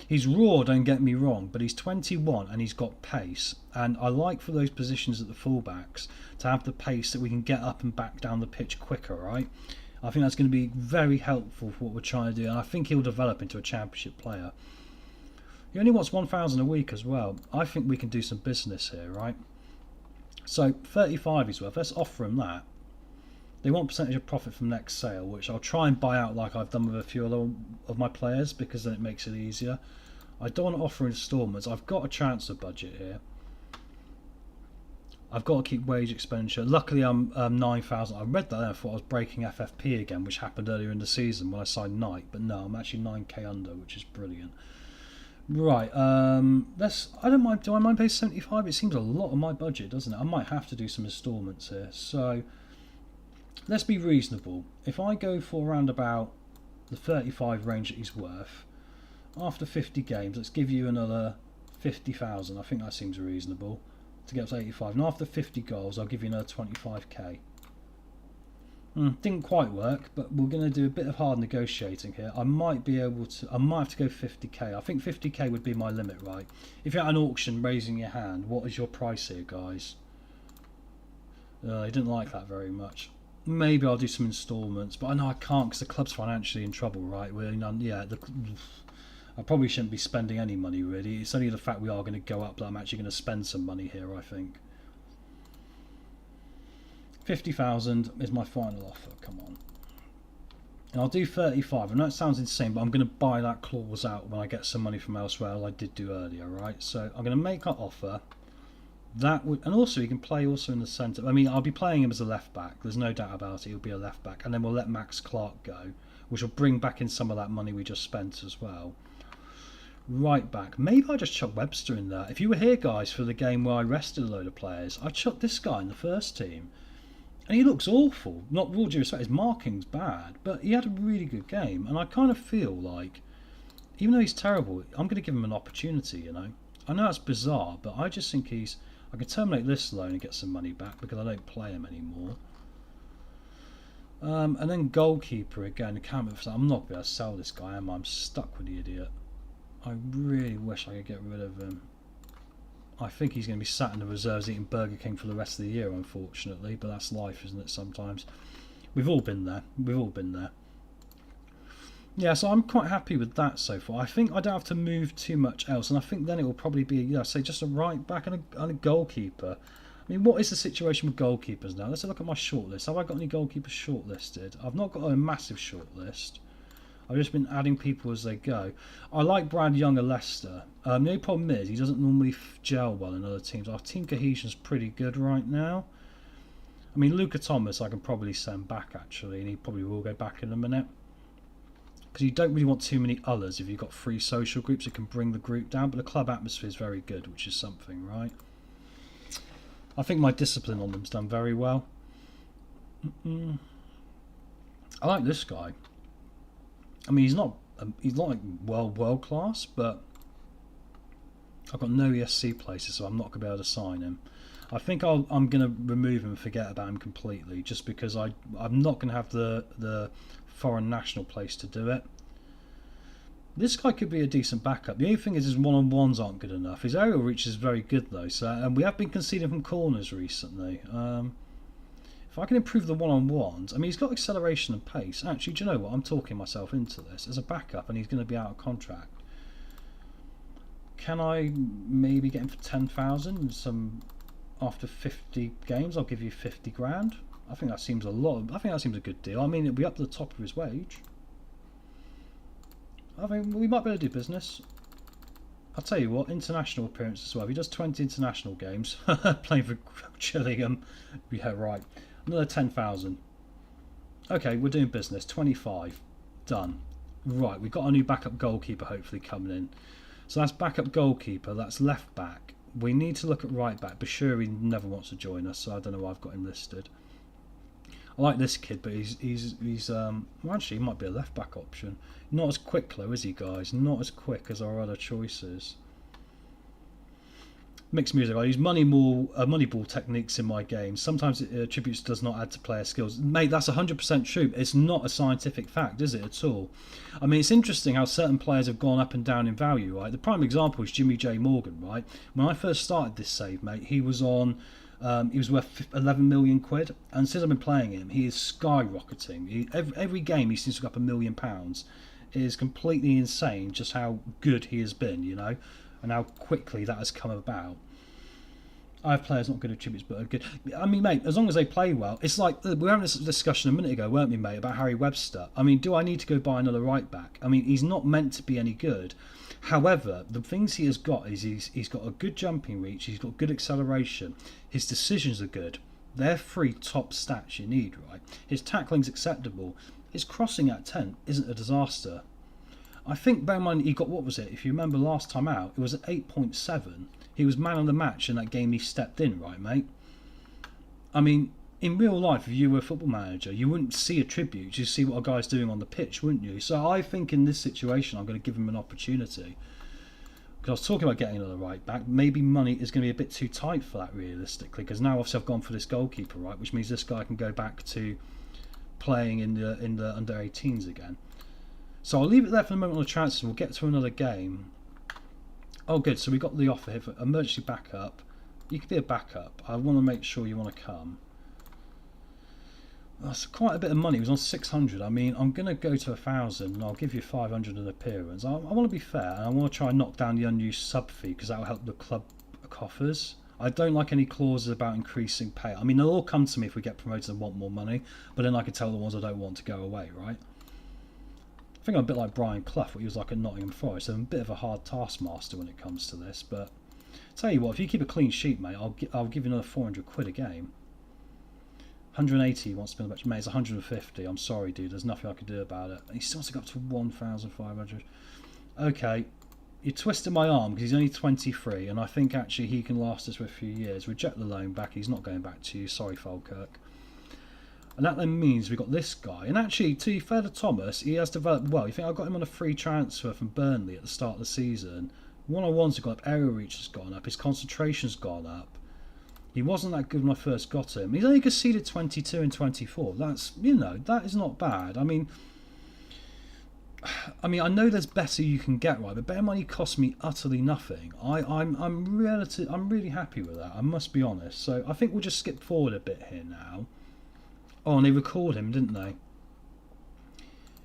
He's raw, don't get me wrong, but he's 21 and he's got pace. And I like for those positions at the fullbacks to have the pace that we can get up and back down the pitch quicker, right? I think that's going to be very helpful for what we're trying to do, and I think he'll develop into a championship player. He only wants 1,000 a week as well. I think we can do some business here, right? So 35 he's worth. Let's offer him that. They want percentage of profit from next sale, which I'll try and buy out like I've done with a few other of my players because then it makes it easier. I don't want to offer instalments. I've got a transfer budget here. I've got to keep wage expenditure. Luckily I'm 9,000. I read that and I thought I was breaking FFP again, which happened earlier in the season when I signed Knight, but no, I'm actually 9k under, which is brilliant. Right, I don't mind. Do I mind paying 75? It seems a lot of my budget, doesn't it? I might have to do some instalments here. So let's be reasonable. If I go for around about the 35 range that he's worth, after 50 games, let's give you another 50,000. I think that seems reasonable to get up to 85. And after 50 goals, I'll give you another 25k. Didn't quite work, but we're going to do a bit of hard negotiating here. I might be able to. I might have to go 50k. I think 50k would be my limit, right? If you're at an auction, raising your hand, what is your price here, guys? I didn't like that very much. Maybe I'll do some instalments, but I know I can't because the club's financially in trouble, right? I probably shouldn't be spending any money really. It's only the fact we are going to go up that I'm actually going to spend some money here, I think. 50,000 is my final offer, come on. And I'll do 35. I know it sounds insane, but I'm going to buy that clause out when I get some money from elsewhere, as I did do earlier, right? So I'm going to make that offer. That would, and also he can play also in the centre. I mean, I'll be playing him as a left back. There's no doubt about it. He'll be a left back, and then we'll let Max Clark go, which will bring back in some of that money we just spent as well. Right back. Maybe I just chuck Webster in there. If you were here, guys, for the game where I rested a load of players, I chucked this guy in the first team. And he looks awful. Not with all due respect, his marking's bad, but he had a really good game. And I kind of feel like, even though he's terrible, I'm going to give him an opportunity, you know. I know that's bizarre, but I just think he's... I can terminate this loan and get some money back because I don't play him anymore. And then goalkeeper again. I'm not going to be able to sell this guy, am I? I'm stuck with the idiot. I really wish I could get rid of him. I think he's going to be sat in the reserves eating Burger King for the rest of the year, unfortunately. But that's life, isn't it, sometimes? We've all been there. We've all been there. Yeah, so I'm quite happy with that so far. I think I don't have to move too much else. And I think then it will probably be, you know, say just a right back and a goalkeeper. I mean, what is the situation with goalkeepers now? Let's have a look at my shortlist. Have I got any goalkeepers shortlisted? I've not got a massive shortlist. I've just been adding people as they go. I like Brad Young of Leicester. The only problem is he doesn't normally gel well in other teams. Our team cohesion's pretty good right now. I mean, Luca Thomas I can probably send back actually, and he probably will go back in a minute. Because you don't really want too many others if you've got 3 social groups. It can bring the group down, but the club atmosphere is very good, which is something, right? I think my discipline on them's done very well. I like this guy. I mean, he's not like world class, but I've got no ESC places, so I'm not going to be able to sign him. I think I'm going to remove him and forget about him completely, just because I'm not going to have the foreign national place to do it. This guy could be a decent backup. The only thing is his one-on-ones aren't good enough. His aerial reach is very good though, so and we have been conceding from corners recently. If I can improve the one-on-ones, I mean, he's got acceleration and pace. Actually, do you know what? I'm talking myself into this as a backup, and he's going to be out of contract. Can I maybe get him for 10,000? Some after 50 games, I'll give you 50 grand. I think that seems a lot. I think that seems a good deal. I mean, it'll be up to the top of his wage. I think we might be able to do business. I'll tell you what, international appearances as well. If he does 20 international games, playing for Gillingham, yeah, right. Another 10,000. Okay, we're doing business. 25. Done. Right, we've got a new backup goalkeeper hopefully coming in. So that's backup goalkeeper, that's left back. We need to look at right back. Bashiri never wants to join us, so I don't know why I've got him listed. I like this kid, but he's well, actually he might be a left back option. Not as quick though, is he, guys? Not as quick as our other choices. Mixed music. I use Moneyball techniques in my games. Sometimes it attributes does not add to player skills. Mate, that's 100% true. It's not a scientific fact, is it, at all? I mean, it's interesting how certain players have gone up and down in value, right? The prime example is Jimmy J. Morgan, right? When I first started this save, mate, he was on... he was worth 11 million quid, and since I've been playing him, he is skyrocketing. Every game he seems to go up £1 million. It is completely insane just how good he has been, you know, and how quickly that has come about. I have players not good at tributes, but are good. I mean, mate, as long as they play well, it's like we were having this discussion a minute ago, weren't we, mate, about Harry Webster? I mean, do I need to go buy another right back? I mean, he's not meant to be any good. However, the things he has got is he's got a good jumping reach, he's got good acceleration, his decisions are good. They're 3 top stats you need, right? His tackling's acceptable. His crossing at 10 isn't a disaster. I think, bear in mind, he got, what was it? If you remember last time out, it was at 8.7. He was man of the match in that game he stepped in, right, mate? I mean, in real life, if you were a football manager, you wouldn't see attributes. You'd see what a guy's doing on the pitch, wouldn't you? So I think in this situation, I'm going to give him an opportunity. Because I was talking about getting another right back. Maybe money is going to be a bit too tight for that, realistically. Because now, obviously, I've gone for this goalkeeper, right? Which means this guy can go back to playing in the under-18s again. So I'll leave it there for the moment on the transfers. We'll get to another game. Oh, good. So we got the offer here for emergency backup. You could be a backup. I want to make sure you want to come. That's quite a bit of money. It was on 600. I mean, I'm going to go to 1,000 and I'll give you 500 an appearance. I want to be fair, and I want to try and knock down the unused sub fee because that will help the club coffers. I don't like any clauses about increasing pay. I mean, they'll all come to me if we get promoted and want more money, but then I can tell the ones I don't want to go away, right? I think I'm a bit like Brian Clough, what he was like at Nottingham Forest. I'm a bit of a hard taskmaster when it comes to this, but tell you what, if you keep a clean sheet, mate, I'll give you another 400 quid a game. 180 he wants to be on the match. Mate, it's 150. I'm sorry, dude. There's nothing I can do about it. He still wants to go up to 1,500. Okay, you twisted my arm because he's only 23, and I think actually he can last us for a few years. Reject the loan back. He's not going back to you. Sorry, Falkirk. And that then means we've got this guy. And actually, to be fair to Thomas, he has developed well. You think I got him on a free transfer from Burnley at the start of the season. One-on-ones have gone up. Aerial reach has gone up. His concentration's gone up. He wasn't that good when I first got him. He's only conceded 22 and 24. That's, you know, that is not bad. I mean, I know there's better you can get, right? But bear in mind, he cost me utterly nothing. I'm really happy with that. I must be honest. So I think we'll just skip forward a bit here now. Oh, and they record him, didn't they?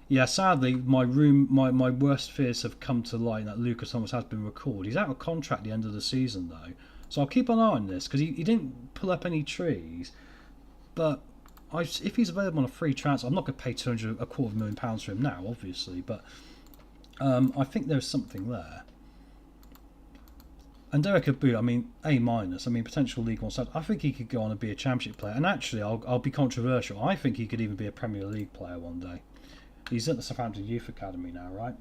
Yeah, sadly, my worst fears have come to light that Lucas Thomas has been recalled. He's out of contract at the end of the season, though. So I'll keep an eye on this, because he didn't pull up any trees. But if he's available on a free transfer, I'm not going to pay a £250,000 for him now, obviously, but I think there's something there. And Derek Abu, I mean, A-, I mean, potential League One side. I think he could go on and be a Championship player. And actually, I'll be controversial. I think he could even be a Premier League player one day. He's at the Southampton Youth Academy now, right?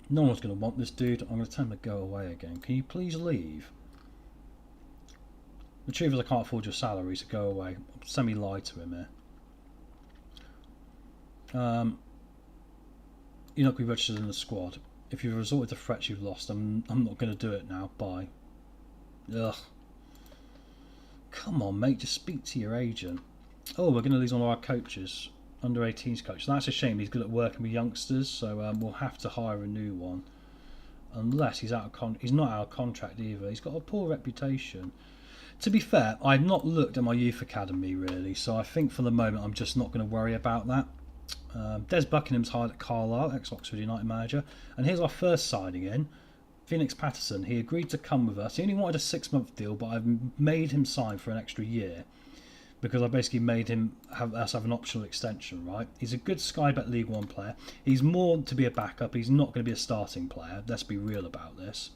No one's going to want this dude. I'm going to tell him to go away again. Can you please leave? Retrievers, I can't afford your salary, so go away. Semi-lie to him here. You're not going to be registered in the squad. If you've resorted to threats you've lost, I'm not going to do it now. Bye. Ugh. Come on, mate. Just speak to your agent. Oh, we're going to lose one of our coaches. Under 18s coach. That's a shame. He's good at working with youngsters, so we'll have to hire a new one. Unless he's he's not out of contract either. He's got a poor reputation. To be fair, I've not looked at my youth academy really, so I think for the moment I'm just not going to worry about that. Des Buckingham's hired at Carlisle, ex-Oxford United manager, and here's our first signing in, Phoenix Patterson. He agreed to come with us. He only wanted a 6-month deal, but I've made him sign for an extra year because I basically made him have an optional extension. Right? He's a good Sky Bet League One player. He's more to be a backup. He's not going to be a starting player. Let's be real about this.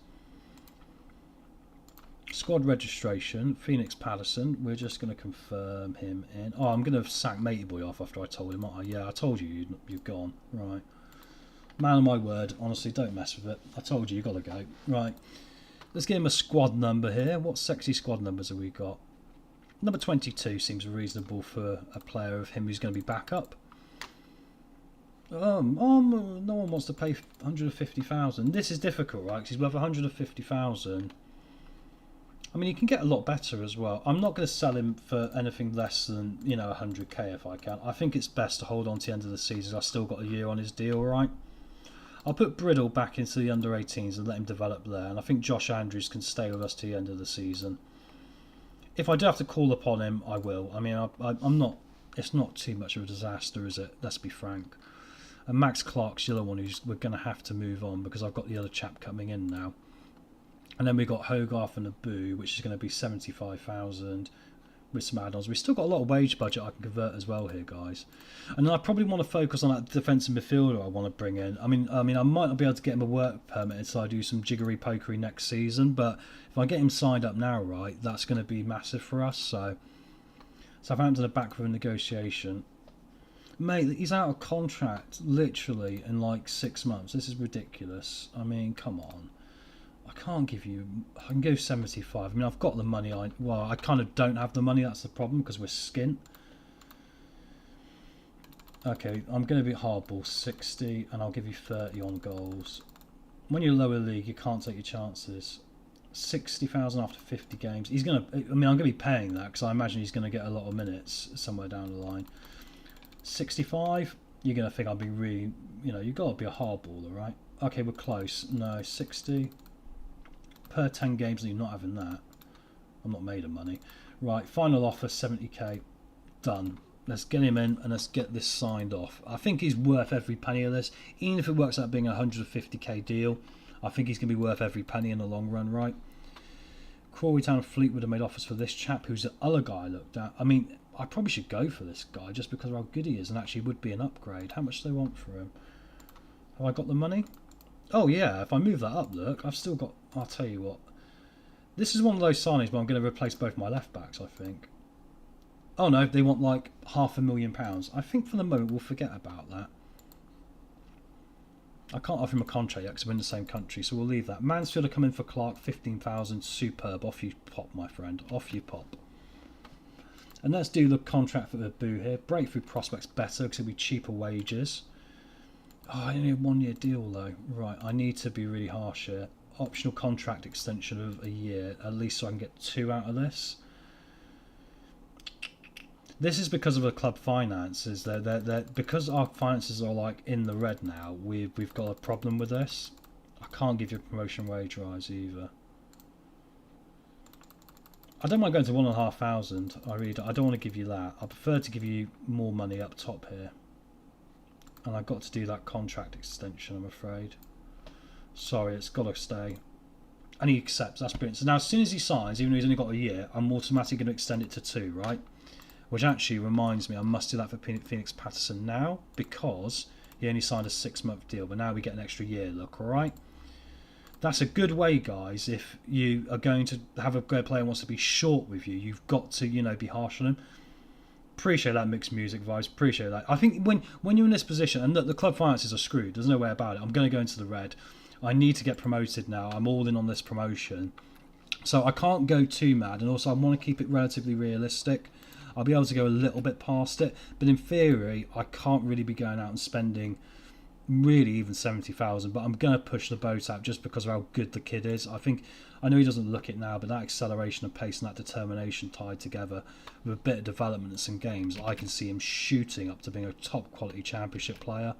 Squad registration, Phoenix Patterson. We're just going to confirm him in. Oh, I'm going to sack Matey Boy off after I told him. Yeah, I told you you've gone. Right. Man of my word. Honestly, don't mess with it. I told you, you've got to go. Right. Let's give him a squad number here. What sexy squad numbers have we got? Number 22 seems reasonable for a player of him who's going to be backup. No one wants to pay 150,000. This is difficult, right? Because he's worth 150,000. I mean, he can get a lot better as well. I'm not going to sell him for anything less than, 100k if I can. I think it's best to hold on to the end of the season. I've still got a year on his deal, right? I'll put Bridle back into the under-18s and let him develop there. And I think Josh Andrews can stay with us to the end of the season. If I do have to call upon him, I will. I mean, I'm not. It's not too much of a disaster, is it? Let's be frank. And Max Clark's the other one who's we're going to have to move on because I've got the other chap coming in now. And then we've got Hogarth and Abu, which is going to be 75,000 with some add-ons. We've still got a lot of wage budget I can convert as well here, guys. And then I probably want to focus on that defensive midfielder I want to bring in. I mean, I might not be able to get him a work permit until I do some jiggery-pokery next season, but if I get him signed up now, right, that's going to be massive for us. So Southampton are back for a negotiation. Mate, he's out of contract, literally, in like 6 months. This is ridiculous. I mean, come on. I can't give you. I can go 75. I mean, I've got the money. I kind of don't have the money. That's the problem because we're skint. Okay, I'm going to be hardball 60, and I'll give you 30 on goals. When you're lower league, you can't take your chances. 60,000 after 50 games. He's going to. I mean, I'm going to be paying that because I imagine he's going to get a lot of minutes somewhere down the line. 65. You're going to think I'll be really. You've got to be a hardballer, right? Okay, we're close. No, 60. Per 10 games, you're not having that. I'm not made of money. Right, final offer, 70k. Done. Let's get him in and let's get this signed off. I think he's worth every penny of this. Even if it works out being a 150k deal, I think he's going to be worth every penny in the long run, right? Crawley Town and Fleetwood have made offers for this chap, who's the other guy I looked at. I mean, I probably should go for this guy just because of how good he is and actually would be an upgrade. How much do they want for him? Have I got the money? Oh yeah, if I move that up, look, I've still got. I'll tell you what. This is one of those signings where I'm going to replace both my left backs, I think. Oh no, they want like £500,000. I think for the moment we'll forget about that. I can't offer him a contract yet because we're in the same country, so we'll leave that. Mansfield are coming for Clark, 15,000. Superb. Off you pop, my friend. Off you pop. And let's do the contract for the Boo here. Breakthrough prospects better because it'll be cheaper wages. Oh, I only have a 1 year deal though. Right, I need to be really harsh here. Optional contract extension of a year, at least so I can get 2 out of this. This is because of the club finances. They're because our finances are like in the red now. We've got a problem with this. I can't give you a promotion wage rise either. I don't mind going to 1,500. I don't want to give you that. I prefer to give you more money up top here. And I've got to do that contract extension, I'm afraid. Sorry, it's got to stay. And he accepts. That's brilliant. So now as soon as he signs, even though he's only got a year, I'm automatically going to extend it to 2, right? Which actually reminds me, I must do that for Phoenix Patterson now, because he only signed a 6-month deal, but now we get an extra year, look, alright? That's a good way, guys. If you are going to have a great player who wants to be short with you, you've got to, you know, be harsh on him. Appreciate that mixed music vibes. Appreciate that. I think when you're in this position, and the club finances are screwed, there's no way about it. I'm going to go into the red. I need to get promoted now. I'm all in on this promotion. So I can't go too mad, and also I want to keep it relatively realistic. I'll be able to go a little bit past it, but in theory, I can't really be going out and spending really even 70,000, but I'm going to push the boat out just because of how good the kid is. I know he doesn't look it now, but that acceleration of pace and that determination tied together with a bit of development and some games, I can see him shooting up to being a top quality championship player.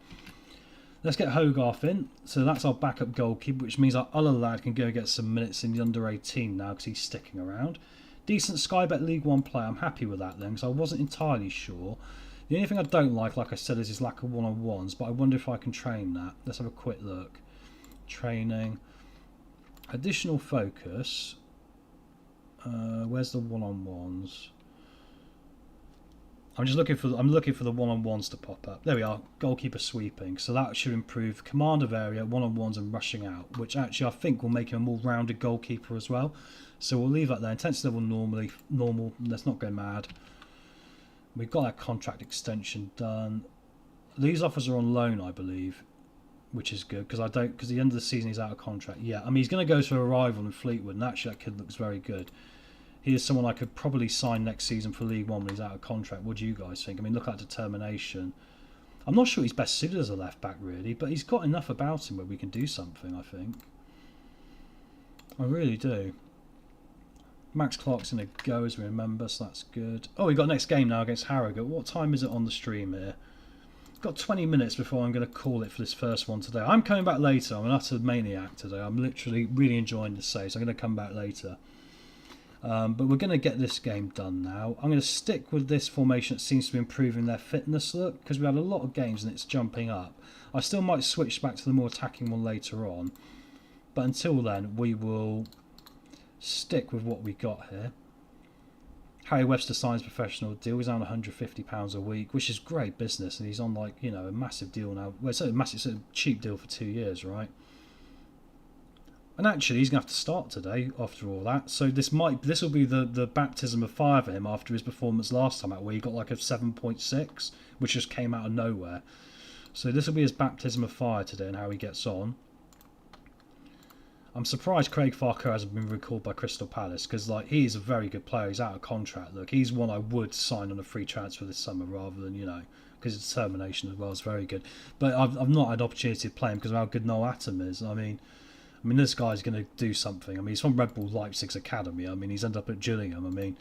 Let's get Hogarth in. So that's our backup goalkeeper, which means our other lad can go get some minutes in the under 18 now because he's sticking around. Decent Sky Bet League 1 player. I'm happy with that then, because I wasn't entirely sure. The only thing I don't like I said, is his lack of one-on-ones, but I wonder if I can train that. Let's have a quick look. Training. Additional focus. Where's the one-on-ones? I'm looking for the one-on-ones to pop up. There we are, goalkeeper sweeping. So that should improve command of area, one-on-ones and rushing out, which actually I think will make him a more rounded goalkeeper as well. So we'll leave that there. Intensity level normal. Let's not go mad. We've got our contract extension done. These offers are on loan, I believe, which is good because the end of the season he's out of contract. Yeah, I mean he's going to go to a rival in Fleetwood, and actually that kid looks very good. He is someone I could probably sign next season for League One when he's out of contract. What do you guys think? I mean, look at that determination. I'm not sure he's best suited as a left back really, but he's got enough about him where we can do something, I think. I really do. Max Clark's going to go, as we remember, so that's good. Oh, we've got next game now against Harrogate. What time is it on the stream here? Got 20 minutes before I'm going to call it for this first one today. I'm coming back later. I'm an utter maniac today. I'm literally really enjoying the save, so I'm going to come back later. But we're going to get this game done now. I'm going to stick with this formation that seems to be improving their fitness look, because we had a lot of games and it's jumping up. I still might switch back to the more attacking one later on, but until then we will stick with what we got here. Harry Webster signs professional deal. He's on £150 a week, which is great business, and he's on, like, you know, a massive deal now. Well, it's a cheap deal for 2 years, right? And actually, he's going to have to start today after all that. So this will be the baptism of fire for him after his performance last time out, where he got like a 7.6, which just came out of nowhere. So this will be his baptism of fire today and how he gets on. I'm surprised Craig Farquhar hasn't been recalled by Crystal Palace, because like he is a very good player. He's out of contract. Look, he's one I would sign on a free transfer this summer rather than, you know, because his determination as well is very good. But I've not had opportunity to play him because of how good Noel Atom is. I mean, this guy's going to do something. I mean, he's from Red Bull Leipzig's academy. I mean, he's ended up at Gillingham. I mean,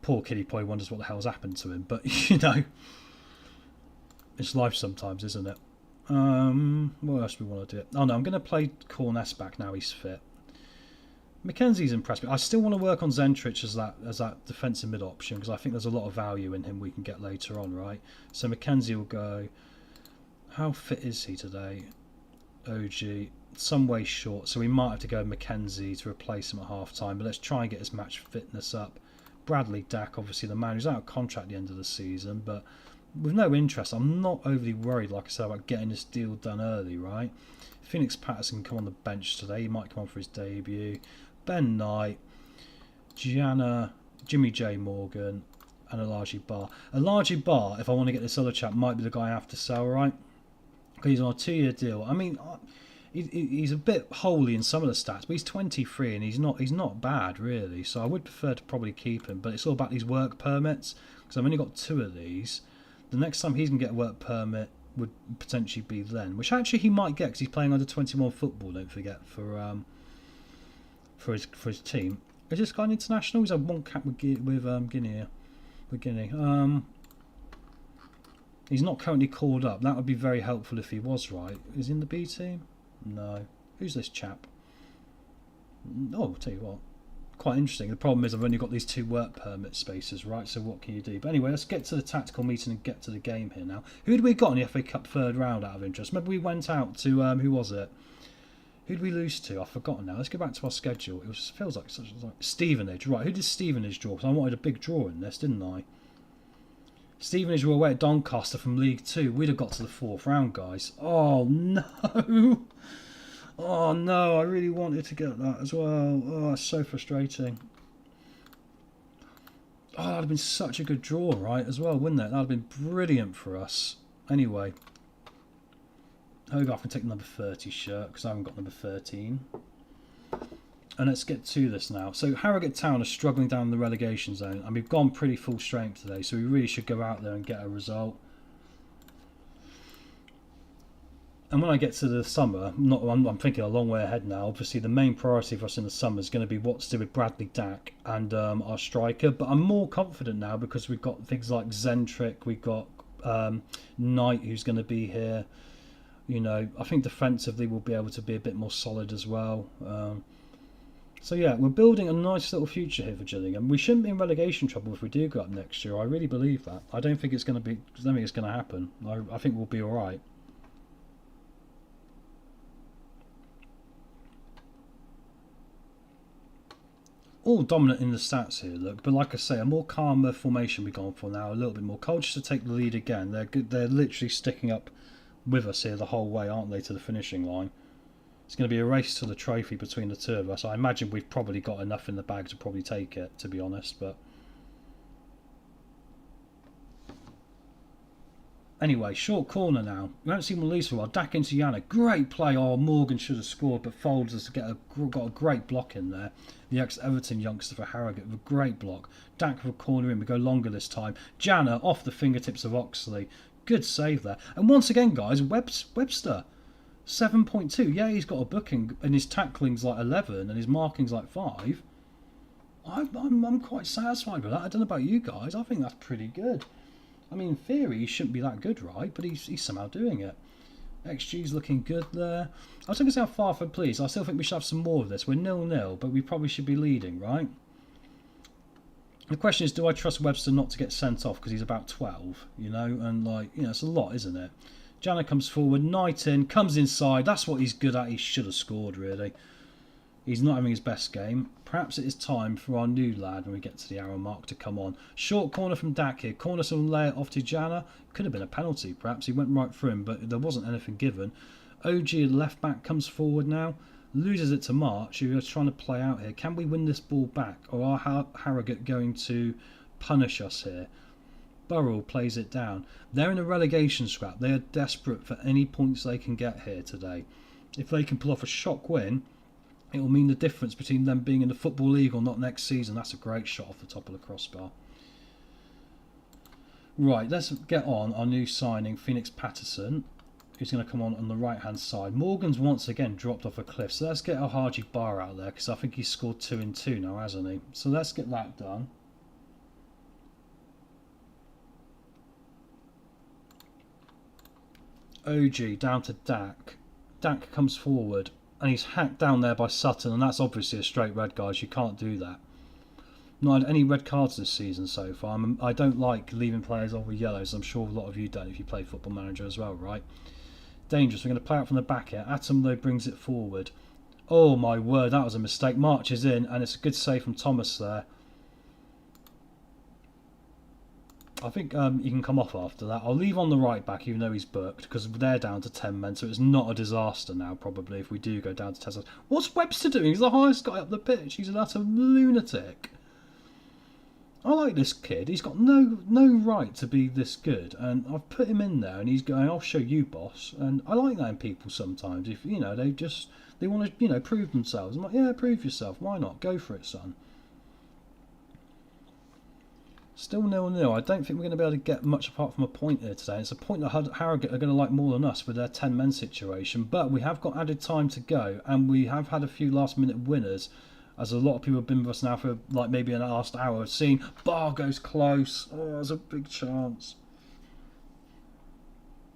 poor kid, he probably wonders what the hell's happened to him. But, you know, it's life sometimes, isn't it? What else do we want to do? Oh no, I'm going to play Corness back now he's fit. Mackenzie's impressed me. I still want to work on Zentrich as that defensive mid option, because I think there's a lot of value in him we can get later on, right? So Mackenzie will go. How fit is he today? OG, some way short, so we might have to go Mackenzie to replace him at half time, but let's try and get his match fitness up. Bradley Dack, obviously the man who's out of contract at the end of the season, but with no interest. I'm not overly worried, like I said, about getting this deal done early, right? Phoenix Patterson can come on the bench today. He might come on for his debut. Ben Knight, Jimmy J Morgan, and Elijah Barr. Elijah Barr, if I want to get this other chap, might be the guy I have to sell, right? Because he's on a 2-year deal. I mean, he's a bit holy in some of the stats, but he's 23 and he's not bad really. So I would prefer to probably keep him, but it's all about these work permits, because I've only got 2 of these. The next time he's going to get a work permit would potentially be then, which actually he might get because he's playing under 21 football. Don't forget for his team. Is this guy an international? He's had 1 cap with Guinea. He's not currently called up. That would be very helpful if he was, right. Is he in the B team? No. Who's this chap? Oh, I'll tell you what. Quite interesting. The problem is I've only got these 2 work permit spaces, right? So what can you do? But anyway, let's get to the tactical meeting and get to the game here now. Who did we got in the FA Cup 3rd round out of interest? Remember we went out to, who was it? Who'd we lose to? I've forgotten now. Let's go back to our schedule. Feels like such like Stevenage. Right, who did Stevenage draw? Because I wanted a big draw in this, didn't I? Stevenage were away at Doncaster from League 2. We'd have got to the 4th round, guys. Oh, no. Oh, no. I really wanted to get that as well. Oh, it's so frustrating. Oh, that would have been such a good draw, right, as well, wouldn't it? That would have been brilliant for us. Anyway. Hogarth can take the number 30 shirt because I haven't got number 13. And let's get to this now. So Harrogate Town are struggling down the relegation zone, and we've gone pretty full strength today, so we really should go out there and get a result. And when I get to the summer, I'm thinking a long way ahead now. Obviously, the main priority for us in the summer is going to be what to do with Bradley Dack and our striker. But I'm more confident now because we've got things like Zentric, we've got Knight who's going to be here. You know, I think defensively we'll be able to be a bit more solid as well. So yeah, we're building a nice little future here for Gillingham. We shouldn't be in relegation trouble if we do go up next year. I really believe that. I don't think it's going to happen. I think we'll be all right. All dominant in the stats here, look, but like I say, a more calmer formation we've gone for now, a little bit more culture to take the lead again. They're good. They're literally sticking up with us here the whole way, aren't they, to the finishing line? It's going to be a race to the trophy between the two of us. I imagine we've probably got enough in the bag to probably take it, to be honest, but anyway, short corner now. We haven't seen one lose for a while. Dack into Yana. Great play. Oh, Morgan should have scored, but Folds has got a great block in there. The ex-Everton youngster for Harrogate with a great block. Dack with a corner in. We go longer this time. Jana off the fingertips of Oxley. Good save there. And once again, guys, Webster. 7.2. Yeah, he's got a booking, and his tackling's like 11, and his marking's like 5. I'm quite satisfied with that. I don't know about you guys. I think that's pretty good. I mean, in theory, he shouldn't be that good, right? But he's somehow doing it. XG's looking good there. I was going to say how far for please. I still think we should have some more of this. We're 0-0, but we probably should be leading, right? The question is, do I trust Webster not to get sent off because he's about 12, you know? And, like, you know, it's a lot, isn't it? Jana comes forward, Knight in, comes inside. That's what he's good at. He should have scored, really. He's not having his best game. Perhaps it is time for our new lad when we get to the hour mark to come on. Short corner from Dack here. Corner some layer off to Jana. Could have been a penalty, perhaps. He went right through him, but there wasn't anything given. OG, left back, comes forward now. Loses it to March, who is trying to play out here. Can we win this ball back? Or are Harrogate going to punish us here? Burrell plays it down. They're in a relegation scrap. They are desperate for any points they can get here today. If they can pull off a shock win, it will mean the difference between them being in the Football League or not next season. That's a great shot off the top of the crossbar. Right, let's get on our new signing, Phoenix Patterson, who's going to come on the right-hand side. Morgan's once again dropped off a cliff, so let's get our Haji Bar out there, because I think he's scored 2 in 2 now, hasn't he? So let's get that done. OG down to Dack. Dack comes forward, and he's hacked down there by Sutton, and that's obviously a straight red, guys. You can't do that. Not had any red cards this season so far. I don't like leaving players on with yellows. I'm sure a lot of you don't if you play Football Manager as well, right? Dangerous. We're going to play out from the back here. Atom, though, brings it forward. Oh, my word. That was a mistake. March is in, and it's a good save from Thomas there. I think he can come off after that. I'll leave on the right back, even though he's booked, because they're down to 10 men, so it's not a disaster now, probably, if we do go down to 10 men. What's Webster doing? He's the highest guy up the pitch. He's an utter lunatic. I like this kid. He's got no right to be this good, and I've put him in there, and he's going, "I'll show you, boss." And I like that in people sometimes. If you know, they want to prove themselves. I'm like, yeah, prove yourself. Why not? Go for it, son. Still 0-0. I don't think we're going to be able to get much apart from a point here today. It's a point that Harrogate are going to like more than us with their 10-men situation. But we have got added time to go, and we have had a few last-minute winners. As a lot of people have been with us now for like maybe an last hour. I've seen Bar goes close. Oh, there's a big chance.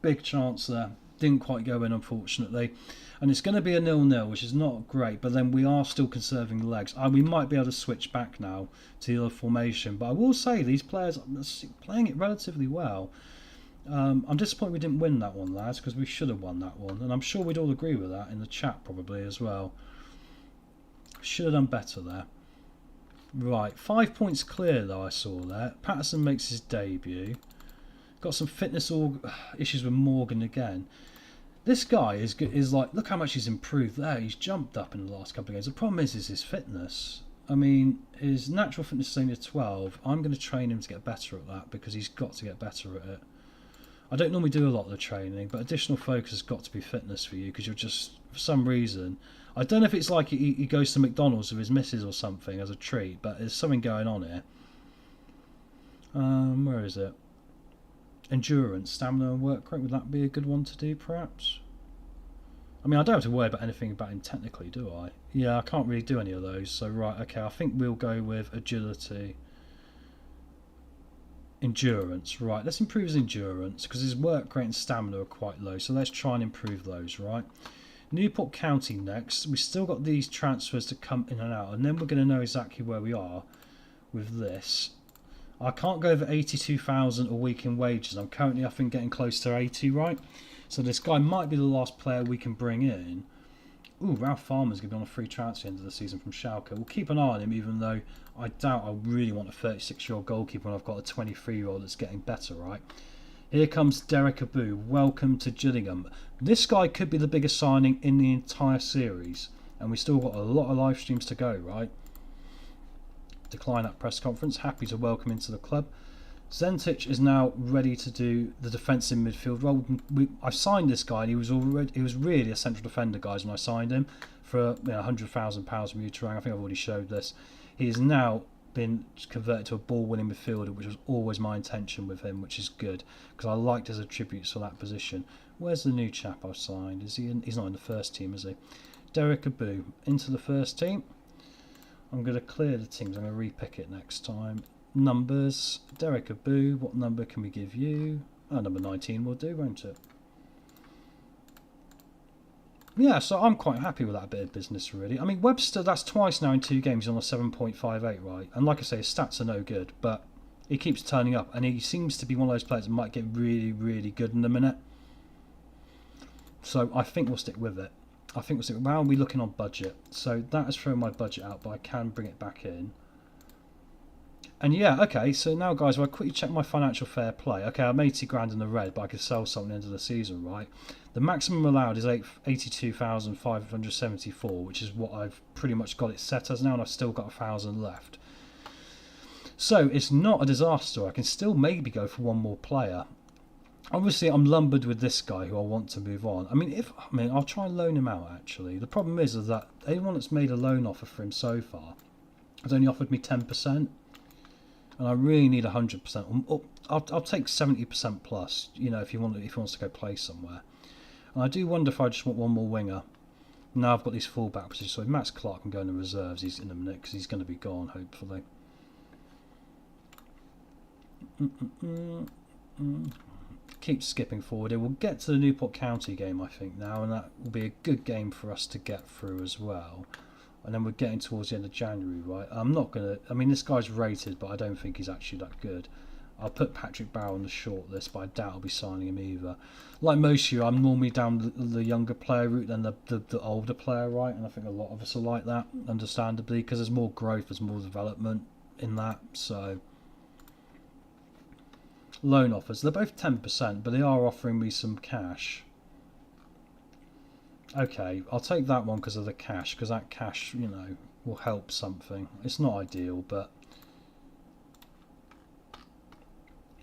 Big chance there. Didn't quite go in, unfortunately. And it's going to be a 0-0, which is not great. But then we are still conserving legs. We might be able to switch back now to the other formation. But I will say these players are playing it relatively well. I'm disappointed we didn't win that one, lads, because we should have won that one, and I'm sure we'd all agree with that in the chat probably as well. Should have done better there. Right, 5 points clear though, I saw there. Patterson makes his debut. Got some fitness issues with Morgan again. This guy is like, look how much he's improved there. He's jumped up in the last couple of games. The problem is his fitness. I mean, his natural fitness is only a 12. I'm going to train him to get better at that because he's got to get better at it. I don't normally do a lot of the training, but additional focus has got to be fitness for you because you're just, for some reason, I don't know if it's like he goes to McDonald's with his missus or something as a treat, but there's something going on here. Where is it? Endurance, stamina and work rate, would that be a good one to do perhaps? I mean, I don't have to worry about anything about him technically, do I? Yeah, I can't really do any of those, so right, okay, I think we'll go with agility. Endurance, right, let's improve his endurance, because his work rate and stamina are quite low, so let's try and improve those, right? Newport County next. We've still got these transfers to come in and out, and then we're going to know exactly where we are with this. I can't go over 82,000 a week in wages. I'm currently, I think, getting close to 80, right? So this guy might be the last player we can bring in. Ooh, Ralph Farmer's going to be on a free transfer end of the season from Schalke. We'll keep an eye on him, even though I doubt I really want a 36-year-old goalkeeper when I've got a 23-year-old that's getting better, right? Here comes Derek Abu. Welcome to Gillingham. This guy could be the biggest signing in the entire series. And we still got a lot of live streams to go, right? Decline at press conference. Happy to welcome into the club. Zentic is now ready to do the defensive midfield role. I signed this guy, and he was really a central defender, guys, when I signed him for £100,000 from Uterang. I think I've already showed this. He has now been converted to a ball-winning midfielder, which was always my intention with him, which is good because I liked his attributes for that position. Where's the new chap I've signed? Is he in? He's not in the first team, is he? Derek Abu into the first team. I'm going to clear the teams. I'm going to re-pick it next time. Numbers. Derek Abu. What number can we give you? Oh, number 19 will do, won't it? Yeah, so I'm quite happy with that bit of business, really. I mean, Webster, that's twice now in 2 games on a 7.58, right? And like I say, his stats are no good, but he keeps turning up. And he seems to be one of those players that might get really, really good in a minute. So I think we'll stick with it. I think we'll stick with it. Well, we're looking on budget. So that has thrown my budget out, but I can bring it back in. And yeah, okay, so now, guys, if I quickly check my financial fair play. Okay, I'm 80 grand in the red, but I could sell something at the end of the season, right? The maximum allowed is 82,574, which is what I've pretty much got it set as now, and I've still got 1,000 left. So it's not a disaster. I can still maybe go for one more player. Obviously, I'm lumbered with this guy who I want to move on. I mean, I'll try and loan him out, actually. The problem is that anyone that's made a loan offer for him so far has only offered me 10%. And I really need 100%. I'll take 70% plus, if he wants to go play somewhere. And I do wonder if I just want one more winger. Now I've got these full-back positions. So if Max Clark can go in the reserves, he's in a minute because he's going to be gone, hopefully. Keep skipping forward. We'll get to the Newport County game, I think, now, and that will be a good game for us to get through as well. And then we're getting towards the end of January, right? I'm not going to... I mean, this guy's rated, but I don't think he's actually that good. I'll put Patrick Barrow on the short list, but I doubt I'll be signing him either. Like most of you, I'm normally down the younger player route than the older player, right? And I think a lot of us are like that, understandably, because there's more growth, there's more development in that, so... Loan offers. They're both 10%, but they are offering me some cash. Okay, I'll take that one because of the cash, because that cash, will help something. It's not ideal, but...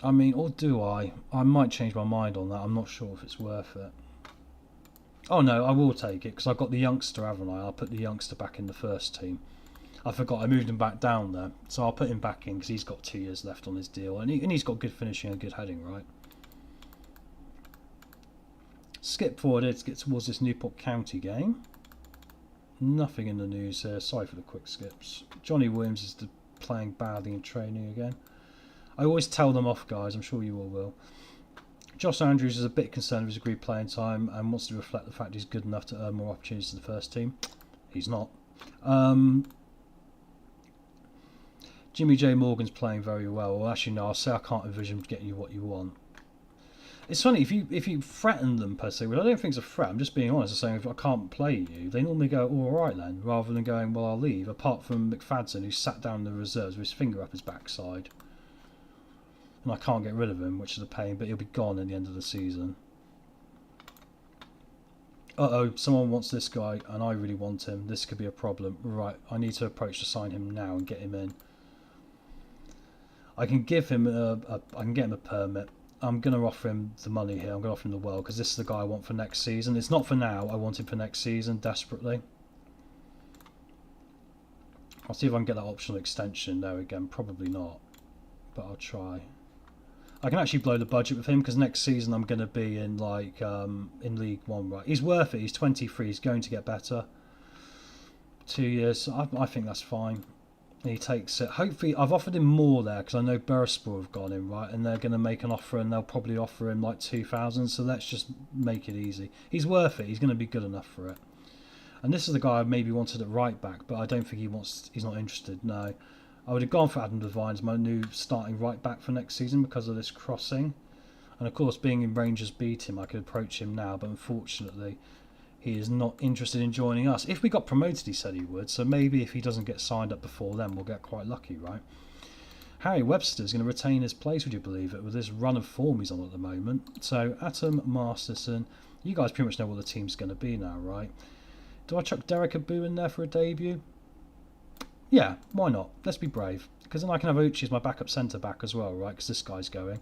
I mean, or do I? I might change my mind on that. I'm not sure if it's worth it. Oh no, I will take it, because I've got the youngster, haven't I? I'll put the youngster back in the first team. I forgot I moved him back down there, so I'll put him back in, because he's got 2 years left on his deal, and he's got good finishing and good heading, right? Skip forward here to get towards this Newport County game. Nothing in the news here. Sorry for the quick skips. Johnny Williams is playing badly in training again. I always tell them off, guys. I'm sure you all will. Josh Andrews is a bit concerned with his agreed playing time and wants to reflect the fact he's good enough to earn more opportunities in the first team. He's not. Jimmy J. Morgan's playing very well. Well, actually, no, I'll say I can't envision getting you what you want. It's funny if you threaten them per se. Well, I don't think it's a threat. I'm just being honest and saying if I can't play you, they normally go, all right then, rather than going, well, I'll leave. Apart from McFadden, who sat down in the reserves with his finger up his backside, and I can't get rid of him, which is a pain. But he'll be gone at the end of the season. Uh-oh, someone wants this guy, and I really want him. This could be a problem. Right, I need to approach to sign him now and get him in. I can give him I can get him a permit. I'm going to offer him the money here. I'm going to offer him the world because this is the guy I want for next season. It's not for now. I want him for next season desperately. I'll see if I can get that optional extension there again. Probably not, but I'll try. I can actually blow the budget with him because next season I'm going to be in like in League One. Right, he's worth it. He's 23. He's going to get better. 2 years. So I think that's fine. He takes it. Hopefully, I've offered him more there because I know Bursaspor have gone in, right, and they're going to make an offer and they'll probably offer him like 2,000. So let's just make it easy. He's worth it. He's going to be good enough for it. And this is the guy I maybe wanted at right back, but I don't think he's not interested. No, I would have gone for Adam Devine as my new starting right back for next season because of this crossing. And of course, being in Rangers beat him, I could approach him now, but unfortunately, he is not interested in joining us. If we got promoted, he said he would, so maybe if he doesn't get signed up before then, we'll get quite lucky, right? Harry Webster's going to retain his place, would you believe it, with this run of form he's on at the moment. So, Atom, Masterson, you guys pretty much know what the team's going to be now, right? Do I chuck Derek Abu in there for a debut? Yeah, why not? Let's be brave. Because then I can have Uchi as my backup centre-back as well, right? Because this guy's going.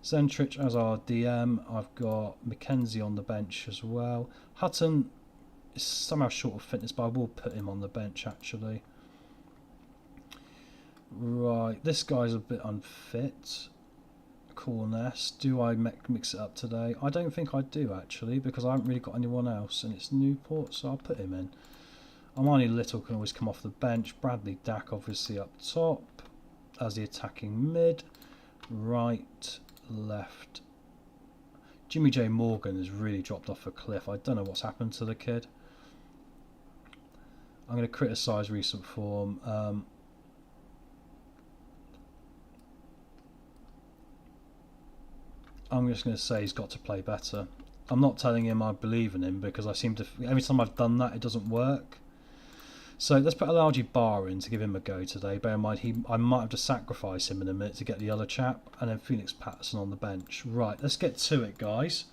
Zentrich as our DM. I've got Mackenzie on the bench as well. Hutton is somehow short of fitness, but I will put him on the bench actually. Right, this guy's a bit unfit. Corness. Do I mix it up today? I don't think I do actually, because I haven't really got anyone else, and it's Newport, so I'll put him in. Armani Little can always come off the bench. Bradley Dack obviously up top as the attacking mid. Right, left. Jimmy J Morgan has really dropped off a cliff. I don't know what's happened to the kid. I'm going to criticise recent form. I'm just going to say he's got to play better. I'm not telling him I believe in him because I seem to... Every time I've done that, it doesn't work. So let's put Alalji Bar in to give him a go today. Bear in mind, I might have to sacrifice him in a minute to get the other chap. And then Phoenix Patterson on the bench. Right, let's get to it, guys.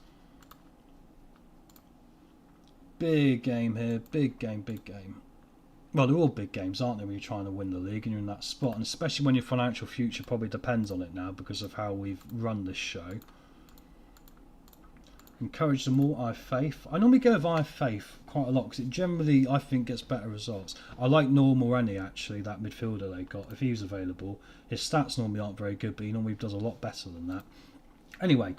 Big game here. Big game, big game. Well, they're all big games, aren't they, when you're trying to win the league and you're in that spot. And especially when your financial future probably depends on it now because of how we've run this show. Encourage them all, I have faith. I normally go with I have faith quite a lot because it generally, I think, gets better results. I like Noel Moreni, actually, that midfielder they got, if he was available. His stats normally aren't very good, but he normally does a lot better than that. Anyway,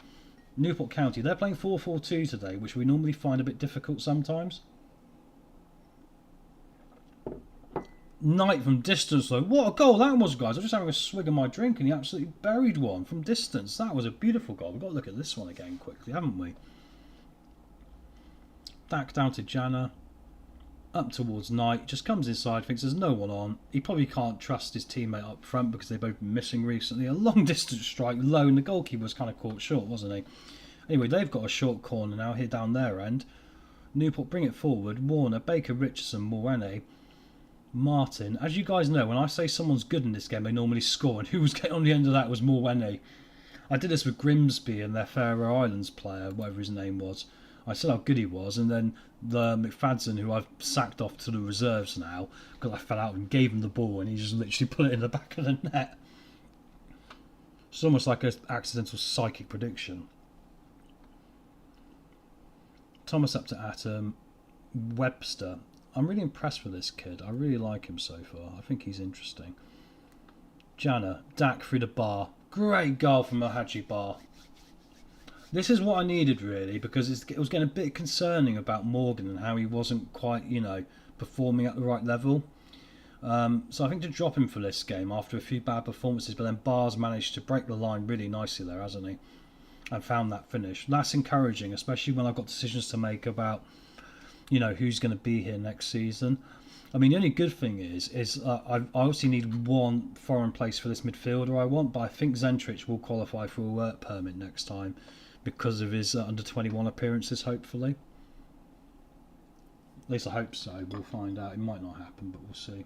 Newport County, they're playing 4-4-2 today, which we normally find a bit difficult sometimes. Knight from distance, though. What a goal that was, guys. I was just having a swig of my drink and he absolutely buried one from distance. That was a beautiful goal. We've got to look at this one again quickly, haven't we? Back down to Jana. Up towards Knight. Just comes inside, thinks there's no one on. He probably can't trust his teammate up front because they've both been missing recently. A long distance strike, low, and the goalkeeper was kind of caught short, wasn't he? Anyway, they've got a short corner now here down their end. Newport bring it forward. Warner, Baker, Richardson, Morene, Martin. As you guys know, when I say someone's good in this game, they normally score, and who was getting on the end of that was Morene. I did this with Grimsby and their Faroe Islands player, whatever his name was. I said how good he was, and then the McFadden, who I've sacked off to the reserves now because I fell out and gave him the ball, and he just literally put it in the back of the net. It's almost like an accidental psychic prediction. Thomas up to Atom. Webster. I'm really impressed with this kid. I really like him so far. I think he's interesting. Jana. Dak through the bar. Great goal from Mohaji Bar. This is what I needed, really, because it was getting a bit concerning about Morgan and how he wasn't quite, performing at the right level. So I think to drop him for this game after a few bad performances, but then Bar's managed to break the line really nicely there, hasn't he? And found that finish. That's encouraging, especially when I've got decisions to make about, who's going to be here next season. I mean, the only good thing is I obviously need one foreign place for this midfielder I want, but I think Zentrich will qualify for a work permit next time because of his under 21 appearances, hopefully. At least I hope so. We'll find out. It might not happen, but we'll see.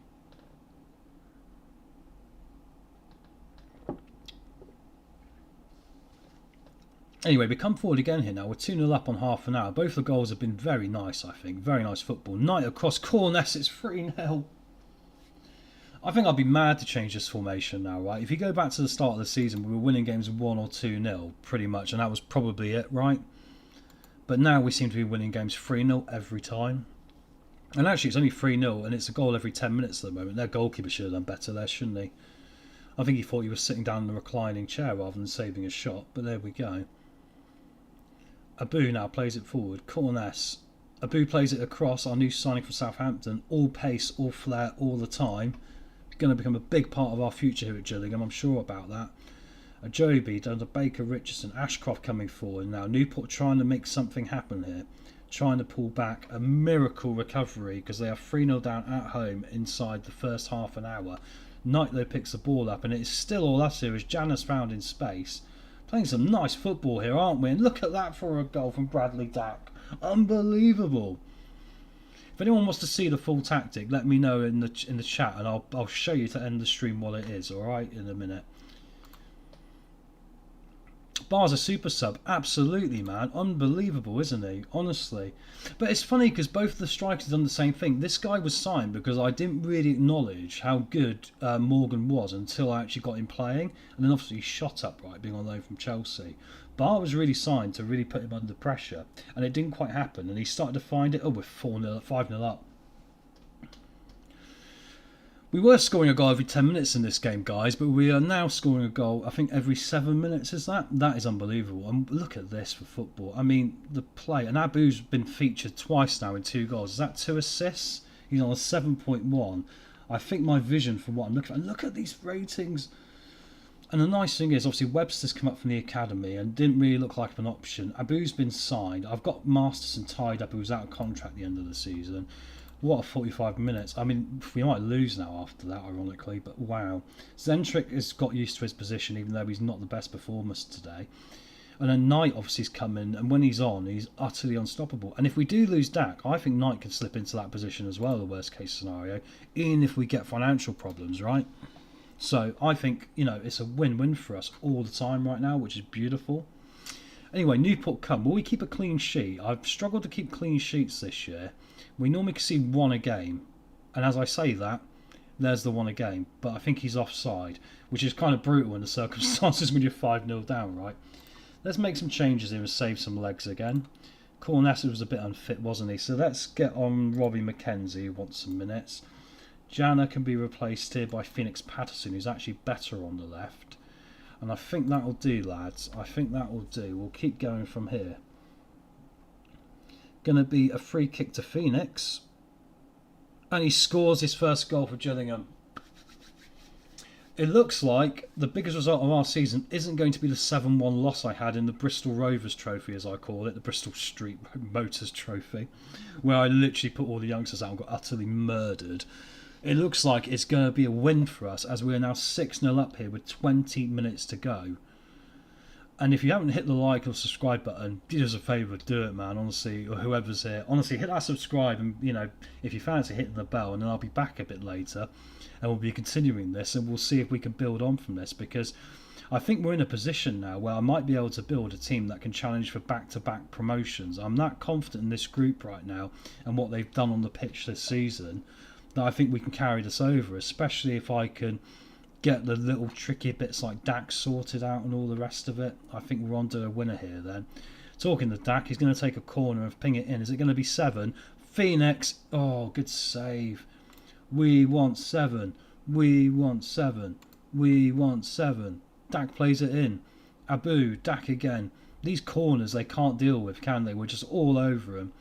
Anyway, we come forward again here now. We're 2-0 up on half an hour. Both the goals have been very nice, I think. Very nice football. Knight across Corness, it's 3-0. I think I'd be mad to change this formation now, right? If you go back to the start of the season, we were winning games 1 or 2-0, pretty much, and that was probably it, right? But now we seem to be winning games 3-0 every time. And actually, it's only 3-0, and it's a goal every 10 minutes at the moment. Their goalkeeper should have done better there, shouldn't he? I think he thought he was sitting down in the reclining chair rather than saving a shot, but there we go. Abu now plays it forward. Corness. Abu plays it across. Our new signing from Southampton. All pace, all flair, all the time. Going to become a big part of our future here at Gillingham. I'm sure about that. Ajobi down to Baker Richardson. Ashcroft coming forward now. Newport trying to make something happen here. Trying to pull back a miracle recovery because they are 3-0 down at home inside the first half an hour. Knight though picks the ball up and it's still all us here as Janus found in space. Playing some nice football here, aren't we? And look at that for a goal from Bradley Dack. Unbelievable. If anyone wants to see the full tactic, let me know in the chat, and I'll show you to end the stream while it is. All right, in a minute. Bar's a super sub, absolutely, man. Unbelievable, isn't he? Honestly. But it's funny because both the strikers have done the same thing. This guy was signed because I didn't really acknowledge how good Morgan was until I actually got him playing. And then obviously he shot up, right, being on loan from Chelsea. Bar was really signed to really put him under pressure. And it didn't quite happen. And he started to find it. Oh, we're 4-0, 5-0 up. We were scoring a goal every 10 minutes in this game, guys, but we are now scoring a goal, I think, every 7 minutes, is that? That is unbelievable. And look at this for football. I mean, the play. And Abu's been featured twice now in 2 goals. Is that 2 assists? He's on a 7.1. I think my vision from what I'm looking at. And look at these ratings. And the nice thing is, obviously, Webster's come up from the academy and didn't really look like an option. Abu's been signed. I've got Masterson tied up, who was out of contract at the end of the season. What a 45 minutes. I mean, we might lose now after that, ironically, but wow. Zentric has got used to his position, even though he's not the best performer today. And then Knight obviously has come in, and when he's on, he's utterly unstoppable. And if we do lose Dak, I think Knight can slip into that position as well, the worst case scenario, even if we get financial problems, right? So I think, you know, it's a win-win for us all the time right now, which is beautiful. Anyway, Newport come. Will we keep a clean sheet? I've struggled to keep clean sheets this year. We normally see 1 a game. And as I say that, there's the 1 a game. But I think he's offside, which is kind of brutal in the circumstances when you're 5-0 down, right? Let's make some changes here and save some legs again. Cornessa was a bit unfit, wasn't he? So let's get on Robbie McKenzie, who wants some minutes. Jana can be replaced here by Phoenix Patterson, who's actually better on the left. And I think that'll do, lads. I think that will do. We'll keep going from here. Going to be a free kick to Phoenix. And he scores his first goal for Gillingham. It looks like the biggest result of our season isn't going to be the 7-1 loss I had in the Bristol Rovers Trophy, as I call it. The Bristol Street Motors Trophy. Where I literally put all the youngsters out and got utterly murdered. It looks like it's going to be a win for us, as we are now 6-0 up here with 20 minutes to go. And if you haven't hit the like or subscribe button, do us a favour, do it, man, honestly, or whoever's here. Honestly, hit that subscribe and, you know, if you fancy hitting the bell, and then I'll be back a bit later and we'll be continuing this and we'll see if we can build on from this, because I think we're in a position now where I might be able to build a team that can challenge for back-to-back promotions. I'm that confident in this group right now and what they've done on the pitch this season that I think we can carry this over, especially if I can get the little tricky bits like Dak sorted out and all the rest of it. I think we're on to a winner here then. Talking to Dak, he's going to take a corner and ping it in. Is it going to be 7? Phoenix, oh, good save. We want 7. We want 7. We want 7. Dak plays it in. Abu, Dak again. These corners they can't deal with, can they? We're just all over him.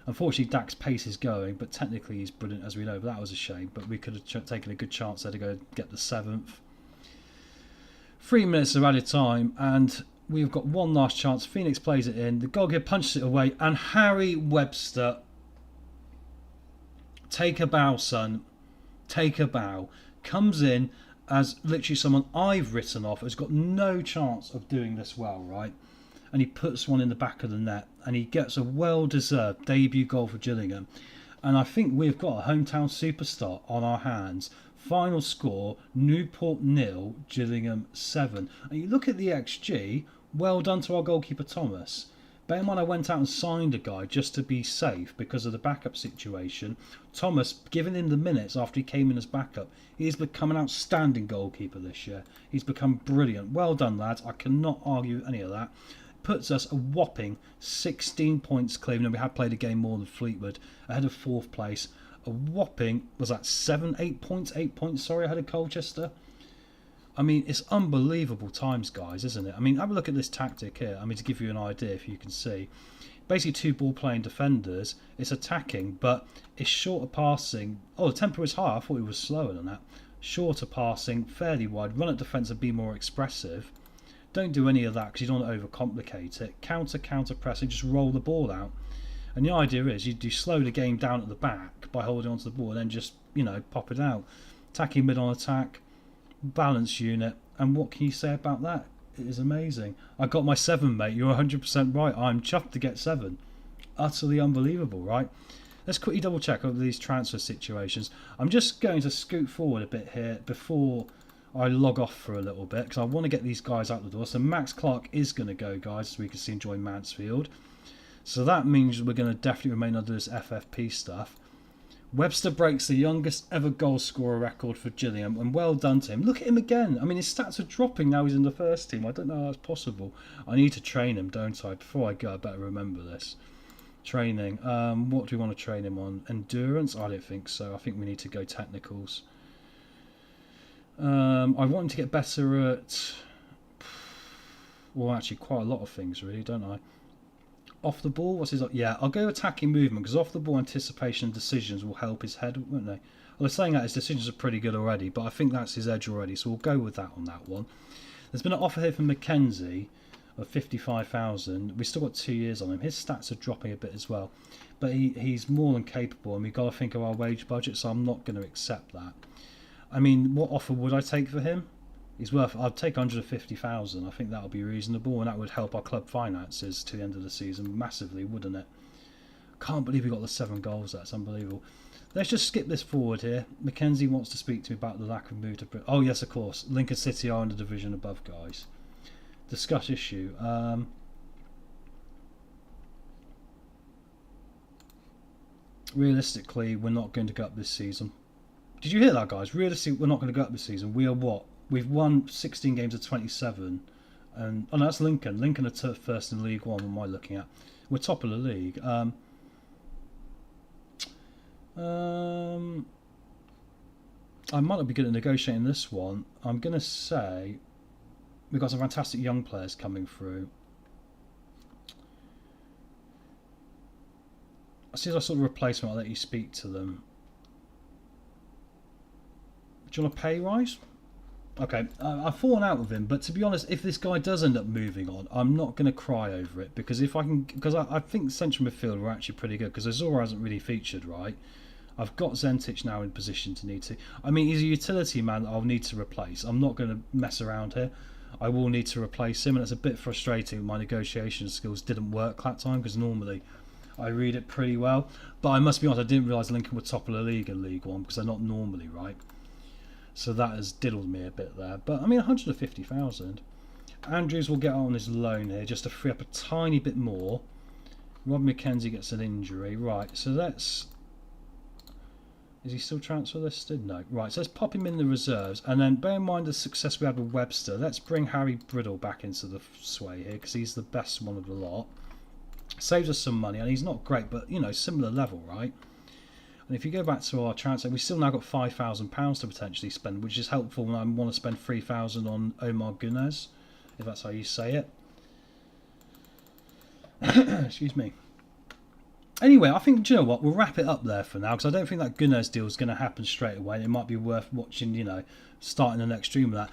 Unfortunately, Dak's pace is going, but technically he's brilliant, as we know. But that was a shame. But we could have taken a good chance there to go get the 7th. 3 minutes of added time, and we've got one last chance. Phoenix plays it in. The goalkeeper punches it away, and Harry Webster, take a bow, son. Take a bow. Comes in as literally someone I've written off, has got no chance of doing this well, right? and he puts one in the back of the net, and he gets a well-deserved debut goal for Gillingham. And I think we've got a hometown superstar on our hands. Final score, Newport 0, Gillingham 7. And you look at the XG, well done to our goalkeeper Thomas. Bear in mind I went out and signed a guy just to be safe because of the backup situation. Thomas, giving him the minutes after he came in as backup, he's become an outstanding goalkeeper this year. He's become brilliant. Well done, lads. I cannot argue any of that. Puts us a whopping 16 points clear. We had played a game more than Fleetwood, ahead of 4th place. A whopping, was that 8 points, ahead of Colchester. I mean, it's unbelievable times, guys, isn't it? I mean, have a look at this tactic here. I mean, to give you an idea, if you can see. Basically, 2 ball-playing defenders. It's attacking, but it's shorter passing. Oh, the tempo is high. I thought it was slower than that. Shorter passing, fairly wide. Run at defence and be more expressive. Don't do any of that because you don't want to overcomplicate it. Counter pressing, just roll the ball out. And the idea is you slow the game down at the back by holding onto the ball and then just, pop it out. Attacking mid on attack, balance unit. And what can you say about that? It is amazing. I got my 7, mate. You're 100% right. I'm chuffed to get 7. Utterly unbelievable, right? Let's quickly double check over these transfer situations. I'm just going to scoot forward a bit here before I log off for a little bit because I want to get these guys out the door. So Max Clark is going to go, guys, as we can see, and join Mansfield. So that means we're going to definitely remain under this FFP stuff. Webster breaks the youngest ever goal scorer record for Gillingham, and well done to him. Look at him again. I mean, his stats are dropping now he's in the first team. I don't know how that's possible. I need to train him, don't I? Before I go, I better remember this. Training. What do we want to train him on? Endurance? I don't think so. I think we need to go technicals. I want him to get better at, well, actually quite a lot of things really, don't I? Off the ball, what's his? Yeah, I'll go attacking movement because off the ball anticipation and decisions will help his head, won't they? Well, saying that his decisions are pretty good already, but I think that's his edge already, so we'll go with that on that one. There's been an offer here from Mackenzie of 55,000. We've still got 2 years on him. His stats are dropping a bit as well, but he's more than capable, and we've got to think of our wage budget, so I'm not going to accept that. I mean, what offer would I take for him? He's worth, I'd take 150,000. I think that would be reasonable, and that would help our club finances to the end of the season massively, wouldn't it? Can't believe we got the 7 goals. That's unbelievable. Let's just skip this forward here. Mackenzie wants to speak to me about the lack of move to... Oh, yes, of course. Lincoln City are in the division above, guys. Discuss issue. Realistically, we're not going to go up this season. Did you hear that, guys? Realistically, we're not going to go up this season. We are what? We've won 16 games of 27. And oh no, that's Lincoln. Lincoln are first in League One. What am I looking at? We're top of the league. I might not be good at negotiating this one. I'm going to say we've got some fantastic young players coming through. As soon as I sort of replacement, I'll let you speak to them. Do you want a pay rise? Okay, I've fallen out with him, but to be honest, if this guy does end up moving on, I'm not going to cry over it because if I can, because I think central midfield were actually pretty good because Azora hasn't really featured, right? I've got Zentic now in position to need to. I mean, he's a utility man that I'll need to replace. I'm not going to mess around here. I will need to replace him, and it's a bit frustrating. My negotiation skills didn't work that time because normally I read it pretty well. But I must be honest, I didn't realise Lincoln were top of the league in League One because they're not normally, right? So that has diddled me a bit there. But I mean, 150,000. Andrews will get on his loan here just to free up a tiny bit more. Rob McKenzie gets an injury. Right, so let's... Is he still transfer listed? No. Right, so let's pop him in the reserves. And then bear in mind the success we had with Webster. Let's bring Harry Brittle back into the sway here because he's the best one of the lot. Saves us some money, and he's not great, but, you know, similar level, right? And if you go back to our transfer, we still now got £5,000 to potentially spend, which is helpful when I want to spend £3,000 on Omar Gunez, if that's how you say it. Excuse me. Anyway, I think, do you know what, we'll wrap it up there for now, because I don't think that Gunez deal is going to happen straight away. It might be worth watching, you know, starting the next stream with that.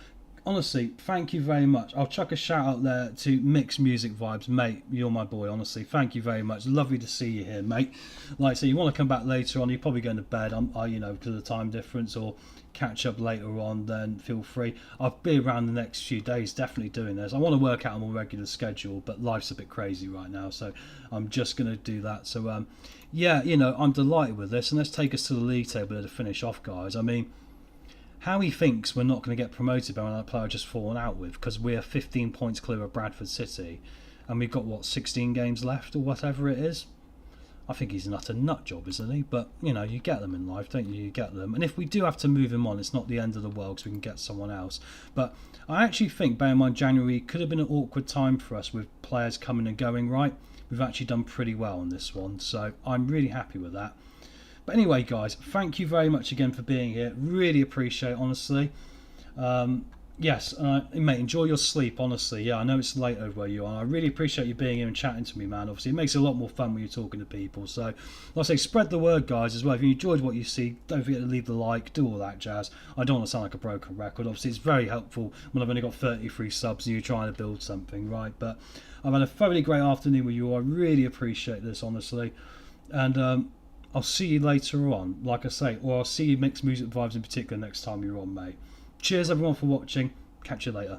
honestly, thank you very much. I'll chuck a shout out there to Mixed Music Vibes, mate. You're my boy, honestly. Thank you very much. Lovely to see you here, mate. Like I say, you want to come back later on, you're probably going to bed, because of the time difference, or catch up later on, then feel free. I'll be around the next few days, definitely doing this. I want to work out a more regular schedule, but life's a bit crazy right now, so I'm just going to do that. So, yeah, I'm delighted with this, and let's take us to the league table to finish off, guys. I mean, how he thinks we're not going to get promoted by another player just fallen out with, because we're 15 points clear of Bradford City and we've got 16 games left or whatever it is. I think he's an utter nut job, isn't he? But you get them in life, don't you? You get them, and if we do have to move him on, it's not the end of the world because we can get someone else. But I actually think, bear in mind, January could have been an awkward time for us with players coming and going. Right, we've actually done pretty well on this one, so I'm really happy with that. But anyway, guys, thank you very much again for being here. Really appreciate it, honestly. Yes, mate, enjoy your sleep, honestly. Yeah, I know it's late over where you are. I really appreciate you being here and chatting to me, man. Obviously, it makes it a lot more fun when you're talking to people. So, like I say, spread the word, guys, as well. If you enjoyed what you see, don't forget to leave the like, do all that jazz. I don't want to sound like a broken record. Obviously, it's very helpful when I've only got 33 subs and you're trying to build something, right? But I've had a thoroughly great afternoon with you all. I really appreciate this, honestly. And I'll see you later on, like I say, or I'll see you Mixed Music Vibes in particular next time you're on, mate. Cheers everyone for watching. Catch you later.